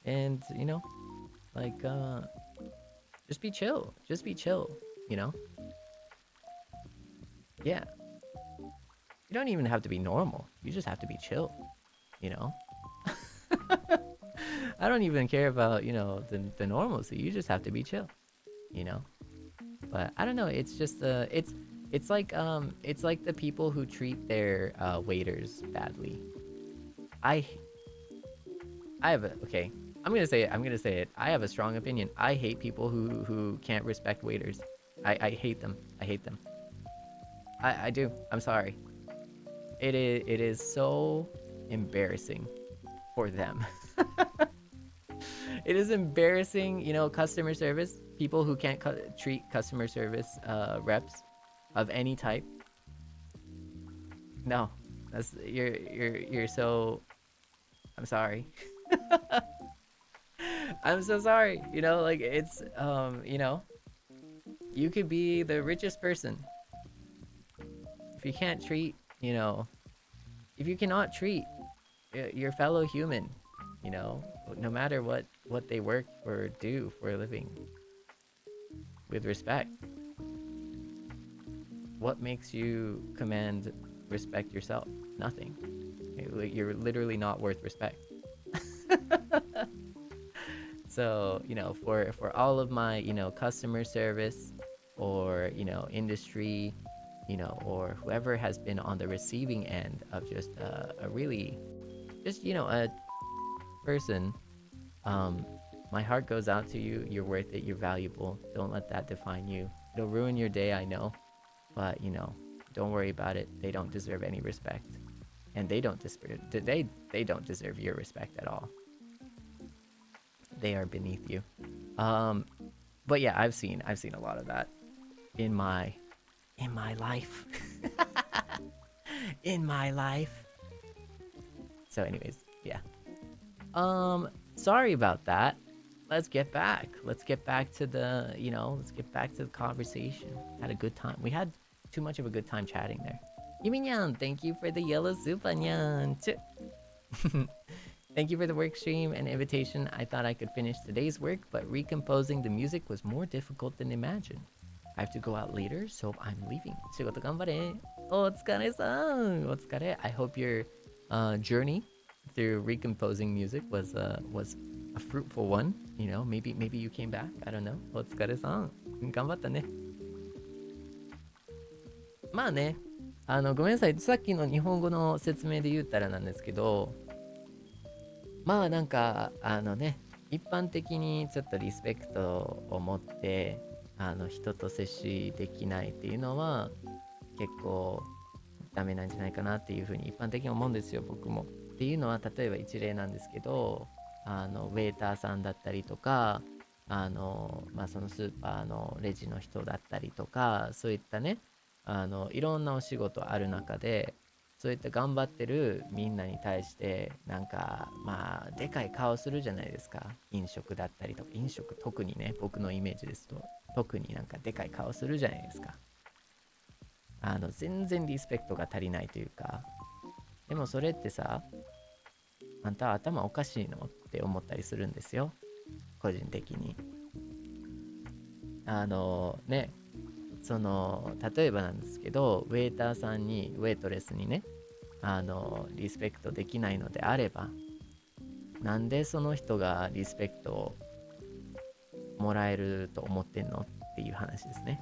And, like, just be chill. Yeah. You don't even have to be normal. You just have to be chill, I don't even care about, the normalcy. You just have to be chill, But I don't know, it's just it's like the people who treat their waiters badly. I have okay. I'm gonna say it. I have a strong opinion. I hate people who can't respect waiters. I hate them. I do. I'm sorry. It is so embarrassing for them. It is embarrassing, customer service. People who can't treat customer service reps of any type. No, you're so. I'm sorry. I'm so sorry. Like it's you could be the richest person. If you can't treat, if you cannot treat your fellow human, no matter what they work or do for a living, with respect, what makes you command respect yourself? Nothing. You're literally not worth respect. So, for all of my, customer service or, industry, or whoever has been on the receiving end of just a really, just, a person, my heart goes out to you. You're worth it. You're valuable. Don't let that define you. It'll ruin your day, I know. But, don't worry about it. They don't deserve any respect. And they don't deserve your respect at all. They are beneath you. But yeah, I've seen a lot of that in my life. In my life. So anyways, yeah. Sorry about that. Let's get back to the, let's get back to the conversation. Had a good time. We had too much of a good time chatting there. Yuminyan, thank you for the yellow super nyan. Thank you for the work stream and invitation. I thought I could finish today's work, but recomposing the music was more difficult than imagined. I have to go out later, so I'm leaving. 仕事頑張れ。お疲れさん。お疲れ。I hope your journey through recomposing music was a fruitful one. Maybe you came back. I don't know. お疲れさん。頑張ったね。まあね、ごめんなさい。さっきの日本語の説明で言ったらなんですけど、まあなんか一般的にちょっとリスペクトを持って人と接しできないっていうのは結構ダメなんじゃないかなっていうふうに一般的に思うんですよ、僕も。っていうのは例えば一例なんですけど、ウェイターさんだったりとか、そのスーパーのレジの人だったりとか、そういったね、いろんなお仕事ある中で、そういった頑張ってるみんなに対してなんかでかい顔するじゃないですか。飲食だったりとか、飲食特にね、僕のイメージですと特になんかでかい顔するじゃないですか。全然リスペクトが足りないというか。でもそれってさ、あんた頭おかしいのって思ったりするんですよ、個人的に。ね、例えばなんですけど、ウェイターさんに、ウェイトレスにね、リスペクトできないのであれば、なんでその人がリスペクトをもらえると思ってんのっていう話ですね。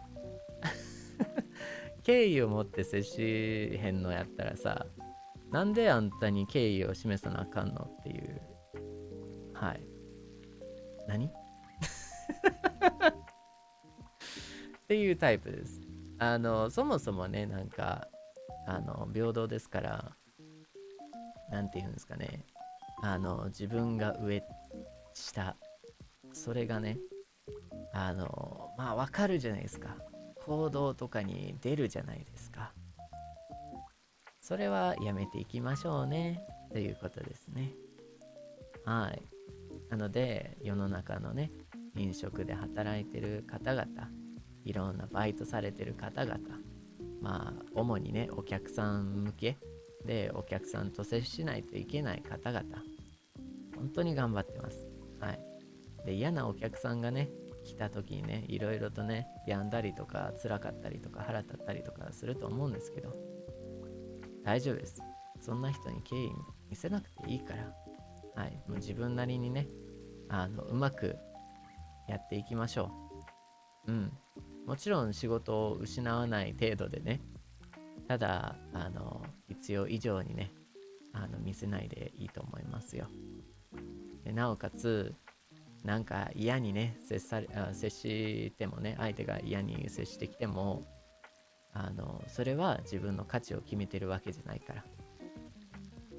敬意を持って接しへんのやったらさ、なんであんたに敬意を示さなあかんのっていう。はい。何っていうタイプです。そもそもね、なんか平等ですから、なんていうんですかね、自分が上下、それがね、わかるじゃないですか。行動とかに出るじゃないですか。それはやめていきましょうねということですね。はい。なので世の中のね、飲食で働いてる方々、いろんなバイトされてる方々、主にね、お客さん向けでお客さんと接しないといけない方々、本当に頑張ってます。はい。で、嫌なお客さんがね、来た時にね、いろいろとね、病んだりとか辛かったりとか腹立ったりとかすると思うんですけど、大丈夫です。そんな人に敬意見せなくていいから、はい、もう自分なりにね、うまくやっていきましょう。もちろん仕事を失わない程度でね、ただ必要以上にね、見せないでいいと思いますよ。でなおかつ、なんか嫌にね、接してもね、相手が嫌に接してきても、それは自分の価値を決めてるわけじゃないから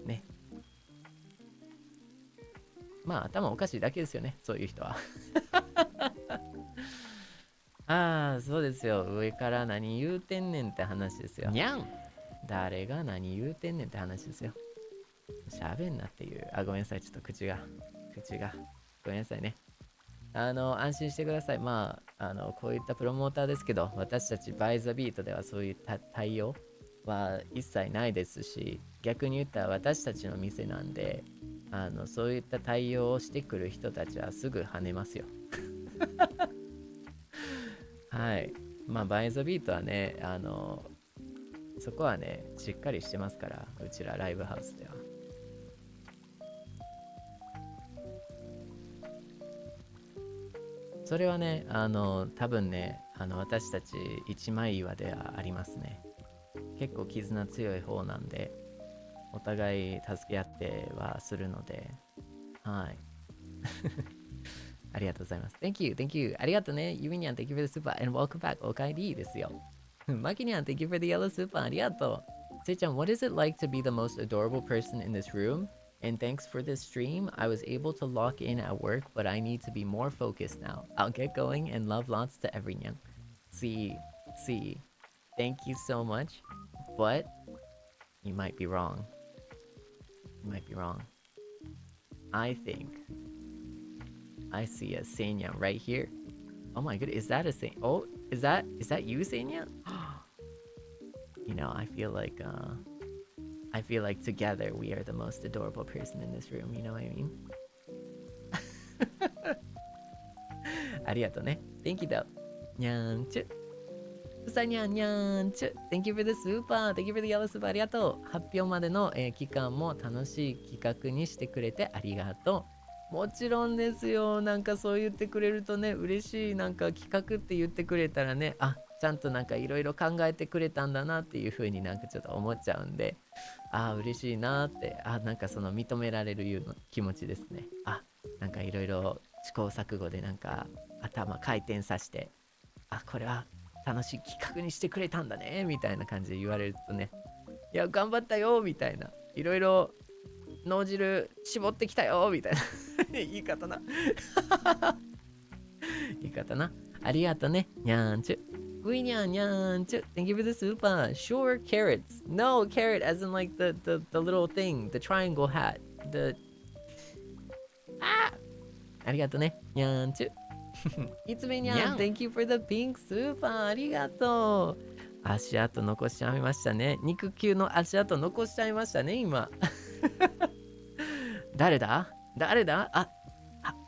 ね。頭おかしいだけですよね、そういう人は。そうですよ。上から何言うてんねんって話ですよ。にゃん、誰が何言うてんねんって話ですよ。喋んなっていう。ごめんなさい。ちょっと口が。ごめんなさいね。安心してください。こういったプロモーターですけど、私たちバイザビートではそういった対応は一切ないですし、逆に言ったら私たちの店なんで、そういった対応をしてくる人たちはすぐ跳ねますよ。はい。バイザビートはね、そこはね、しっかりしてますから、うちらライブハウスでは。それはね、多分ね、私たち一枚岩ではありますね。結構絆強い方なんで、お互い助け合ってはするので、はい。ありがとうございます。Thank you, thank you. ありがとうね。ゆみにゃん、Thank you for the super and welcome back. おかえりですよ。まきにゃん、Thank you for the yellow super. ありがとう。せいちゃん、What is it like to be the most adorable person in this room? And thanks for this stream, I was able to lock in at work, but I need to be more focused now. I'll get going and love lots to everyone. See, see. Thank you so much. But you might be wrong. You might be wrong. I think I see a Seinya right here. Oh my goodness, is that a Seinya? Oh, is that you, Seinya? You know, I feel like together we are the most adorable person in this room. You know what I mean? ありがとうね。Thank you though. にゃーんちゅ。うさにゃんにゃーんちゅ。Thank you for the super. Thank you for the yellow super. ありがとう。発表までの、期間も楽しい企画にしてくれてありがとう。もちろんですよ。なんかそう言ってくれるとね、嬉しい。なんか企画って言ってくれたらね、あ、ちゃんとなんかいろいろ考えてくれたんだなっていう風になんかちょっと思っちゃうんで、あ、嬉しいなって、あ、なんかその認められるいうの気持ちですね。あ、なんかいろいろ試行錯誤でなんか頭回転させて、あ、これは楽しい企画にしてくれたんだねみたいな感じで言われるとね、いや頑張ったよみたいな、いろいろ脳汁絞ってきたよみたいな言い方な言い方な。ありがとね。にゃーんちゅ。ういにゃんにゃーんちゅ。Thank you for the super. Sure, carrots. No, carrot as in like the little thing, the triangle hat.ありがとね。にゃーんちゅ。いつめにゃん。Thank you for the pink super. ありがとう。足跡残しちゃいましたね。肉球の足跡残しちゃいましたね、今。誰だあ、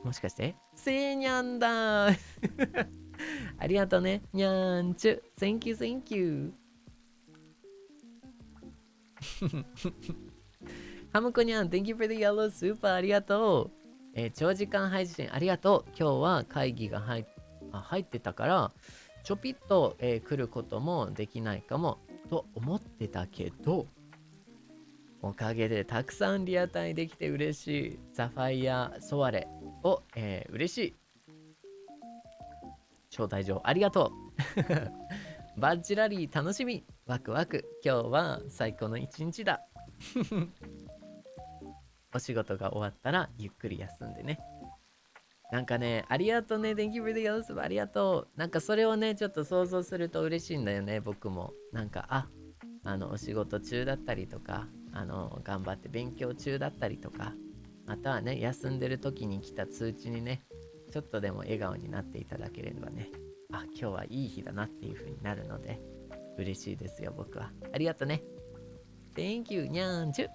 もしかしてせいにゃんだありがとうね。にゃーんちゅ。Thank you, thank you. ハムコにゃん、Thank you for the yellow super. ありがとう。長時間配信ありがとう。今日は会議が入ってたから、ちょぴっと、来ることもできないかもと思ってたけど、おかげでたくさんリアタイできて嬉しい。サファイアソワレを、嬉しい。招待状ありがとう。バッジラリー楽しみ。ワクワク。今日は最高の一日だ。お仕事が終わったらゆっくり休んでね。なんかね、ありがとうね。Thank you for the yellow super. ありがとう。なんかそれをね、ちょっと想像すると嬉しいんだよね、僕も。なんか、お仕事中だったりとか、頑張って勉強中だったりとか、またはね、休んでる時に来た通知にね、ちょっとでも笑顔になっていただければね、あ、今日はいい日だなっていう風になるので、嬉しいですよ、僕は。ありがとうね。Thank you, にゃーんちゅ。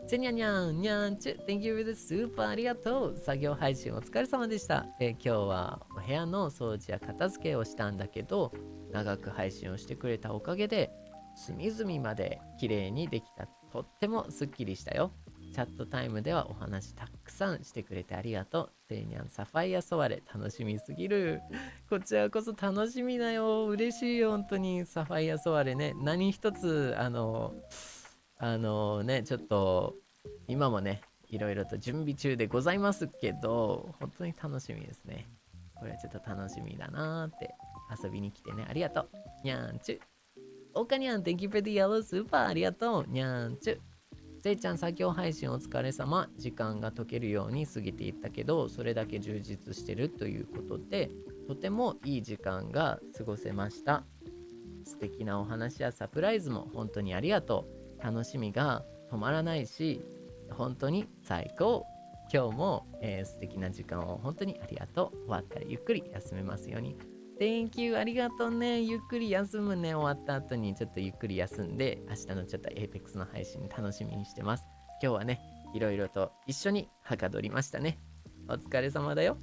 せにゃにゃんにゃんちゅ。Thank you for the super. ありがとう。作業配信お疲れ様でした。今日はお部屋の掃除や片付けをしたんだけど、長く配信をしてくれたおかげで、隅々まで綺麗にできた。とってもすっきりしたよ。チャットタイムではお話たくさんしてくれてありがとう。セイニャンサファイアソワレ楽しみすぎる。こちらこそ楽しみだよ。嬉しいよ、本当に。サファイアソワレね。何一つ、ね、ちょっと、今もね、いろいろと準備中でございますけど、本当に楽しみですね。これはちょっと楽しみだなーって遊びに来てね。ありがとう。にゃんちゅ。おかにゃん、Thank you for the yellow super. ありがとう。にゃんちゅ。せいちゃん、作業配信お疲れ様。時間が解けるように過ぎていったけど、それだけ充実してるということで、とてもいい時間が過ごせました。素敵なお話やサプライズも本当にありがとう。楽しみが止まらないし、本当に最高。今日も、素敵な時間を本当にありがとう。終わったらゆっくり休めますように。Thank you. ありがとうね。ゆっくり休むね。終わった後にちょっとゆっくり休んで、明日のちょっと Apex の配信楽しみにしてます。今日はね、いろいろと一緒にはかどりましたね。お疲れ様だよ。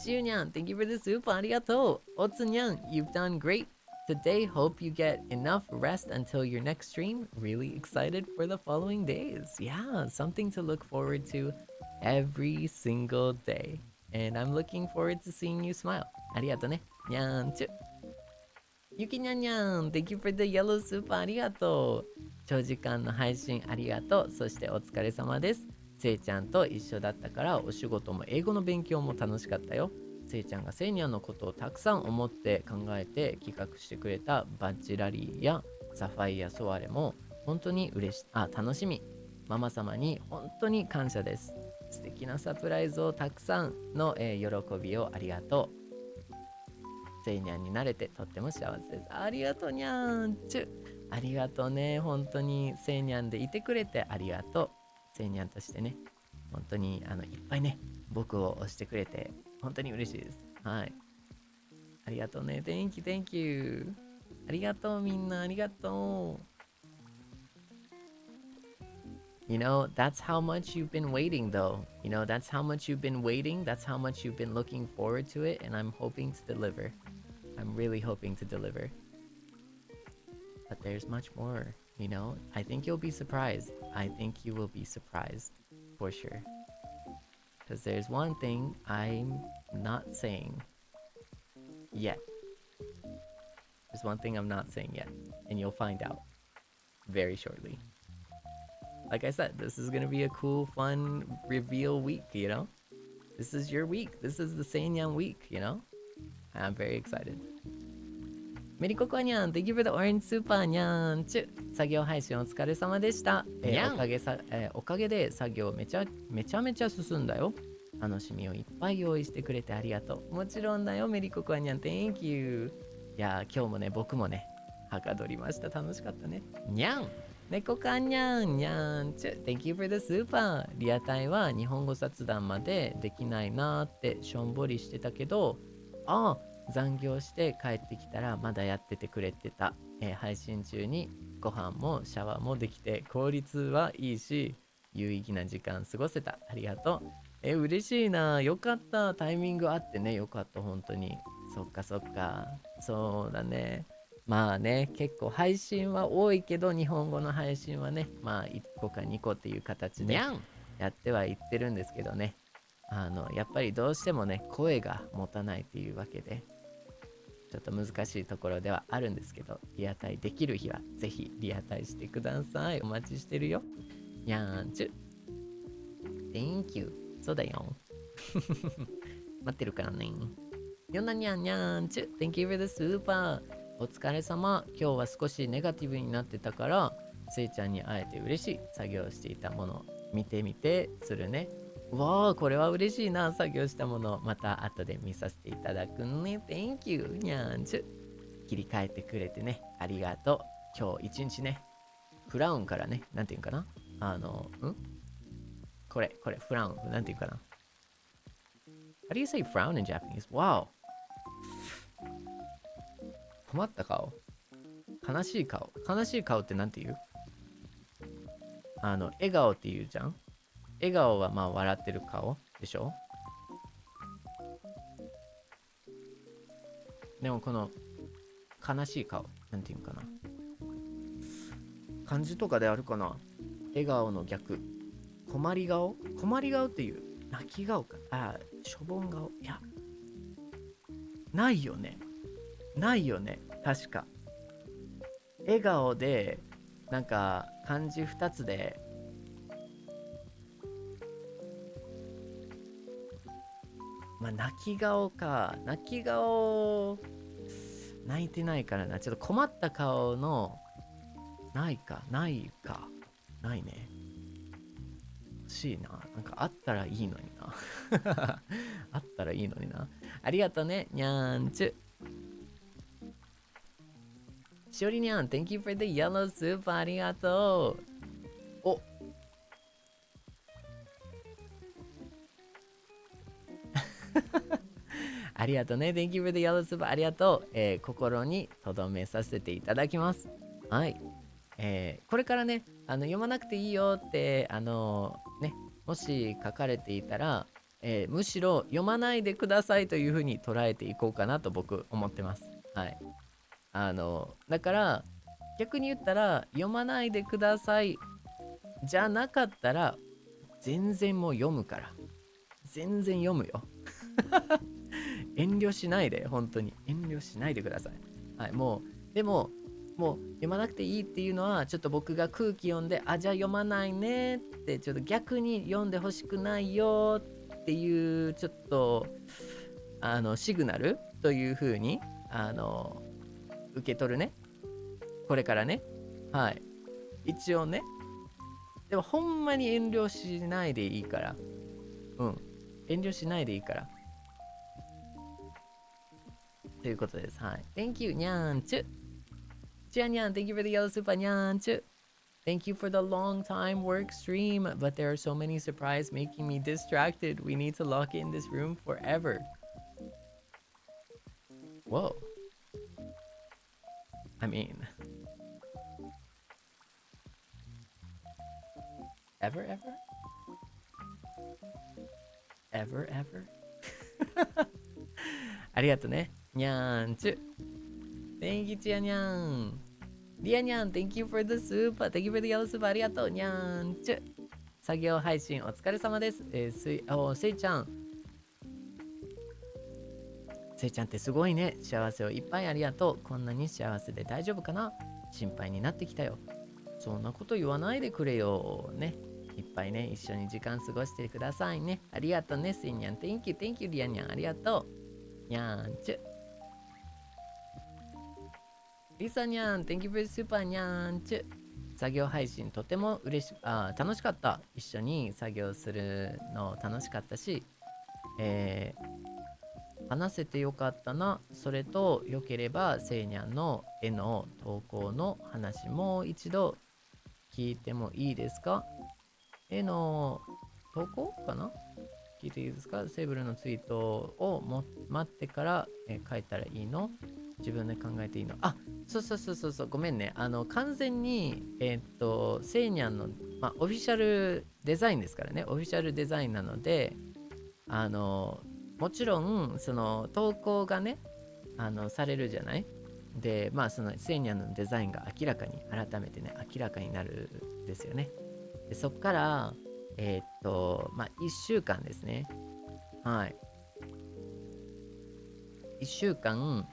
しゅうにゃん、Thank you for the super. ありがとう。おつにゃん、You've done great. Today, hope you get enough rest until your next stream. Really excited for the following days. Yeah, something to look forward to every single day. And I'm looking forward to seeing you smile. ありがとね。にゃんちゅ。ゆきにゃんにゃん。Thank you for the yellow super. ありがとう。長時間の配信ありがとう。そしてお疲れ様です。せいちゃんと一緒だったからお仕事も英語の勉強も楽しかったよ。せいちゃんがセイニャンのことをたくさん思って考えて企画してくれたバッジラリーやサファイアソワレも本当に楽しみ。ママ様に本当に感謝です。素敵なサプライズをたくさんの、喜びをありがとう。セイニャンになれてとっても幸せです。ありがとうにゃーんちゅ。ありがとうね。本当にセイニャンでいてくれてありがとう。セイニャンとしてね、本当にいっぱいね、僕を押してくれて本当に嬉しいです。はい。ありがとうね。Thank you, thank you. ありがとうみんな、ありがとう。You know, that's how much you've been waiting, though. You know, that's how much you've been waiting. That's how much you've been looking forward to it. And I'm hoping to deliver. I'm really hoping to deliver. But there's much more, you know? I think you'll be surprised. I think you will be surprised. For sure. Because there's one thing I'm not saying yet. There's one thing I'm not saying yet. And you'll find out very shortly.Like I said, this is gonna be a cool, fun reveal week, you know? This is your week. This is the Seinyan week, you know? I'm very excited. メリココにゃん、Thank you for the orange super にゃんちゅ。作業配信お疲れ様でした。おかげで作業めちゃめちゃ進んだよ。楽しみをいっぱい用意してくれてありがとう。もちろんだよ、メリココにゃん、Thank you。いや今日もね、僕もね、はかどりました。楽しかったね。にゃん猫かにゃんにゃんちゅ Thank you for the super リアタイは日本語雑談までできないなーってしょんぼりしてたけど残業して帰ってきたらまだやっててくれてた、配信中にご飯もシャワーもできて効率はいいし有意義な時間過ごせた。ありがとう。嬉しいな。よかった。タイミングあってね。よかった本当に。そっかそうだね。まあね、結構配信は多いけど、日本語の配信はね、まあ1個か2個っていう形でやってはいってるんですけどね。やっぱりどうしてもね、声が持たないっていうわけで、ちょっと難しいところではあるんですけど、リアタイできる日はぜひリアタイしてください。お待ちしてるよ。にゃーんちゅ。Thank you。そうだよ。待ってるからね。よなにゃんにゃーんちゅ。Thank you for the super。お疲れ様。今日は少しネガティブになってたから、せいちゃんに会えて嬉しい。作業していたもの、見てみてするね。わあ、これは嬉しいな。作業したもの、また後で見させていただくね。Thank you。にゃんちゅ。切り替えてくれてね。ありがとう。今日一日ね、フラウンからね、なんていうかな。これ、フラウン。なんていうかな。How do you say frown in Japanese? Wow。困った顔、悲しい顔ってなんて言う？笑顔って言うじゃん。笑顔はまあ笑ってる顔でしょ。でもこの悲しい顔なんて言うかな。漢字とかであるかな。笑顔の逆、困り顔っていう。泣き顔か。しょぼん顔。いやないよね確か。笑顔でなんか漢字2つでまあ泣き顔泣いてないからな。ちょっと困った顔のないね。欲しいな。なんかあったらいいのにな。あったらいいのにな。ありがとねにゃーんちゅ。しおりにゃん、Thank you for the yellow soup。 ありがとう。おありがとうね。Thank you for the yellow soup。 ありがとう。心に留めさせていただきます。はい。これからね、読まなくていいよって、ね、もし書かれていたら、むしろ読まないでくださいというふうに捉えていこうかなと僕思ってます。はい。だから逆に言ったら読まないでくださいじゃなかったら全然もう読むから全然読むよ遠慮しないで、本当に。遠慮しないでください。はい、でも、もう読まなくていいっていうのは、ちょっと僕が空気読んで、じゃあ読まないねって、ちょっと逆に読んでほしくないよっていう、ちょっと、シグナルというふうに、受け取るね。これからね。はい。一応ね。でも、ほんまに遠慮しないでいいから。うん。遠慮しないでいいから。ということです。はい。Thank you, にゃんちゅ。ちやにゃん、Thank you for the yellow super, にゃんちゅ。Thank you for the long time work stream, but there are so many surprises making me distracted. We need to lock in this room forever. Whoa. I mean, ever?ありがとね。にゃーんちゅ。Thank you, ちやにゃん。りあにゃん、Thank you for the super. Thank you for the yellow super. ありがとう。にゃーんちゅ。作業配信お疲れ様です。せいちゃん。せいちゃんってすごいね。幸せをいっぱいありがとう。こんなに幸せで大丈夫かな？心配になってきたよ。そんなこと言わないでくれよ。ね。いっぱいね、一緒に時間過ごしてくださいね。ありがとうね、せいにゃん。Thank you, りあにゃん。ありがとう。にゃーんちゅ。りさにゃん、Thank you for the super, にゃーんちゅ。作業配信とても楽しかった。一緒に作業するの楽しかったし、話せてよかったな。それとよければせいにゃんの絵の投稿の話もう一度聞いてもいいですか？絵の投稿かな？聞いていいですか？セーブルのツイートを待ってから、書いたらいいの？自分で考えていいの？そう。ごめんね。完全に、せいにゃんの、オフィシャルデザインですからね。オフィシャルデザインなので、もちろん、その投稿がね、されるじゃない？で、そのせいにゃんのデザインが改めてね、明らかになるんですよね。でそっから、1週間ですね。はい。1週間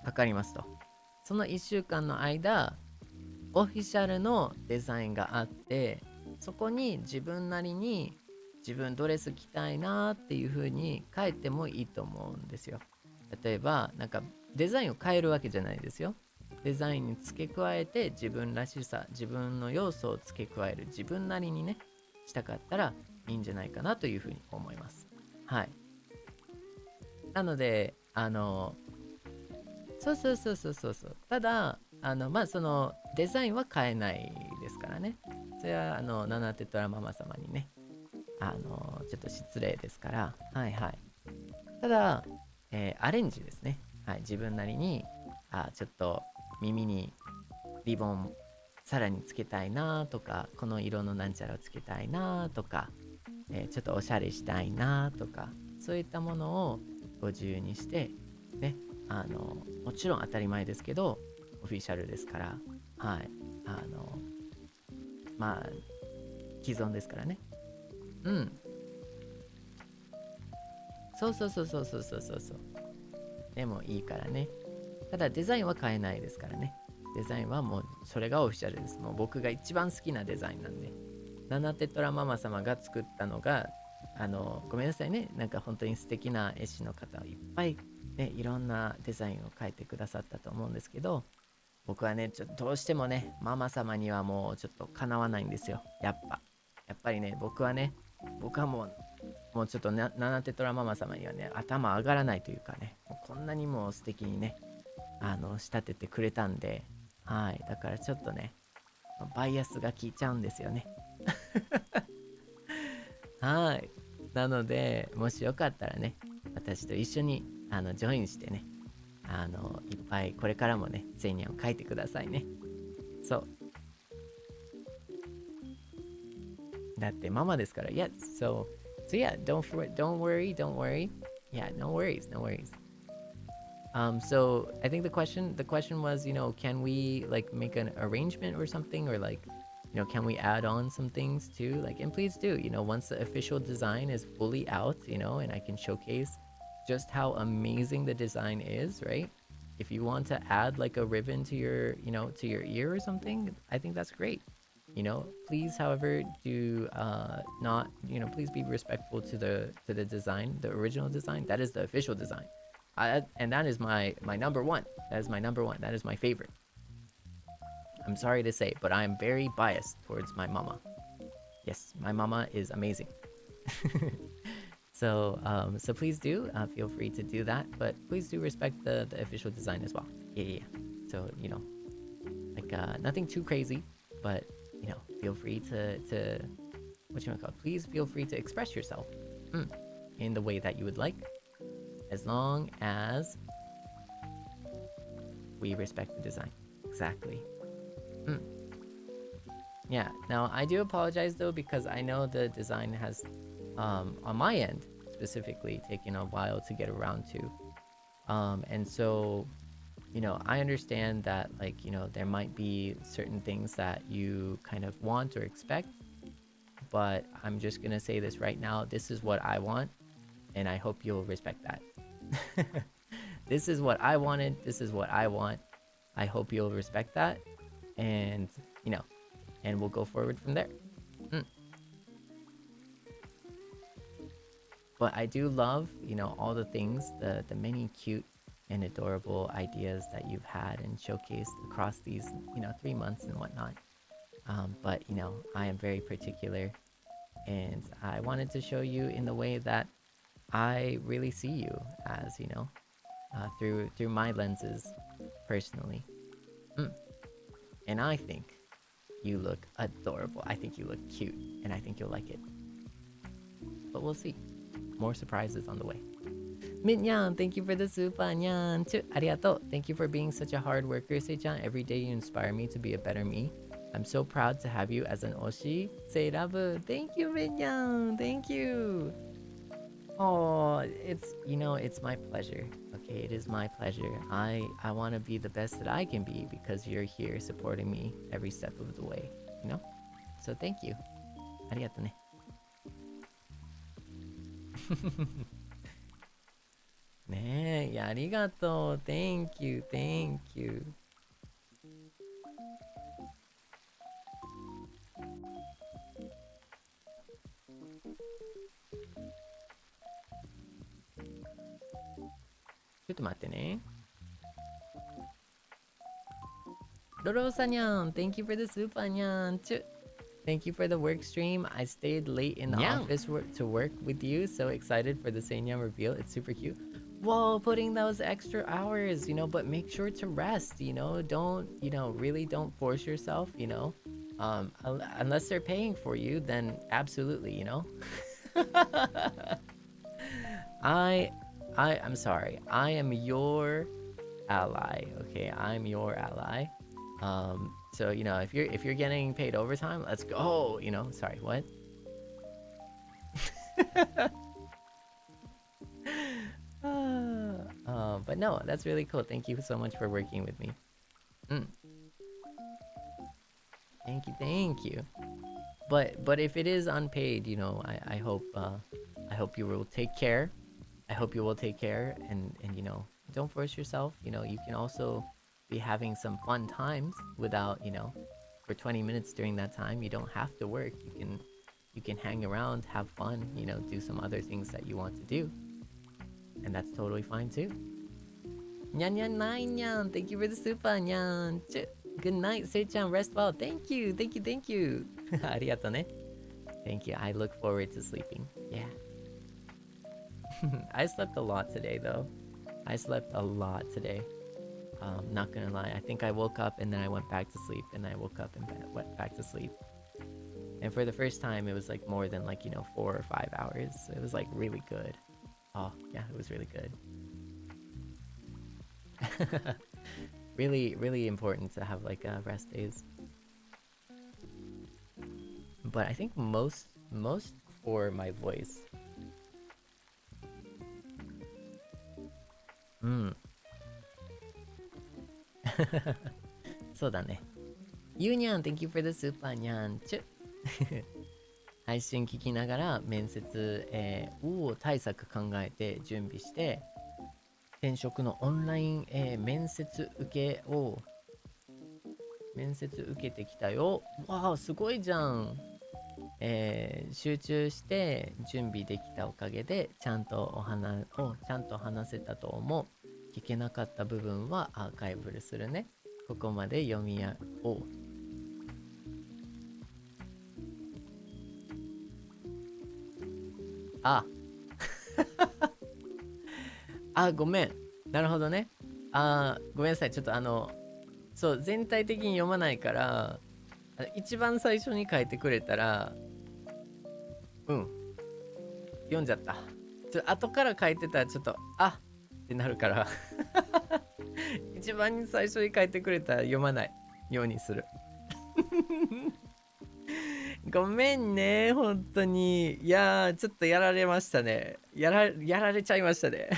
かかりますと。その1週間の間、オフィシャルのデザインがあって、そこに自分なりに自分ドレス着たいなっていう風に書いてもいいと思うんですよ。例えば、なんかデザインを変えるわけじゃないですよ。デザインに付け加えて自分らしさ、自分の要素を付け加える、自分なりにね、したかったらいいんじゃないかなというふうに思います。はい。なので、そう。ただ、そのデザインは変えないですからね。それは、ナナテトラママ様にね、ちょっと失礼ですから、はい。ただ、アレンジですね。はい、自分なりに、ちょっと耳にリボンさらにつけたいなとか、この色のなんちゃらをつけたいなとか、ちょっとおしゃれしたいなとか、そういったものをご自由にして、ね、もちろん当たり前ですけど、オフィシャルですから、はい、既存ですからね。うん。そう。でもいいからね。ただデザインは変えないですからね。デザインはもうそれがオフィシャルです。もう僕が一番好きなデザインなんで。ナナテトラママ様が作ったのが、ごめんなさいね。なんか本当に素敵な絵師の方いっぱいね、いろんなデザインを描いてくださったと思うんですけど、僕はね、ちょっとどうしてもね、ママ様にはもうちょっとかなわないんですよ。やっぱりね、僕はもうちょっとナナテトラママ様にはね、頭上がらないというかね、もうこんなにも素敵にね、仕立ててくれたんで、はい。だからちょっとね、バイアスが効いちゃうんですよね。はい。なので、もしよかったらね、私と一緒にジョインしてね、いっぱいこれからもね、セイニャンを書いてくださいね。そう。だってママですから。Yeah, so yeah, don't worry. Yeah, no worries. So I think the question was, can we like make an arrangement or something, or like can we add on some things too? Like, and please do, once the official design is fully out, and I can showcase just how amazing the design is, right? If you want to add like a ribbon to your, to your ear or something, I think that's great. Please, however, do not, please be respectful to the design, the original design. That is the official design. And that is my number one. That is my number one. That is my favorite. I'm sorry to say, but I am very biased towards my mama. Yes, my mama is amazing. So please do feel free to do that, but please do respect the official design as well. Yeah. So like nothing too crazy, but feel free to please feel free to express yourself in the way that you would like, as long as we respect the design. Exactly. Yeah, now I do apologize though, because I know the design has on my end specifically taken a while to get around to, and so I understand that, like, there might be certain things that you kind of want or expect, but I'm just gonna say this right now. This is what I want, and I hope you'll respect that. This is what I wanted. This is what I want. I hope you'll respect that, and and we'll go forward from there. But I do love, all the things, the many cute and adorable ideas that you've had and showcased across these, 3 months and whatnot. But, I am very particular, and I wanted to show you in the way that I really see you as, through my lenses, personally. And I think you look adorable. I think you look cute, and I think you'll like it. But we'll see. More surprises on the way. Minyan, thank you for the super. Nyan. Arigato. Thank you for being such a hard worker, Sei-chan. Every day you inspire me to be a better me. I'm so proud to have you as an Oshi. Seible. Thank you, Minyan. Thank you. Oh, it's my pleasure. Okay, it is my pleasure. I want to be the best that I can be because you're here supporting me every step of the way, So thank you. Arigato ne. ねえ、いや、ありがとう。Thank you, thank you. ちょっと待ってね。ロロサニャン Thank you for the super ニャン Thank you for the work stream. I stayed late in the office to work with you. So excited for the Seinyan reveal. It's super cute. Whoa, putting those extra hours, but make sure to rest, don't, really don't force yourself, unless they're paying for you, then absolutely, I'm sorry. I am your ally, okay? I'm your ally. So, if you're getting paid overtime, let's go, sorry, what? But no, that's really cool. Thank you so much for working with me. Thank you. But if it is unpaid, I hope you will take care. I hope you will take care and don't force yourself. You can also be having some fun times without, for 20 minutes during that time, you don't have to work. You can hang around, have fun, do some other things that you want to do. And that's totally fine too. Nyan nyan nine nyan, thank you for the super nyan. Good night, Sei-chan, rest well. Thank you. Arigato ne. Thank you. I look forward to sleeping. Yeah. I slept a lot today though. Not gonna lie. I think I woke up and then I went back to sleep, and then I woke up and went back to sleep. And for the first time, it was like more than 4 or 5 hours. So it was like really good. Oh, yeah, it was really good. Really, really important to have rest days. But I think most for my voice. そうだね。ゆうにゃん Thank you for the super にゃんちゅ配信聞きながら面接、対策考えて準備して転職のオンライン、面接受けてきたよ。わあすごいじゃん。集中して準備できたおかげでちゃんと話せたと思う。聞けなかった部分はアーカイブルするね。ここまで読みやおう。ごめん。なるほどね。ごめんなさい。ちょっとそう、全体的に読まないから、一番最初に書いてくれたら、読んじゃった。後から書いてたらちょっと、ってなるから、一番最初に書いてくれたら読まないようにする。ごめんね、本当に。いやー、ちょっとやられましたね。やられちゃいましたね。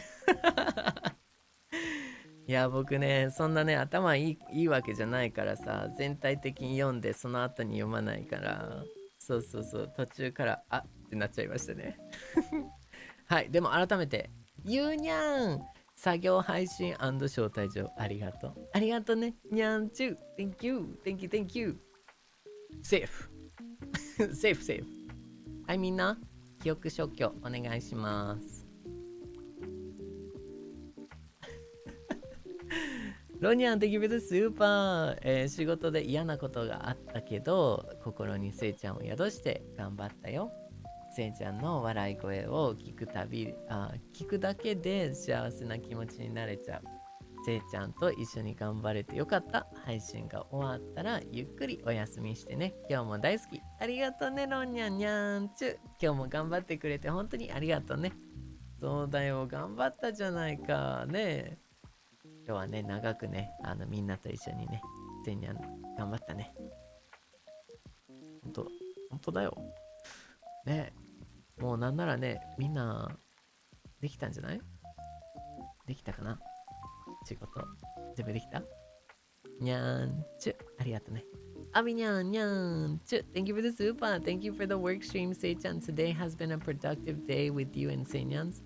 いや、僕ね、そんなね、頭いいわけじゃないからさ、全体的に読んで、その後に読まないから、そう、途中から、ってなっちゃいましたね。はい、でも改めて、ゆうにゃん作業配信招待状ありがとう。ありがとうね。にゃんちゅう。Thank you. セーフ。セーフ。はい、みんな、記憶消去お願いします。ロニャン、Thank you for the super、仕事で嫌なことがあったけど、心にせいちゃんを宿して頑張ったよ。せいちゃんの笑い声を聞くだけで幸せな気持ちになれちゃう。せいちゃんと一緒に頑張れてよかった。配信が終わったらゆっくりお休みしてね。今日も大好き。ありがとうね、ロンニャンニャンチュ。今日も頑張ってくれて本当にありがとうね。そうだよ、頑張ったじゃないかね。今日はね、長くね、みんなと一緒にね、セイニャン頑張ったね。本当だよ。ね、もうなんならね、みんなできたんじゃない？できたかな？仕事全部できた？にゃーんちゅ、ありがとうね。あびにゃんにゃんちゅ、Thank you for the super. Thank you for the work stream, Sei-chan. Today has been a productive day with you and Seinyans.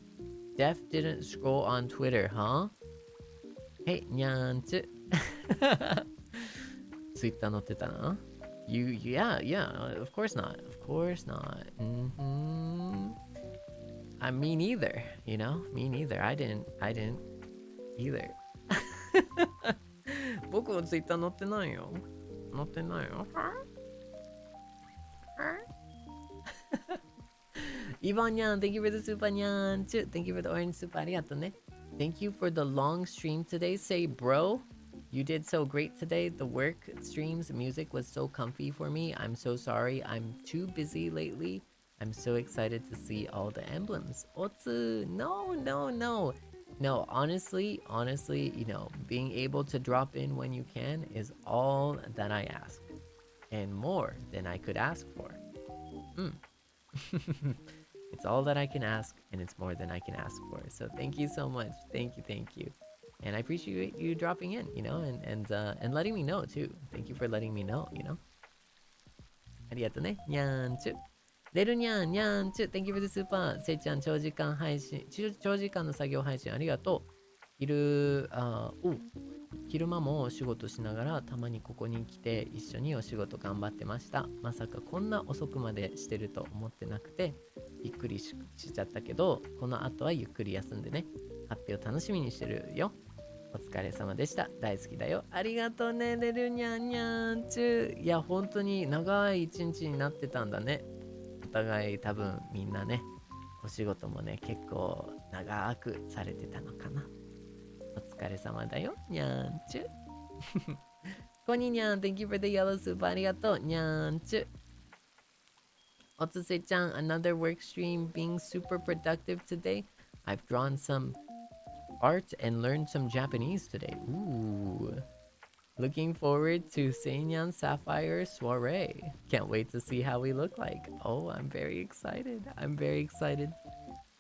Def didn't scroll on Twitter, huh? Hey, にゃーんちゅ。Twitter 載ってたな。Yeah, of course not. Me neither, me neither. I didn't either. 僕もツイッター載ってないよ。イバニャン、Thank you for the super ニャン。Thank you for the orange super ありがとうね。Thank you for the long stream today. Say, bro, you did so great today. The work streams music was so comfy for me. I'm so sorry. I'm too busy lately. I'm so excited to see all the emblems. Otsu, no, honestly, being able to drop in when you can is all that I ask. And more than I could ask for. It's all that I can ask, and it's more than I can ask for. So thank you so much. Thank you. And I appreciate you dropping in, and letting me know too. Thank you for letting me know, ありがとうね。にゃーんちゅ。レルニャン、にゃんちゅ。Thank you for the super. せいちゃん、長時間の作業配信ありがとう。昼間もお仕事しながらたまにここに来て一緒にお仕事頑張ってました。まさかこんな遅くまでしてると思ってなくてびっくり しちゃったけど、この後はゆっくり休んでね。発表楽しみにしてるよ。お疲れ様でした。大好きだよ。ありがとうね、レルニャンニャンチュ。いや、本当に長い一日になってたんだね。お互い多分みんなね、お仕事もね、結構長くされてたのかな。お疲れ様だよ、にゃんちゅ。こににゃん、Thank you for the yellow soup. ありがとう、にゃんちゅ。おつせちゃん、another work stream being super productive today. I've drawn some art and learned some Japanese today. Ooh. Looking forward to Seinyan Sapphire Soiree. Can't wait to see how we look like. Oh, I'm very excited.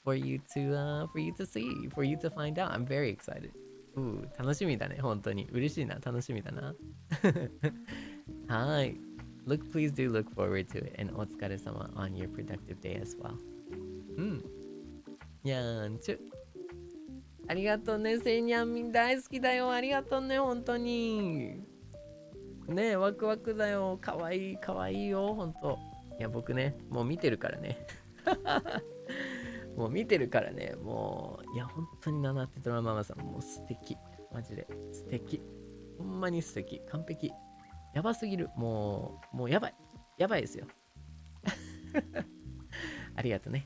For you to see, for you to find out. I'm very excited. 楽しみだね、本当に。嬉しいな、楽しみだな。はい。please do look forward to it. And お疲れ様 on your productive day as well. うん。にゃーんちゅ。ありがとうね、せいにゃんみん大好きだよ。ありがとうね、本当に。ねえ、ワクワクだよ。かわいい、かわいいよ、本当。いや、僕ね、もう見てるからね。もう見てるからね、もう、いや、本当にナナテトラママさん、もう素敵。マジで、素敵。ほんまに素敵。完璧。やばすぎる。もうやばい。やばいですよ。ありがとね。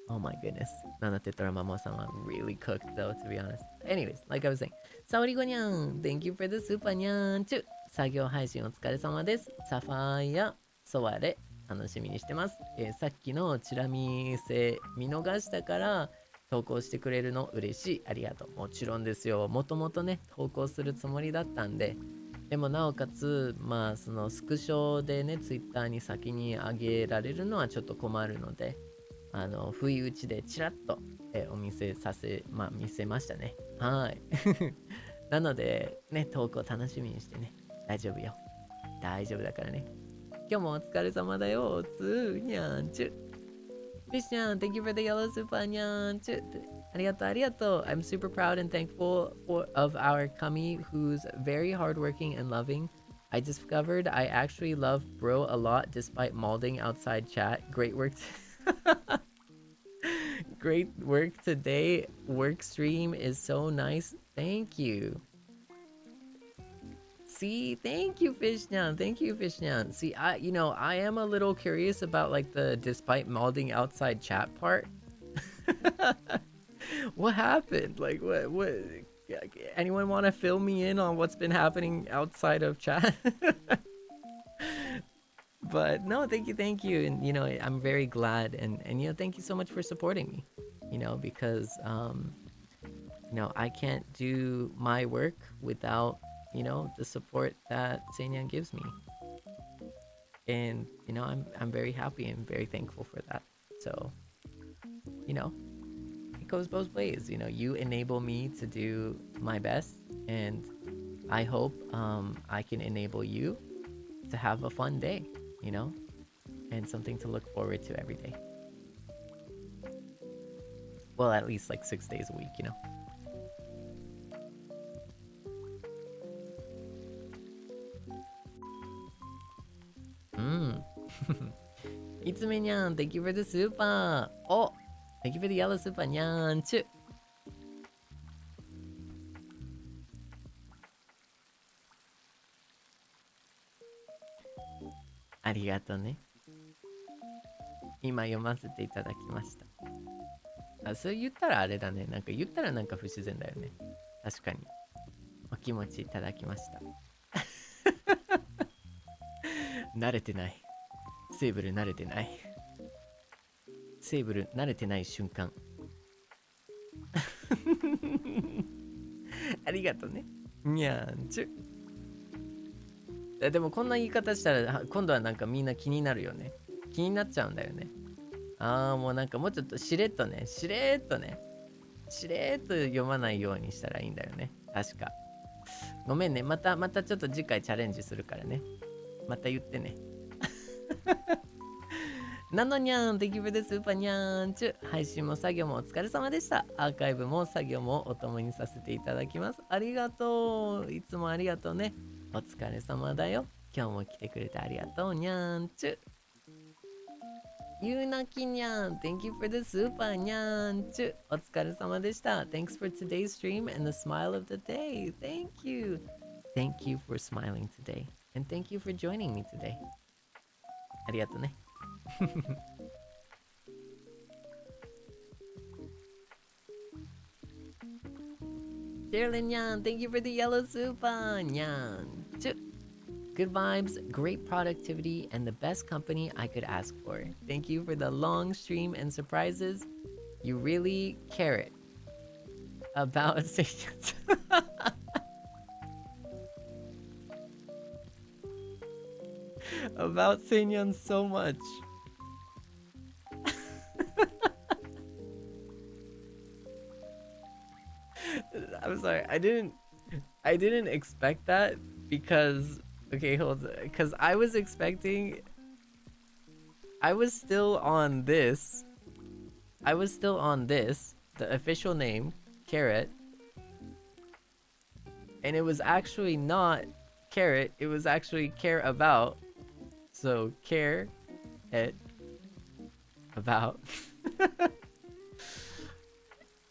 Oh my goodness. Nana Tetra Mama-sama really cooked though, to be honest. Anyways, like I was saying. サオリゴニャン Thank you for the super ニャンチュ作業配信お疲れ様です。サファイア、ソワレ、楽しみにしてます。さっきのチラ見せ見逃したから投稿してくれるの嬉しい。ありがとう。もちろんですよ。もともとね、投稿するつもりだったんで、でもなおかつ、まあ、そのスクショでね、ツイッターに先に上げられるのはちょっと困るので、不意打ちでチラッと、お見せ見せましたね。はい。なので、ね、投稿楽しみにしてね。大丈夫よ。大丈夫だからね。今日もお疲れ様だよ。おつにゃんちゅ。フィッシャン、Thank you for the yellow super にゃんちゅ。ありがとう、ありがとう。I'm super proud and thankful of our Kami who's very hardworking and loving. I discovered I actually love bro a lot despite molding outside chat. Great work. Great work today. Work stream is so nice. Thank you. See, thank you, Fishnyan. Thank you, Fishnyan. See, I am a little curious about like the despite molding outside chat part. What happened? Like, what? Anyone want to fill me in on what's been happening outside of chat? But no, thank you. And I'm very glad and thank you so much for supporting me. Because I can't do my work without, the support that Seinyan gives me. And I'm very happy and very thankful for that. So, it goes both ways. You enable me to do my best, and I hope I can enable you to have a fun day. And something to look forward to every day. Well, at least like 6 days a week, Itsume-nyan, thank you for the super. Oh, thank you for the yellow super, nyan chu. ありがとうね。今読ませていただきました。あ、そう言ったらあれだね。なんか言ったらなんか不自然だよね。確かに。お気持ちいただきました。慣れてない。セーブル慣れてない。セーブル慣れてない瞬間。ありがとうね。にゃーんちゅ。でもこんな言い方したら今度はなんかみんな気になるよね。気になっちゃうんだよね。もうなんかもうちょっとしれっと読まないようにしたらいいんだよね。確か。ごめんね。またちょっと次回チャレンジするからね。また言ってね。なのにゃん、Thank you for the super にゃんちゅ。配信も作業もお疲れ様でした。アーカイブも作業もお供にさせていただきます。ありがとう。いつもありがとうね。お疲れ様だよ。今日も来てくれてありがとうにゃんちゅ。ゆうなきにゃん Thank you for the super にゃんちゅ。お疲れ様でした。Thanks for today's stream and the smile of the day. Thank you. Thank you for smiling today. And thank you for joining me today. ありがとうね。Sherilyn Nyan, thank you for the yellow super. Nyan. Good vibes, great productivity, and the best company I could ask for. Thank you for the long stream and surprises. You really care it about Seinyan. About Seinyan so much. I'm sorry, I didn't I didn't expect that because okay, hold on. Because I was expecting I was still on this. I was still on this, the official name, Carrot. And it was actually not Carrot, it was actually Care About. So care it about.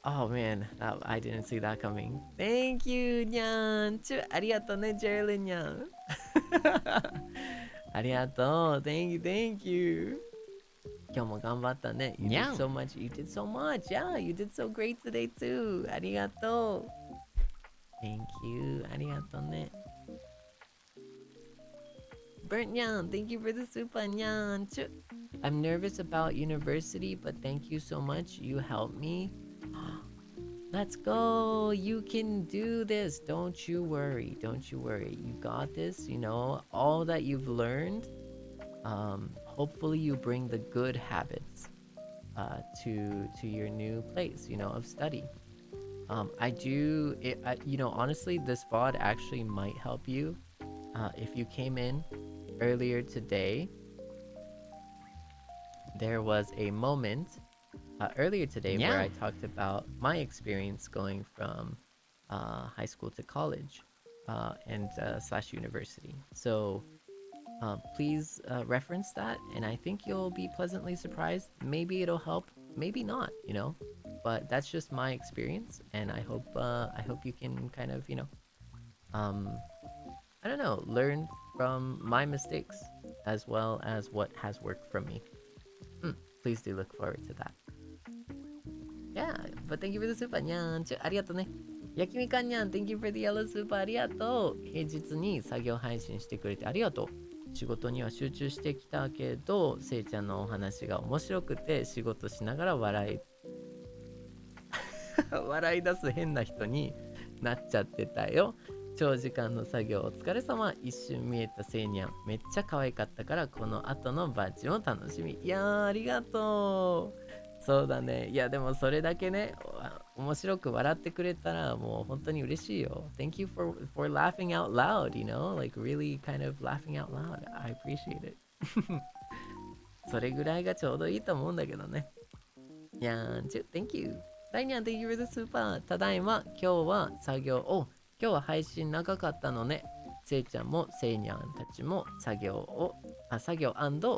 Oh man, I didn't see that coming. Thank you, Nyan. Arigato ne, Jerlin Nyan. Arigato. Thank you. 今日も頑張ったね. You did so much. You did so much. Yeah, you did so great today too. ありがとう. Thank you. ありがとうね. Burnt Nyan, thank you for the super Nyan. I'm nervous about university, but thank you so much. You helped me. Let's go. You can do this. Don't you worry. Don't you worry. You got this. You know, all that you've learned. Hopefully you bring the good habits to your new place, you know, of study. You know, honestly, this VOD actually might help you. If you came in earlier today, there was a moment earlier today where I talked about my experience going from high school to college and slash university. So please reference that, and I think you'll be pleasantly surprised. Maybe it'll help, maybe not, you know. But that's just my experience, and I hope you can kind of, you know, I don't know, learn from my mistakes as well as what has worked for me. Please do look forward to that. Yeah, but thank you for the super, Nyan. ありがとうね。焼きみかんにゃん、Thank you for the yellow super. ありがとう。平日に作業配信してくれてありがとう。仕事には集中してきたけど、せいちゃんのお話が面白くて、仕事しながら笑い出す変な人になっちゃってたよ。長時間の作業お疲れ様。一瞬見えたセイニャンめっちゃ可愛かったから、この後のバッジも楽しみ。いやー、ありがとう。そうだね。いやでもそれだけね、面白く笑ってくれたらもう本当に嬉しいよ。Thank you for laughing out loud, you know? Like really kind of laughing out loud. I appreciate it. それぐらいがちょうどいいと思うんだけどね。にゃーんちゅ、Thank you. ダイニャン Thank you for the super. ただいま、今日は作業を、今日は配信長かったのね。せいちゃんもせいにゃんたちも作業お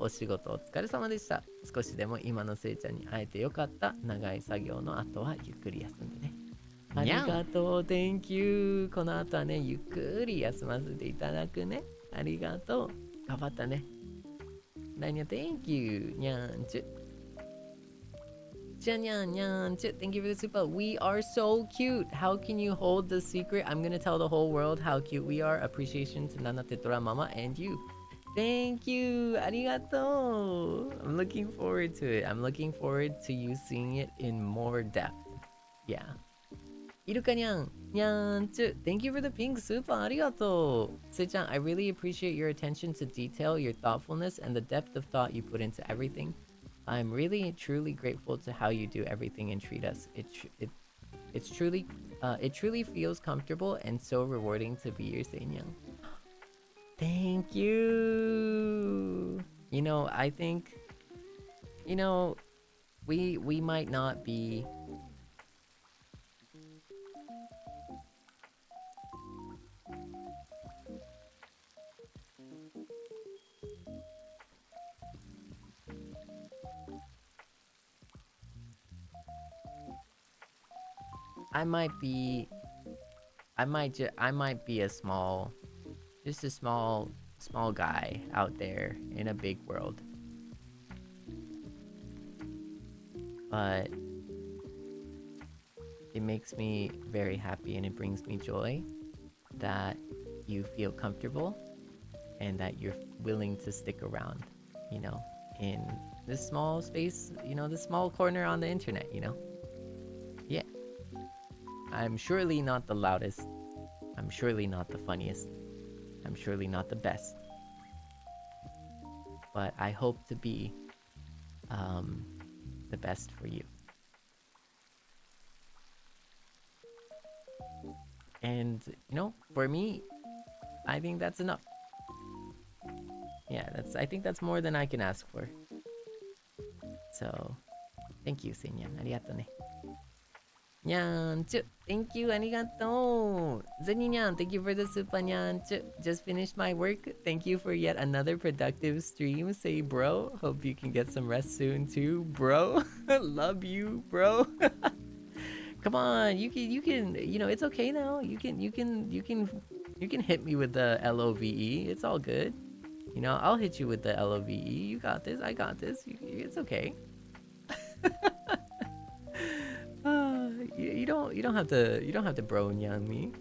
仕事お疲れ様でした。少しでも今のせいちゃんに会えてよかった。長い作業の後はゆっくり休んでね。ありがとう。Thank you. この後はね、ゆっくり休ませていただくね。ありがとう。頑張ったね。何や Thank you. にゃんちゅ。Thank you for the super. We are so cute. How can you hold the secret? I'm gonna tell the whole world how cute we are. Appreciation to Nana Tetora Mama and you. Thank you. Arigato. I'm looking forward to it. I'm looking forward to you seeing it in more depth. Yeah. Iruka nyan. Nyan. Thank you for the pink super. Arigato. Sei-chan, I really appreciate your attention to detail, your thoughtfulness, and the depth of thought you put into everything. I'm really truly grateful to how you do everything and treat us. It truly feels comfortable and so rewarding to be your Seinyang. Thank you. You know, I think, you know, we might not be I might be a small guy out there in a big world. But it makes me very happy and it brings me joy that you feel comfortable and that you're willing to stick around, you know, in this small space, you know, this small corner on the internet, you know. Yeah. I'm surely not the loudest. I'm surely not the funniest. I'm surely not the best. But I hope to be the best for you. And for me, I think that's enough. Yeah, I think that's more than I can ask for. So, thank you, Seinyan. Arigato ne. Nyanchu, thank you, arigato. Zeninyan, thank you for the super nyanchu. Just finished my work. Thank you for yet another productive stream. Say, bro. Hope you can get some rest soon too, bro. Love you, bro. Come on, you can. It's okay now. You can hit me with the LOVE. It's all good. I'll hit you with the LOVE. You got this. I got this. It's okay. You don't have to bro on me.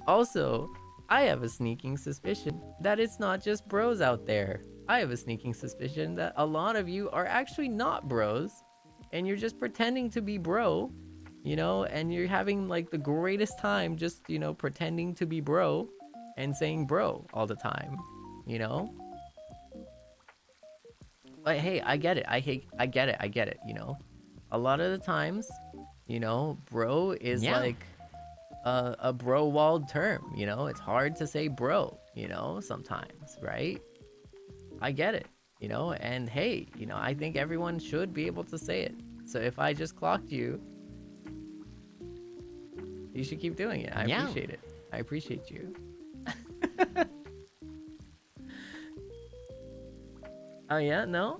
Also, I have a sneaking suspicion that it's not just bros out there. I have a sneaking suspicion that a lot of you are actually not bros, and you're just pretending to be bro, and you're having like the greatest time just pretending to be bro and saying bro all the time, But hey, I get it. I get it. A lot of the times, bro is like a bro walled term. It's hard to say bro. Sometimes, right? I get it. And hey, I think everyone should be able to say it. So if I just clocked you, you should keep doing it. I appreciate it. I appreciate you. Oh yeah, no,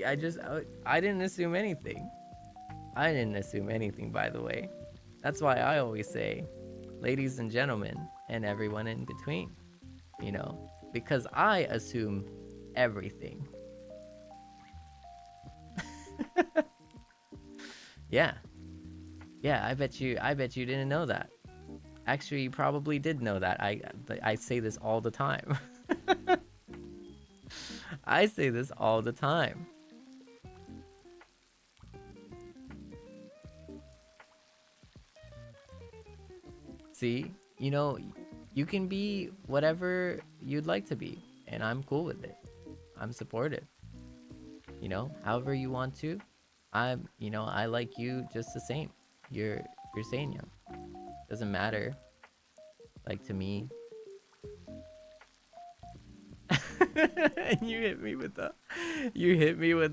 I didn't assume anything. I didn't assume anything, by the way. That's why I always say, ladies and gentlemen, and everyone in between. Because I assume everything. Yeah, I bet you didn't know that. Actually, you probably did know that. I say this all the time. I say this all the time. See, you can be whatever you'd like to be, and I'm cool with it. I'm supportive. However you want to. I like you just the same. You're Seinya. Doesn't matter. Like to me. And you hit me with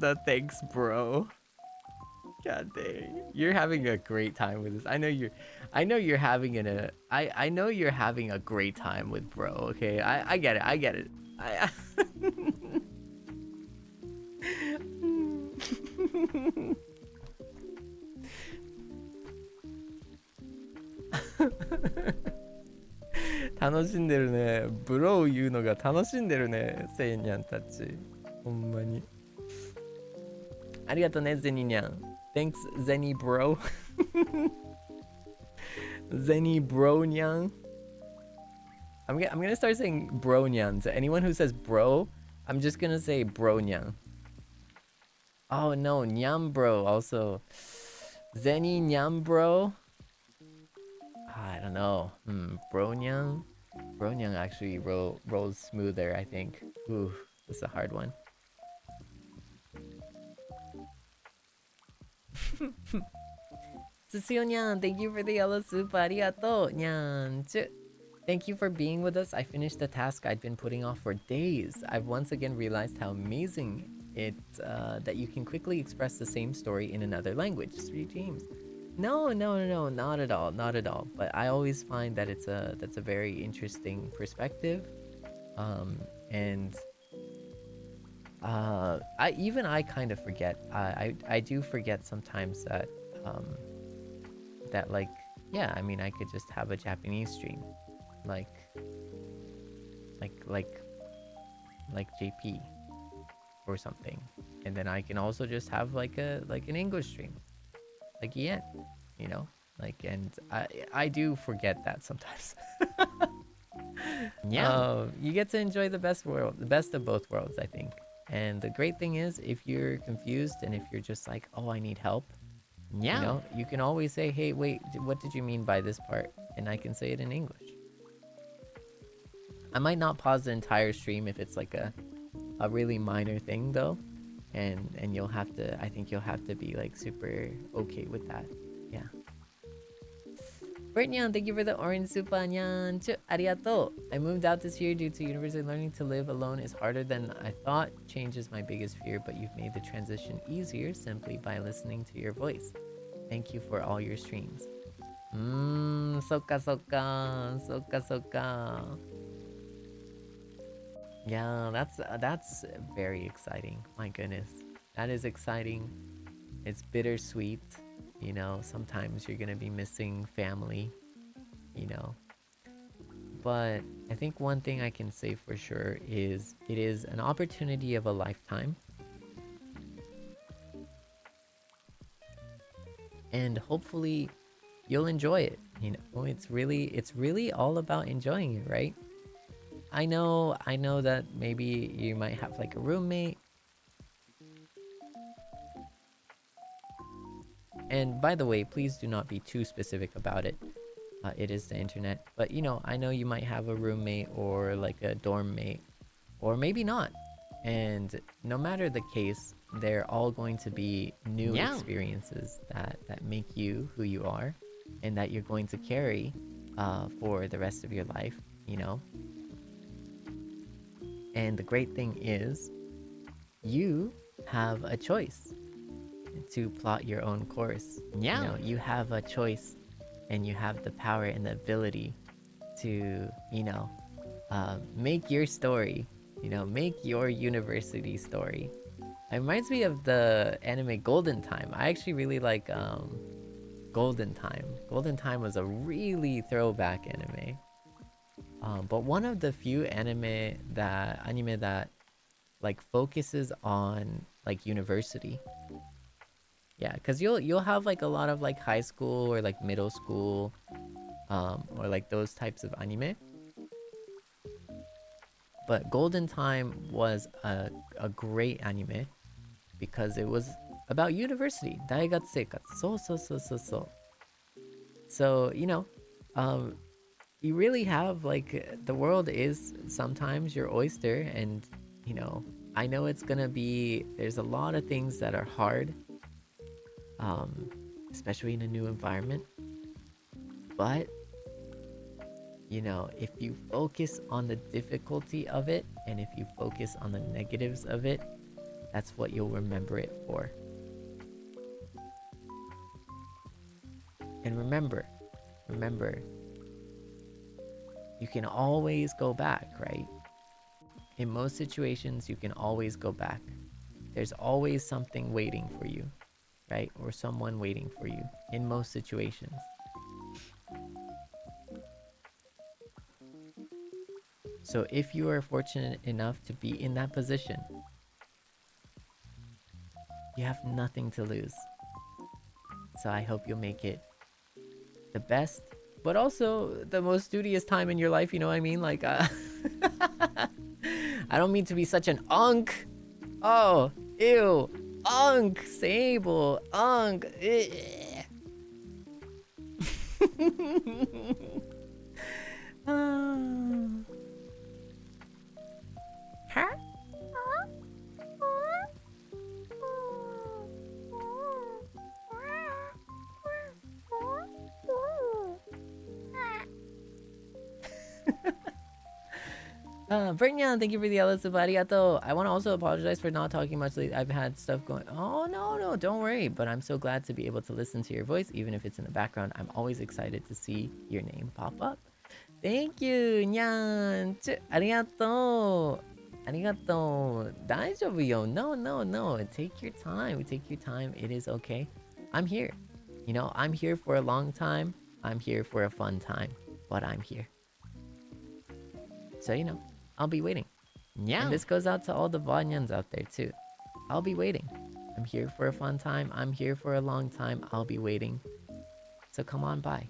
the thanks, bro. God dang. You're having a great time with this. I know you're having I know you're having a great time with bro, okay? I get it.楽しんでるね。ブロー言うのが楽しんでるね。セイニャンたち。ほんまに。ありがとね、ゼニニャン。Thanks, Zenny bro. Zenny bro nyang. I'm gonna start saying bro nyang. To anyone who says bro, I'm just gonna say bro nyang. Oh no, nyam bro also. Zenny nyam bro. I don't know. Bronyang? Bronyang actually rolls smoother, I think. Ooh, this is a hard one. Tsusuyo-nyan, thank you for the yellow soup. Arigato. Nyan-chu. Thank you for being with us. I finished the task I'd been putting off for days. I've once again realized how amazing it that you can quickly express the same story in another language. 3 teams. No, not at all. But I always find that that's a very interesting perspective, and I kind of forget. I do forget sometimes that like I mean I could just have a Japanese stream, like JP or something, and then I can also just have like an English stream. Like Ian, and I do forget that sometimes. You get to enjoy the best of both worlds, I think. And the great thing is, if you're confused and if you're just like, oh, I need help, you can always say, hey, wait, what did you mean by this part? And I can say it in English. I might not pause the entire stream if it's like a really minor thing though. And you'll have to, I think you'll have to be like super okay with that. Yeah. Brittany, thank you for the orange super nyan. Arigato. I moved out this year due to university. Learning to live alone is harder than I thought. Change is my biggest fear, but you've made the transition easier simply by listening to your voice. Thank you for all your streams. Soka soka. Soka soka. Yeah, that's very exciting. My goodness. That is exciting. It's bittersweet. You know, sometimes you're gonna be missing family, you know. But I think one thing I can say for sure is it is an opportunity of a lifetime. And hopefully you'll enjoy it. You know, it's really all about enjoying it, right? I know that maybe you might have like a roommate. And by the way, please do not be too specific about it. It is the internet. But you know, I know you might have a roommate or like a dorm mate, or maybe not. And no matter the case, they're all going to be new experiences that make you who you are, and that you're going to carry for the rest of your life, you know. And the great thing is, you have a choice to plot your own course. Yeah. You know, you have a choice, and you have the power and the ability to, you know, make your story, you know, make your university story. It reminds me of the anime Golden Time. I actually really like Golden Time. Golden Time was a really throwback anime. But one of the few anime that like focuses on like university. Yeah, because you'll have like a lot of like high school or like middle school or like those types of anime. But Golden Time was a great anime because it was about university. 大学生活. So. So, you know, you really have like the world is sometimes your oyster, and you know, I know it's gonna be, there's a lot of things that are hard. Especially in a new environment, but you know, if you focus on the difficulty of it, and if you focus on the negatives of it, that's what you'll remember it for. And remember, you can always go back, right? In most situations, you can always go back. There's always something waiting for you, right? Or someone waiting for you in most situations. So if you are fortunate enough to be in that position, you have nothing to lose. So I hope you'll make it the best, but also the most studious time in your life, you know what I mean? Like, I don't mean to be such an unk. Oh, ew. Unk, Sable, unk. Huh? Brittany, thank you for the Alice of Arigato. I want to also apologize for not talking much lately. I've had stuff going. Oh, no, don't worry. But I'm so glad to be able to listen to your voice, even if it's in the background. I'm always excited to see your name pop up. Thank you, Nyan. Arigato. Arigato. Daijoubu yo. No. Take your time. It is okay. I'm here. You know, I'm here for a long time. I'm here for a fun time. But I'm here. So, you know, I'll be waiting. Yeah. And this goes out to all the Vanyans out there too. I'll be waiting. I'm here for a fun time. I'm here for a long time. I'll be waiting. So come on by.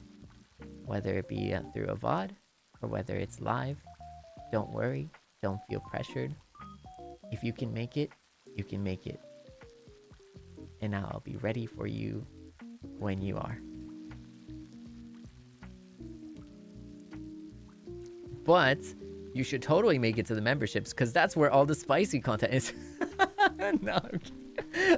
Whether it be through a VOD or whether it's live, don't worry. Don't feel pressured. If you can make it, you can make it. And I'll be ready for you when you are. But you should totally make it to the memberships, because that's where all the spicy content is. No, I'm kidding.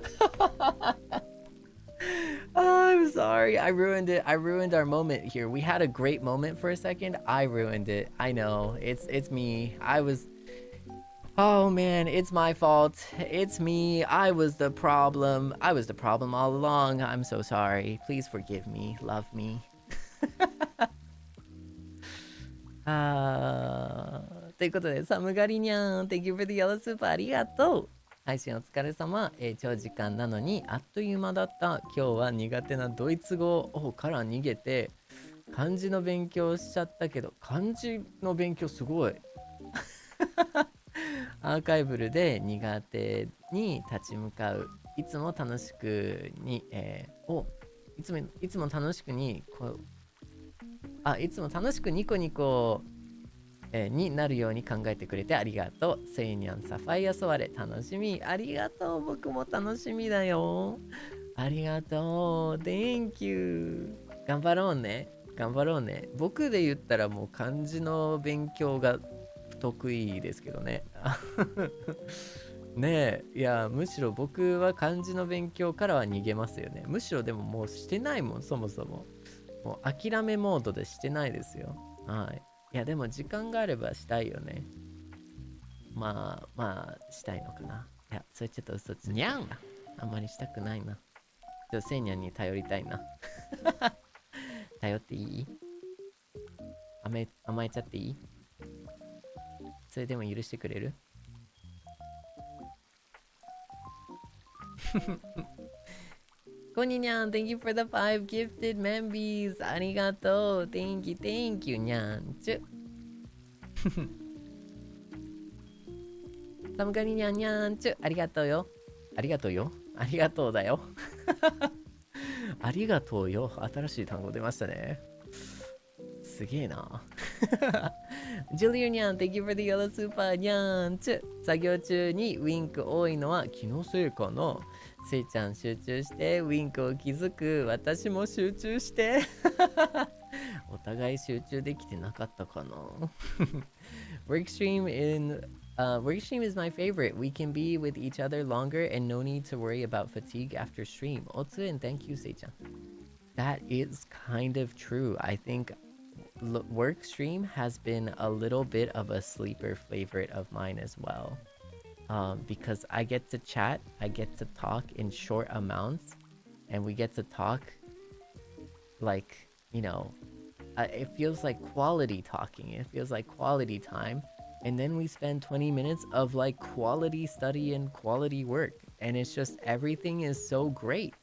I'm sorry. I ruined it. I ruined our moment here. We had a great moment for a second. I ruined it. I know. It's me. I was Oh man, it's my fault. It's me. I was the problem. I was the problem all along. I'm so sorry. Please forgive me. Love me. ということで、サムガリニャン、Thank you for the yellow super ありがとう。配信お疲れ様。長時間なのにあっという間だった。今日は苦手なドイツ語から逃げて、漢字の勉強しちゃったけど、漢字の勉強すごい。アーカイブルで苦手に立ち向かう。いつも楽しくに、いつも楽しくにいつも楽しくニコニコ、になるように考えてくれてありがとう。セイニャンサファイアソワレ楽しみ。ありがとう。僕も楽しみだよ。ありがとう。Thank you。頑張ろうね。頑張ろうね。僕で言ったらもう漢字の勉強が得意ですけどね。ねえ、いや、むしろ僕は漢字の勉強からは逃げますよね。むしろでももうしてないもん、そもそも。もう諦めモードでしてないですよ。はい。いや、でも時間があればしたいよね。まあ、したいのかな。いや、それちょっと嘘ついてた。あんまりしたくないな。セイニャンに頼りたいな。頼っていい？甘えちゃっていい？それでも許してくれる？コニニャン、Thank you for the 5 gifted membies. ありがとう。Thank you, にゃんちゅ。サムガニニャンにゃんちゅ。ありがとうよ。ありがとうよ。ありがとうだよ。ありがとうよ。新しい単語出ましたね。すげえな。ジュリューニャン、Thank you for the yellow super にゃんちゅ。作業中にウィンク多いのは気のせいかな。せいちゃん集中してウィンクを気づく。私も集中して。お互い集中できてなかったかな。Workstream is my favorite. We can be with each other longer and no need to worry about fatigue after stream. Otsu and thank you, Seichan. That is kind of true. I think Workstream has been a little bit of a sleeper favorite of mine as well. Because I get to chat, I get to talk in short amounts, and we get to talk like, it feels like quality talking. It feels like quality time. And then we spend 20 minutes of like quality study and quality work. And it's just everything is so great.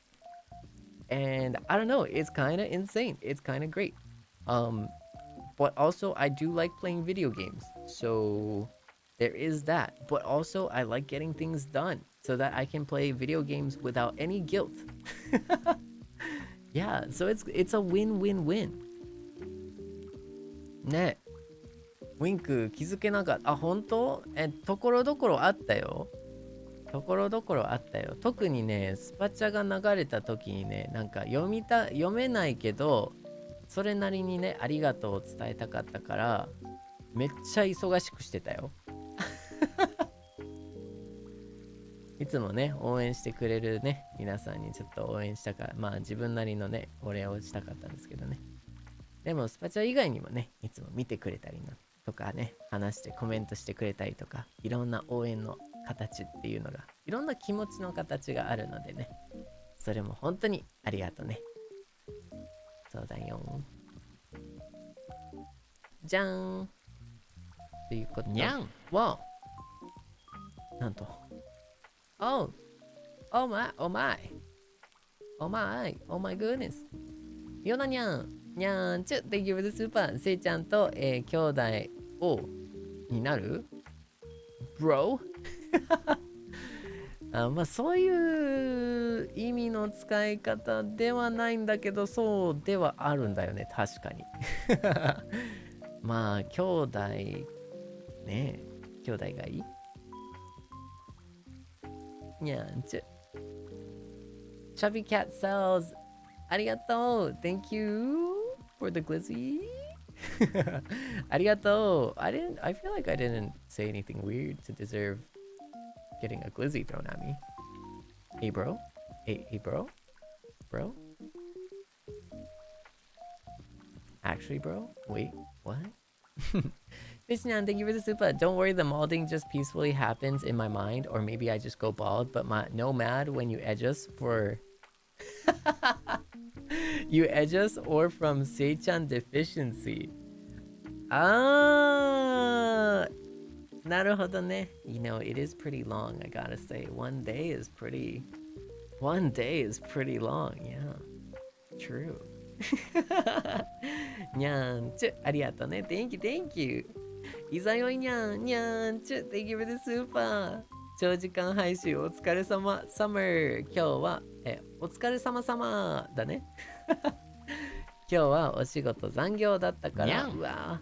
And I don't know, it's kind of insane. It's kind of great. But also I do like playing video games. So there is that. But also I like getting things done so that I can play video games without any guilt. Yeah, so it's a win-win-win. ね。ウィンク気づけなかった。あ、本当？ところどころあったよ。ところどころあったよ。特にね、スパチャが流れた時にね、なんか読めないけど、それなりにね、ありがとうを伝えたかったから、めっちゃ忙しくしてたよ。いつもね、応援してくれるね、皆さんにちょっと応援したから、まあ自分なりのね、お礼をしたかったんですけどね。でもスパチャ以外にもね、いつも見てくれたりとかね、話してコメントしてくれたりとか、いろんな応援の形っていうのが、いろんな気持ちの形があるのでね、それも本当にありがとうね。そうだよ。じゃーん。ということで、にゃんわおなんと。Oh my goodness. よなにゃん。にゃんちゅ、Thank you for the super. せいちゃんと、兄弟になる Bro? まあそういう意味の使い方ではないんだけど、そうではあるんだよね、確かに。まあ兄弟ね、兄弟がいいにゃんちゅ。Chubby Cat Cells ありがとう Thank you for the glizzy ありがとう I feel like I didn't say anything weird to deserve getting a glizzy thrown at me. Hey bro? Hey bro? Bro? Actually, bro? Wait, what? Seinyan, thank you for the super. Don't worry, the molding just peacefully happens in my mind, or maybe I just go bald, but no mad when you edge us for... you edge us or from Seichan deficiency. Ah, naruhodo ne. You know, it is pretty long, I gotta say. One day is pretty long, yeah. True. Nyan-chu, arigato ne. Thank you. Izayoi nyan, nyan-chu, thank you for the super. 長時間配信お疲れ様サマー。今日はお疲れ様様だね。今日はお仕事残業だったから、うわ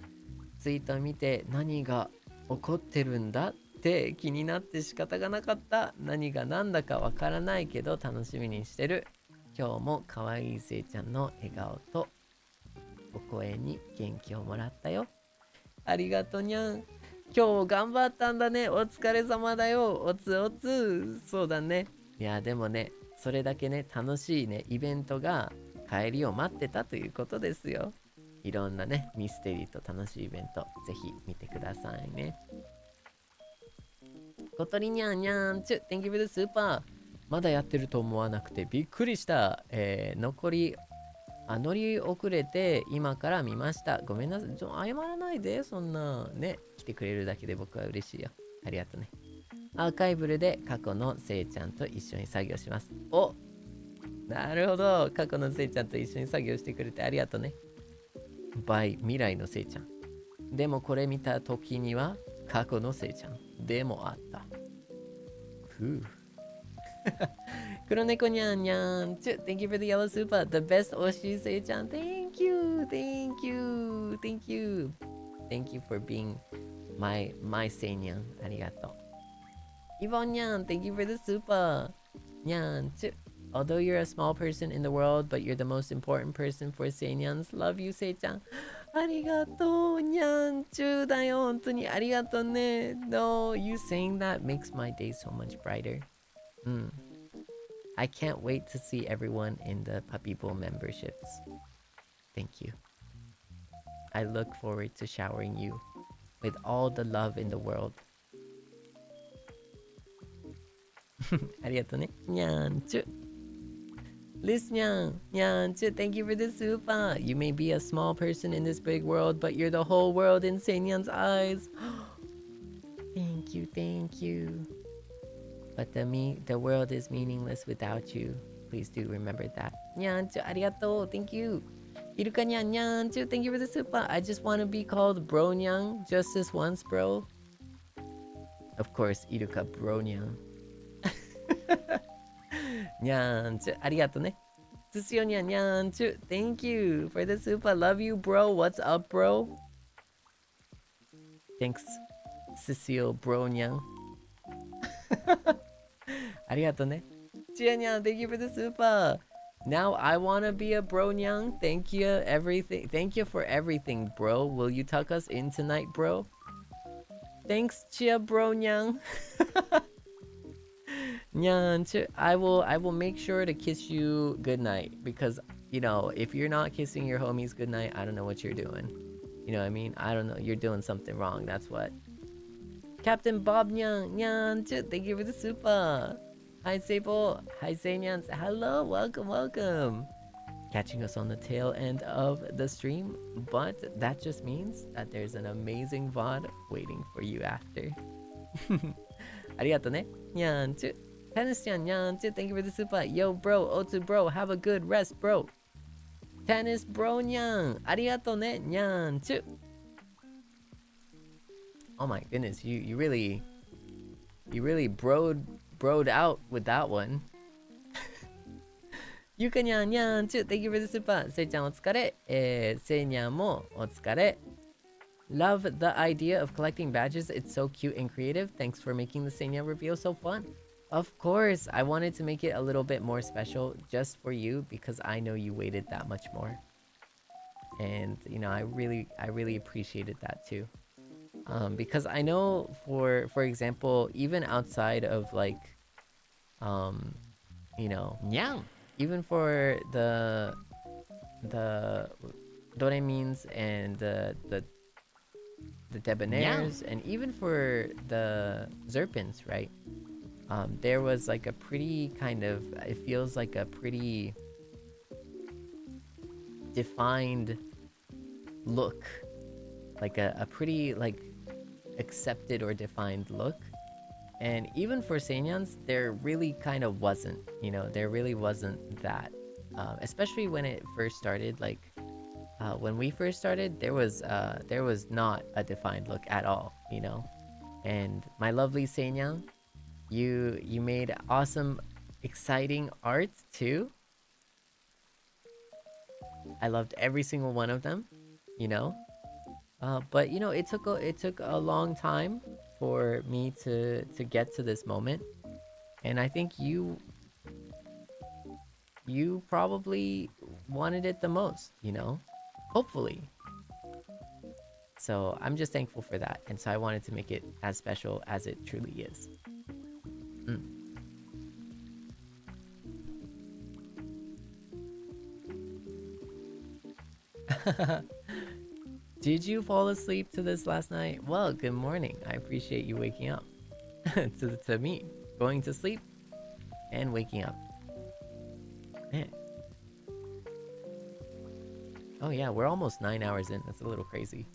ツイート見て何が起こってるんだって気になって仕方がなかった。何が何だかわからないけど楽しみにしてる。今日も可愛いせいちゃんの笑顔とお声に元気をもらったよ。ありがとにゃん。今日頑張ったんだね。お疲れ様だよ。おつおつ。そうだね。いやでもね、それだけね楽しいねイベントが帰りを待ってたということですよ。いろんなねミステリーと楽しいイベントぜひ見てくださいね。小鳥にゃんにゃんちゅ Thank you for the super。 まだやってると思わなくてびっくりした。残り乗り遅れて今から見ました。ごめんなさい。謝らないで。そんなね来てくれるだけで僕は嬉しいよ。ありがとうね。アーカイブルで過去のせいちゃんと一緒に作業します。お、なるほど。過去のせいちゃんと一緒に作業してくれてありがとうね。by 未来のせいちゃん。でもこれ見た時には過去のせいちゃんでもあった。ふう。黒猫にゃんにゃん。Thank you for the yellow super. The best Oshi せいちゃん。Thank you. Thank you. Thank you. Thank you for being my Seinyan. ありがとう。イボンにゃん。Thank you for the super. にゃん。Although you're a small person in the world, but you're the most important person for Seinyans. Love you, せいちゃん。ありがとう。にゃんちゅうだよ。本当にありがとうね。No, you saying that makes my day so much brighter. I can't wait to see everyone in the Puppy Bowl memberships. Thank you. I look forward to showering you with all the love in the world. ありがとうね。にゃんちゅ。Liz Nyang, Nyanchu, thank you for the super. You may be a small person in this big world, but you're the whole world in Seinyan's eyes. Thank you, thank you. But the world is meaningless without you. Please do remember that. Nyanchu, arigato, thank you. Iruka Nyan, Nyanchu, thank you for the super. I just want to be called Bro Nyang just this once, bro. Of course, Iruka Bro Nyang. にゃんちゅありがとね。つすよにゃんにゃんちゅ Thank you for the super. Love you, bro. What's up, bro? Thanks, Cecile bro にゃん。ありがとね。ちやにゃん Thank you for the super. Now I wanna be a bro にゃん Thank you everything. Thank you for everything, bro. Will you tuck us in tonight, bro? Thanks, Chia bro にゃん。Nyan, I will make sure to kiss you goodnight because you know if you're not kissing your homies goodnight, I don't know what you're doing. You know what I mean? I don't know. You're doing something wrong. That's what. Captain Bob Nyan, thank you for the super. Hi Sable. Hi Seinyan. Hello, welcome. Catching us on the tail end of the stream, but that just means that there's an amazing VOD waiting for you after. ありがとね。Nyan. Tennis Chan, Nyan, thank you for the super. Yo, bro, Otsu, bro, have a good rest, bro. Tennis, bro, Nyan, arigato ne, Nyan. Oh my goodness, you really broed out with that one. Yuka Nyan, Nyan, thank you for the super. Sei-chan, otsukare. Seinyan mo otsukare. Love the idea of collecting badges. It's so cute and creative. Thanks for making the Seinyan reveal so fun. Of course, I wanted to make it a little bit more special just for you because I know you waited that much more. And, you know, I really appreciated that too. Because I know for example, even outside of like, you know, Nyang. even for the doremins and the debonaires, and even for the zerpins, right? There was like a pretty kind of, it feels like a pretty defined look, like a pretty like accepted or defined look. And even for Seinyans, there really kind of wasn't, you know, there really wasn't that. Especially when it first started, like when we first started, there was not a defined look at all, you know. And my lovely Seinyan, you made awesome, exciting art too. I loved every single one of them, you know. But you know, it took a long time for me to get to this moment, and I think you probably wanted it the most, you know. Hopefully. So I'm just thankful for that, and so I wanted to make it as special as it truly is. Did you fall asleep to this last night? Well, good morning. I appreciate you waking up to me, going to sleep and waking up. Man. Oh yeah, we're almost 9 hours in. That's a little crazy.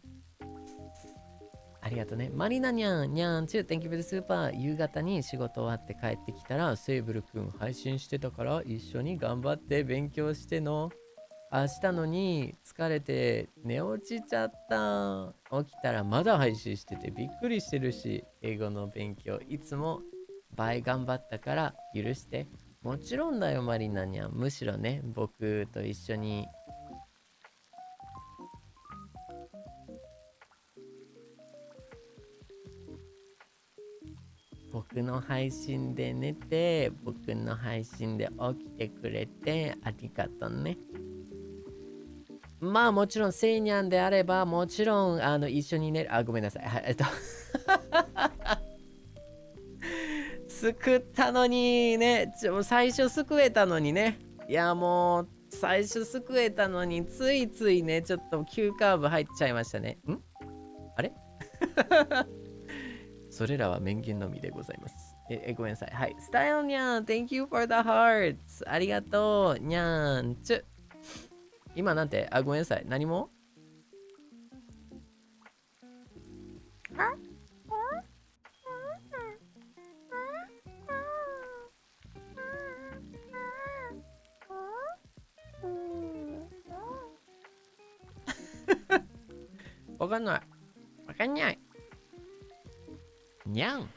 Arigatoね. Marina にゃん、にゃんちゅ、Thank you for the super. 夕方に仕事終わって帰ってきたら、セーブルくん配信してたから一緒に頑張って勉強しての。したのに疲れて寝落ちちゃった。起きたらまだ配信しててびっくりしてるし、英語の勉強いつも倍頑張ったから許して。もちろんだよマリナにゃん。むしろね、僕と一緒に僕の配信で寝て、僕の配信で起きてくれてありがとうね。まあもちろんセイニャンであればもちろん一緒に寝る。ごめんなさい。救ったのにね、最初救えたのにね。いやもう最初救えたのについついね、ちょっと急カーブ入っちゃいましたね。あれそれらは名言のみでございます。ごめんなさい。はい。スタイルニャン Thank you for the hearts ありがとう。ニャンチュ。今なんて、ごめんなさい。何もわかんない。わかんない。にゃん。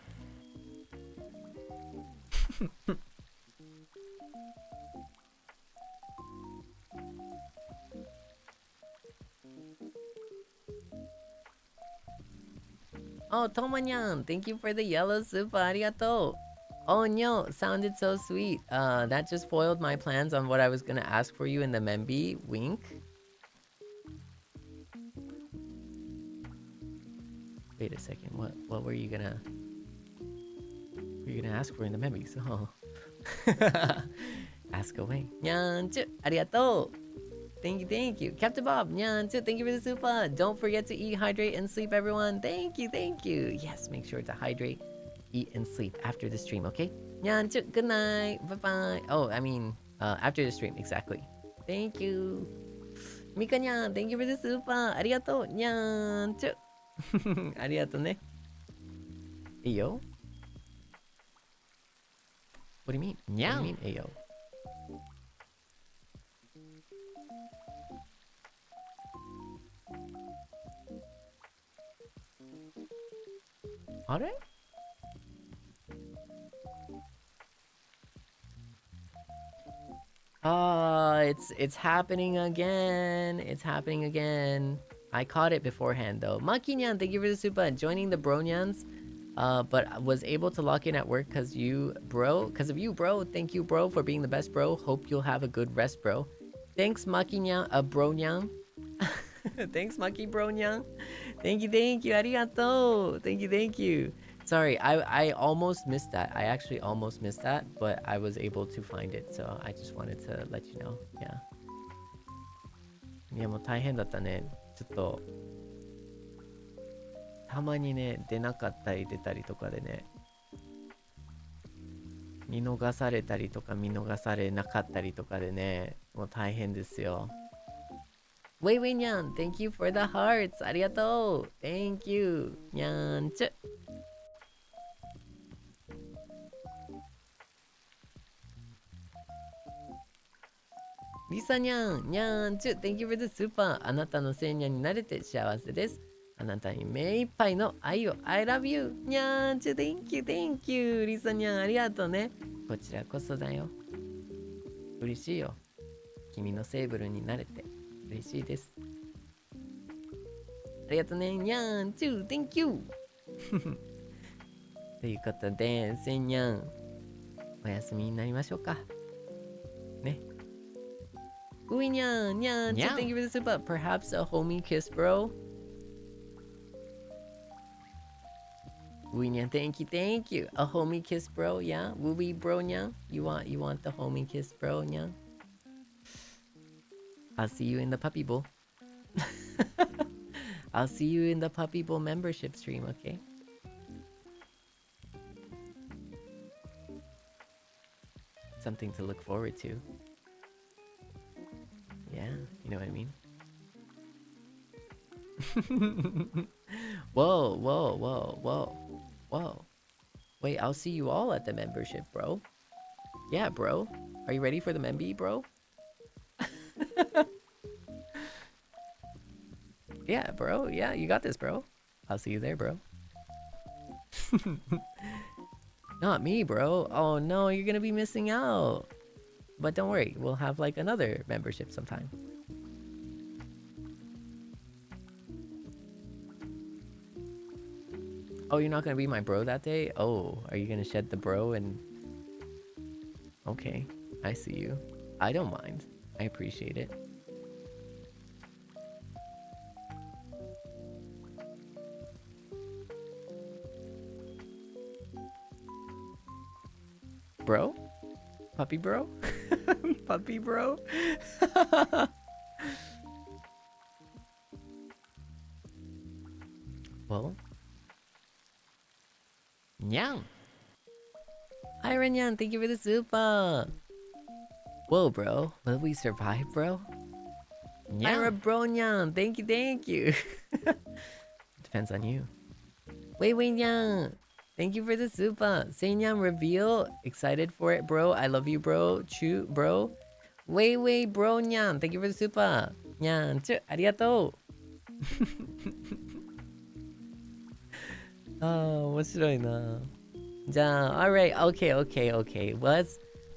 Oh, Tomanyan, thank you for the yellow super. Arigato. Oh no, sounded so sweet. That just foiled my plans on what I was gonna ask for you in the Membi. Wink. Wait a second. What were you gonna ask for in the Membi? So ask away. Nyanchu, arigato. Thank you. Captain Bob, Nyanchu, thank you for the super. Don't forget to eat, hydrate, and sleep, everyone. Thank you. Yes, make sure to hydrate, eat, and sleep after the stream, okay? Nyanchu, good night. Bye-bye. Oh, I mean, after the stream, exactly. Thank you. Mika-nyan, thank you for the super. Arigato, Nyanchu. Arigato ne. Ayo? What do you mean? What do you mean, ayo? Are? It's happening again. It's happening again. I caught it beforehand though. Makinyan, thank you for the super. Joining the Bronyans. But was able to lock in at work because of you, bro. Thank you, bro, for being the best, bro. Hope you'll have a good rest, bro. Thanks, Makinyan, Bronyang. Thanks, Maki Bronyang. Thank you. Arigato. Thank you. Sorry, I almost missed that. I actually almost missed that, but I was able to find it, so I just wanted to let you know. Yeah. いやもう大変だったね。ちょっとたまにね出なかったり出たりとかでね、見逃されたりとか見逃されなかったりとかでね、もう大変ですよ。ウェイウェイにゃん Thank you for the hearts ありがとう Thank you にゃんちゅ。リサにゃんにゃんちゅ Thank you for the super あなたのせいにゃんになれて幸せです。あなたに目いっぱいの愛を I love you にゃんちゅ Thank you Thank you リサにゃんありがとうね。こちらこそだよ。嬉しいよ。君のセーブルになれて嬉しいです。ありがとうね。にゃんちゅ Thank you ということで、せんにゃんお休みになりましょうかね。ういにゃんにゃんちゅ Thank you for the super Perhaps a homie kiss bro. Nyan, thank you. A homie kiss, bro. Yeah, Wooby, bro. Nyan, you want the homie kiss, bro. Nyan. I'll see you in the puppy bowl. I'll see you in the puppy bowl membership stream. Okay. Something to look forward to. Yeah, you know what I mean. Whoa, whoa, whoa, whoa. Whoa. Wait, I'll see you all at the membership, bro. Yeah, bro. Are you ready for the memby, bro? Yeah, bro. Yeah, you got this, bro. I'll see you there, bro. Not me, bro. Oh, no, you're gonna be missing out. But don't worry, we'll have like another membership sometime. Oh, you're not gonna be my bro that day? Oh, are you gonna shed the bro and... Okay, I see you. I don't mind. I appreciate it. Bro? Puppy bro? Puppy bro? Well... Nyang! Hi Renyan, thank you for the super! Whoa bro, will we survive bro? Nyang! Bro Nyang, thank you! Depends on you. Wait, Nyang! Thank you for the super! Seinyan reveal, excited for it bro, I love you bro, Chu bro. Wait bro Nyang, thank you for the super! Nyang, chu, arigatou! 面白いな。じゃあ alright, okay.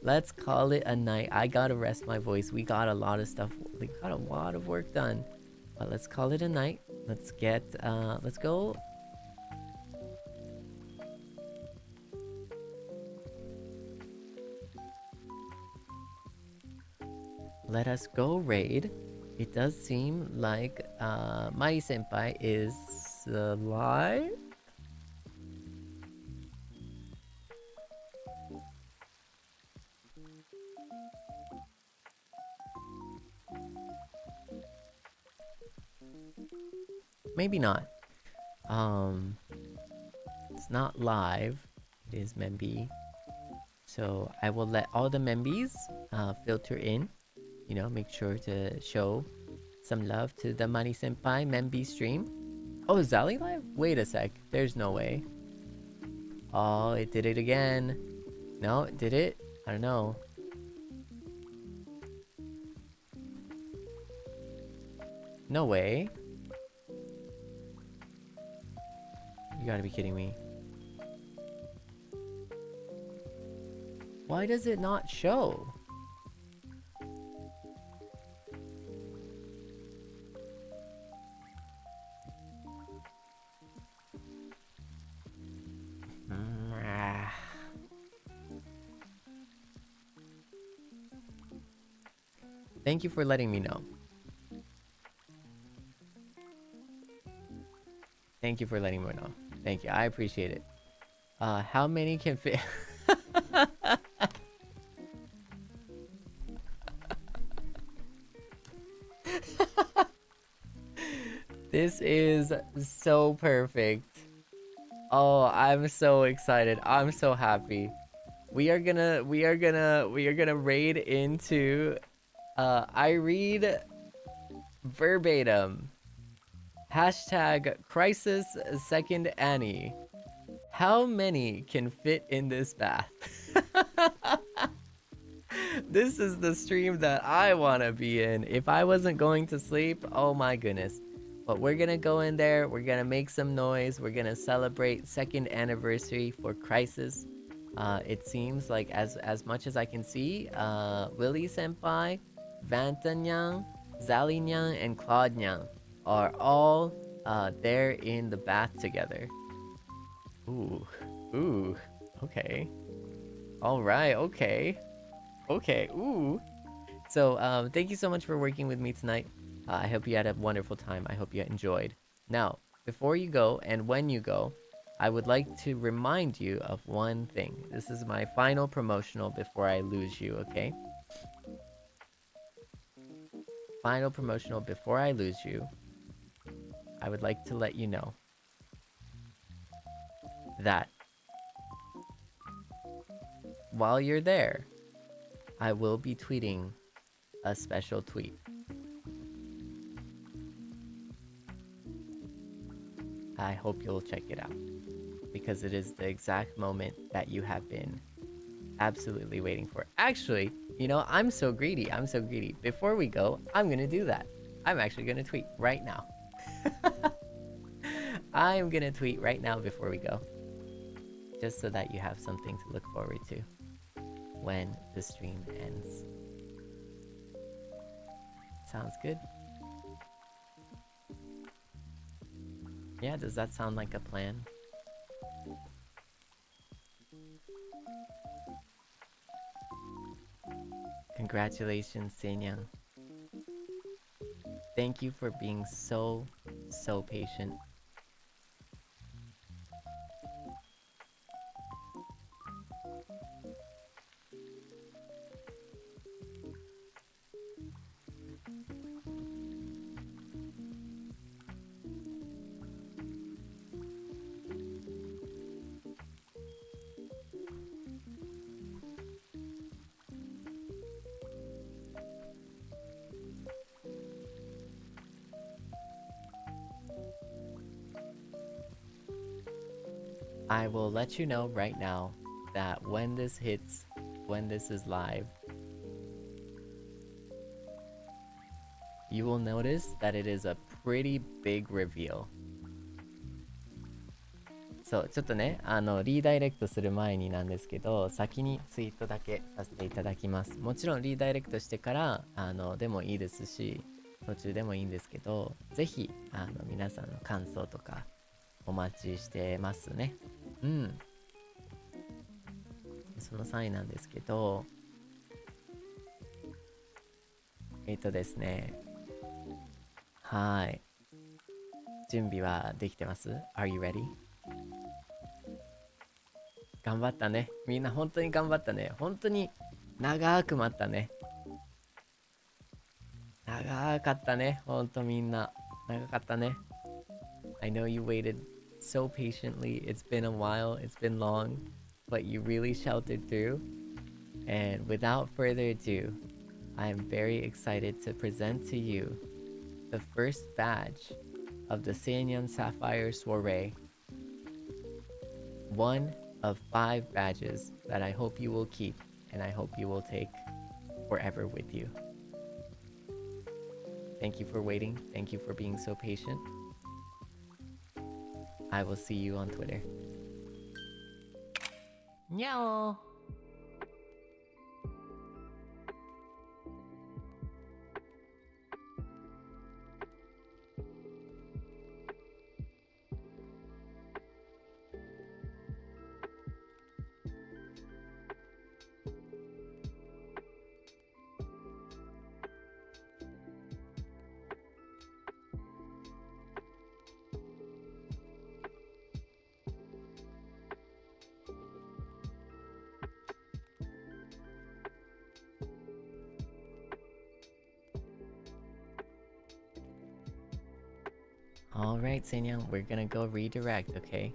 Let's call it a night. I gotta rest my voice. We got a lot of stuff. We got a lot of work done. But let's call it a night. Let's go. Let us go raid. It does seem like Mai Senpai is alive. Maybe not. It's not live. It is Memby. So I will let all the Membys filter in. You know, make sure to show some love to the Mari Senpai Memby stream. Oh, is Zali live? Wait a sec. There's no way. Oh, it did it again. No, did it? I don't know. No way. You gotta be kidding me. Why does it not show? Thank you for letting me know. Thank you for letting me know. Thank you. I appreciate it. How many can fit? This is so perfect. Oh, I'm so excited. I'm so happy. We are gonna raid into I read verbatim. Hashtag crisis second Annie. How many can fit in this bath? This is the stream that I want to be in. If I wasn't going to sleep, oh my goodness. But we're gonna go in there, we're gonna make some noise, we're gonna celebrate second anniversary for Crisis. It seems like as much as I can see, Willie Senpai, Vanta Nyang, Zali Nyang, and Claude Nyang are all there in the bath together. Ooh, okay. Alright, okay. Okay, ooh. So, thank you so much for working with me tonight. I hope you had a wonderful time. I hope you enjoyed. Now, before you go, and when you go, I would like to remind you of one thing. This is my final promotional before I lose you, okay? Final promotional before I lose you. I would like to let you know that while you're there, I will be tweeting a special tweet. I hope you'll check it out, because it is the exact moment that you have been absolutely waiting for. Actually, you know, I'm so greedy. Before we go, I'm gonna do that. I'm actually gonna tweet right now. I'm gonna tweet right now before we go, just so that you have something to look forward to when the stream ends. Sounds good? Yeah, does that sound like a plan? Congratulations, Seinyang. Thank you for being so patient. I will let you know right now that when this hits, when this is live, you will notice that it is a pretty big reveal. そう、ちょっとね、リダイレクトする前になんですけど、先にツイートだけさせていただきます。もちろんリダイレクトしてから、でもいいですし、途中でもいいんですけど、ぜひ、皆さんの感想とかお待ちしてますね。うん。その際なんですけど、ですね、はい。準備はできてます？ Are you ready? 頑張ったね。みんな本当に頑張ったね。本当に長く待ったね。長かったね。本当みんな。長かったね。I know you waited so patiently. It's been a while. It's been long. But you really sheltered through. And without further ado, I am very excited to present to you the first badge of the Seinyan Sapphire Soiree. One of 5 badges that I hope you will keep and I hope you will take forever with you. Thank you for waiting. Thank you for being so patient. I will see you on Twitter. Meow. Alright, Seinyan, we're gonna go redirect, okay?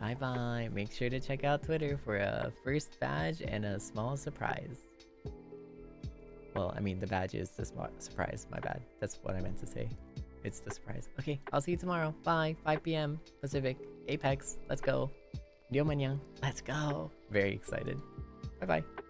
Bye bye. Make sure to check out Twitter for a first badge and a small surprise. Well, I mean, the badge is the surprise. My bad. That's what I meant to say. It's the surprise. Okay, I'll see you tomorrow. Bye. 5 p.m. Pacific. Apex. Let's go. Ryomanyang. Let's go. Very excited. Bye bye.